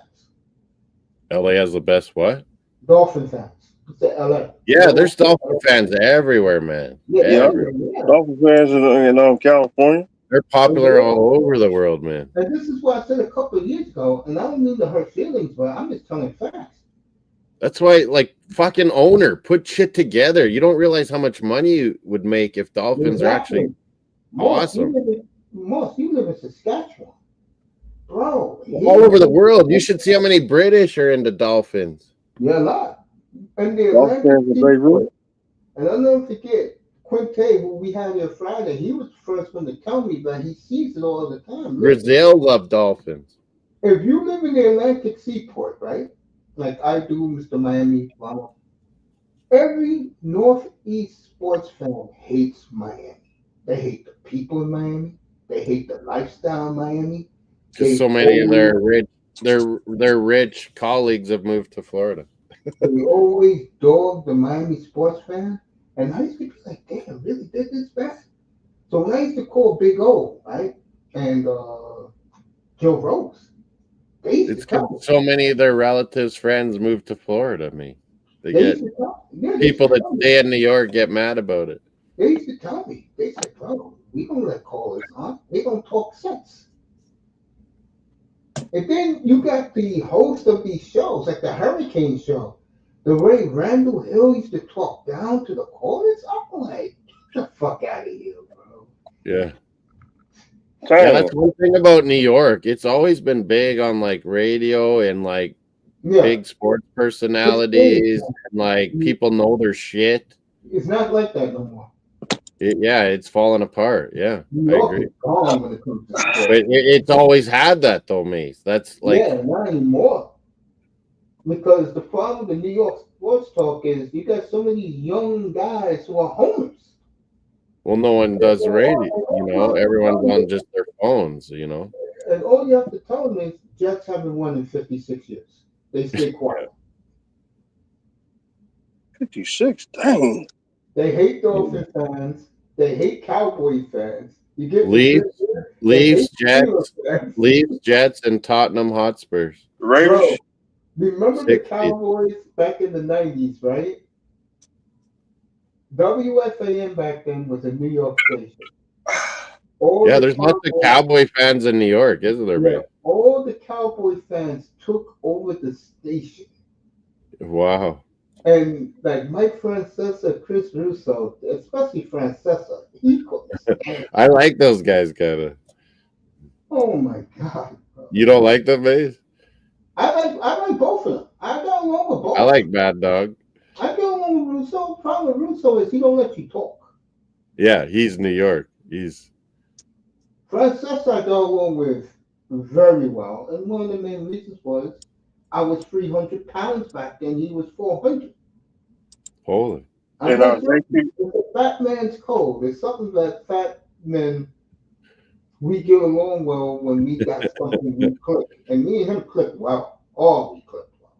LA has the best what? Dolphin fans. He said LA. Yeah, there's Dolphin fans everywhere, man. Yeah. Dolphin fans in California. They're popular all over the world, man. And this is what I said a couple of years ago, and I don't mean to hurt feelings, but I'm just telling facts. That's why, like, fucking owner, put shit together. You don't realize how much money you would make if dolphins are actually awesome. Moss, you live in Saskatchewan. Bro. All over the world. You should see how many British are into dolphins. Yeah, a lot. And I'll never forget Quinte, who we had here Friday, he was the first one to tell me that he sees it all the time. Brazil love dolphins. If you live in the Atlantic Seaport, right? Like I do, Mr. Miami, Mama. Every Northeast sports fan hates Miami. They hate the people in Miami. They hate the lifestyle in Miami. Because so many of their rich colleagues have moved to Florida. They always dog the Miami sports fan. And I used to be like, damn, really did this bad? So when I used to call Big O, right? And Joe Rose, they used It's to tell me. so many of their relatives, friends moved to Florida. They get people that stay in New York get mad about it. They used to tell me. They said, bro, we don't let callers on. They don't talk sense. And then you got the host of these shows, like the Hurricane Show, the way Randall Hill used to talk down to the callers. I'm like, get the fuck out of here, bro. Yeah. Yeah, that's one thing about New York. It's always been big on like radio and like big sports personalities and like people know their shit. It's not like that no more. It's falling apart. Yeah, I agree. When it comes to sports. But it's always had that though, Mace. That's like not anymore. Because the problem with New York sports talk is you got so many young guys who are homers. Well, no one does radio, you know. Everyone's on just their phones, you know. And all you have to tell them is Jets haven't won in 56 years. They stay quiet. 56, dang. They hate Dolphin fans. They hate Cowboy fans. You get Leafs, Jets, and Tottenham Hotspurs. Raiders. Remember the Cowboys back in the 90s, right? WFAN back then was a New York station. There's lots of Cowboy fans in New York, isn't there, man? All the Cowboy fans took over the station. Wow. And like Mike Francesa, Chris Russo, especially Francesa, he couldn't stand. I like those guys, kind of. Oh my God! Bro. You don't like them, Mace? I like both of them. I got along with both. I like Mad Dog. I get along with Russo. Problem with Russo is he don't let you talk. Yeah, he's New York. Francesa I got along with very well, and one of the main reasons was I was 300 pounds back then. He was 400. Holy. It's a fat man's code. There's something that fat men, we get along well when we got something we click. And me and him click well. All we click well.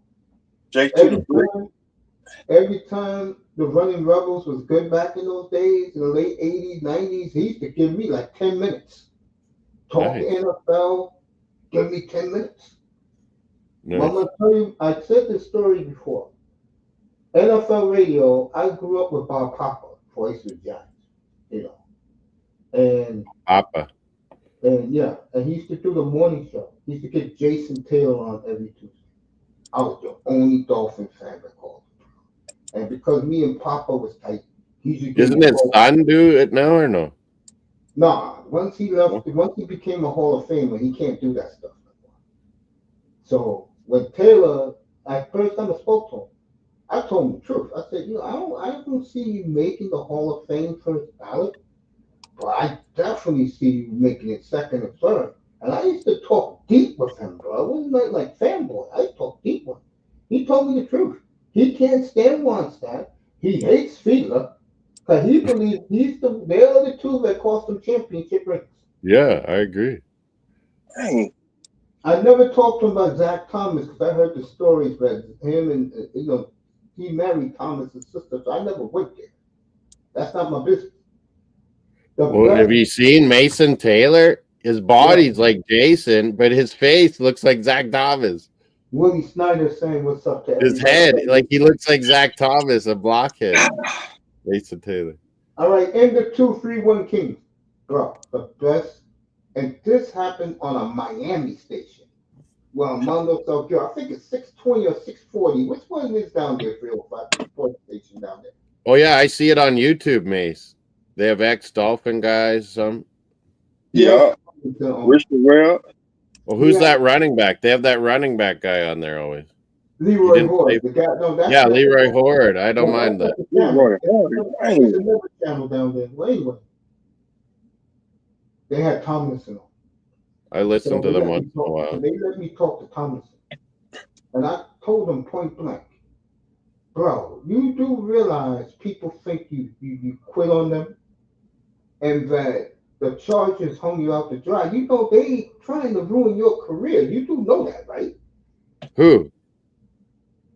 Every time the Running Rebels was good back in those days, in the late 80s, 90s, he used to give me like 10 minutes. Talk to NFL, give me 10 minutes. Nice. I'm going to tell you, I said this story before. NFL radio, I grew up with Bob Papa, voice of the Giants, you know. And Papa. And and he used to do the morning show. He used to get Jason Taylor on every Tuesday. I was the only Dolphin fan that called. And because me and Papa was tight, he used to Isn't his son do it now or no? Nah, once he became a Hall of Famer, he can't do that stuff anymore. So when Taylor, first time I spoke to him, I told him the truth. I said, I don't see you making the Hall of Fame first ballot, but I definitely see you making it second or third. And I used to talk deep with him, bro. I wasn't like fanboy. I talked deep with him. He told me the truth. He can't stand Wannstedt. He hates Fiedler because he believes they are the two that cost him championship rings. Yeah, I agree. Dang. I never talked to him about Zach Thomas because I heard the stories that him and he married Thomas's sister, so I never went there. That's not my business. Have you seen Mason Taylor? His body's like Jason, but his face looks like Zach Thomas. Willie Snyder saying what's up to everybody. His head, like he looks like Zach Thomas, a blockhead. Mason Taylor. All right, end of 2-3-1 Kings. Bro, the best And this happened on a Miami station. Well, Mondo Salguero, I think it's 620 or 640. Which one is down there, 305, the sports station down there? Oh yeah, I see it on YouTube, Mace. They have ex-Dolphin guys. Some. Yeah. Rich Terrell. Well, who's Yeah. that running back? They have that running back guy on there always. Leroy Horde. The guy, no, that's Leroy Horde. I don't mind that. Leroy Horde. There's another channel down there. Well, anyway, they had Tomlinson on. I listen to they them let once me in a talk- while. They let me talk to Tomlinson. And I told him point blank, bro, you do realize people think you quit on them and that the Chargers hung you out to dry. You know they trying to ruin your career. You do know that, right? Who?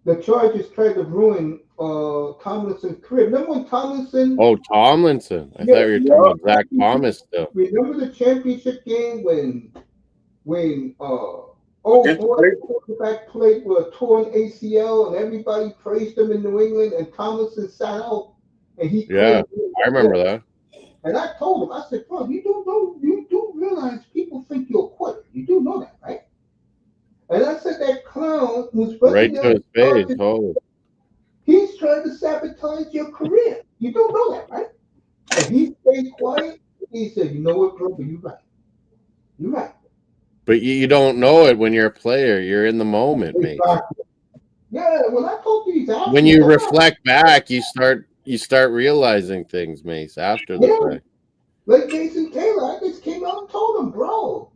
The Chargers tried to ruin Tomlinson's career. Remember when Tomlinson? Oh, Tomlinson. I thought you were talking about Zach Thomas still. Remember the championship game when the quarterback played with a torn ACL and everybody praised him in New England and Tomlinson sat out and he Yeah, I remember that. And I told him, I said, bro, you do realize people think you're a quitter. You do know that, right? And I said that clown who's Right to his face. Holy. He's trying to sabotage your career. You don't know that, right? And he stayed quiet. He said, you know what, bro, but you're right. You're right. But you don't know it when you're a player. You're in the moment, mate. Yeah, when I told you these when you reflect back, you start realizing things, Mace, after the fact. Like Jason Taylor, I just came out and told him, bro,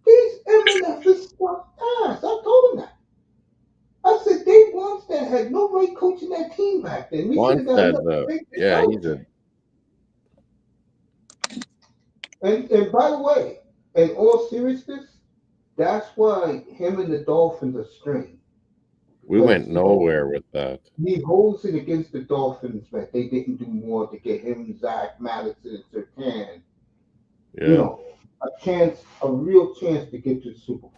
these MNFs stuff ass. I told him that. I said Dave Wannstedt had no right coaching that team back then. Wannstedt, though. Yeah, he's a. And by the way, in all seriousness, that's why him and the Dolphins are strained. We went nowhere with that. He holds it against the Dolphins that they didn't do more to get him, Zach, Madison, and Sertan. Yeah. You know, a real chance to get to the Super Bowl.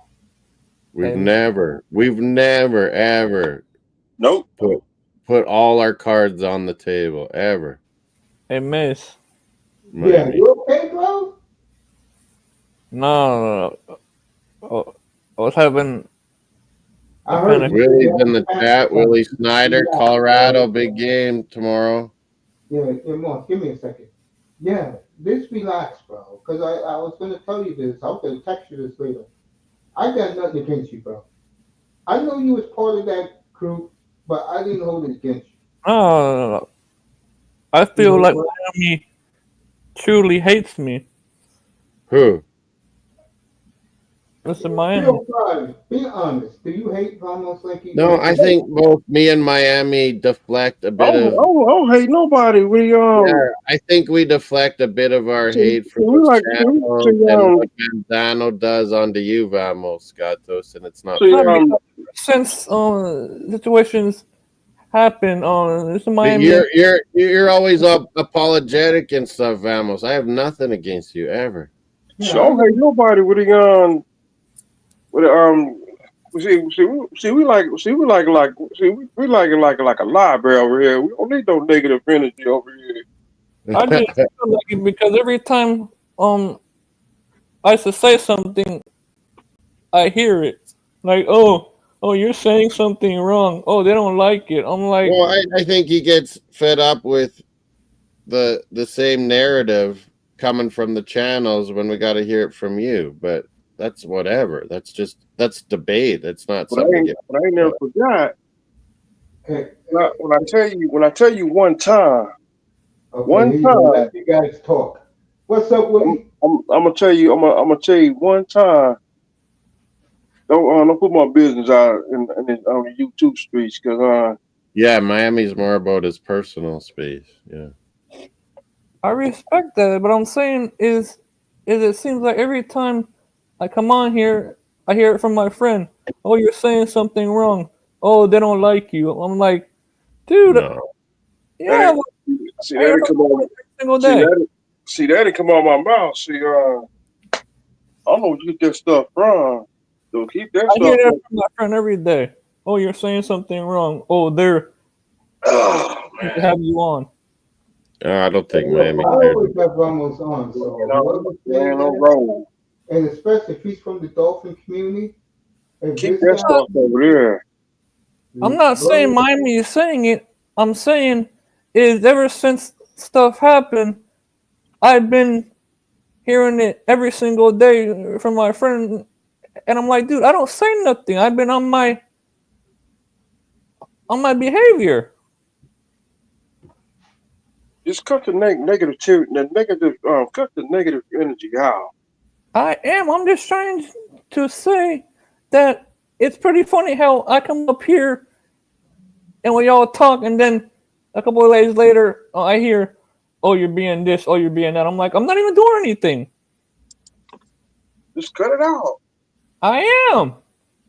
We've never ever put all our cards on the table ever. Hey, Miss. Yeah, you okay, bro? No. I was having. I heard Willie's in the chat. Willie Snyder, Colorado, big game tomorrow. Yeah, Mark, give me a second. Yeah, just relax, bro. Because I was going to tell you this. I was going to text you this later. I got nothing against you, bro. I know you was part of that group, but I didn't hold it against you. No. I feel like Miami truly hates me. Who? Mr. Miami. Be honest. Do you hate Ramos like you? No, I think both me and Miami deflect a bit of. I don't hate nobody. I think we deflect a bit of our hate from the channel and what Manzano does onto you, Vamos, Gatos, and it's not. Since situations happen on Mr. Miami, you're always apologetic and stuff, Vamos. I have nothing against you ever. I don't hate nobody with we like a library over here. We don't need no negative energy over here. I just feel like it because every time I should say something, I hear it. Like, oh, you're saying something wrong. Oh, they don't like it. I'm like, well, I think he gets fed up with the same narrative coming from the channels when we got to hear it from you, but that's whatever. That's debate. That's not something. But I ain't never forgot. When I tell you one time, let you guys talk. What's up, Willie? I'm gonna tell you one time. Don't put my business out on the YouTube streets, because Miami's more about his personal space. Yeah. I respect that, but I'm saying is it seems like every time I come on here, I hear it from my friend. Oh, you're saying something wrong. Oh, they don't like you. I'm like, dude. No. Yeah. See, that didn't come on. See, that didn't come out my mouth. See, I don't know where you get that stuff from. So keep that stuff. I hear that from my friend every day. Oh, you're saying something wrong. Oh, they're have you on. I don't think Miami. I always have Ramos on. So no roll. and especially if he's from the Dolphin community, if Keep this that guy, stuff over there. I'm not saying bro, Miami is saying it. I'm saying is ever since stuff happened, I've been hearing it every single day from my friend, and I'm like, dude, I don't say nothing. I've been on my behavior. Just cut the cut the negative energy out. I am. I'm just trying to say that it's pretty funny how I come up here and we all talk, and then a couple of days later, I hear, "Oh, you're being this. Oh, you're being that." I'm like, I'm not even doing anything. Just cut it out. I am.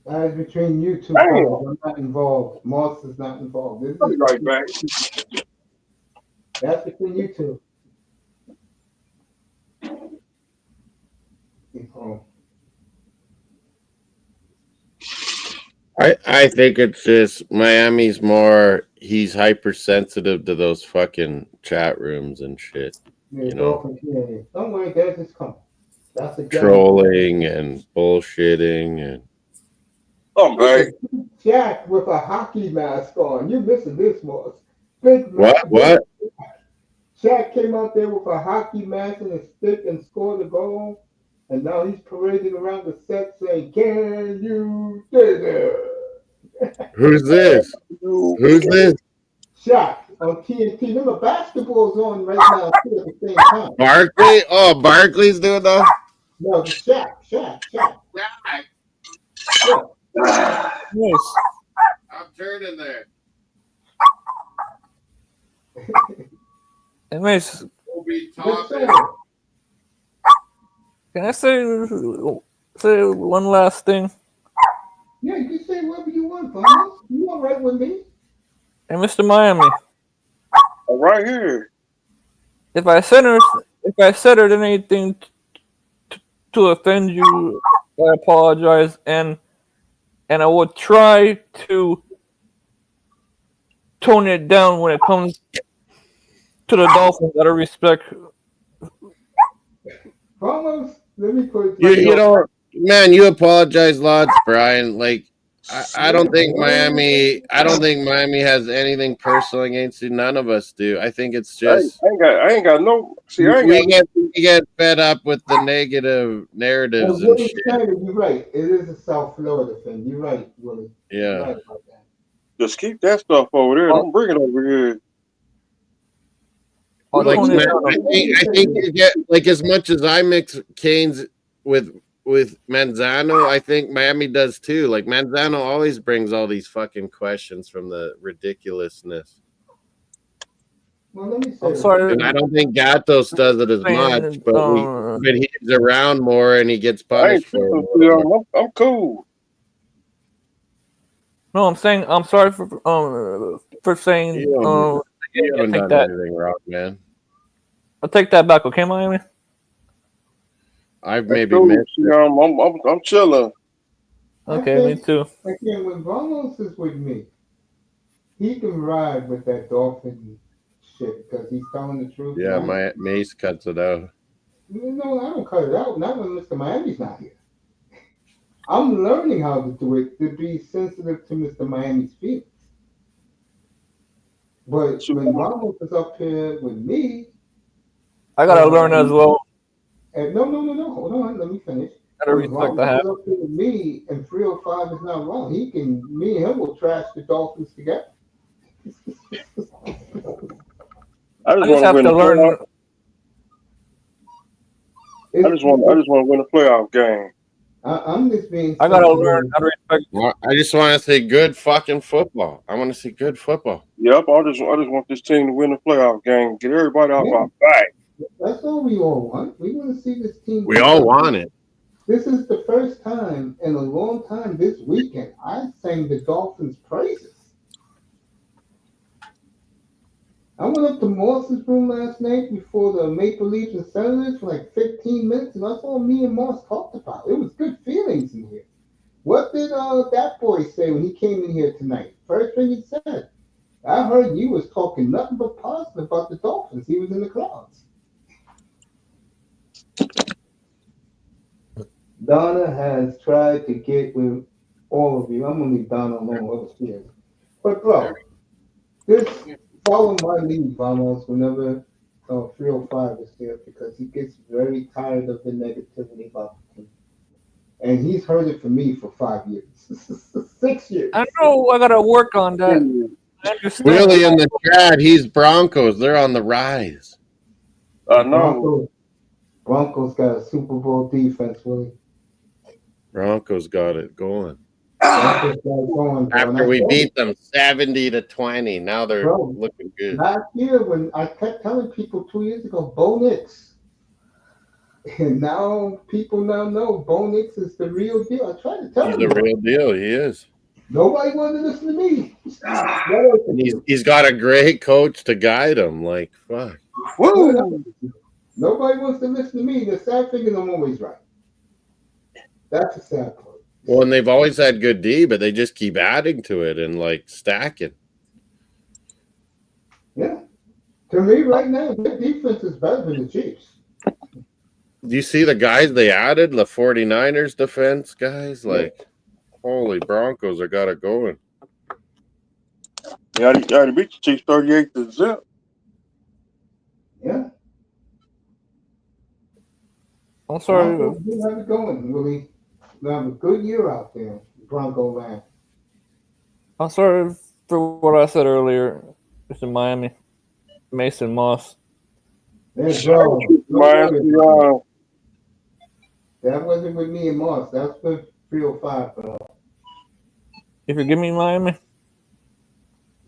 that is between you two Damn. fellas. I'm not involved. Moss is not involved. This I'll be is right back. that's between you two. Oh, I think it's just Miami's more. He's hypersensitive to those fucking chat rooms and shit. yeah, You know, Dolphin community. Don't worry, guys, it's coming. That's a guarantee. trolling and bullshitting and. I'm back. Jack with a hockey mask on. You missing this, Moss? Big What? Shaq came out there with a hockey mask and a stick and scored a goal, and now he's parading around the set saying, "Can you dig it?" Who's this? Who's this? Shaq on TNT. Remember, basketball's on right now too at the same time. Barkley? Oh, Barkley's doing that. No, the Shaq. Yeah. Yes. I'm turning there. Anyways, We'll be Yes, sir. can I say one last thing? Yeah, you can say whatever you want, Thomas. You all right with me? And Mr. Miami, I'm right here. if I said anything to offend you, I apologize, and I will try to tone it down when it comes to the Dolphins out of respect. Thomas, let me put it You know, man, you apologize lots, Brian. Like, I don't think Miami. I don't think Miami has anything personal against you. None of us do. I think it's just I ain't got no. See, I ain't we got. get fed up with the negative narratives and shit. You're right. It is a South Florida thing. You're right, Willie. Yeah. You're right about that. Just keep that stuff over there. Don't bring it over here. Like, man, I think you get like as much as I mix Canes with Manzano, I think Miami does too. Like Manzano always brings all these fucking questions from the ridiculousness. Well, let me say I'm sorry. And I don't think Gatos does it as much, but he's around more and he gets punished for it. I'm cool. No, I'm saying I'm sorry for saying. You haven't take done that. anything wrong, man. I'll take that back, okay, Miami? I've maybe missed it. I'm chilling. Okay, me too. Again, when Ramos is with me, he can ride with that Dolphin shit because he's telling the truth. Yeah, my Mace cuts it out. No, I don't cut it out. Not when Mr. Miami's not here. I'm learning how to do it to be sensitive to Mr. Miami's feelings. But when Ramos is up here with me, I gotta learn as well. And no. Hold on, let me finish. Gotta respect the habit. Up here with me, and 305 is not wrong. Me and him will trash the Dolphins together. I just have to learn. I just want to win a playoff game. I'm just being. I gotta learn how to respect. Well, I just want to see good fucking football. I want to see good football. Yep, I just want this team to win a playoff game. Get everybody off my back. That's all we all want. We want to see this team. We all want it. This is the first time in a long time this weekend I sang the Dolphins' praises. I went up to Moss's room last night before the Maple Leafs and Senators for like 15 minutes, and that's all me and Moss talked about. It was good feelings in here. What did that boy say when he came in here tonight? First thing he said, I heard you was talking nothing but positive about the Dolphins. He was in the clouds. Donna has tried to get with all of you. I'm gonna leave Donna alone upstairs. But bro, this follow my lead, Vamos, whenever 305 is here because he gets very tired of the negativity about the team. And he's heard it from me for 5 years. 6 years. I know I gotta work on that. I understand. Really, in the chat, he's Broncos. They're on the rise. I know. Broncos got a Super Bowl defense, Willie. Broncos got it going. Broncos got it going, bro. After we beat them 70-20, now they're Bro, looking good. last year when I kept telling people 2 years ago, Bo Nix. And now people now know Bo Nix is the real deal. I tried to tell He's them. the real deal. He is. Nobody wanted to listen to me. And he's got a great coach to guide him. Like, fuck. Woo! Nobody wants to listen to me. The sad thing is I'm always right. That's the sad part. Well, and they've always had good D, but they just keep adding to it and like stacking. Yeah. To me, right now, their defense is better than the Chiefs. Do you see the guys they added? The 49ers defense guys? Like, holy Broncos are got it going. Yeah, they beat the Chiefs 38-0. Yeah. I'm sorry. Broncos do have it going, Willie. They have a good year out there, Bronco land. I'm sorry for what I said earlier. It's in Miami. Mason Moss. There's bro. Miami, That wasn't with me and Moss. That's with 305, bro. You forgive me, Miami?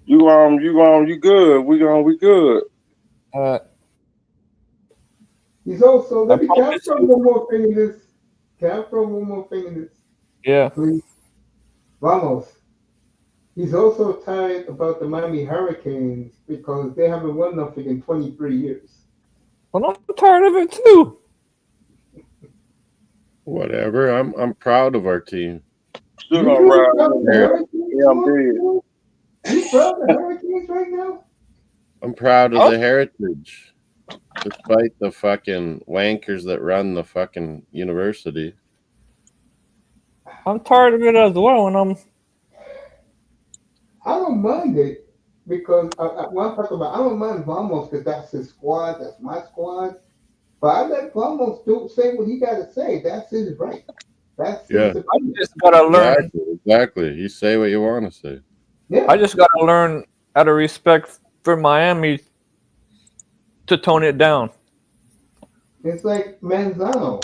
you good. We good. He's also, I can I promise throw you. one more thing in this? Can I throw one more thing in this? Yeah. Please. Vamos. He's also tired about the Miami Hurricanes because they haven't won nothing in 23 years. Well, I'm tired of it too. Whatever. I'm proud of our team. Still You all really right. proud of the Yeah, Hurricanes, I'm Vamos? dead. You proud of the Hurricanes right now? I'm proud of the heritage. Despite the fucking wankers that run the fucking university. I'm tired of it as well. And I don't mind it because when I talk about, I don't mind Vamos because that's his squad, that's my squad. But I let Vamos say what he got to say. That's his right. That's his opinion. I just gotta learn. Exactly. You say what you want to say. Yeah. I just gotta learn out of respect for Miami to tone it down. It's like Manzano.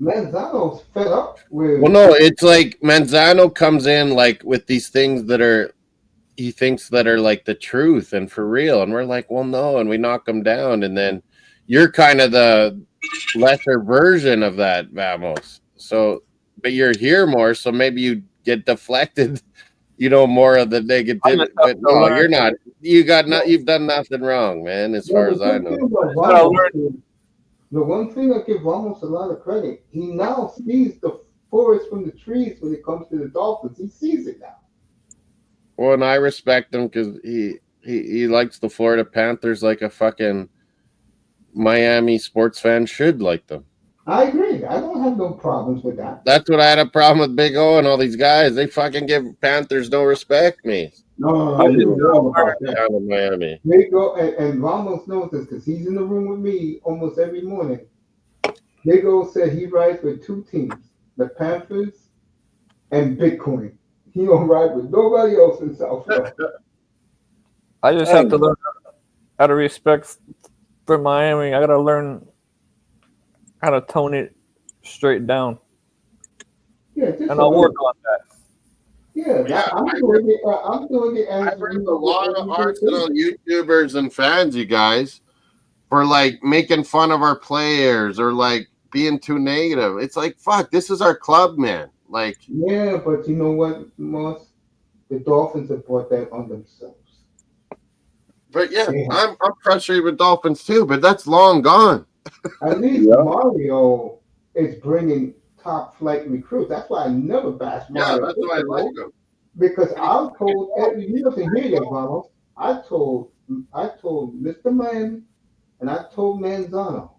Manzano's fed up with. Well, no, it's like Manzano comes in like with these things that are he thinks that are like the truth and for real, and we're like, well, no, and we knock him down, and then you're kind of the lesser version of that, Vamos. So, but you're here more, so maybe you get deflected, more of the negativity. But no, you're not. You've done nothing wrong, man. As far as I know. The one thing I give Ramos a lot of credit, he now sees the forest from the trees when it comes to the Dolphins. He sees it now. Well, and I respect him because he likes the Florida Panthers like a fucking Miami sports fan should like them. I agree. I don't have no problems with that. That's what I had a problem with Big O and all these guys. They fucking give Panthers no respect, me. No, you're wrong about that. Down in Miami. Big O, and Ramos knows this because he's in the room with me almost every morning. Big O said he rides with two teams, the Panthers and Bitcoin. He don't ride with nobody else in South Florida. I just have to learn out of respect for Miami. I gotta learn how to tone it straight down. Yeah, and I'll work on that. Yeah, I'm doing it. I'm doing it. I've heard a lot of Arsenal YouTubers and fans, you guys, for like making fun of our players or like being too negative. It's like, fuck, this is our club, man. Like, yeah, but you know what, Moss? The Dolphins have brought that on themselves. But yeah, I'm frustrated with Dolphins too, but that's long gone. At least Mario is bringing top flight recruits. That's why I never bash Mario. Yeah, that's why I like him. Because I told you doesn't hear that, Vamos. I told Mr. Man and I told Manzano,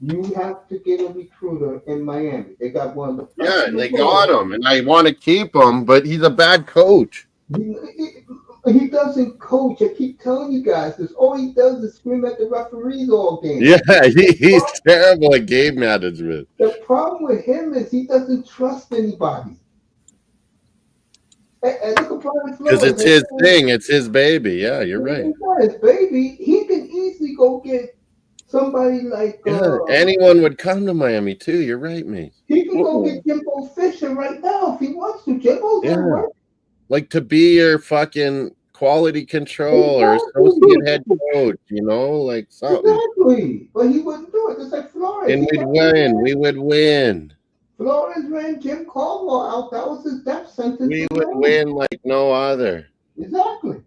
You have to get a recruiter in Miami. They got one of the best. Yeah, in the they got world. him, and I want to keep him, but he's a bad coach. He doesn't coach. I keep telling you guys this. All he does is scream at the referees all game. Yeah, he's terrible at game management. The problem with him is he doesn't trust anybody. And look at Brian Because Flores. it's his thing. It's his baby. Yeah, you're right. It's not his baby. He can easily go get somebody like. Yeah, anyone would come to Miami too. You're right, mate. He can go get Jimbo Fisher right now if he wants to. Jimbo's not working. Like to be your fucking quality control or associate head coach, you know, like something. Exactly. But he wouldn't do it. Just like Flores. And we'd win. We would win. Flores ran Jim Caldwell out. That was his death sentence. We would win like no other. Exactly.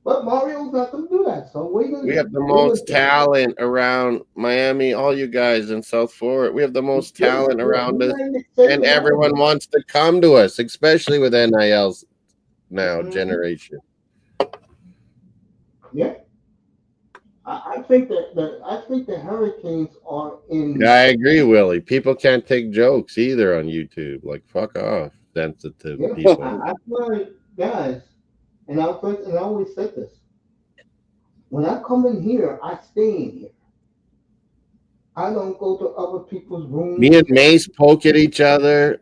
But Mario's not going to do that. So we have the most talent around Miami. All you guys in South Florida, we have the most talent around us, and everyone wants to come to us, especially with NILs now generation. Yeah. I think the Hurricanes are in. Yeah, I agree, Willie. People can't take jokes either on YouTube. Like, fuck off, sensitive people. I swear, guys, and I always said this. When I come in here, I stay in here. I don't go to other people's rooms. Me and Mace poke at each other.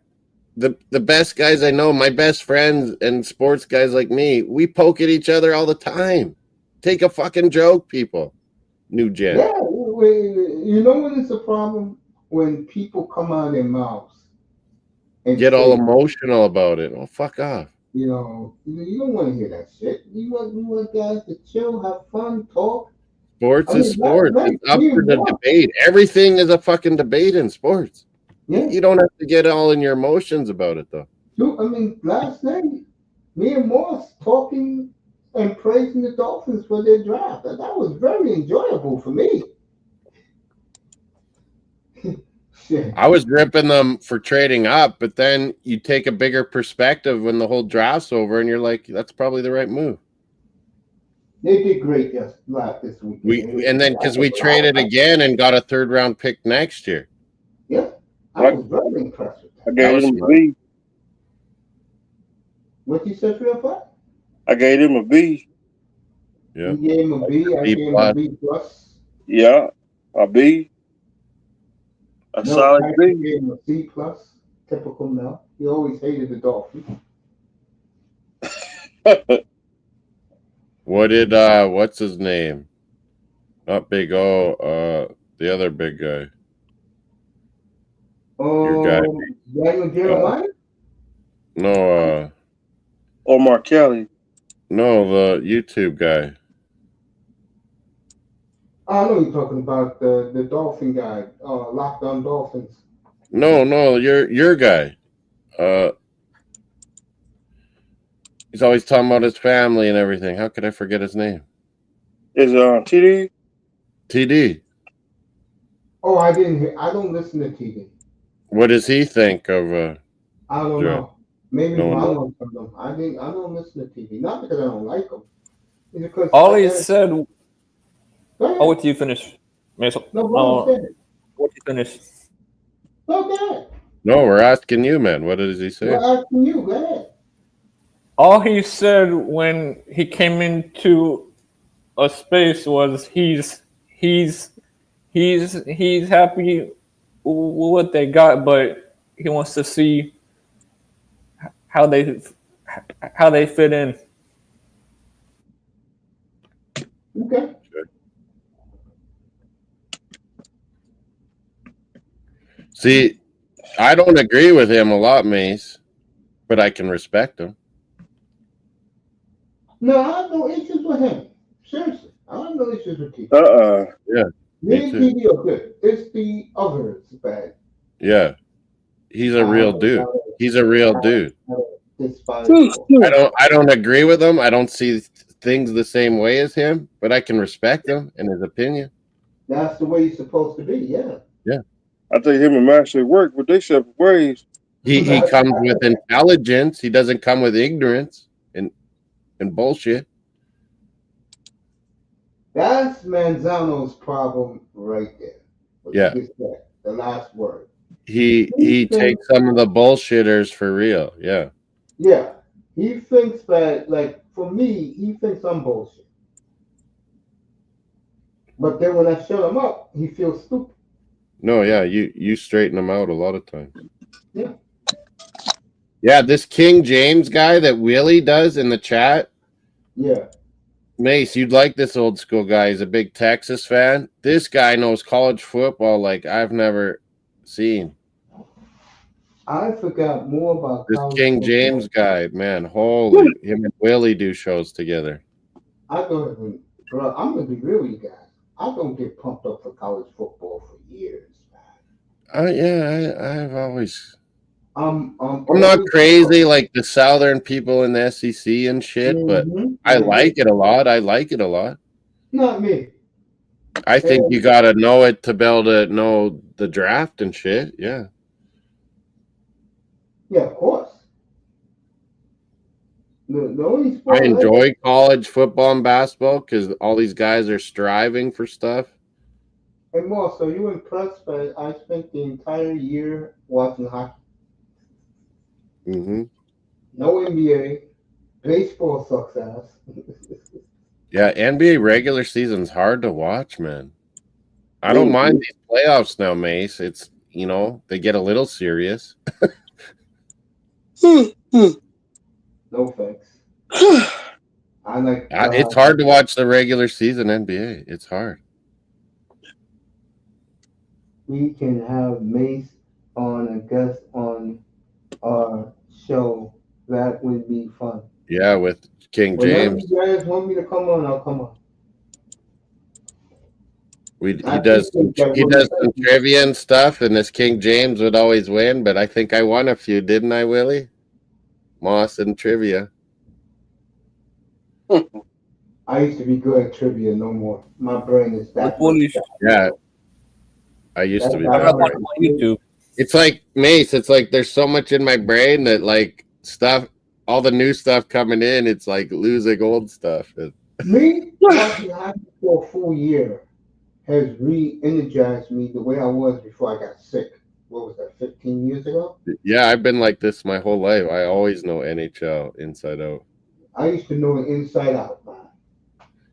The best guys I know, my best friends and sports guys like me, we poke at each other all the time. Take a fucking joke, people. New gen. Yeah, you know when it's a problem? When people come out of their mouths and get all emotional about it. Oh, fuck off. You know, you don't want to hear that shit. You want guys to chill, have fun, talk. Sports is sports. It's up for the debate. Everything is a fucking debate in sports. Yeah. You don't have to get all in your emotions about it, though. I mean, last night, me and Moss talking and praising the Dolphins for their draft. That was very enjoyable for me. I was ripping them for trading up, but then you take a bigger perspective when the whole draft's over, and you're like, that's probably the right move. They did great this week. And then because we traded again and got a third-round pick next year. Yeah, I was very impressed with that. I gave him a B. What you said, 3 or 5? I gave him a B. Yeah. You gave him a B. I gave him a B plus. Yeah, a B. A solid B. I gave him a C plus. Typical Mel. He always hated the Dolphins. What did what's his name? Not Big O, the other big guy. Your guy. Daniel Jeremiah? No, Omar Kelly. No, the YouTube guy. I know you're talking about the Dolphin guy, Lockdown Dolphins. No, your guy. He's always talking about his family and everything. How could I forget his name? Is TD? TD. Oh, I didn't hear. I don't listen to TD. What does he think of? I don't know. Maybe Ron from them. I don't listen to TD. Not because I don't like them. It's because all he said. Oh, what you finish? No, what you finish? Okay. No, we're asking you, man. What does he say? We're asking you. Go ahead. All he said when he came into a space was he's happy with what they got, but he wants to see how they fit in. Okay. See, I don't agree with him a lot, Mace, but I can respect him. No, I have no issues with him. Seriously, I have no issues with TD. Yeah. Me and TD are good. It's the others bad. Yeah. He's a real dude. He's a real dude. I don't agree with him. I don't see things the same way as him, but I can respect him and his opinion. That's the way you're supposed to be, yeah. Yeah. I think him and Master work, but they separate ways. He comes with intelligence. He doesn't come with ignorance and bullshit. That's Manzano's problem right there. What Yeah. you just said, the last word. He thinks, takes some of the bullshitters for real. Yeah. yeah, he thinks that, like, for me, he thinks I'm bullshit. But then when I shut him up, he feels stupid. No, yeah, you straighten him out a lot of times. Yeah. Yeah, this King James guy that Willie does in the chat. Yeah. Mace, you'd like this old school guy. He's a big Texas fan. This guy knows college football like I've never seen. I forgot more about This college King football. James guy, man, holy, him and Willie do shows together. I don't, bro, I'm gonna be real with you guys. I don't get pumped up for college football for years, man. Yeah, I've always. I'm not crazy like the Southern people in the SEC and shit, but I like it a lot. I like it a lot. Not me. I think you gotta know it to be able to know the draft and shit. Yeah. Yeah, of course. The only sport I enjoy college football and basketball because all these guys are striving for stuff. And more, so you impressed by I spent the entire year watching hockey. Mm-hmm. No NBA. Baseball sucks ass. Yeah, NBA regular season's hard to watch, man. I don't mind these playoffs now, Mace. It's, they get a little serious. No thanks. I like. It's hard to watch the regular season NBA. It's hard. We can have Mace on a guest on our show. That would be fun. Yeah, with King James. Whenever you guys want me to come on, I'll come on. He does some trivia and stuff, and this King James would always win, but I think I won a few, didn't I, Willie? Moss and trivia. I used to be good at trivia, no more. My brain is that. Yeah. I used to be that way. YouTube. It's like Mace, it's like there's so much in my brain that like stuff, all the new stuff coming in, it's like losing old stuff. Me watching hockey for a full year has re-energized me the way I was before I got sick. What was that, 15 years ago? Yeah, I've been like this my whole life. I always know NHL inside out. I used to know it inside out, man.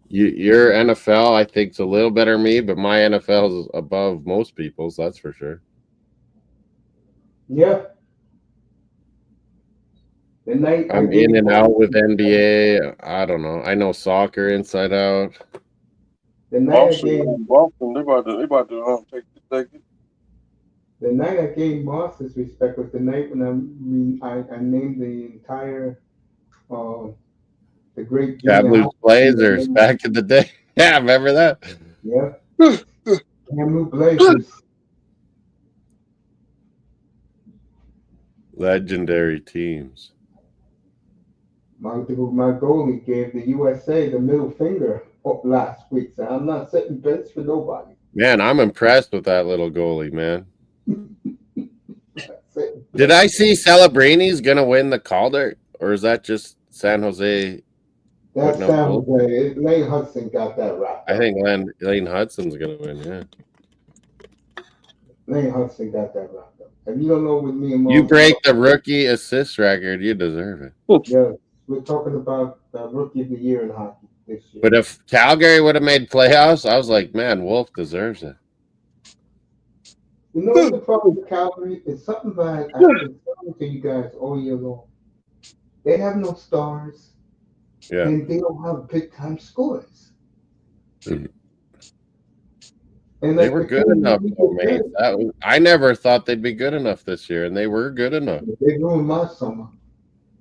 Your NFL, I think, is a little better than me, but my NFL is above most people's, that's for sure. Yeah. The night I'm in and out with NBA. I don't know. I know soccer inside out. The night Boston, they about to take the second. The night I gave Moss his respect was the night when I named the entire the great Kamloops Blazers back in the day. Yeah, remember that? Yeah. Kamloops Blazers. Legendary teams. My goalie gave the USA the middle finger last week, so I'm not setting bets for nobody. Man, I'm impressed with that little goalie, man. Did I see Celebrini's going to win the Calder, or is that just San Jose? That's San Jose. Lane Hudson got that wrapped up. I think Lane Hudson's going to win, yeah. Lane Hudson got that wrapped up. If you don't know with me and Mom, you break the rookie assist record, you deserve it. Yeah, we're talking about the rookie of the year in hockey this year. But if Calgary would have made playoffs, I was like, man, Wolf deserves it. You know what the problem with Calgary is? Something that I've been telling to you guys all year long. They have no stars. Yeah. And they don't have big time scores. Mm-hmm. And they were good enough, man. I never thought they'd be good enough this year, and they were good enough. They ruined my summer.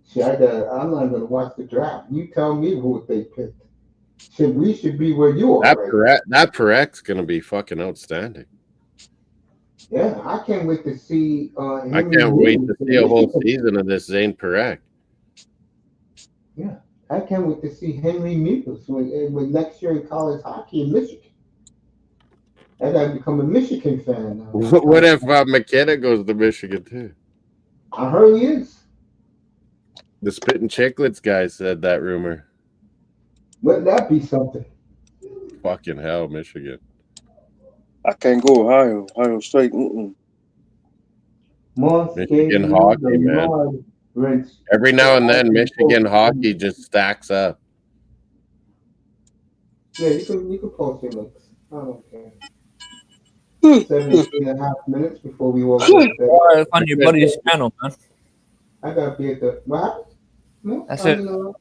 See, I'm not going to watch the draft. You tell me who they picked. We should be where you are. That Parek's going to be fucking outstanding. Yeah, I can't wait to see. I can't wait to see a whole season of this Zane Parekh. Yeah, I can't wait to see Henry Meekles when next year in college hockey in Michigan. I got to become a Michigan fan now. What if McKenna goes to Michigan too? I heard he is. The Spittin' Chicklets guy said that rumor. Wouldn't that be something? Fucking hell, Michigan. I can't go Ohio. Ohio State. Mm-mm. Moss gave Michigan you hockey, the man. nod, Rich. Every So now and I then, can Michigan post hockey them. just stacks up. Yeah, you can post your links. I don't care. Hmm. 17.5 minutes before we all go to bed. Or it's on your buddy's channel, man. I gotta be at the what happened? No, That's I it. mean,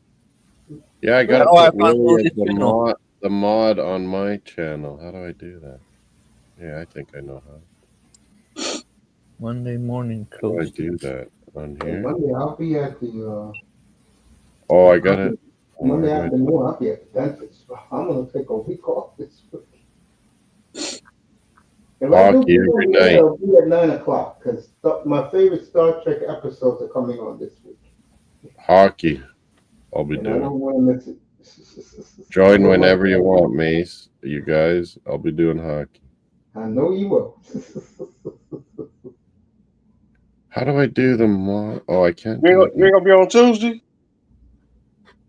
Yeah, I How gotta do I put find Willie as Willie's channel? the mod on my channel. How do I do that? Yeah, I think I know how. Monday morning How do I coast. do that on here? Monday I'll be at the Oh, I got it. Monday Where do I do afternoon I'll be at the dentist. I'm gonna take a week off this week. If I do hockey get every on the air, night? it'll be at 9 o'clock because my favorite Star Trek episodes are coming on this week, Hockey. I'll be and I doing. don't want to miss it. Join whenever you want, Mace. You guys, I'll be doing hockey. I know you will. How do I do the mod? Oh, I can't You do ain't gonna be on Tuesday?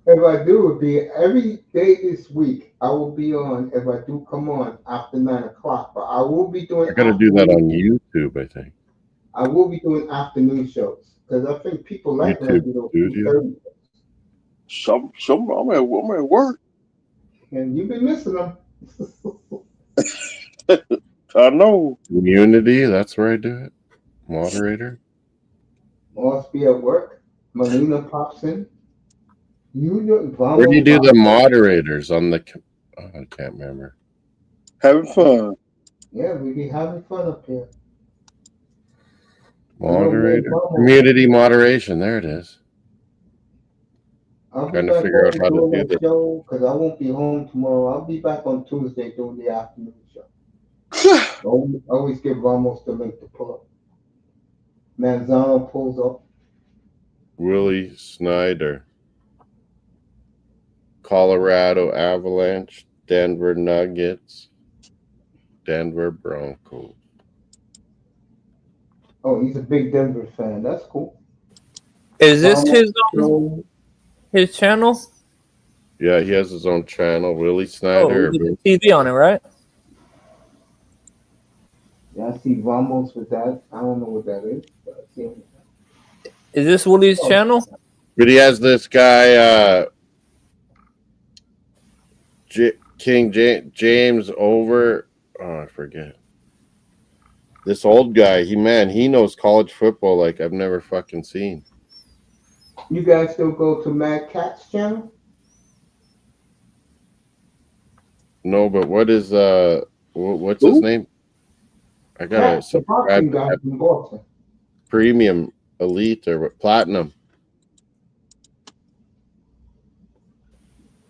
If I do, it'll be every day this week. I will be on. If I do come on after 9 o'clock, but I will be doing. I gotta do that on YouTube, I think. I will be doing afternoon shows because I think people like when I YouTube do those Studio. 2:30. Some I'm at work. And you've been missing them. I know. Community, that's where I do it. Moderator. Must be at work. Melina pops in. You know, Where do you do Vamos the pops in. moderators on the? Oh, I can't remember. Having fun. Yeah, we be having fun up here. Moderator. Community moderation. There it is. I'll be Trying to back figure out on how to doing do that this. show because I won't be home tomorrow. I'll be back on Tuesday doing the afternoon show. Always give Ramos the link to pull up. Manzano pulls up. Willie Snyder. Colorado Avalanche. Denver Nuggets. Denver Broncos. Oh, he's a big Denver fan. That's cool. Is this Ramos his channel? Yeah, he has his own channel. Willie Oh, Snyder. with the TV on it, right? Yeah, I see Ramos with that. I don't know what that is, but I see him. Is this Willie's channel? But he has this guy, James over. Oh, I forget. This old guy, he knows college football like I've never fucking seen. You guys still go to Mad Cat's channel? No, but what is what's his name? I gotta subscribe to that from Boston. Premium Elite or what, Platinum.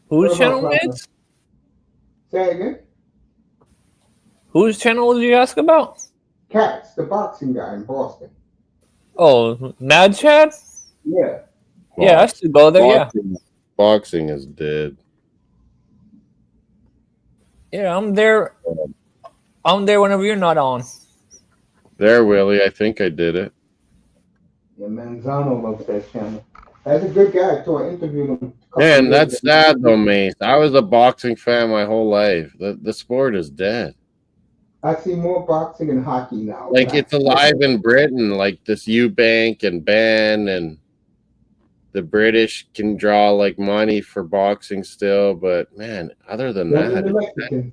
Whose channel is? Say again. Whose channel did you ask about? Cats, the boxing guy in Boston. Oh, Mad Chad? Yeah. Yeah, I should go there, Boxing is dead. Yeah, I'm there. I'm there whenever you're not on. There, Willie. I think I did it. Yeah, Manzano loves that channel. That's a good guy too. I interviewed him. Man, that's sad though, Mace. I was a boxing fan my whole life. The sport is dead. I see more boxing and hockey now. Like it's alive in Britain, like this Eubank and Ben, and the British can draw like money for boxing still. But man, other than that,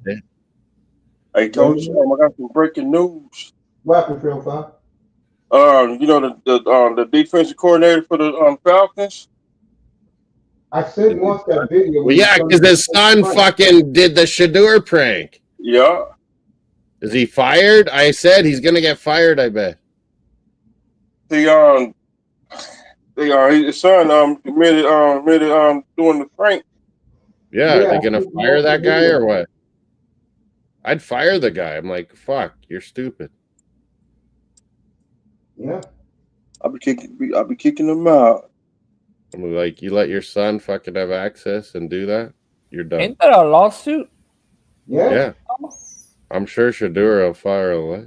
hey, Coach, I got some breaking news. What happened, Phil Five? You know the defensive coordinator for the Falcons. I sent Moss that video. Well, yeah, because his son fucking did the Shadur prank. Yeah. Is he fired? I said he's gonna get fired. I bet. His son admitted doing the prank. Yeah, are they gonna fire that guy or what? I'd fire the guy. I'm like, fuck, you're stupid. Yeah. I'll be kicking him out. I'm like, you let your son fucking have access and do that? You're done. Ain't that a lawsuit? Yeah. I'm sure Shadur will fire a what?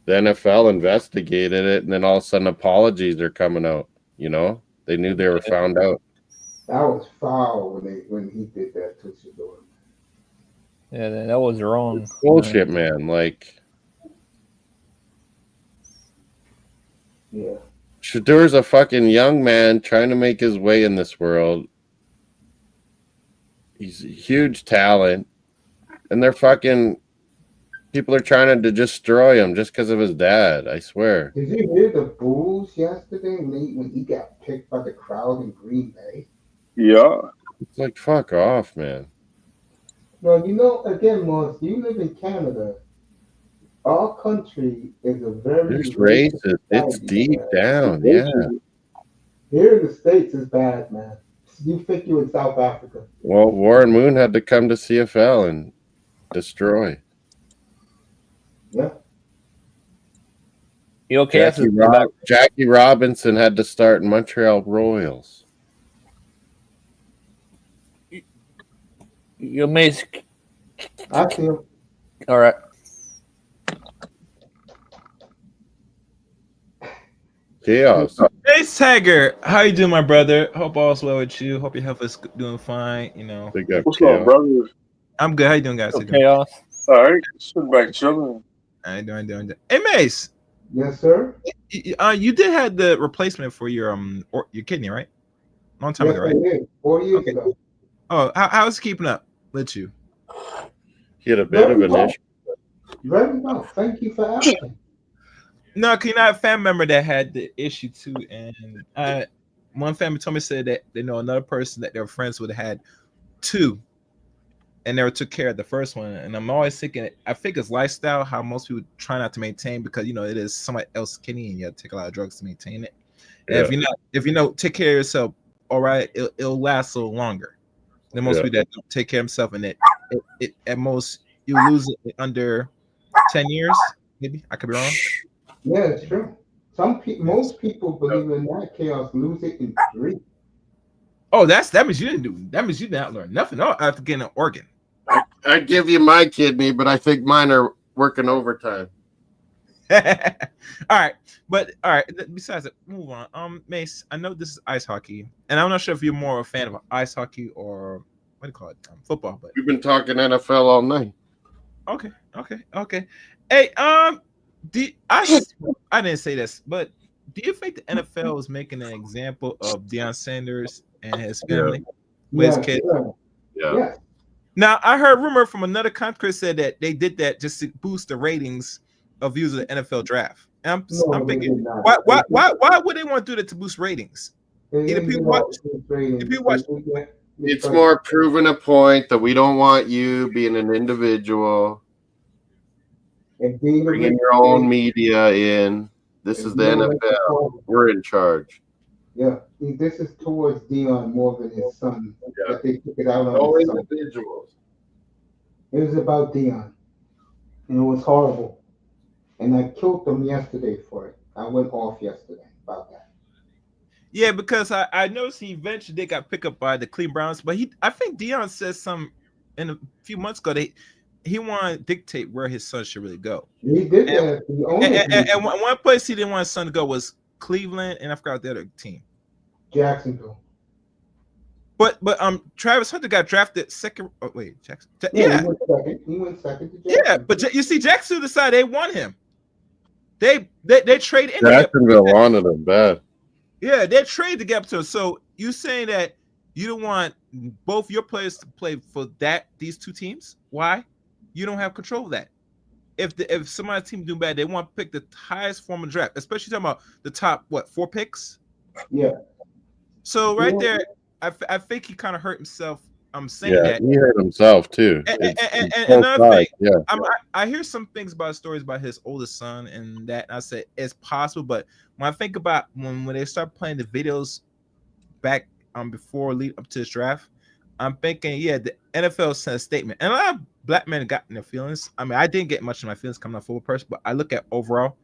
The NFL investigated it, and then all of a sudden apologies are coming out. You know, they knew they were found out. That was foul when he did that to Shadur. Yeah, that was wrong. Bullshit, man. Like, Yeah. Shadur's a fucking young man trying to make his way in this world. He's a huge talent, and they're fucking people are trying to destroy him just because of his dad. I swear. Did you hear the Bulls yesterday when he got picked by the crowd in Green Bay? Yeah. It's like fuck off, man. No, again, Mons, you live in Canada. Our country is a very There's racist racist. It's society, deep man. down. Yeah. Here in the States is bad, man. You think you're in South Africa. Well, Warren Moon had to come to CFL and destroy. Yeah. You okay? Jackie Robinson had to start in Montreal Royals. You made. I feel. All right. Chaos. Hey Tiger, how you doing, my brother? Hope all's well with you. Hope your health is doing fine. You know, Big up What's chaos. up, brother? I'm good. How you doing, guys? How you doing? Chaos. All right. Sitting back chilling. How you doing? Hey Mace, Yes, sir. you did have the replacement for your kidney, right? Long time Yes, ago, I right? did. 4 years Okay. ago. Oh, how's it keeping up with you? He had a bit of an well. issue. Very well. Thank you for asking. No, cause you know, I have a family member that had the issue too, and one family told me said that they know another person that their friends would have had two, and never took care of the first one. And I'm always thinking, I think it's lifestyle, how most people try not to maintain because it is somebody else's kidney, and you have to take a lot of drugs to maintain it. And if you know, take care of yourself, all right, it'll last a little longer than most people that don't take care of themselves, and it at most you lose it under 10 years, maybe. I could be wrong. Yeah, it's true. Most people believe in that chaos lose it in 3. Oh, that means you didn't do. That means you did not learn nothing. No, after getting an organ. I'd give you my kidney, but I think mine are working overtime. All right, besides it, move on. Mace, I know this is ice hockey, and I'm not sure if you're more a fan of ice hockey or what do you call it, football. But We've been talking NFL all night. okay. Hey, I didn't say this, but do you think the NFL is making an example of Deion Sanders and his family with his kids? Yeah. Now, I heard rumor from another country said that they did that just to boost the ratings of views of the NFL draft. And I'm thinking, why would they want to do that to boost ratings? People watch. It's more proving a point that we don't want you being an individual. And bringing your own media in. This is the NFL. We're in charge. Yeah, this is towards Dion more than his son. Yeah. That they took it out on No his son. individuals. It was about Dion, and it was horrible. And I killed them yesterday for it. I went off yesterday about that. Yeah, because I noticed he eventually they got picked up by the Cleveland Browns, but I think Dion said some in a few months ago he wanted to dictate where his son should really go. He did that. And one place he didn't want his son to go was Cleveland, and I forgot the other team. Jacksonville. But Travis Hunter got drafted second. Oh wait, Jackson. Yeah. He went second to Jacksonville. Yeah, but you see, Jacksonville decided they want him. They trade in. Jacksonville wanted him bad. Yeah, they trade to get up to him. So you saying that you don't want both your players to play for these two teams? Why? You don't have control of that. If somebody's team doing bad, they want to pick the highest form of draft, especially talking about the top 4 picks. Yeah. So there, I think he kind of hurt himself. I'm saying that he hurt himself too. And another thing, yeah. I hear some things about stories about his oldest son and that. And I said it's possible, but when I think about when they start playing the videos back before lead up to this draft, I'm thinking, the NFL sent a statement, and a lot of black men got in their feelings. I mean, I didn't get much of my feelings coming off football person, but I look at overall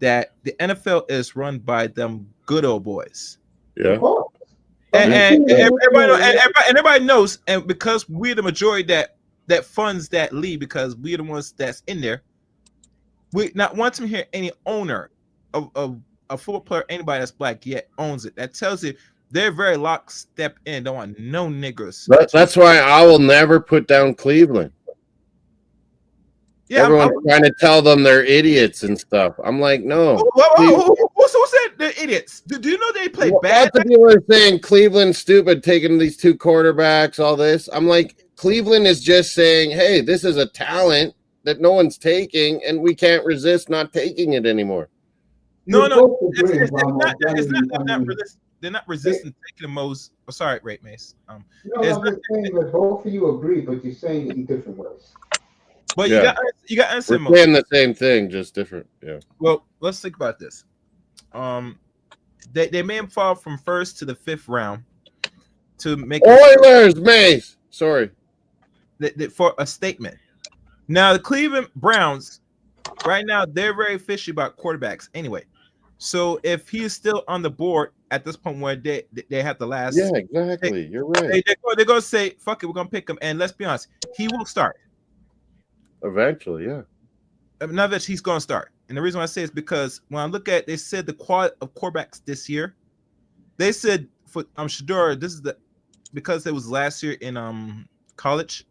that the NFL is run by them good old boys. Yeah. And everybody knows, and because we're the majority that funds that league, because we're the ones that's in there, we not want to hear any owner of a football player, anybody that's black yet owns it. That tells you they're very lockstep in. Don't want no niggers. That's why I will never put down Cleveland. Yeah, Everyone's trying to tell them they're idiots and stuff. I'm like, no. Who said they're idiots? Do you know they play bad? Lots of people are saying Cleveland's stupid, taking these two quarterbacks, all this. I'm like, Cleveland is just saying, hey, this is a talent that no one's taking, and we can't resist not taking it anymore. No, You're both agreeing, it's Ramos. not. It's not. I mean, They're not resisting taking the most. Oh, sorry, Ray Mace. no, it's I'm not, just saying that both of you agree, but you're saying it in different ways. but Yeah. you got answer. We're saying the same thing, just different. Yeah. Well, let's think about this. They may fall from first to the fifth round to make Oilers, Mace. Sorry. For a statement. Now the Cleveland Browns, right now, they're very fishy about quarterbacks anyway. So if he is still on the board at this point where they have the last, Yeah, exactly. You're right. They're gonna say, "Fuck it, we're gonna pick him." And let's be honest, he will start Eventually, yeah. Not that he's gonna start. And the reason why I say is because when I look at, they said the quality of quarterbacks this year, they said for Shador, this is because it was last year in college,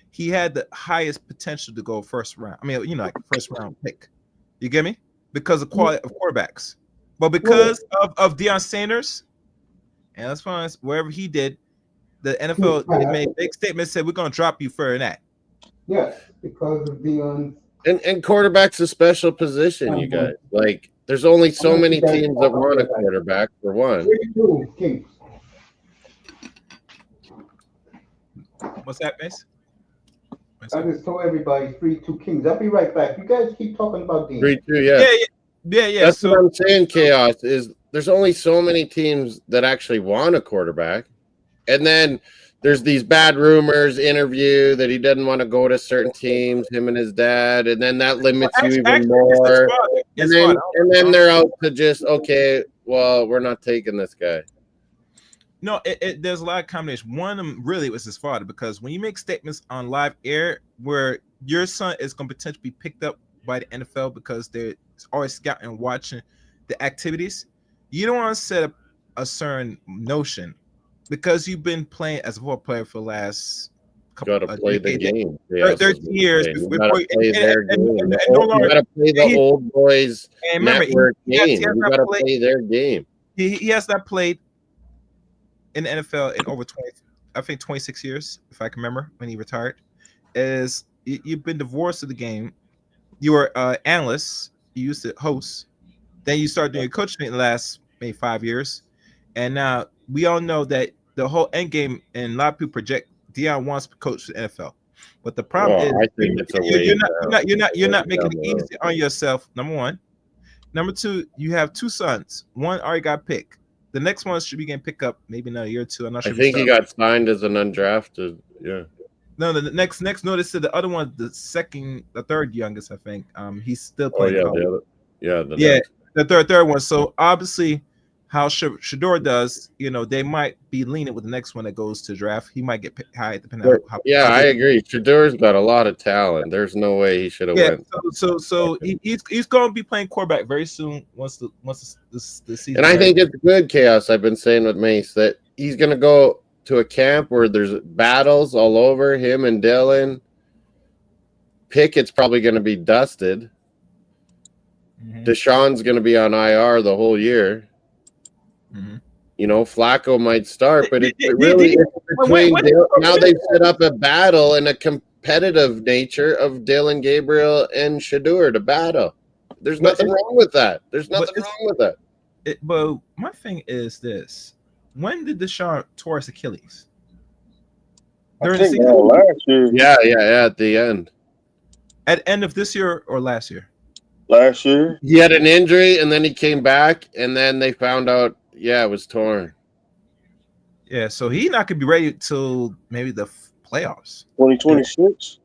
he had the highest potential to go first round. I mean, like first round pick. You get me? Because of quality of quarterbacks. But because of Deion Sanders, and let's be honest, wherever he did, the NFL they made big statements, said we're gonna drop you for that. Yes, because of Deion. And quarterback's a special position, you guys. Like, there's only so many teams that want a quarterback for one. 3-2 Kings. What's that, Mace? I just told everybody 3-2 Kings. I'll be right back. You guys keep talking about Deion. 3-2, yeah. Yeah. That's what I'm saying, Chaos, is there's only so many teams that actually want a quarterback. And then there's these bad rumors, interview that he doesn't want to go to certain teams, him and his dad, and then that limits you even more. And then they're out to just, okay, well, we're not taking this guy. No, there's a lot of combinations. One of them really was his father, because when you make statements on live air where your son is going to potentially be picked up by the NFL because they're always scouting and watching the activities, you don't want to set up a certain notion because you've been playing as a football player for the last couple of play the game. 13 years before you gotta play their game. You gotta play the old boys network game. You gotta play their game. He has not played in the NFL in over 26 years, if I can remember, when he retired. Is you've been divorced of the game. You were an analyst. You used to host. Then you started doing your coaching in the last maybe 5 years. And now we all know that the whole end game, and a lot of people project Deion wants to coach the NFL. But the problem is you're not making it easy on yourself, number one. Number two, you have two sons. One already got picked. The next one should be getting picked up maybe in a year or two. I'm not sure. I think he got signed as an undrafted. Yeah. No, the next notice to the other one, the third youngest, I think. He's still playing. The third one. So obviously, how Shador does, they might be leaning with the next one that goes to draft. He might get high depending on how. Yeah, I agree. Shador's got a lot of talent. There's no way he should have went. So he's going to be playing quarterback very soon once the season. And I think it's good, Chaos. I've been saying with Mace that he's going to go to a camp where there's battles all over him and Dylan. Pickett's probably going to be dusted. Mm-hmm. Deshaun's going to be on IR the whole year. Mm-hmm. Flacco might start, but it really is between now they've set up a battle and a competitive nature of Dylan Gabriel and Shador to battle. There's nothing wrong with that. But my thing is this: when did Deshaun tore his Achilles? During the season? Last year. Yeah, at the end. At the end of this year or last year? Last year. He had an injury, and then he came back, and then they found out, it was torn. Yeah, so he's not going to be ready till maybe the playoffs. 2026?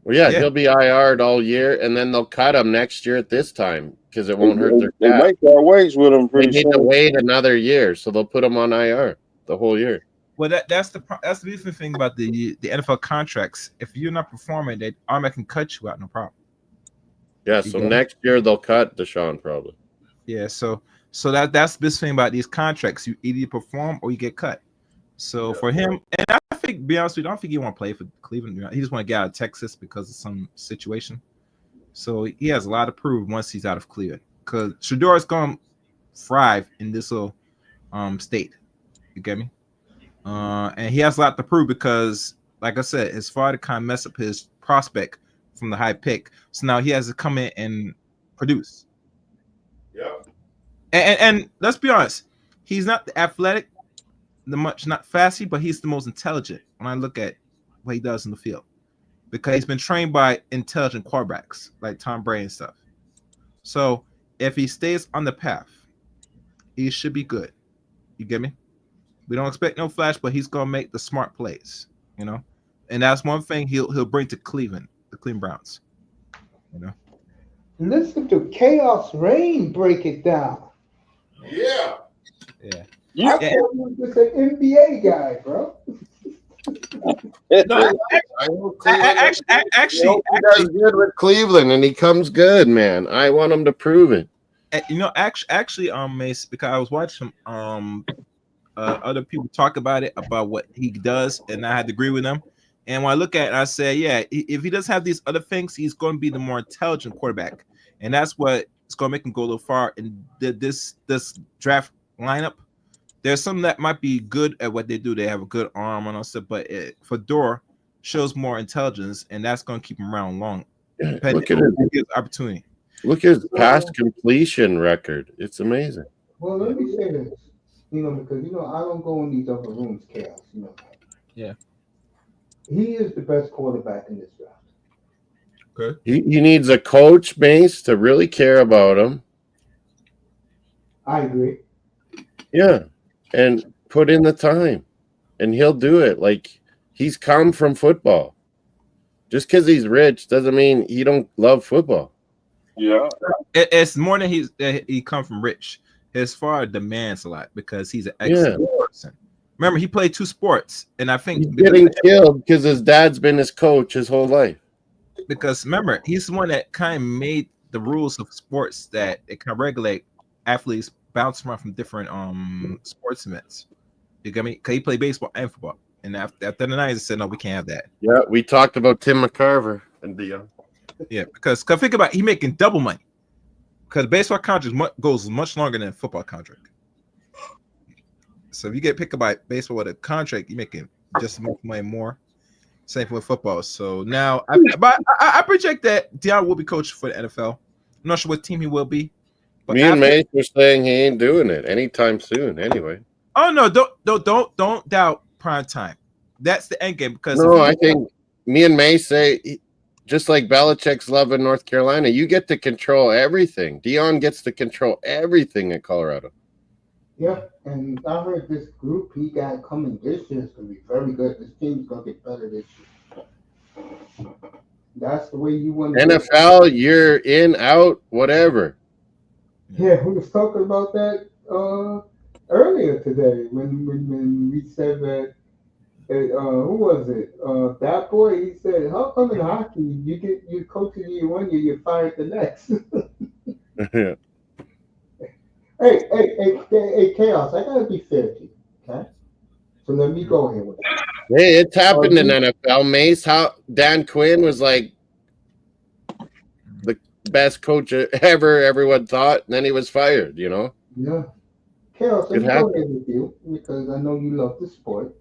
Well, yeah, he'll be IR'd all year, and then they'll cut him next year at this time because it won't hurt their cap. They make their ways with him pretty soon. They need to wait another year, so they'll put him on IR the whole year. Well, that's the beautiful thing about the NFL contracts. If you're not performing, they automatically cut you out, no problem. Yeah, so next year they'll cut Deshaun probably. Yeah, so that's the best thing about these contracts. You either perform or you get cut. So for him, and I think, be honest with you, I don't think he want to play for Cleveland. He just want to get out of Texas because of some situation. So he has a lot to prove once he's out of Cleveland. Because Shador's going to thrive in this little state. You get me? And he has a lot to prove because, like I said, his father kind of messed up his prospect from the high pick. So now he has to come in and produce. Yeah. And let's be honest, he's not the athletic, not fast, but he's the most intelligent when I look at what he does in the field. Because he's been trained by intelligent quarterbacks like Tom Brady and stuff. So if he stays on the path, he should be good. You get me? We don't expect no flash, but he's gonna make the smart plays, you know. And that's one thing he'll bring to Cleveland, the Cleveland Browns. You know. Listen to Chaos Rain break it down. Yeah. Yeah. I thought you was just an NBA guy, bro. No, actually, he does good with Cleveland, and he comes good, man. I want him to prove it. You know, actually, Mace, because I was watching other people talk about it, about what he does, and I had to agree with them. And when I look at it, I say, yeah, if he doesn't have these other things, he's going to be the more intelligent quarterback, and that's what it's going to make him go a little far. And this draft lineup, there's some that might be good at what they do. They have a good arm and all stuff, but Fedor shows more intelligence, and that's going to keep him around long. Look at his opportunity. Look at his pass completion record. It's amazing. Well, let me say this, because I don't go in these other rooms, Chaos. Yeah. He is the best quarterback in this draft. Okay. He needs a coach base to really care about him. I agree. Yeah, and put in the time, and he'll do it. Like, he's come from football. Just because he's rich doesn't mean he don't love football. Yeah. It's more than he come from rich. His father demands a lot because he's an excellent person. Remember, he played 2 sports, and I think he's getting killed because his dad's been his coach his whole life. Because remember, he's the one that kind of made the rules of sports that it can regulate athletes bounce around from different sports events. You get me? Because he played baseball and football, and after the 90s, they said no, we can't have that. Yeah, we talked about Tim McCarver and Dion. Yeah, because think about it, he making double money. Because baseball contract goes much longer than a football contract. So if you get picked up by baseball with a contract, you're making just as much money more. Same with football. So now, I project that Dion will be coach for the NFL. I'm not sure what team he will be. But me and Mace were saying he ain't doing it anytime soon. Anyway. Oh no! Don't doubt prime time. That's the end game. Because I think me and Mace say, just like Belichick's love in North Carolina, you get to control everything. Dion gets to control everything in Colorado. Yeah, and I heard this group he got coming this year is going to be very good. This team's going to get better this year. That's the way you want to NFL, you're in, out, whatever. Yeah, we was talking about that earlier today when we said that. Who was it? That boy. He said, "How come in hockey you coach the year 1 year, you're fired the next?" Hey, Chaos! I gotta be fair to you, okay? So let me go here with it. Hey, it's happened in NFL. Mace, how Dan Quinn was like the best coach ever, everyone thought, and then he was fired. Yeah, Chaos. Let me go here with you because I know you love the sport.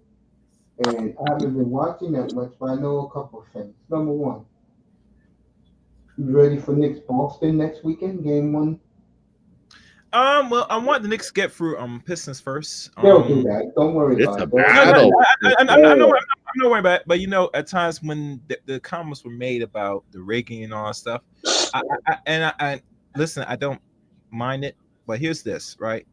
And I haven't been watching that much, but I know a couple of things. Number one, you ready for Knicks Boston next weekend, game 1? Well, I want the Knicks to get through Pistons first. They'll do that. Don't worry about it. It's a battle. I'm not worried about it. But at times when the comments were made about the rigging and all that stuff, I listen, I don't mind it. But here's this, right?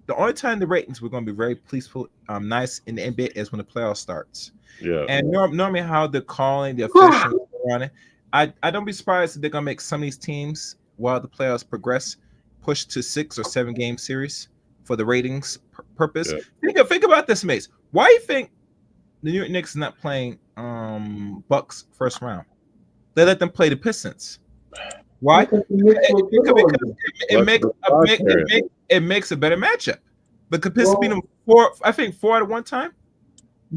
The only time the ratings were going to be very peaceful, nice in the NBA is when the playoff starts. Yeah. And normally how they're calling the officials on it, I don't be surprised if they're going to make some of these teams while the playoffs progress push to 6 or 7 game series for the ratings purpose. Yeah. Think about this, Mace. Why do you think the New York Knicks are not playing Bucks first round? They let them play the Pistons. Why? It makes a better matchup. But the Pistons beat them 4 at one time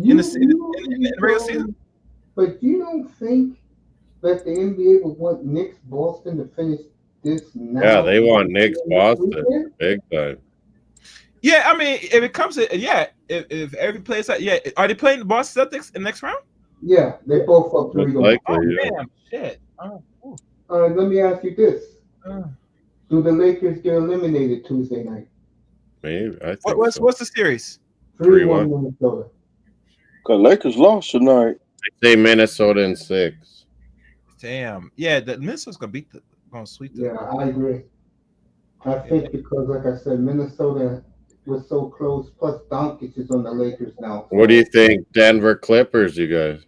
in the regular season. But you don't think But the NBA would want Knicks Boston to finish this now. Yeah, they want Knicks next Boston weekend? big time. Yeah, I mean, if it comes to if every place are they playing the Boston Celtics in the next round? Yeah, they both up Most 3-1. likely, Oh yeah. damn, shit. Oh, ooh. Let me ask you this: Uh, do the Lakers get eliminated Tuesday night? Maybe I think so. what's the series? 3-1 Minnesota. Cause Lakers lost tonight. They say Minnesota in 6. Damn. Yeah, the Minnesota's gonna sweep the Yeah, I agree. I think because, like I said, Minnesota was so close. Plus, Doncic is on the Lakers now. What do you think, Denver Clippers? You guys?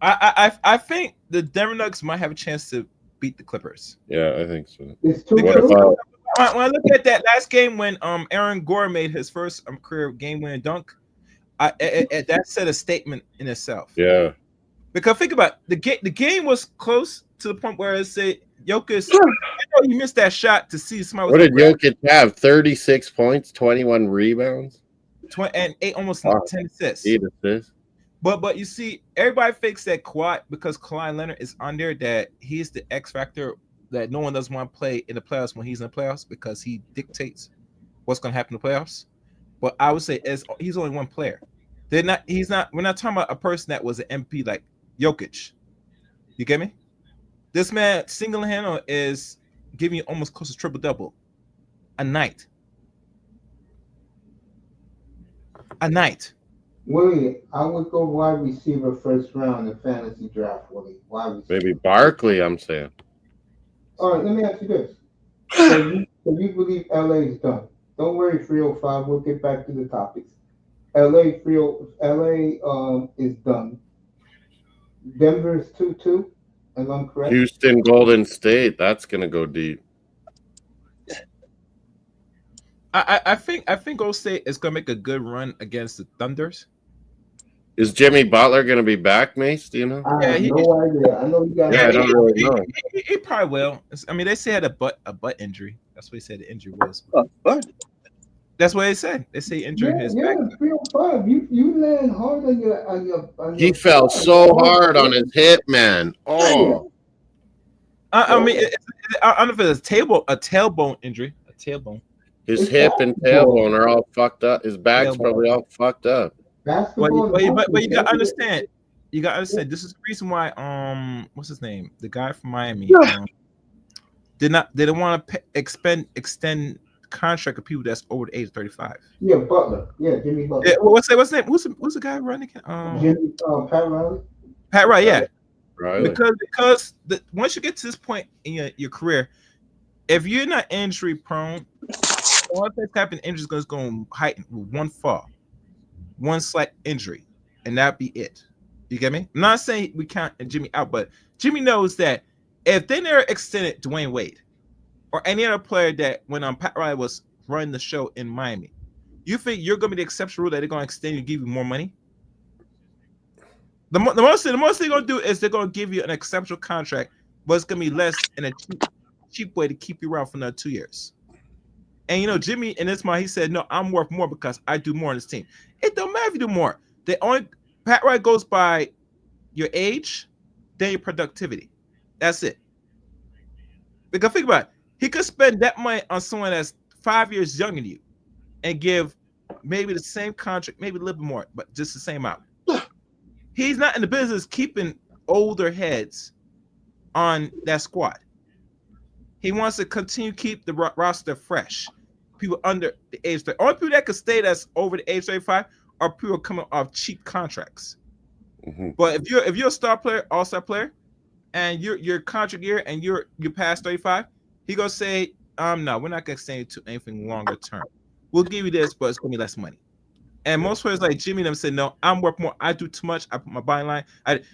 I think the Denver Nuggets might have a chance to beat the Clippers. Yeah, I think so. It's 2-2. What about? When I look at that last game when Aaron Gore made his first career game-winning dunk, that said a statement in itself. Yeah, Because think about it, the game was close to the point where it said Jokic, I know you missed that shot to see somebody. What did Jokic have? 36 points, 21 rebounds, and 8 almost 10 assists. 8 assists. But you see, everybody thinks that Kawhi, because Kawhi Leonard is on there, that he's the X factor that no one doesn't want to play in the playoffs when he's in the playoffs because he dictates what's going to happen in the playoffs. But I would say he's only one player. We're not talking about a person that was an MP like Jokic. You get me? This man single-handed is giving you almost close to triple-double a night. Willie, I would go wide receiver first round in fantasy draft, Willie. Wide receiver. Maybe Barkley, I'm saying. All right, let me ask you this. So you believe LA is done? Don't worry, 305. We'll get back to the topics. LA is done. Denver is 2-2, and I'm correct. Houston, Golden State. That's gonna go deep. I think Golden State is gonna make a good run against the Thunders. Is Jimmy Butler gonna be back, Mace? Do you know? I have no idea. I know you got. Yeah, I don't really know. He probably will. I mean, they say he had a butt injury. That's what he said the injury was. That's what they said. They say injury his back. 305. You land hard on your. He fell so hard on his hip, man. Oh. I mean, I don't know if it's a tailbone injury. A tailbone. His hip and tailbone are all fucked up. His back's probably all fucked up. But you gotta understand. You gotta understand. This is the reason why what's his name? The guy from Miami didn't want to extend contract of people that's over the age of 35. Yeah, Butler. Yeah, Jimmy Butler. Yeah, what's his name? Who's the guy running? Jimmy, Pat Riley. Pat Riley, yeah. Riley. Because once you get to this point in your career, if you're not injury prone, all that type of injury is going to heighten with one fall, one slight injury, and that'd be it. You get me? I'm not saying we count Jimmy out, but Jimmy knows that if they never extended Dwayne Wade or any other player that when Pat Riley was running the show in Miami, you think you're going to be the exception rule that they're going to extend you and give you more money? The most they're going to do is they're going to give you an exceptional contract, but it's going to be less in a cheap way to keep you around for another 2 years. And Jimmy in this mind, he said, "No, I'm worth more because I do more on this team." It don't matter if you do more. Pat Riley goes by your age, then your productivity. That's it. Because think about it, he could spend that money on someone that's 5 years younger than you, and give maybe the same contract, maybe a little bit more, but just the same amount. He's not in the business keeping older heads on that squad. He wants to continue to keep the roster fresh. People under the age 30. Only people that can stay that's over the age 35 are people coming off cheap contracts. Mm-hmm. But if you're a star player, all-star player, and your contract year and you're past 35, he gonna say, no, we're not gonna extend you to anything longer term. We'll give you this, but it's gonna be less money. And most players like Jimmy them said, no, I'm worth more. I do too much. I put my body line.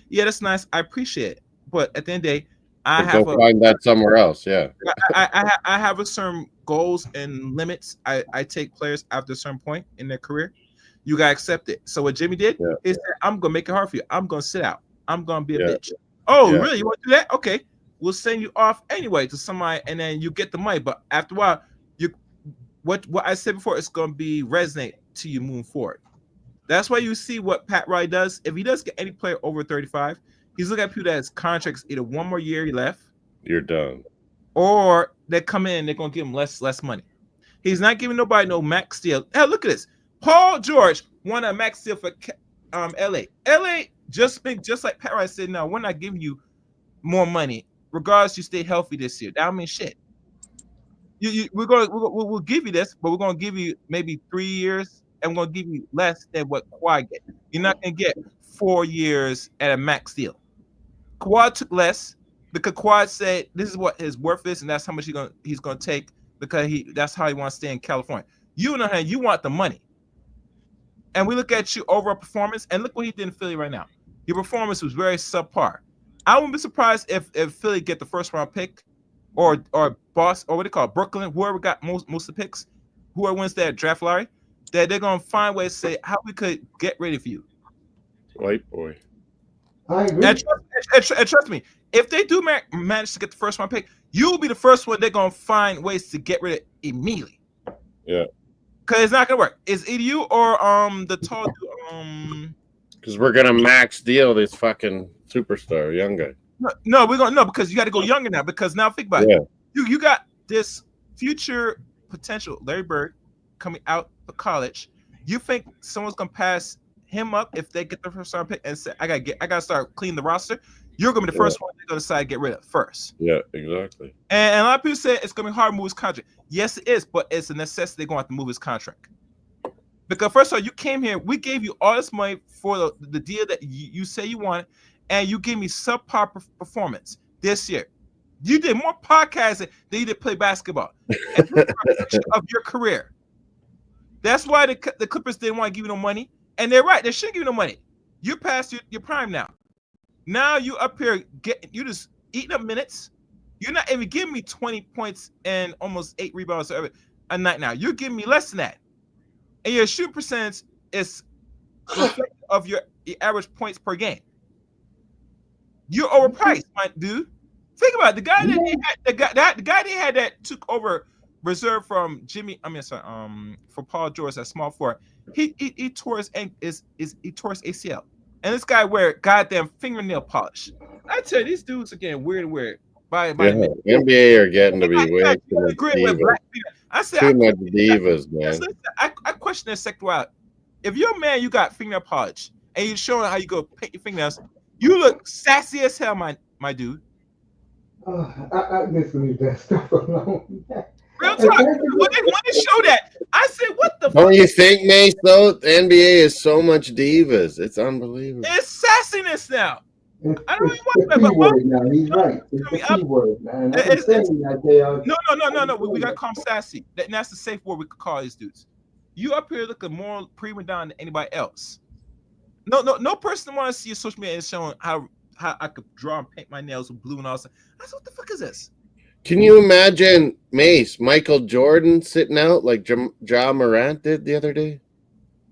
Yeah, that's nice. I appreciate it. But at the end of the day, find that somewhere else. Yeah. I have a certain goals and limits. I take players after a certain point in their career. You gotta accept it. So what Jimmy did is that I'm gonna make it hard for you. I'm gonna sit out. I'm gonna be a bitch. Oh, really? You want to do that? Okay. We'll send you off anyway to somebody, and then you get the money. But after a while, what I said before is gonna be resonate to you moving forward. That's why you see what Pat Riley does. If he does get any player over 35, He's looking at people that has contracts either one more year left, You're done. or they come in and they're gonna give him less money. He's not giving nobody no max deal. Hell, look at this. Paul George won a max deal for LA. LA just like Pat Rice said, no, we're not giving you more money, regardless you stay healthy this year. That don't mean shit. We'll give you this, but we're gonna give you maybe 3 years, and we're gonna give you less than what Kawhi get. You're not gonna get 4 years at a max deal. Kawhi took less because Kawhi said this is what his worth is, and that's how much he's gonna take because that's how he wants to stay in California. You know, you want the money, and we look at you overall performance, and look what he did in Philly right now. Your performance was very subpar. I wouldn't be surprised if Philly get the first round pick, or Boston, or what they call it, Brooklyn, whoever got most of the picks, whoever wins that draft lottery, that they're gonna find ways to say how we could get rid of you. White boy. I agree. And trust me, if they do manage to get the first round pick, you'll be the first one they're gonna find ways to get rid of immediately. Yeah. Because it's not gonna work. It's either you or the tall dude. Because we're gonna max deal this fucking superstar, young guy. No, we're gonna because you got to go younger now. Because now think about it. You got this future potential Larry Bird coming out of college. You think someone's gonna pass him up if they get the first round pick and say, I gotta start cleaning the roster? You're gonna be the first one they're gonna decide to get rid of first. Yeah, exactly. And a lot of people say it's gonna be hard to move his contract. Yes, it is, but it's a necessity. They're gonna have to move his contract. Because first of all, you came here, we gave you all this money for the deal that you say you wanted, and you gave me subpar performance this year. You did more podcasting than you did play basketball of your career. That's why the Clippers didn't want to give you no money, and they're right. They shouldn't give you no money. You're past your prime now. Now you up here you just eating up minutes. You're not even giving me 20 points and almost 8 rebounds a night now. You're giving me less than that. And your shooting percentage is reflective of your average points per game. You're overpriced, my dude. Think about it. The guy that they had that took over reserve from for Paul George at small forward. He tore his ACL. And this guy wear goddamn fingernail polish. I tell you, these dudes are getting weird. NBA are getting to be way too much divas. Too much divas, man. I question their sexuality. If you're a man, you got fingernail polish, and you're showing how you go paint your fingernails, you look sassy as hell, my dude. I just leave that stuff alone. Real talk. When they show that, I said, "What the?" Don't you think, Mace? Though the NBA is so much divas, it's unbelievable. It's sassiness now. I don't It's the P word now. He's right. It's the P word, man. No. We got to call them sassy. That's the safe word we could call these dudes. You up here looking more prima donna than anybody else. No person want to see your social media showing how I could draw and paint my nails with blue and all that. I said, what the fuck is this? Can you imagine, Mace, Michael Jordan sitting out like Ja Morant did the other day?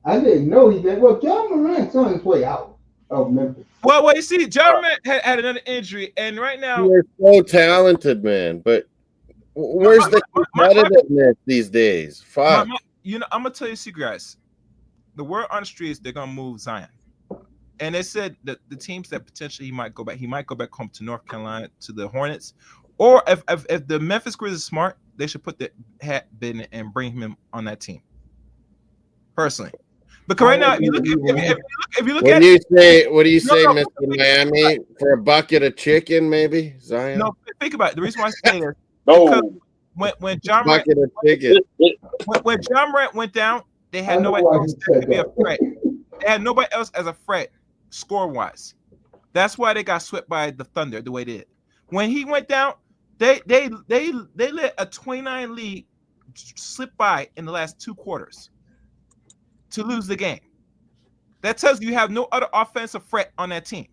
I didn't know he did. Well, Ja Morant's on his way out of Memphis. Well, you see, Ja Morant had another injury, and right now you're so talented, man. But where's the competitiveness these days? Fuck. I'm gonna tell you a secret, guys. The word on the streets, they're gonna move Zion, and they said that the teams that potentially he might go back home to North Carolina to the Hornets, or if the Memphis Grizzlies are smart, they should put the hat in and bring him on that team. Personally. Because right now, if you look at it, what do you say, Mr. Miami? For a bucket of chicken, maybe, Zion? No, think about it. The reason why I say this, because when John Morant went down, they had nobody else to be a threat. They had nobody else as a threat, score-wise. That's why they got swept by the Thunder the way they did. When he went down, they let a 29 lead slip by in the last 2 quarters to lose the game. That tells you have no other offensive threat on that team.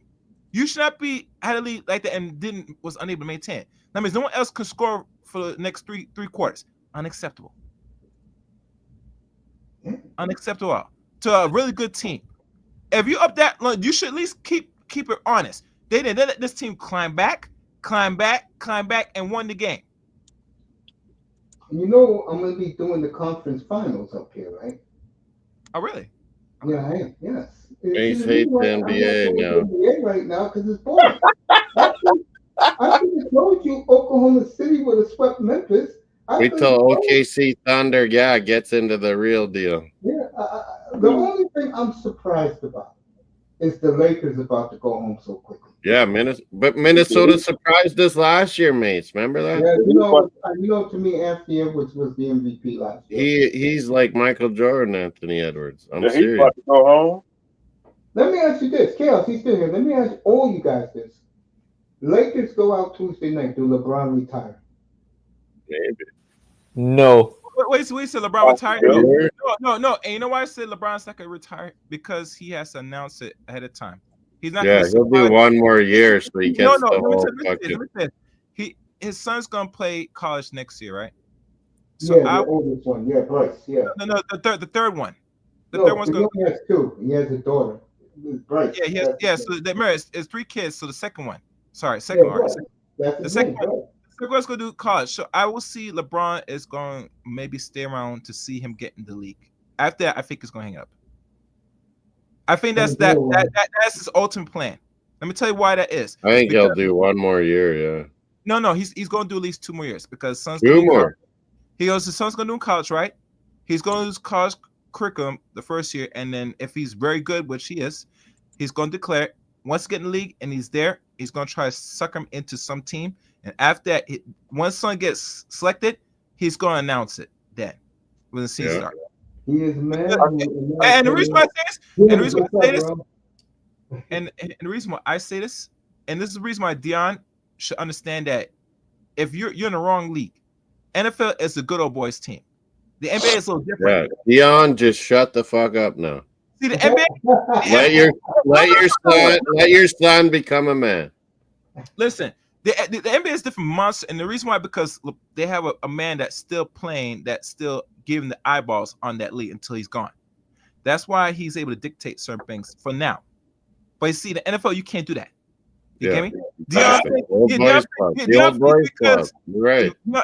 You should not be had a lead like that and was unable to maintain. That means no one else could score for the next three quarters. Unacceptable. Unacceptable to a really good team. If you up that, you should at least keep it honest. They didn't. They let this team climb back, and won the game. You know, I'm gonna be doing the conference finals up here, right? Oh, really? Yeah, I am. Yes. Mace hates the NBA now. NBA right now because it's boring. I should have told you Oklahoma City would have swept Memphis. Wait till OKC Thunder, gets into the real deal. Yeah. The only thing I'm surprised about is the Lakers about to go home so quickly. Yeah, Minnesota surprised us last year, Mace. Remember that? Yeah, to me, Anthony Edwards was the MVP last year. He's like Michael Jordan, Anthony Edwards. I'm He's serious. about to go home. Let me ask you this, Chaos. He's still here. Let me ask all you guys this: Lakers go out Tuesday night. Do LeBron retire? Maybe. No. Wait, so LeBron retired? No. And you know why I said LeBron's not gonna retire? Because he has to announce it ahead of time. He's not. Yeah, he'll do one more year, so he gets the whole fucking. His son's gonna play college next year, right? So the oldest one, Bryce. Yeah. No, the third one. The third one's going. He has two. He has a daughter. Bryce. Yeah. So it's 3 kids. So the second one. Sorry, second one. The second one. Let's go do college. So I will see LeBron is going to maybe stay around to see him get in the league. After that, I think he's going to hang up. I think that's his ultimate plan. Let me tell you why that is. I think he'll do one more year. Yeah. No, he's going to do at least 2 more years because son's 2 more. His son's going to do college, right? He's going to do college curriculum the first year, and then if he's very good, which he is, he's going to declare. Once he gets in the league and he's there, he's going to try to suck him into some team. And after that, once son gets selected, he's going to announce it then when the season starts. He is mad. And the reason why I say this, and the reason why I say this, and this is the reason why Dion should understand that if you're in the wrong league, NFL is a good old boys team. The NBA is a little different. Yeah, Dion, just shut the fuck up now. See the NBA. let your son become a man. Listen, the NBA is different monster, and the reason why because they have a man that's still playing, that's still giving the eyeballs on that league until he's gone. That's why he's able to dictate certain things for now. But you see, the NFL, you can't do that. You get me?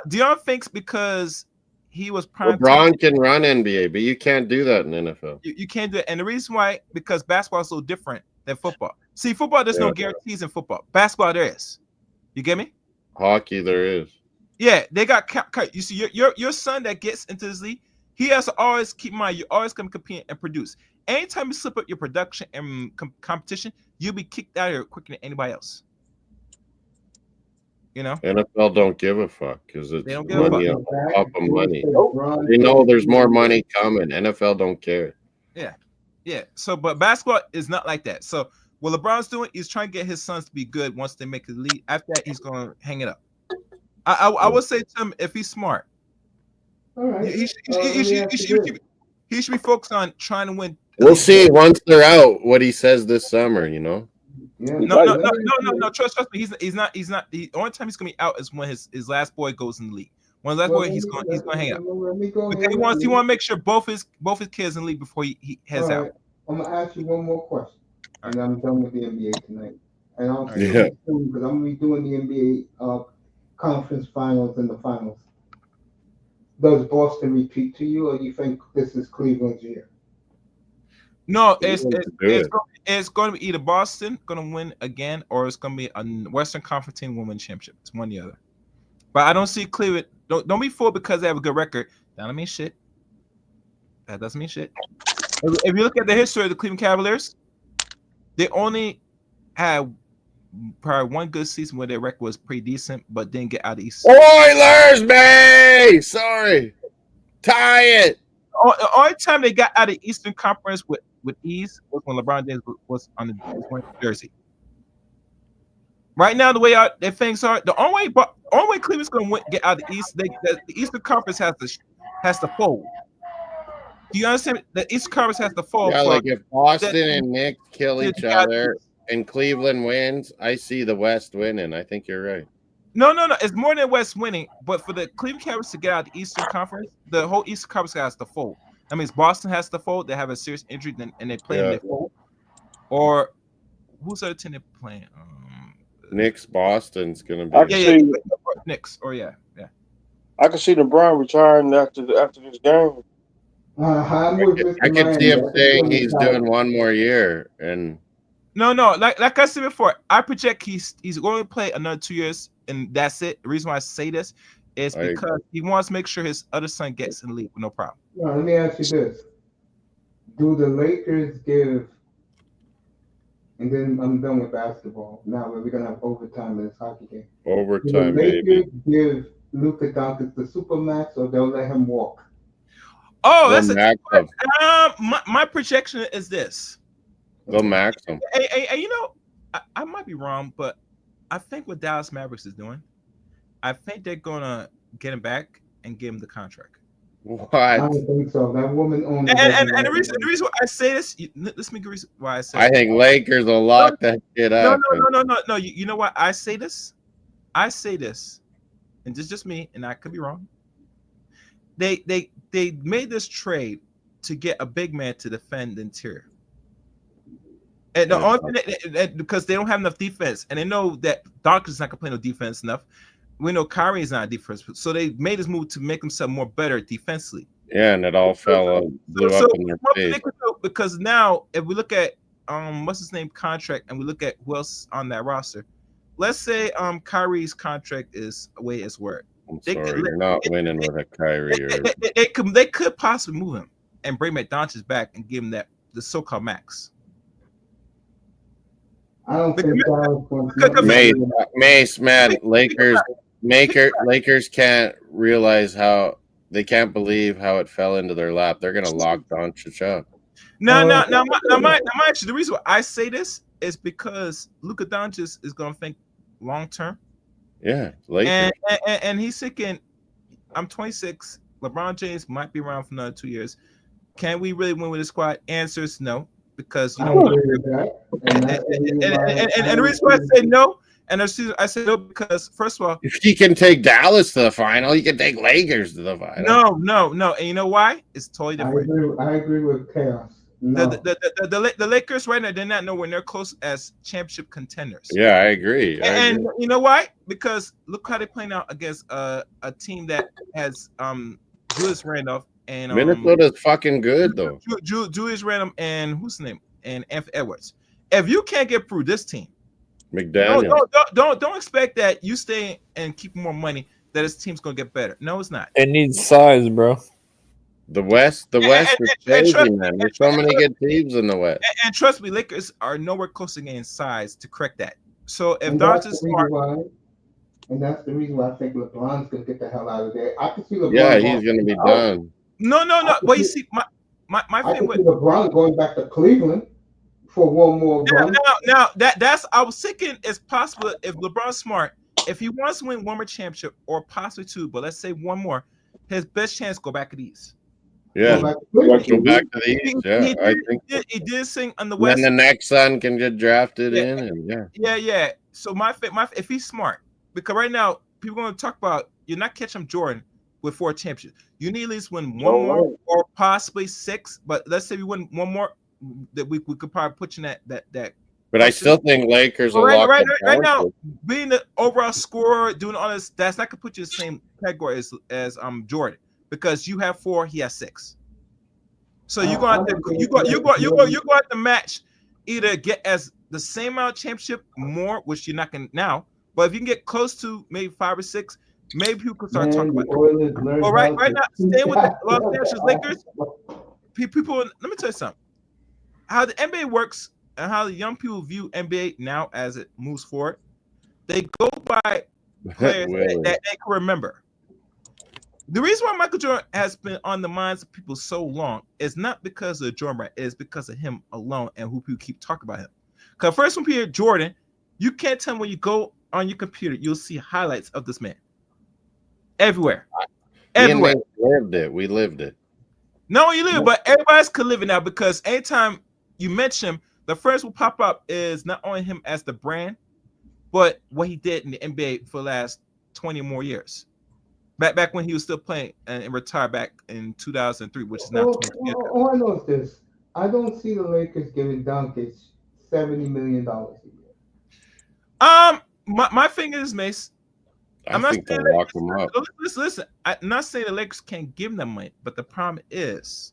Dion thinks because he was prime. LeBron can run NBA, but you can't do that in NFL. You can't do it, and the reason why because basketball is so different than football. See, football there's no guarantees in football. Basketball there is. You get me? Hockey there is. Yeah, they got. You see, your son that gets into this league, he has to always keep in mind. You always come compete and produce. Anytime you slip up your production and competition, you'll be kicked out of here quicker than anybody else. You know, NFL don't give a fuck because it's money on top of money. Nope. They know there's more money coming. NFL don't care. Yeah. So, but basketball is not like that. So, what LeBron's doing is trying to get his sons to be good once they make the league. After that, he's going to hang it up. I would say to him, if he's smart, all right. he should be focused on trying to win. We'll see once they're out what he says this summer. You know. Yeah. No. Trust me. He's not. The only time he's gonna be out is when his last boy goes in the league. When his last boy, he's gonna hang out. Because he wants to make sure both his kids in the league before he heads out. I'm gonna ask you one more question, and I'm done with the NBA tonight. And I'm because I'm gonna be doing the NBA conference finals and the finals. Does Boston repeat to you, or do you think this is Cleveland's year? No, it's going to be either Boston going to win again, or it's going to be a Western Conference team win championship. It's one or the other. But I don't see Cleveland. Don't be fooled because they have a good record. That don't mean shit. That doesn't mean shit. If you look at the history of the Cleveland Cavaliers, they only had probably one good season where their record was pretty decent, but didn't get out of the East. Oilers, man! Sorry. Tie it. The only time they got out of the Eastern Conference with ease was when LeBron James was on the jersey. Right now, the way their things are, the only way Cleveland's going to get out of the East, the Eastern Conference has to fold. Do you understand? The Eastern Conference has to fold. Yeah, like if Boston and Knicks kill each other and Cleveland wins, I see the West winning. I think you're right. No. It's more than West winning, but for the Cleveland Cavaliers to get out of the Eastern Conference, the whole Eastern Conference has to fold. That means Boston has to fold. They have a serious injury, and they play and they fold. Or who's the other team they're playing? Knicks, Boston's gonna be. Knicks. Or yeah. I can see LeBron retiring after this game. I'm with Mr. I could see Miami. him I can saying see him he's retire. doing one more year, and No, like I said before, I project he's going to play another 2 years, and that's it. The reason why I say this is I because he wants to make sure his other son gets in the league with no problem. Now, let me ask you this: do the Lakers give? And then I'm done with basketball. Now we're gonna have overtime in this hockey game. Do the overtime maybe. Lakers give Luka Doncic the supermax, or they'll let him walk? Oh, They'll that's a max him. my projection is this. They'll max him. Hey, you know, I might be wrong, but I think what Dallas Mavericks is doing, I think they're gonna get him back and give him the contract. What? I don't think so. That woman owns. And the reason why I say this, let's make a reason why I say. I think Lakers will lock that shit up. No. You know why I say this? I say this, and this is just me, and I could be wrong. They made this trade to get a big man to defend the interior. And the only thing because they don't have enough defense, and they know that Doncic's not gonna play no defense enough. We know Kyrie is not a defense, so they made this move to make themselves more better defensively. Yeah, and it all blew up in their face. Because now, if we look at what's his name contract, and we look at who else on that roster, let's say Kyrie's contract is away as word. I'm sorry, you're not winning with a Kyrie. They could possibly move him and bring Doncic back and give him the so-called max. I don't think Mace, man, Lakers can't realize how they can't believe how it fell into their lap. They're gonna lock Doncic up. Now, actually, the reason why I say this is because Luka Doncic is gonna think long term. Yeah, Lakers. And he's thinking, I'm 26. LeBron James might be around for another 2 years. Can we really win with the squad? Answer is no, because you know. And the reason why I say no, and I say no because first of all, if he can take Dallas to the final, he can take Lakers to the final. No, and you know why? It's totally different. I agree with Chaos. No. The Lakers right now, they're not nowhere near close as championship contenders. Yeah, I agree. And you know why? Because look how they're playing out against a team that has Julius Randolph and Minnesota's fucking good though. Julius Randolph and who's the name? And Anthony Edwards. If you can't get through this team, McDaniel, don't expect that you stay and keep more money that this team's gonna get better. No, it's not. It needs size, bro. The West is crazy, man. There's so many good teams in the West. And trust me, Lakers are nowhere close to getting size to correct that. So if Doncic is smart, and that's the reason why I think LeBron's gonna get the hell out of there. I can see LeBron. Yeah, he's gonna be done. No. But you see, my thing with LeBron going back to Cleveland for one more run. Now that's I was thinking it's possible if LeBron's smart, if he wants to win one more championship or possibly two, but let's say one more, his best chance go back to the East. Yeah, go back to the East. Yeah, I think he did sing on the West. Then the next son can get drafted in, and yeah. So my if he's smart, because right now people are going to talk about you're not catching Jordan with 4 championships. You need at least win one more or possibly 6. But let's say we win one more, that we could probably put you in that. But I still think Lakers will lock right now, being the overall scorer, doing all this, that's not gonna put you in the same category as Jordan, because you have 4, he has 6. So you're going to have to match, either get as the same amount of championship more, which you're not going to now, but if you can get close to maybe 5 or 6, maybe people can start talking about it. But right now, staying with the Los Angeles Lakers, people, let me tell you something. How the NBA works and how the young people view NBA now as it moves forward, they go by players that they can remember. The reason why Michael Jordan has been on the minds of people so long is not because of Jordan Brand, it's because of him alone and who people keep talking about him. Because first when people Jordan, you can't tell when you go on your computer, you'll see highlights of this man. Everywhere. Everywhere. We lived it. No, you live it, but everybody else could live it now, because anytime you mention him, the first will pop up is not only him as the brand, but what he did in the NBA for the last 20 more years. Back when he was still playing and retired back in 2003, which is now 20 years. All I know is this: I don't see the Lakers giving Doncic $70 million a year. My thing is, Mace. I'm not saying lock him up. Listen. I'm not saying the Lakers can't give them money, but the problem is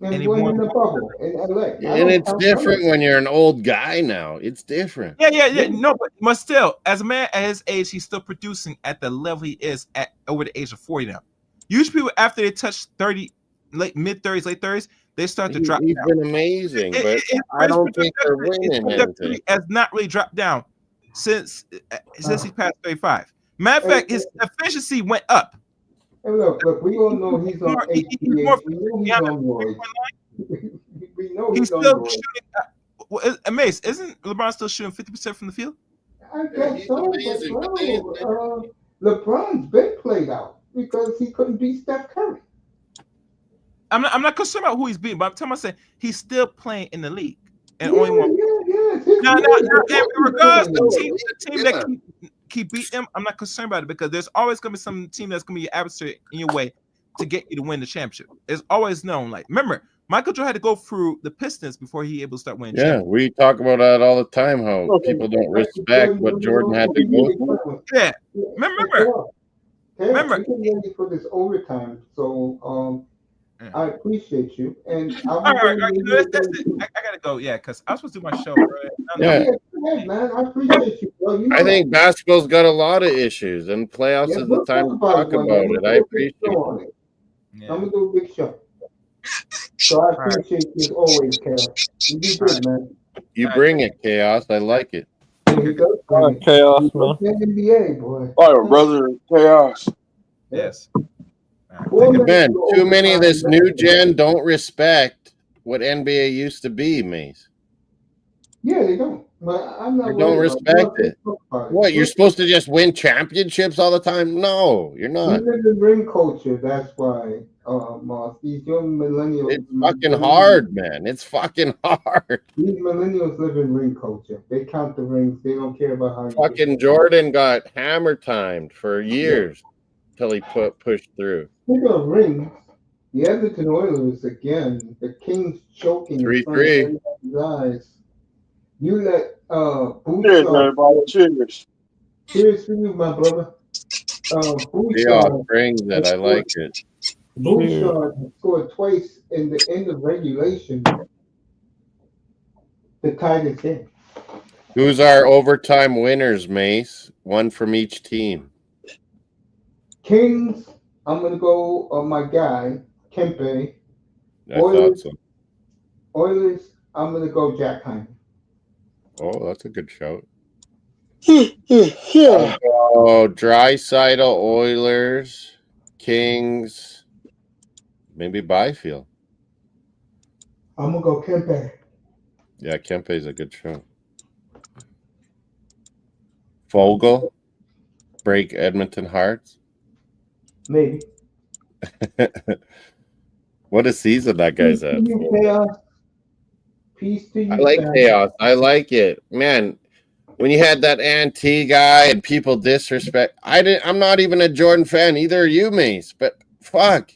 And And he went won. in the bubble in LA. And it's different when you're an old guy now. It's different. Yeah. No, but still, as a man at his age, he's still producing at the level he is at over the age of 40 now. Usually, people after they touch 30, mid 30s, late 30s, they start to drop. He's down. been amazing, but I don't think they're winning anything. Has not really dropped down since he passed 35. Matter of fact, his efficiency went up. And look, we all know he's on HGH. We know he's on roids. We know he's on still roids. shooting. Mace, isn't LeBron still shooting 50% from the field? I guess so, but bro, LeBron's been played out because he couldn't beat Steph Curry. I'm not concerned about who he's beating, but I'm telling myself he's still playing in the league. And Yeah, only one. Now, in regards to the team that keep beating him, I'm not concerned about it because there's always going to be some team that's going to be an adversary in your way to get you to win the championship. It's always known. Like, remember, Michael Jordan had to go through the Pistons before he able to start winning. Yeah, we talk about that all the time. How people don't respect what Jordan had to go through. Yeah, remember. We're getting ready for this overtime, so I appreciate you. And all right, that's it. I gotta go. Yeah, because I was supposed to do my show. Right? Yeah, man, I appreciate you, bro. I think basketball's got a lot of issues, and playoffs is the time to talk about it. I appreciate it. I'm gonna do a big show. So I appreciate you as always, Chaos. You do good, man. You bring it, Chaos. I like it. Chaos, man. NBA, boy. All right, brother, Chaos. Yes. Man, too many of this new gen don't respect what NBA used to be, Mace. Yeah, they don't. But I'm not. They don't respect it. What? You're supposed to just win championships all the time? No, you're not. We live in ring culture. That's why, Moss. These young millennials. It's fucking hard, man. It's fucking hard. These millennials live in ring culture. They count the rings. They don't care about how. Fucking Jordan got hammer timed for years till he pushed through. Speaking of rings, the Edmonton Oilers again. The Kings choking 3-3. Eyes. You let Cheers, everybody. Cheers. Cheers for you, my brother. Bouchard brings it. I like it. Bouchard scored twice in the end of regulation. The tie is in. Who's our overtime winners, Mace? One from each team. Kings, I'm gonna go on my guy, Kempe. I thought so. Oilers, I'm gonna go Jack Hyman. Oh, that's a good shout. Oh, Draisaitl, Oilers, Kings, maybe Byfield. I'm gonna go Kempe. Yeah, Kempe's a good shout. Fogle, break Edmonton Hearts. Maybe. What a season that guy's at. Chaos. Peace to you. I like Chaos. I like it, man. When you had that anti guy and people disrespect, I'm not even a Jordan fan. Either are you, Mace. But fuck,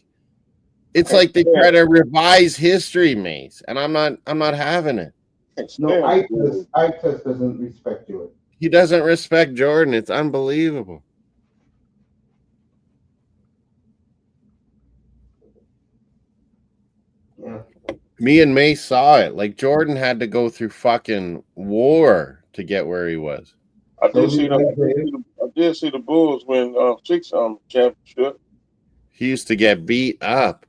it's like they try to revise history, Mace, and I'm not having it. No, Itis doesn't respect Jordan. He doesn't respect Jordan. It's unbelievable. Yeah. Me and Mace saw it. Like Jordan had to go through fucking war to get where he was. I did see the Bulls win 6 championship. He used to get beat up.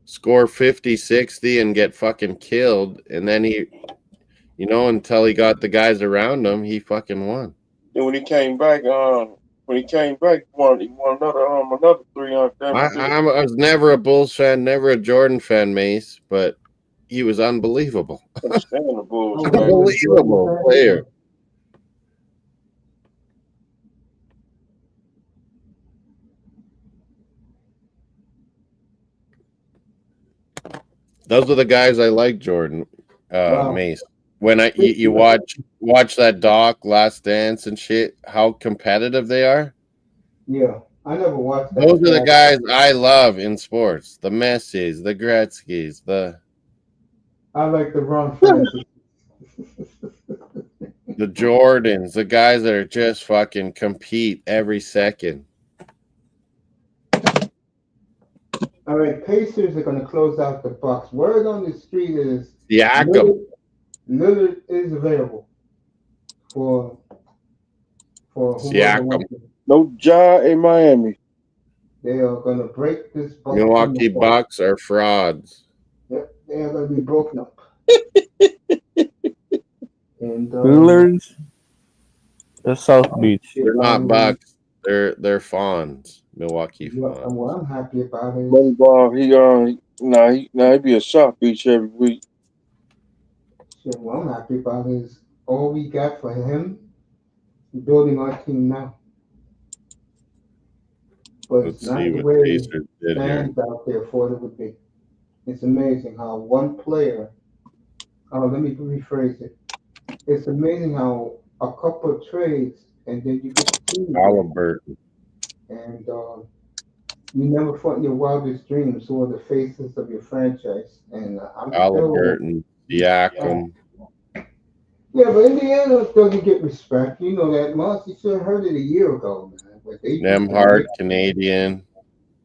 Score 50, 60 and get fucking killed. And then he, until he got the guys around him, he fucking won. And when he came back, he won another 300. I was never a Bulls fan, never a Jordan fan, Mace, but he was unbelievable. Unbelievable player. Those are the guys I like, Jordan, Mace. When you watch that doc, Last Dance and shit, how competitive they are. Yeah, I never watched that. Those are the guys I love in sports. The Messis, the Gretzkys, I like the Ron Francis. The Jordans, the guys that are just fucking compete every second. All right, Pacers are going to close out the Bucks. Word on the street is Siakam. Lillard is available for whoever Siakam. wants it. No Ja in Miami. They are going to break this Bucks Milwaukee team apart. Bucks are frauds. Yep, they are going to be broken up. And Lillard's the South Beach. They're not Bucks. They're Fawns. Milwaukee Fawns. What I'm happy about is Moneyball, he be a South Beach every week. what I'm happy about is all we got for him building our team now. But Let's it's not see the what way Pacers did here. fans out there thought it would be. It's amazing how one player. Oh, let me rephrase it. It's amazing how a couple of trades and then you get the team together. Halliburton. And you never thought in your wildest dreams saw the faces of your franchise. And I'm still. Halliburton. Siakam. Yeah, but Indiana doesn't get respect. You know that. Mossy should have heard it a year ago, man. But they Nemhard, Canadian.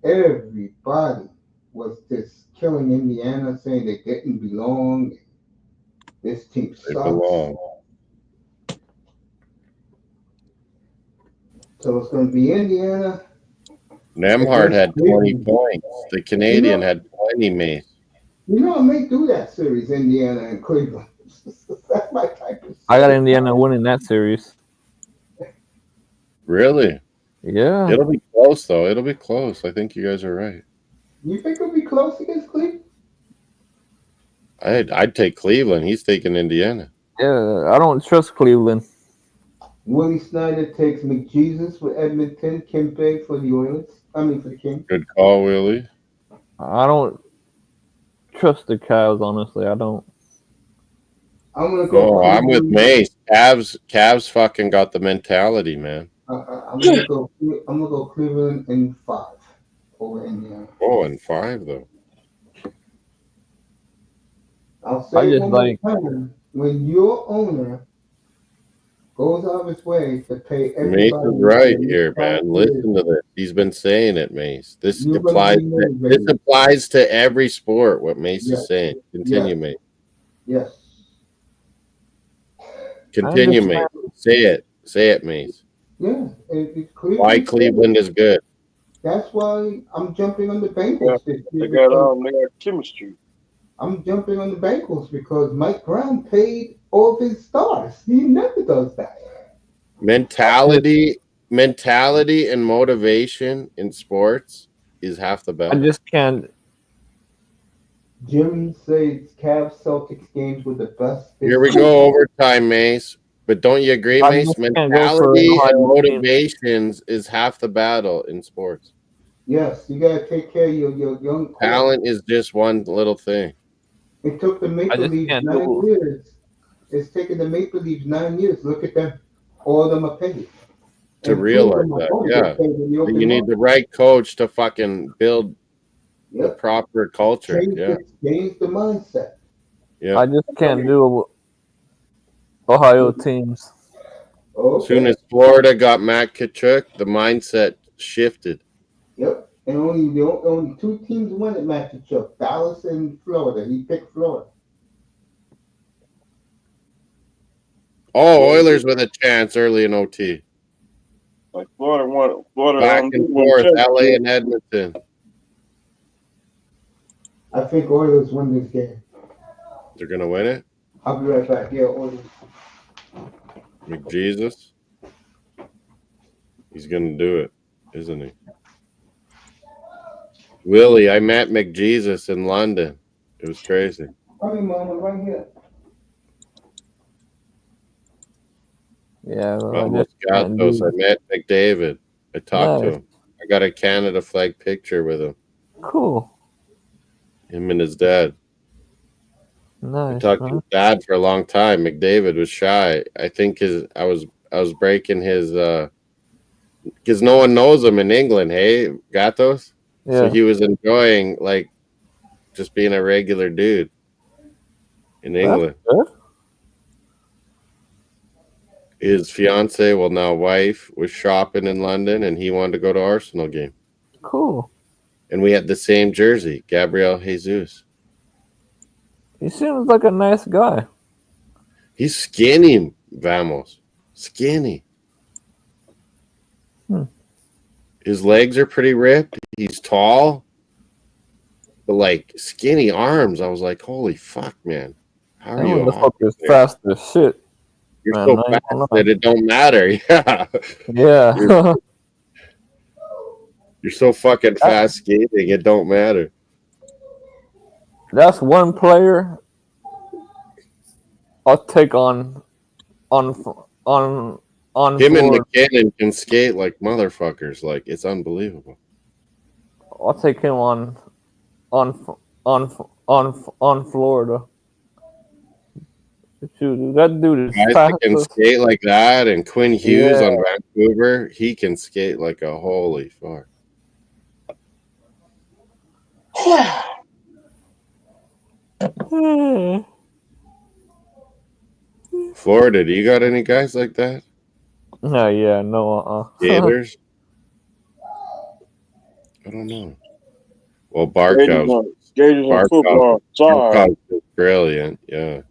everybody was just killing Indiana, saying they didn't belong. This team They sucks. belong. So it's going to be Indiana. Nemhard had against 20 Cleveland. points. The Canadian had 20, mate. You know, I may do that series, Indiana and Cleveland. That's my type of. I got Indiana winning that series. Really? Yeah. It'll be close, though. It'll be close. I think you guys are right. You think it'll be close against Cleveland? I'd take Cleveland. He's taking Indiana. Yeah, I don't trust Cleveland. Willie Snyder takes McJesus for Edmonton, Kempe for the Oilers. For the Kings. Good call, Willie. I don't trust the Cavs, honestly. I don't. I'm gonna go. Oh, I'm with Mace. Cavs fucking got the mentality, man. I'm gonna go Cleveland in 5 over Indiana. Oh, and 5 though. I'll say I it just one like- more time. When your owner goes out of his way to pay Mace everybody, is right the here, next man. 5 Listen years, to this. He's been saying it, Mace. This You're gonna applies. be This motivated. applies to every sport. What Mace Yes. is saying. Continue, Yes. Mace. yes. Continue, understand. Mace. Say it. Say it, Mace. Yeah, it's Cleveland. Why Cleveland is good. That's why I'm jumping on the Bengals this They year. got chemistry. I'm jumping on the Bengals because Mike Brown paid all of his stars. He never does that. Mentality and motivation in sports is half the I battle. just can't. Jim says Cavs Celtics games were the best. Here we go, overtime, Mace. But don't you agree, I Mace? just can't go for Mentality and Ohio team. motivations is half the battle in sports. Yes, you gotta take care of your young core. Talent is just one little thing. It took the Maple just Leafs can't 9 do- years. It's taken the Maple Leafs 9 years. Look at them. All of them are paid. To And realize two of them are that, going to yeah. get paid in the open You need market. the right coach to fucking build the Yep. proper culture. Change Yeah. the mindset. Yeah. I just can't do Ohio teams. As Okay. soon as Florida got Matt Kachuk, the mindset shifted. Yep. And only 2 teams won at Massachusetts, Dallas and Florida. He picked Florida. Oh, Oilers with a chance early in OT. Like Florida won. Florida Back and forth, LA and Edmonton. I think Oilers win this game. They're gonna win it. I'll be right back. Yeah, Oilers. McJesus. He's gonna do it, isn't he? Willie, I met McJesus in London. It was crazy. Okay, Mama, right here. Yeah, I Almost just got can't those. do. I met McDavid. I talked to Nice. him. I got a Canada flag picture with him. Cool. Him and his dad. I Nice. talked to his dad for a long time. McDavid was shy. I think I was breaking his because no one knows him in England. Hey, Gatos. So Yeah. he was enjoying like just being a regular dude in England. Good. His fiance, now wife, was shopping in London, and he wanted to go to Arsenal game. Cool. And we had the same jersey, Gabriel Jesus. He seems like a nice guy. He's skinny, Vamos. Skinny. His legs are pretty ripped. He's tall. But like skinny arms. I was like, holy fuck, man. How are That you a hockey motherfucker's player? fast as shit. You're Man, so I ain't fast gonna that lie. it don't matter. Yeah. Yeah. You're so fucking fast skating, it don't matter. That's one player I'll take on on Him and floor. McKinnon can skate like motherfuckers. Like, it's unbelievable. I'll take him on Florida. Dude, that dude is Guys fast. that can skate like that, and Quinn Hughes Yeah. on Vancouver, he can skate like a holy fuck. Florida, do you got any guys like that? No, yeah, no, Skaters? I don't know. Well, Gators on football. Sorry. Barkov's is brilliant, yeah.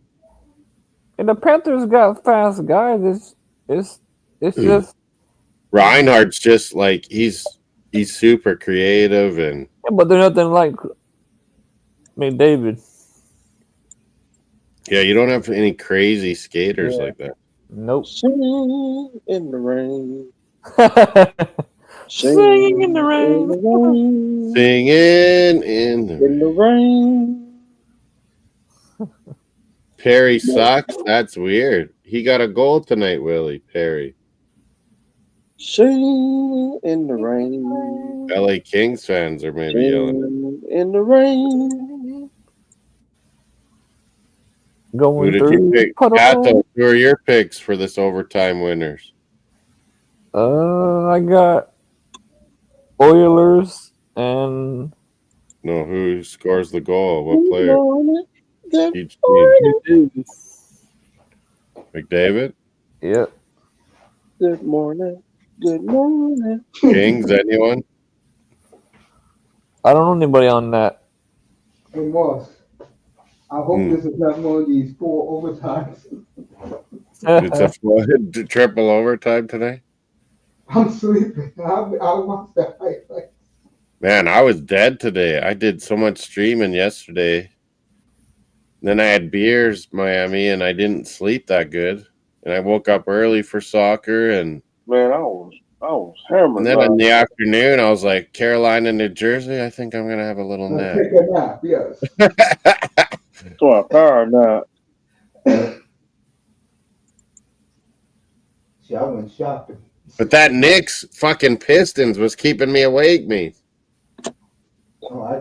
And the Panthers got fast guys. It's just Reinhardt's just like he's super creative and but they're nothing like David. yeah, you don't have any crazy skaters like that. Nope. Singing in the rain. Singing in the rain. Singing in the rain. Perry sucks. That's weird. He got a goal tonight, Willie Perry. Singing in the rain. LA Kings fans are maybe yelling. In the rain. Who did you pick? Kato, who are your picks for this overtime winners? I got Oilers and no. Who scores the goal? What player? Each team. McDavid. Yep. Good morning. Good morning. Kings. Anyone? I don't know anybody on that. Hey, Moss. I hope this is not one of these 4 overtimes. It's a triple overtime today. I'm sleeping. I watched the highlights. Man, I was dead today. I did so much streaming yesterday. Then I had beers, Miami, and I didn't sleep that good. And I woke up early for soccer, and man, I was hammered. And then in the afternoon, I was like, Carolina, New Jersey. I think I'm gonna have a little nap. Take a nap, yes. So I power nap. I went shopping. But that Knicks fucking Pistons was keeping me awake, me. Oh, I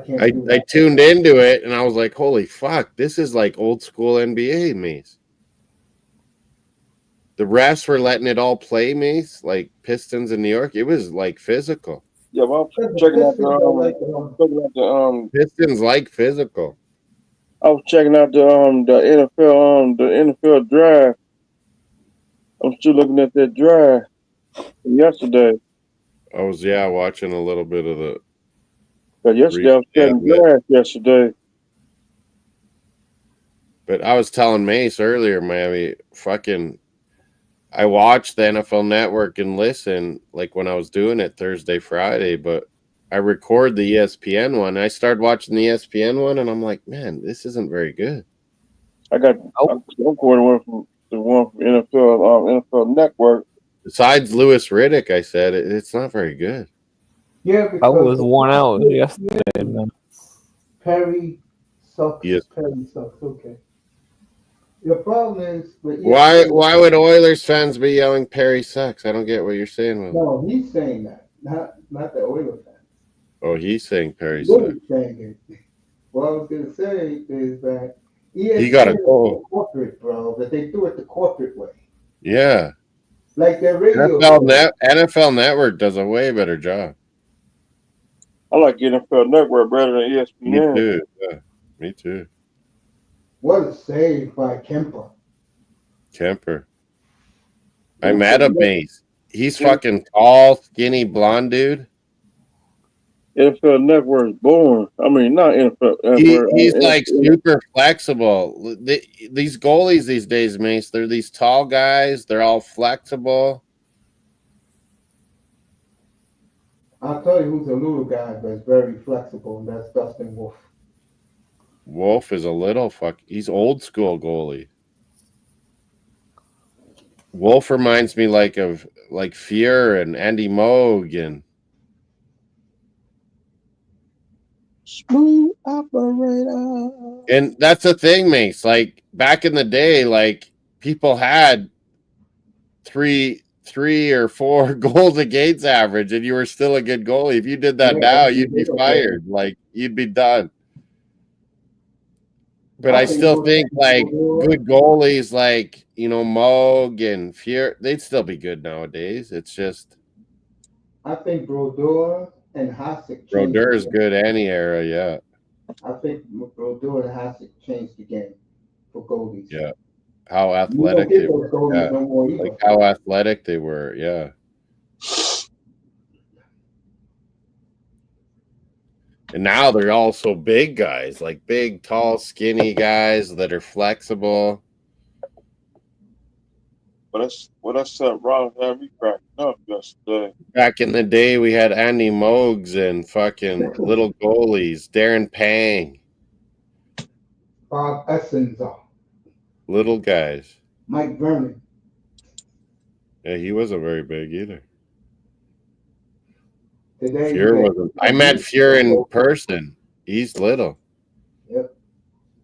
tuned into it and I was like, holy fuck, this is like old school NBA, me. The refs were letting it all play, me, like Pistons in New York. It was like physical. Yeah, well, I'm checking out the Pistons like physical. I was checking out the NFL draft. I'm still looking at that draft from yesterday. I was watching a little bit of the. But yesterday I was checking draft yesterday. But I was telling Mace earlier, Miami, fucking. I watched the NFL Network and listen like when I was doing it Thursday, Friday, but I record the ESPN one. I started watching the ESPN one, and I'm like, man, this isn't very good. I recorded the one from NFL Network. Besides Louis Riddick, I said it's not very good. Yeah, I was worn out yesterday, man. Perry sucks. Yes. Perry sucks. Okay. The problem is, why would Oilers fans be yelling Perry sucks? I don't get what you're saying. Will. No, he's saying that, not the Oilers fans. Oh, he's saying Perry sucks. Saying it. What I was gonna say is that he got a goal. Corporate, bro, that they do it the corporate way. Yeah. Like their radio. NFL Network does a way better job. I like NFL Network better than ESPN. Me too. Yeah, me too. What a save by Kemper. I met him, Mace. He's fucking tall, skinny, blonde dude. NFL Network is boring. I mean, not NFL Network. He's like super flexible. These goalies these days, Mace, they're these tall guys. They're all flexible. I'll tell you who's a little guy that's very flexible, and that's Dustin Wolf. Wolf is a little he's old school goalie. Wolf reminds me of Fuhr and Andy Moog and Smooth operator. And that's the thing, Mace. Like back in the day, like people had three or four goals against average, and you were still a good goalie. If you did that now, you'd be fired. Like you'd be done. But I still think like good goalies, like Moog and Fuhr, they'd still be good nowadays. It's just I think Brodeur and Hasek. Brodeur is good any era, yeah. I think Brodeur and Hasek changed the game for goalies. Yeah. How athletic they were. Yeah. No more either. Like how athletic they were, yeah. And now they're all so big guys, like big, tall, skinny guys that are flexible. But that's that Ron had me cracking up yesterday. Back in the day, we had Andy Mogs and fucking little goalies, Darren Pang. Bob Essenza. Little guys. Mike Vernon. Yeah, he wasn't very big either. Today, Fuhr wasn't. I met Fuhr in person. He's little. Yep.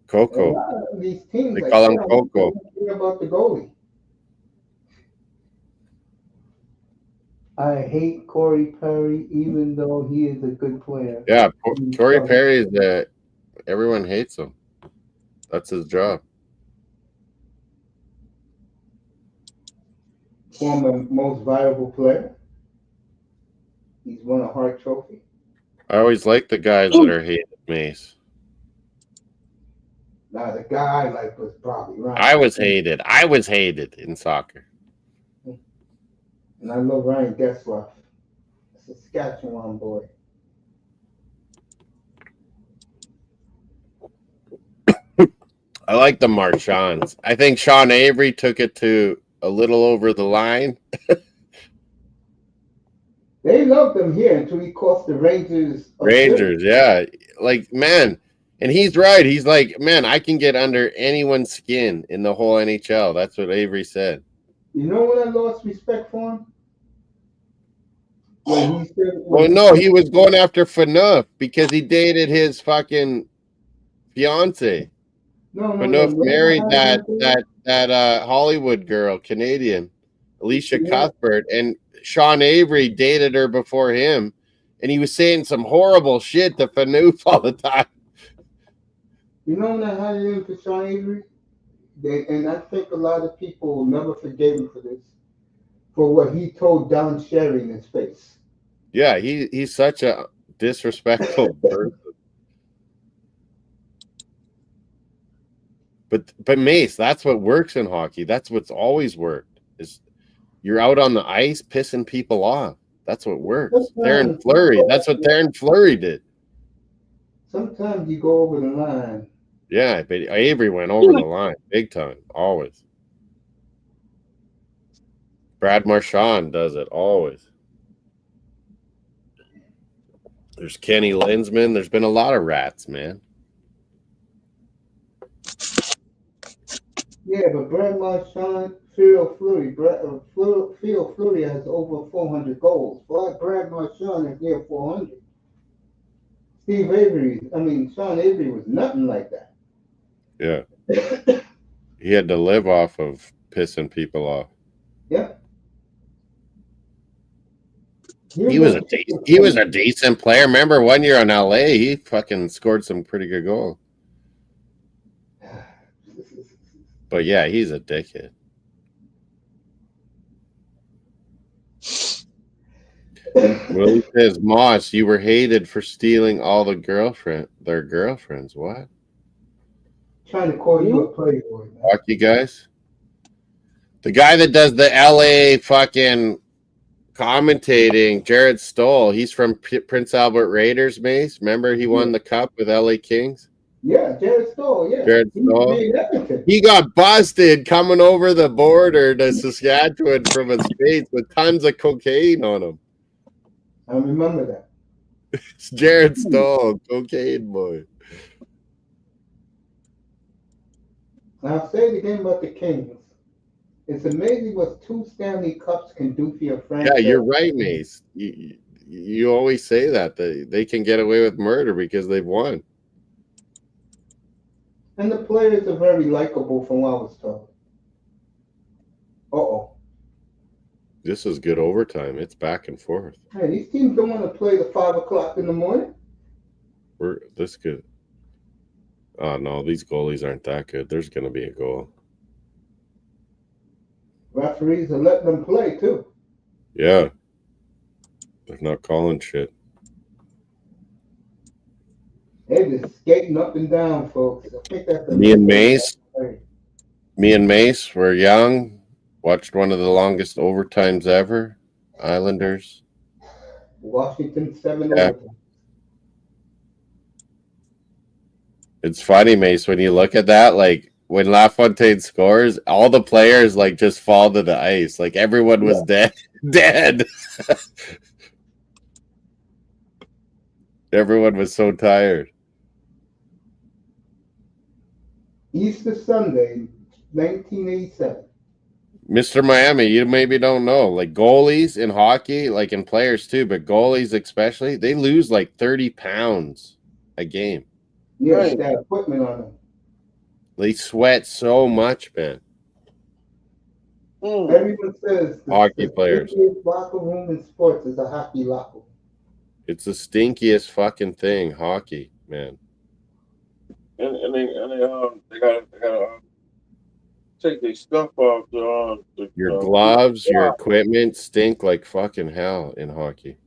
Coco. These teams, they call him Coco. About the goalie. I hate Corey Perry, even though he is a good player. Yeah, Corey Perry is everyone hates him. That's his job. Former most valuable player. He's won a Hart Trophy. I always like the guys that are hated, Mace. Now the guy I like was probably Ryan. I was hated in soccer. And I love Ryan Getzlaf, a Saskatchewan boy. I like the Marchands. I think Sean Avery took it to a little over the line. They loved him here until he cost the Rangers. Rangers, yeah. Like, man, and he's right. He's like, man, I can get under anyone's skin in the whole NHL. That's what Avery said. You know when I lost respect for him? When he said, no, he was going after Phaneuf because he dated his fucking fiance. Phaneuf married that Hollywood girl, Canadian, Alicia Cuthbert, and Sean Avery dated her before him, and he was saying some horrible shit to Phaneuf all the time. You know when I had him for Sean Avery? And I think a lot of people never forgave him for this, for what he told Don Cherry in his face. Yeah, he's such a disrespectful person. But Mace, that's what works in hockey. That's what's always worked. Is you're out on the ice pissing people off. That's what works. Darren Fleury. That's what Darren Fleury did. Sometimes you go over the line. Yeah, but Avery went over the line big time, always. Brad Marchand does it always. There's Kenny Linsman. There's been a lot of rats, man. Yeah, but Brad Marchand, Phil Fleury has over 400 goals. Brad Marchand is near 400. Sean Avery was nothing like that. Yeah. He had to live off of pissing people off. Yeah. He was a decent player. Remember one year in LA, he fucking scored some pretty good goals. But yeah, he's a dickhead. Willie says, Moss, you were hated for stealing all their girlfriends. What? Trying to call you a playboy. Fuck you guys. The guy that does the LA fucking commentating, Jared Stoll. He's from Prince Albert Raiders, Mace. Remember he won the cup with LA Kings? Yeah, Jared Stoll, yeah. Jared Stoll. He got busted coming over the border to Saskatchewan from his States with tons of cocaine on him. I remember that. It's Jared Stoll, cocaine boy. I'll say it again about the Kings. It's amazing what 2 Stanley Cups can do for your franchise. Yeah, you're right, Mace. You always say that they can get away with murder because they've won. And the players are very likable from what I was told. Uh-oh. This is good overtime. It's back and forth. Hey, these teams don't want to play at 5 o'clock in the morning. We're this good. Oh, no, these goalies aren't that good. There's going to be a goal. Referees are letting them play, too. Yeah. They're not calling shit. They're just skating up and down, folks. I think that's Me and Mace were young. Watched one of the longest overtimes ever. Islanders. Washington 7 Yeah. overtime. It's funny, Mace, when you look at that, like when LaFontaine scores, all the players like just fall to the ice. Like everyone was dead. Everyone was so tired. Easter Sunday, 1987. Mr. Miami, you maybe don't know, like goalies in hockey, like in players too, but goalies especially, they lose like 30 pounds a game. Yeah, Right. they got equipment on them. They sweat so much, man. Everyone says Hockey players. The locker room in sports is a hockey locker room. It's the stinkiest fucking thing, hockey, man. And they gotta take their stuff off. Your gloves, your equipment stink like fucking hell in hockey.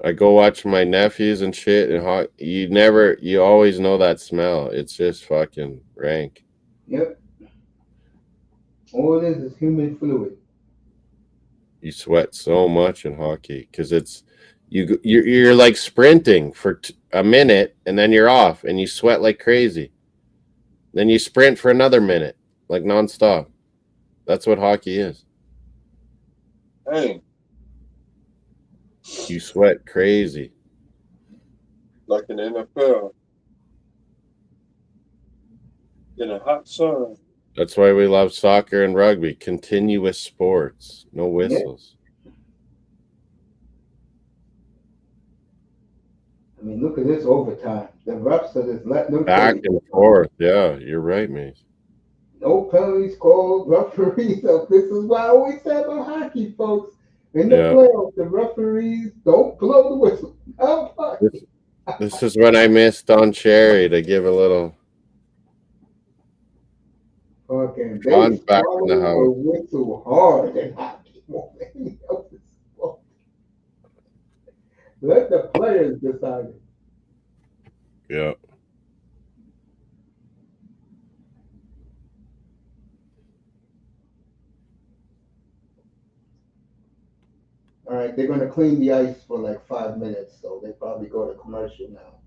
I go watch my nephews and shit, and you always know that smell. It's just fucking rank. Yep. All it is human fluid. You sweat so much in hockey because you're like sprinting for a minute and then you're off and you sweat like crazy. Then you sprint for another minute, like nonstop. That's what hockey is. Hey, you sweat crazy. Like in the NFL, in a hot sun. That's why we love soccer and rugby. Continuous sports, no whistles. Yeah. I mean, look at this overtime. The refs are just letting them back and forth. Yeah, you're right, mate. No penalties called. Referees. So this is what I always say about hockey, folks. In the playoffs, the referees don't blow the whistle. This is when I miss Don Cherry to give a little. Okay, Don's back in the house. Whistle hard in hockey. Let the players decide it. Yeah. All right, they're going to clean the ice for like 5 minutes, so they probably go to commercial now.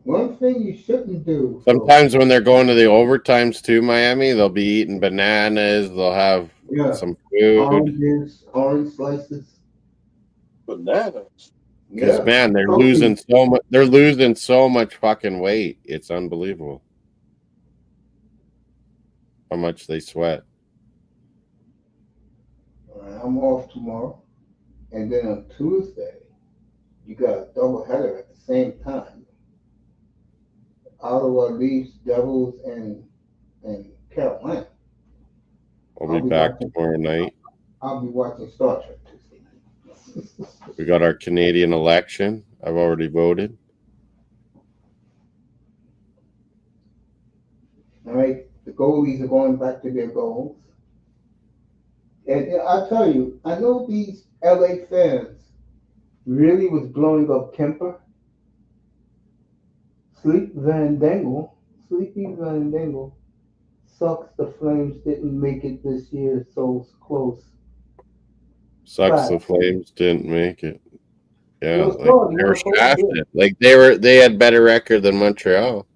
One thing you shouldn't do. Sometimes when they're going to the overtimes too, Miami, they'll be eating bananas. They'll have some food. Orange slices. Bananas. Because man, they're losing so much. They're losing so much fucking weight. It's unbelievable how much they sweat. All right, I'm off tomorrow, and then on Tuesday, you got a double header at the same time. Ottawa Leafs, Devils, and Carolina. I'll be back tomorrow night. I'll be watching Star Trek Tuesday. We got our Canadian election. I've already voted. All right, the goalies are going back to their goals. And I'll tell you, I know these LA fans really was blowing up Kemper. Sleepy Van Dangle. Sucks the Flames didn't make it this year so close. Sucks the Fact. Flames didn't make it. It Yeah, was like fun. they It were was so good. shafted. Like they had better record than Montreal.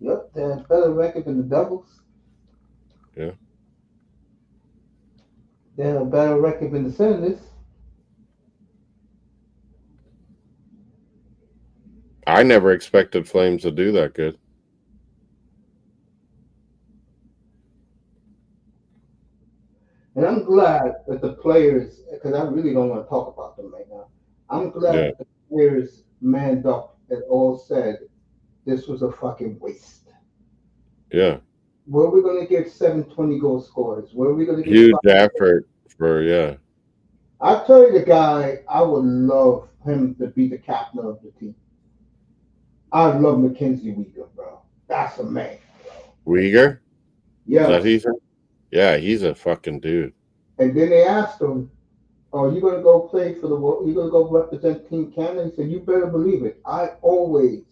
Yep, they had better record than the Devils. Yeah. They had a better record than the Senators. I never expected Flames to do that good. And I'm glad that the players, because I really don't want to talk about them right now. I'm glad Yeah. that the players manned up and all said this was a fucking waste. Yeah. Where are we going to get 720 goal scorers? Where are we going to get Huge 5? effort for I tell you, the guy, I would love him to be the captain of the team. I love Mackenzie Weegar, bro. That's a man. Uyghur. Is Yes. that he's? Yeah, he's a fucking dude. And then they asked him, "Oh, you gonna go play for the world? You gonna go represent Team Canada?" He said, "You better believe it. I always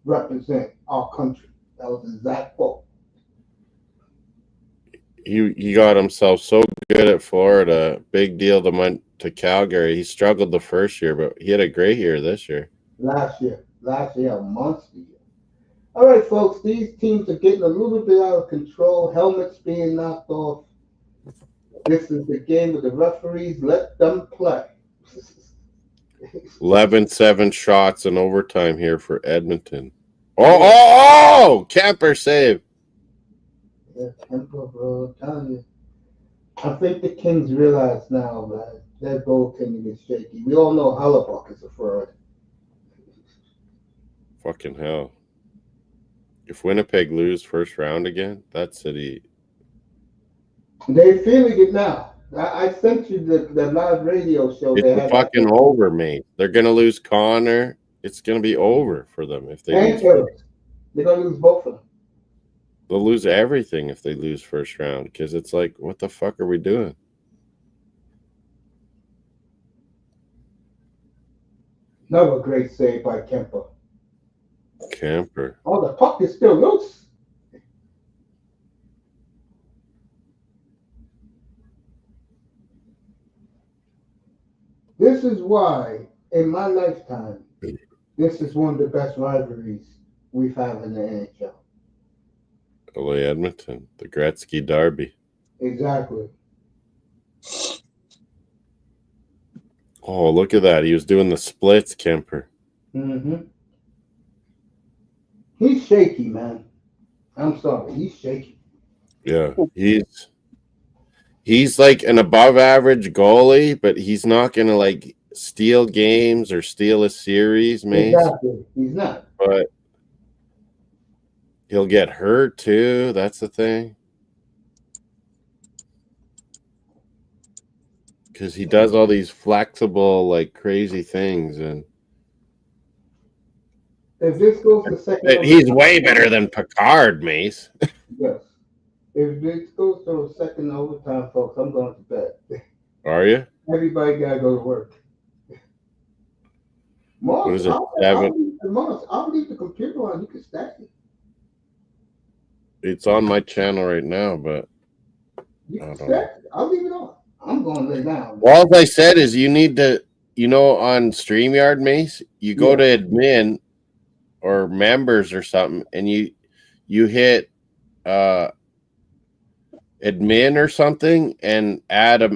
represent our country." That was his exact quote. He got himself so good at Florida. Big deal to Calgary. He struggled the first year, but he had a great year this year. Last year, a monster year. All right, folks. These teams are getting a little bit out of control. Helmets being knocked off. This is the game of the referees. Let them play. 11-7 shots in overtime here for Edmonton. Oh! Kemper save. Yeah, Temple, bro. I'm telling you. I think the Kings realize now, man, their goaltending is shaky. We all know Hellebuck is a fraud. Fucking hell. If Winnipeg lose first round again, that city. They're feeling it now. I sent you the live radio show. It's fucking over, mate. They're going to lose Connor. It's going to be over for them if they lose. They're going to lose both of them. They'll lose everything if they lose first round because it's like, what the fuck are we doing? Another great save by Kemper. Kemper. Oh, the puck is still loose. This is why, in my lifetime, this is one of the best rivalries we've had in the NHL. LA Edmonton, the Gretzky Derby. Exactly. Oh, look at that. He was doing the splits, Kemper. Mm-hmm. He's shaky, man. I'm sorry. He's shaky. Yeah, he's like an above average goalie, but he's not going to like steal games or steal a series, mate. Exactly. He's not. But he'll get hurt too. That's the thing. Because he does all these flexible, like crazy things, and if this goes to second, he's way better than Picard, Mace. Yes. If this goes to second overtime, folks, I'm going to bed. Are you? Everybody gotta go to work. What is it? I'll leave the computer on. You can stay. It's on my channel right now, but You can stay. I'll leave it on. I'm going to lay down. All I said is you need to, on StreamYard, Mace, you go to admin or members or something, and you hit admin or something and add a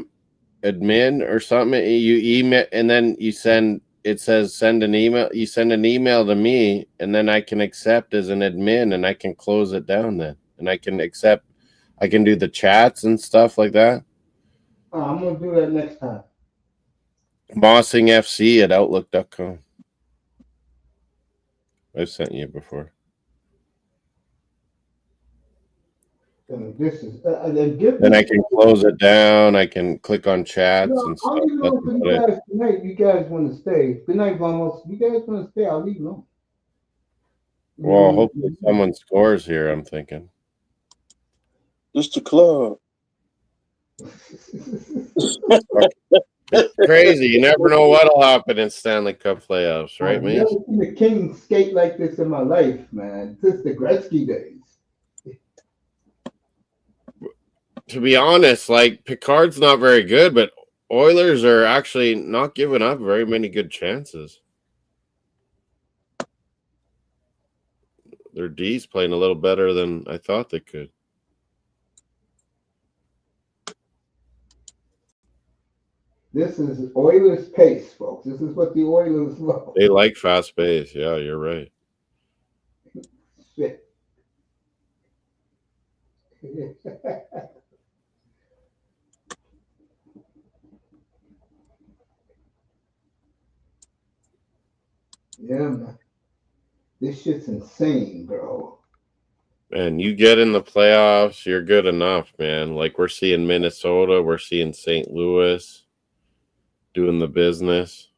admin or something. You email, and then you send. It says send an email. You send an email to me, and then I can accept as an admin, and I can close it down then, and I can accept. I can do the chats and stuff like that. Oh, I'm gonna do that next time. mossingfc@outlook.com. I've sent you before. This is then I can close it down. I can click on chats and stuff. I'll leave it on for you guys tonight. You guys want to stay? Good night, Vamos. You guys want to stay? I'll leave it on. Well, hopefully someone scores here. I'm thinking. Just the club. Crazy. You never know what'll happen in Stanley Cup playoffs, right, I've Mace? never seen a Kings skate like this in my life, man. Since the Gretzky days. To be honest, like Picard's not very good, but Oilers are actually not giving up very many good chances. Their D's playing a little better than I thought they could. This is Oilers pace, folks. This is what the Oilers love. They like fast pace. Yeah, you're right. Shit. Yeah, man. This shit's insane, bro. And you get in the playoffs, you're good enough, man. Like we're seeing Minnesota, we're seeing St. Louis doing the business.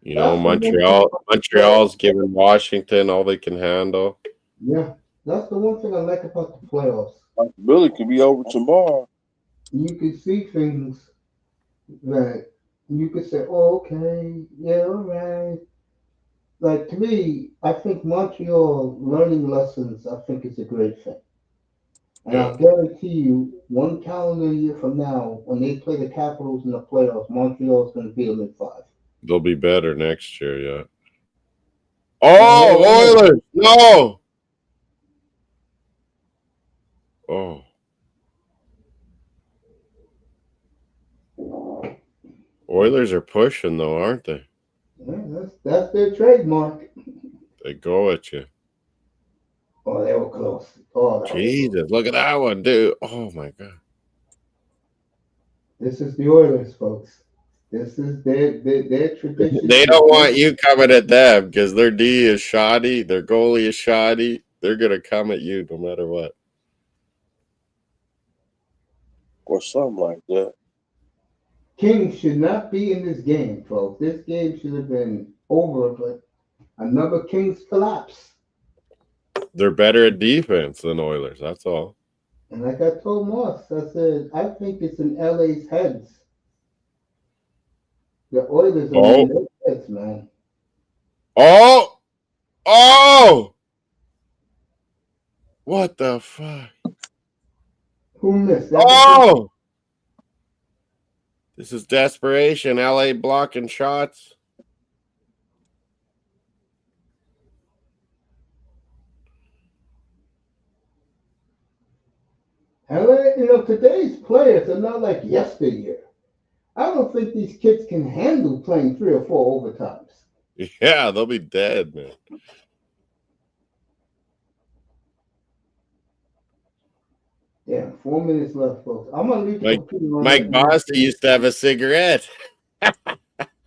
You know, Montreal's giving Washington all they can handle. Yeah, that's the one thing I like about the playoffs. Billy could be over tomorrow. You can see things that you could say, "Oh, okay, yeah, all right." Like to me, I think Montreal learning lessons. I think is a great thing, and Yeah. I'll guarantee you, one calendar year from now, when they play the Capitals in the playoffs, Montreal is going to beat them in 5. They'll be better next year, yeah. Oh, Oilers! No! Oh. Oilers are pushing, though, aren't they? Yeah, that's their trademark. They go at you. Oh, they were close. Oh, Jesus, look at that one, dude. Oh, my God. This is the Oilers, folks. This is their tradition. They don't want you coming at them because their D is shoddy. Their goalie is shoddy. They're going to come at you no matter what. Or something like that. Kings should not be in this game, folks. This game should have been over, but another Kings collapse. They're better at defense than Oilers. That's all. And like I told Moss, I said, I think it's in LA's heads. The Oilers are in their heads, man. Oh! Oh! What the fuck? Who missed? Oh! This is desperation. LA blocking shots. LA, today's players are not like yesteryear. I don't think these kids can handle playing 3 or 4 overtimes. Yeah, they'll be dead, man. Yeah, 4 minutes left, folks. I'm gonna leave the computer on. Mike Bossy used to have a cigarette. Guy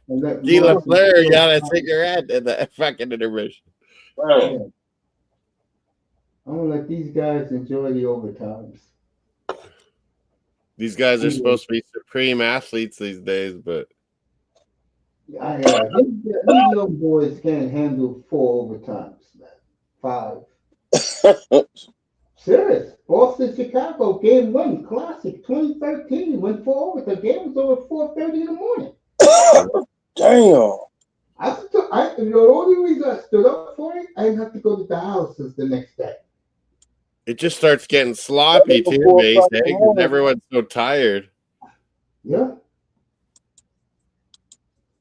Lafleur got a cigarette in the fucking intermission. Yeah. I'm gonna let these guys enjoy the overtimes. These guys are supposed to be supreme athletes these days, but these young boys can't handle 4 overtimes, man. 5. Serious. Boston, Chicago, game 1, classic, 2013. Went 4 over. The game was over 4:30 in the morning. Damn. The only reason I stood up for it, I didn't have to go to dialysis the next day. it just starts getting sloppy too, Mace. Because everyone's so tired. Yeah.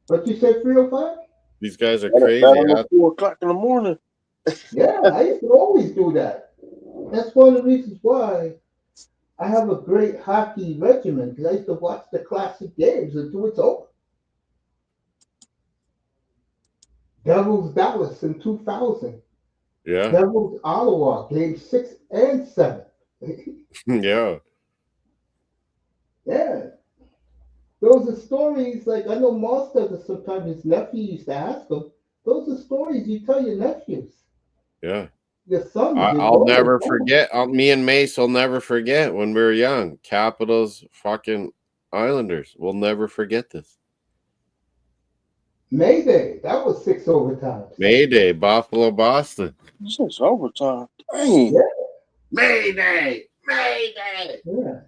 What you said, 3:05? These guys are crazy. At 4 o'clock in the morning. Yeah, I used to always do that. That's one of the reasons why I have a great hockey regimen, because I used to watch the classic games until it's over. Devils Dallas in 2000. Yeah. Devils Ottawa, game 6 and 7. Yeah. Yeah. Those are stories, like I know Moss does it sometimes. His nephew used to ask him. Those are stories you tell your nephews. Yeah. Your sons. I'll never forget. Me and Mace will never forget when we were young. Capitals, fucking Islanders. We'll never forget this. Mayday. That was 6 overtimes. Mayday, Buffalo, Boston. 6 overtime. Dang. Yeah. Mayday! Mayday! Yeah.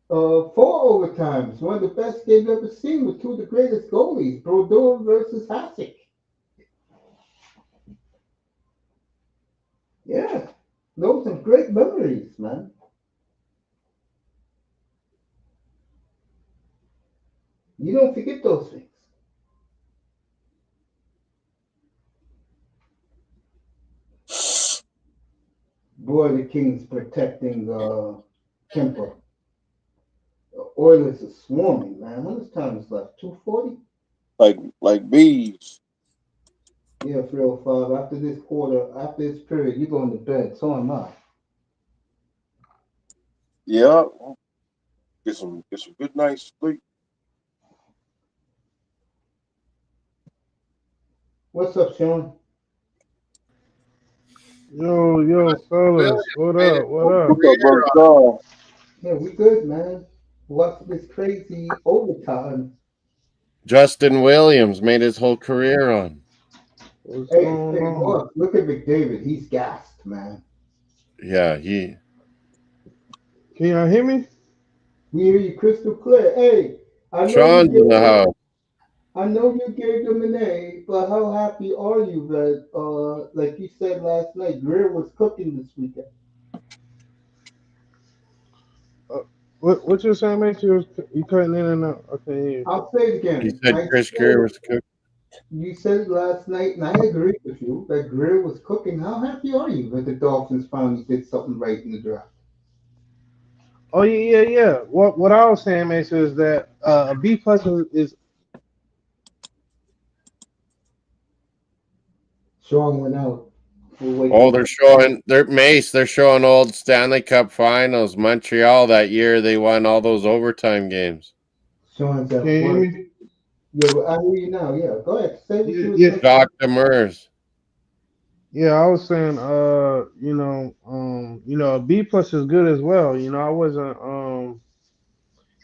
4 overtimes. One of the best games I've ever seen with two of the greatest goalies, Brodeur versus Hasek. Yeah. Those are great memories, man. You don't forget those things. Boy, the Kings protecting Kemper. The Oilers are swarming, man. How much time is left? 2:40? Like bees. Yeah, 3:05. After this quarter, after this period, you're going to bed. So am I. Yeah. Get some good night's sleep. What's up, Sean? Yo, Williams fellas, what made his up? What whole up? What's up, career brother on John? Yeah, we good, man. What's this crazy overtime? Justin Williams made his whole career on. What's Hey, going hey, on? boss, look at McDavid. He's gassed, man. Yeah, he. Can y'all hear me? We hear you crystal clear. Hey, I know you Sean's in the gave them, house. I know you gave them an A, but how happy are you that, like you said last night, Greer was cooking this weekend? Uh, what you saying, mate? You cutting in and out. I can't hear. I'll say it He again. said Chris Greer was cooked. You said last night, and I agree with you, that Greer was cooking. How happy are you that the Dolphins finally did something right in the draft? Oh yeah. What I was saying, mate, is that a B plus is Sean went out. We'll wait Oh, till they're showing their Mace. They're showing old Stanley Cup Finals. Montreal that year they won all those overtime games. Sean's can at you hear work. me? Yeah, well, I hear you now. Yeah, go ahead. Say what you Yeah, were yeah, saying. Jacques Demers. yeah. I was saying, a B plus is good as well. I wasn't,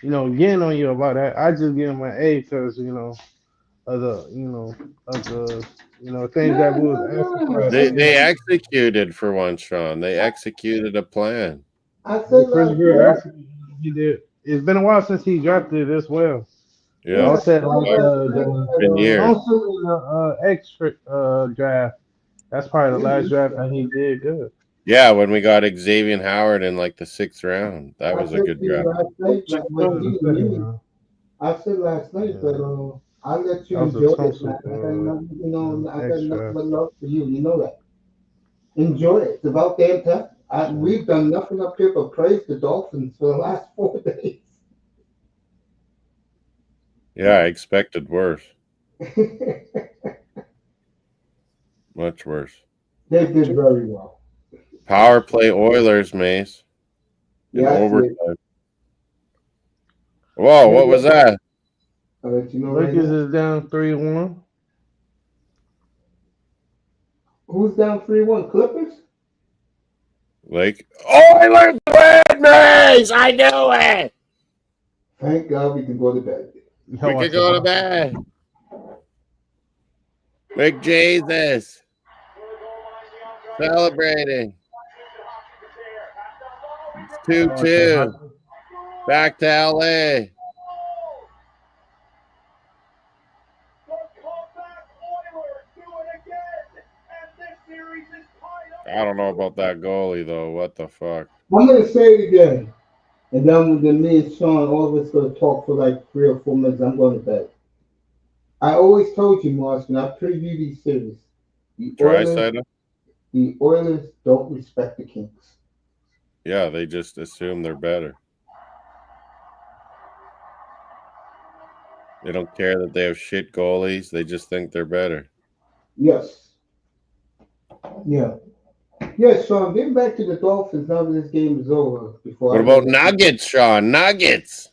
getting on you about that. I just give him an A because of the, of the, things that No, we was no, asking for no. at They the they end. executed for once, Sean. They executed a plan. I Yeah, said Chris last Greer night. actually he did. It's been a while since he drafted as well. I Yeah, Yeah, I would say said like it's last night the been that years. mostly in the extra draft. That's probably the last draft that he did good. Yeah, when we got Xavier Howard in like the 6th round, that I was a said good to you draft. last That night, like was what the you and second me. round. I said last night Yeah, that I'll let you that was the enjoy it, man. Thompson I got nothing, I got nothing extra. but love for you. You know that. Enjoy it. It's about damn time. So, We've done nothing up here but praise the Dolphins for the last 4 days. Yeah, I expected worse. They Much worse. did very well. Power play Oilers, Mace. In Yeah, I see it. overtime. Whoa, what was that? I'll let you know right Lakers now. is down 3-1. Who's down 3-1? Clippers? Like, Oilers win, Mace! I knew it! Thank God we can go to bed. We Yo, I could said, go to bed. Big Jesus. Celebrating. It's yo, I said, 2-2. Back to LA. I don't know about that goalie though. What the fuck? I'm gonna say it again, and then me and Sean, all of us gonna talk for like 3 or 4 minutes. I'm going to bed. I always told you, Mars, when I preview these series, the Oilers, Tri-sided? the Oilers don't respect the Kings. Yeah, they just assume they're better. They don't care that they have shit goalies. They just think they're better. Yes. Yeah. Yes, Sean, getting back to the Dolphins now that this game is over. Before What I about let Nuggets, Sean? Nuggets.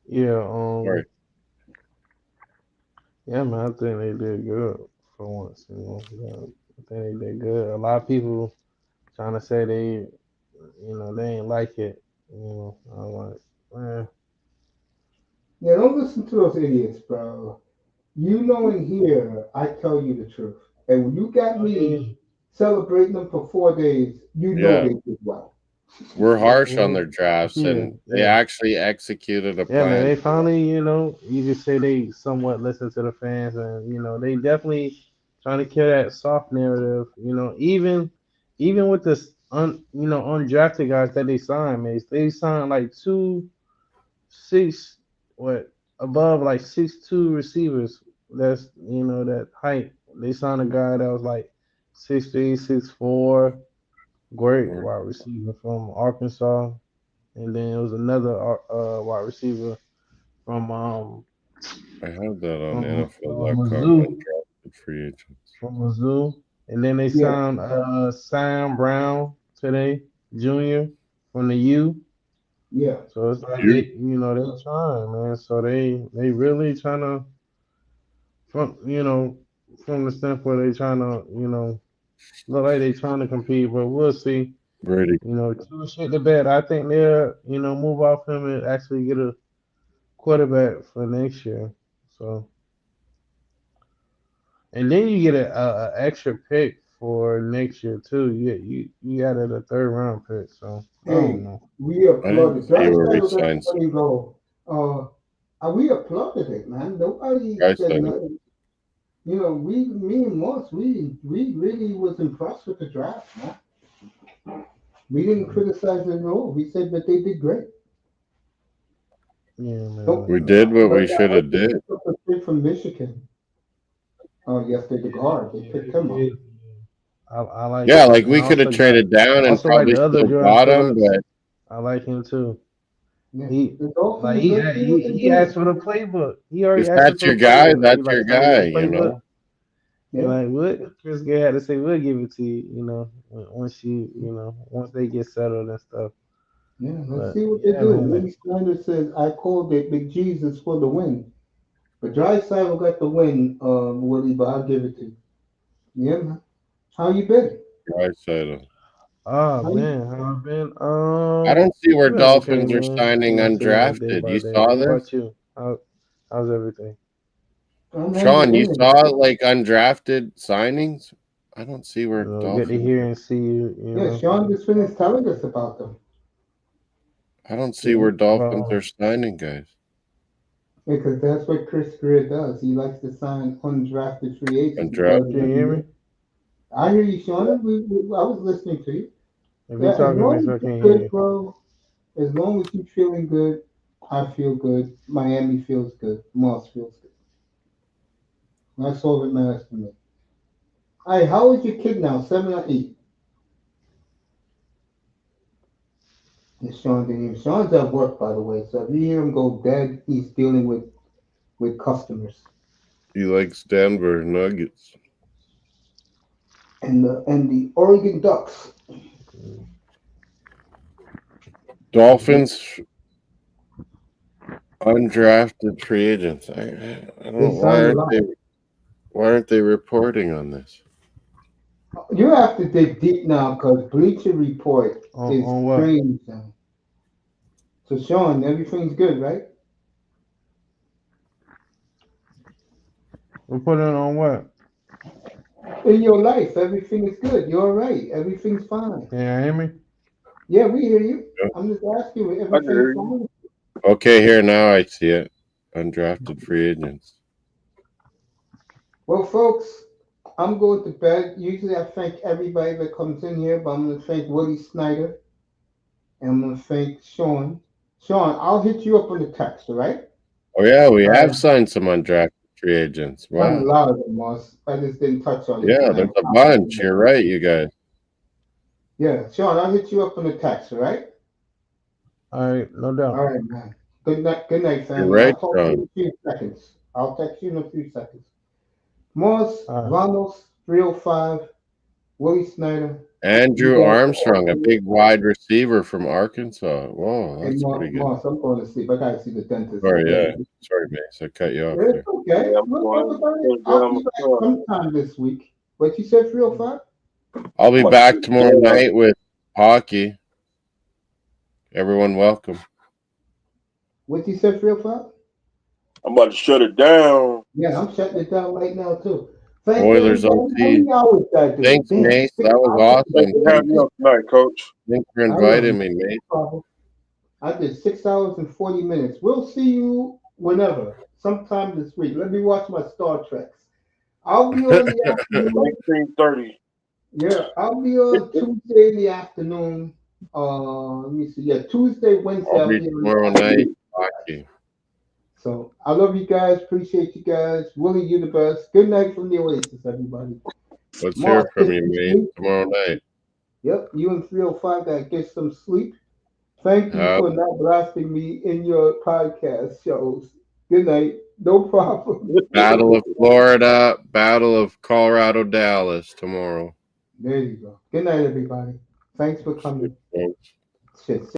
yeah, Sorry. yeah, man, I think they did good for once. Yeah, I think they did good. A lot of people trying to say they ain't like it. I'm like, man, Yeah, don't listen to those idiots, bro. You know in here, I tell you the truth. And when you got oh, yeah, me celebrating them for 4 days, you know Yeah. they did well. We're harsh on their drafts, Yeah, and they yeah. actually executed a Yeah, man, plan. they finally, you know, you could say they somewhat listen to the fans, and you know, they definitely trying to kill that soft narrative. You know, even with this undrafted guys that they signed, man, they signed like 2'6", what above like 6'2" receivers. That's that height. They signed a guy that was like 6'3", 6'4", great wide receiver from Arkansas, and then it was another wide receiver from I have that on from NFL.com. Mizzou, Undrafted free agents. and then they Yeah, signed Sam Brown today, junior from the U. yeah. So it's like You? they're trying, man. So they really trying to from the standpoint they trying to look like they trying to compete, but we'll see. Brady. Too shit to bet. I think they'll move off him and actually get a quarterback for next year. So. And then you get a extra pick for next year too. You added a third round pick, so I don't Hey, know. we I didn't applauded. see where we Drysdale got the signed some winning goal. We applauded it, man. Nobody guys. said nothing. You know, me and Moss, we really was impressed with the draft, man. We didn't criticize it at all. We said that they did great. Yeah, Nope. We man. did what But we should have did. they took a kid from Michigan. Oh, yes, they the guard. They picked him up. I like Yeah, him. like And I we could have also got traded down and also like probably the other still Jordan got him, Phillips. but I like him too. Yeah. He The Dolphins, he let's see what they he do. asked for the playbook. He already if asked that's for the your guy, playbook. He that's your like, can I get guy, the you playbook? know. And Yeah. like what Chris Gay had to say, we'll give it to you. Once they get settled and stuff. Yeah, let's But see what they yeah, do. man. Willie Snyder says, I called it Big Jesus for the win. But Drysdale got the win, Willie, but I'll give it to you. Yeah, man. How you been? Right side. Oh How you, man, how I been? I don't see where Been okay, Dolphins are man. signing Like day undrafted. by You day. saw What this? about you? How's everything? I'm hanging Sean, you in there. saw like undrafted signings? I don't see where Good to Dolphins hear are. and see you. Yeah, Sean just finished telling us about them. I don't see Yeah, where Dolphins well, are signing guys. Because that's what Chris Greer does. He likes to sign undrafted free agents because Undrafted. can you hear me? I hear you, Sean. I was listening to you. If Yeah, you're as talking to me, long so as I you're can't hear good, you. bro. As long as you're feeling good, I feel good. Miami feels good. Moss feels good. That's all that matters to me. Hey, how old is your kid now? 7 or 8? And Sean didn't even. Sean's at work, by the way. So if you hear him go dead, he's dealing with customers. He likes Denver Nuggets. And the Oregon Ducks. Dolphins undrafted free agents. I don't They know signed a lot. why aren't they reporting on this? You have to dig deep now because Bleacher Report is On what? strange now. So Sean, everything's good, right? Reporting on what? In your life, everything is good. You're all right. Everything's fine. Can you hear me? Yeah, we hear you. Yeah. I'm just asking you, I hear everything's you. fine. Okay, here now I see it. Undrafted free agents. Well, folks, I'm going to bed. Usually I thank everybody that comes in here, but I'm going to thank Willie Snyder and I'm going to thank Sean. Sean, I'll hit you up on the text, all right? Oh yeah, we All right. have signed some undrafted free agents. Not a Wow. lot of them, Moss. I just didn't touch on it. Yeah, 'cause there's I- a bunch. You're right, you guys. Yeah, Sean, I'll hit you up on the text, all right? All right, no doubt. All right, man. Good night, family. You're right, I'll talk to you in Sean. a few seconds. I'll text you in a few seconds. Moss, All right. Vanos, 305, Willie Snyder. Andrew You guys- Armstrong, a big wide receiver from Arkansas. Whoa, Hey, that's pretty good. Moss, I'm going to sleep. I gotta see the dentist. Sorry, yeah. Sorry, Mace. I cut you off there. It's okay. Yeah, I'm We'll going talk about it. to I'll down be the back club. sometime this week. But you said 305? I'll be What? back tomorrow Yeah. night with hockey. Everyone welcome. What you said, 305? I'm about to shut it down. Yeah, I'm shutting it down right now too. Thank Oilers everybody. OT. How many hours did I do? Thanks, Damn, Mace. 6 That was hours. Thanks awesome. for having me on tonight, Coach. Thanks for I love inviting you. me, mate. No problem. I did 6 hours and 40 minutes. We'll see you whenever, sometime this week. Let me watch my Star Treks. I'll be on the afternoon. 1930. Yeah, I'll be on Tuesday in the afternoon. Let me see. Yeah, Tuesday, Wednesday, I'll I'll be be on the tomorrow afternoon. night. Hockey. So I love you guys. Appreciate you guys. Willie, you the best. Good night from the Oasis, everybody. Let's Mark, hear from get you, some mate. sleep. Tomorrow night. Yep, you and 305 gotta get some sleep. Thank you Have for not blasting me in your podcast shows. Good night. No problem. Battle of Florida, Battle of Colorado, Dallas tomorrow. There you go. Good night, everybody. Thanks for coming. Folks. Shit.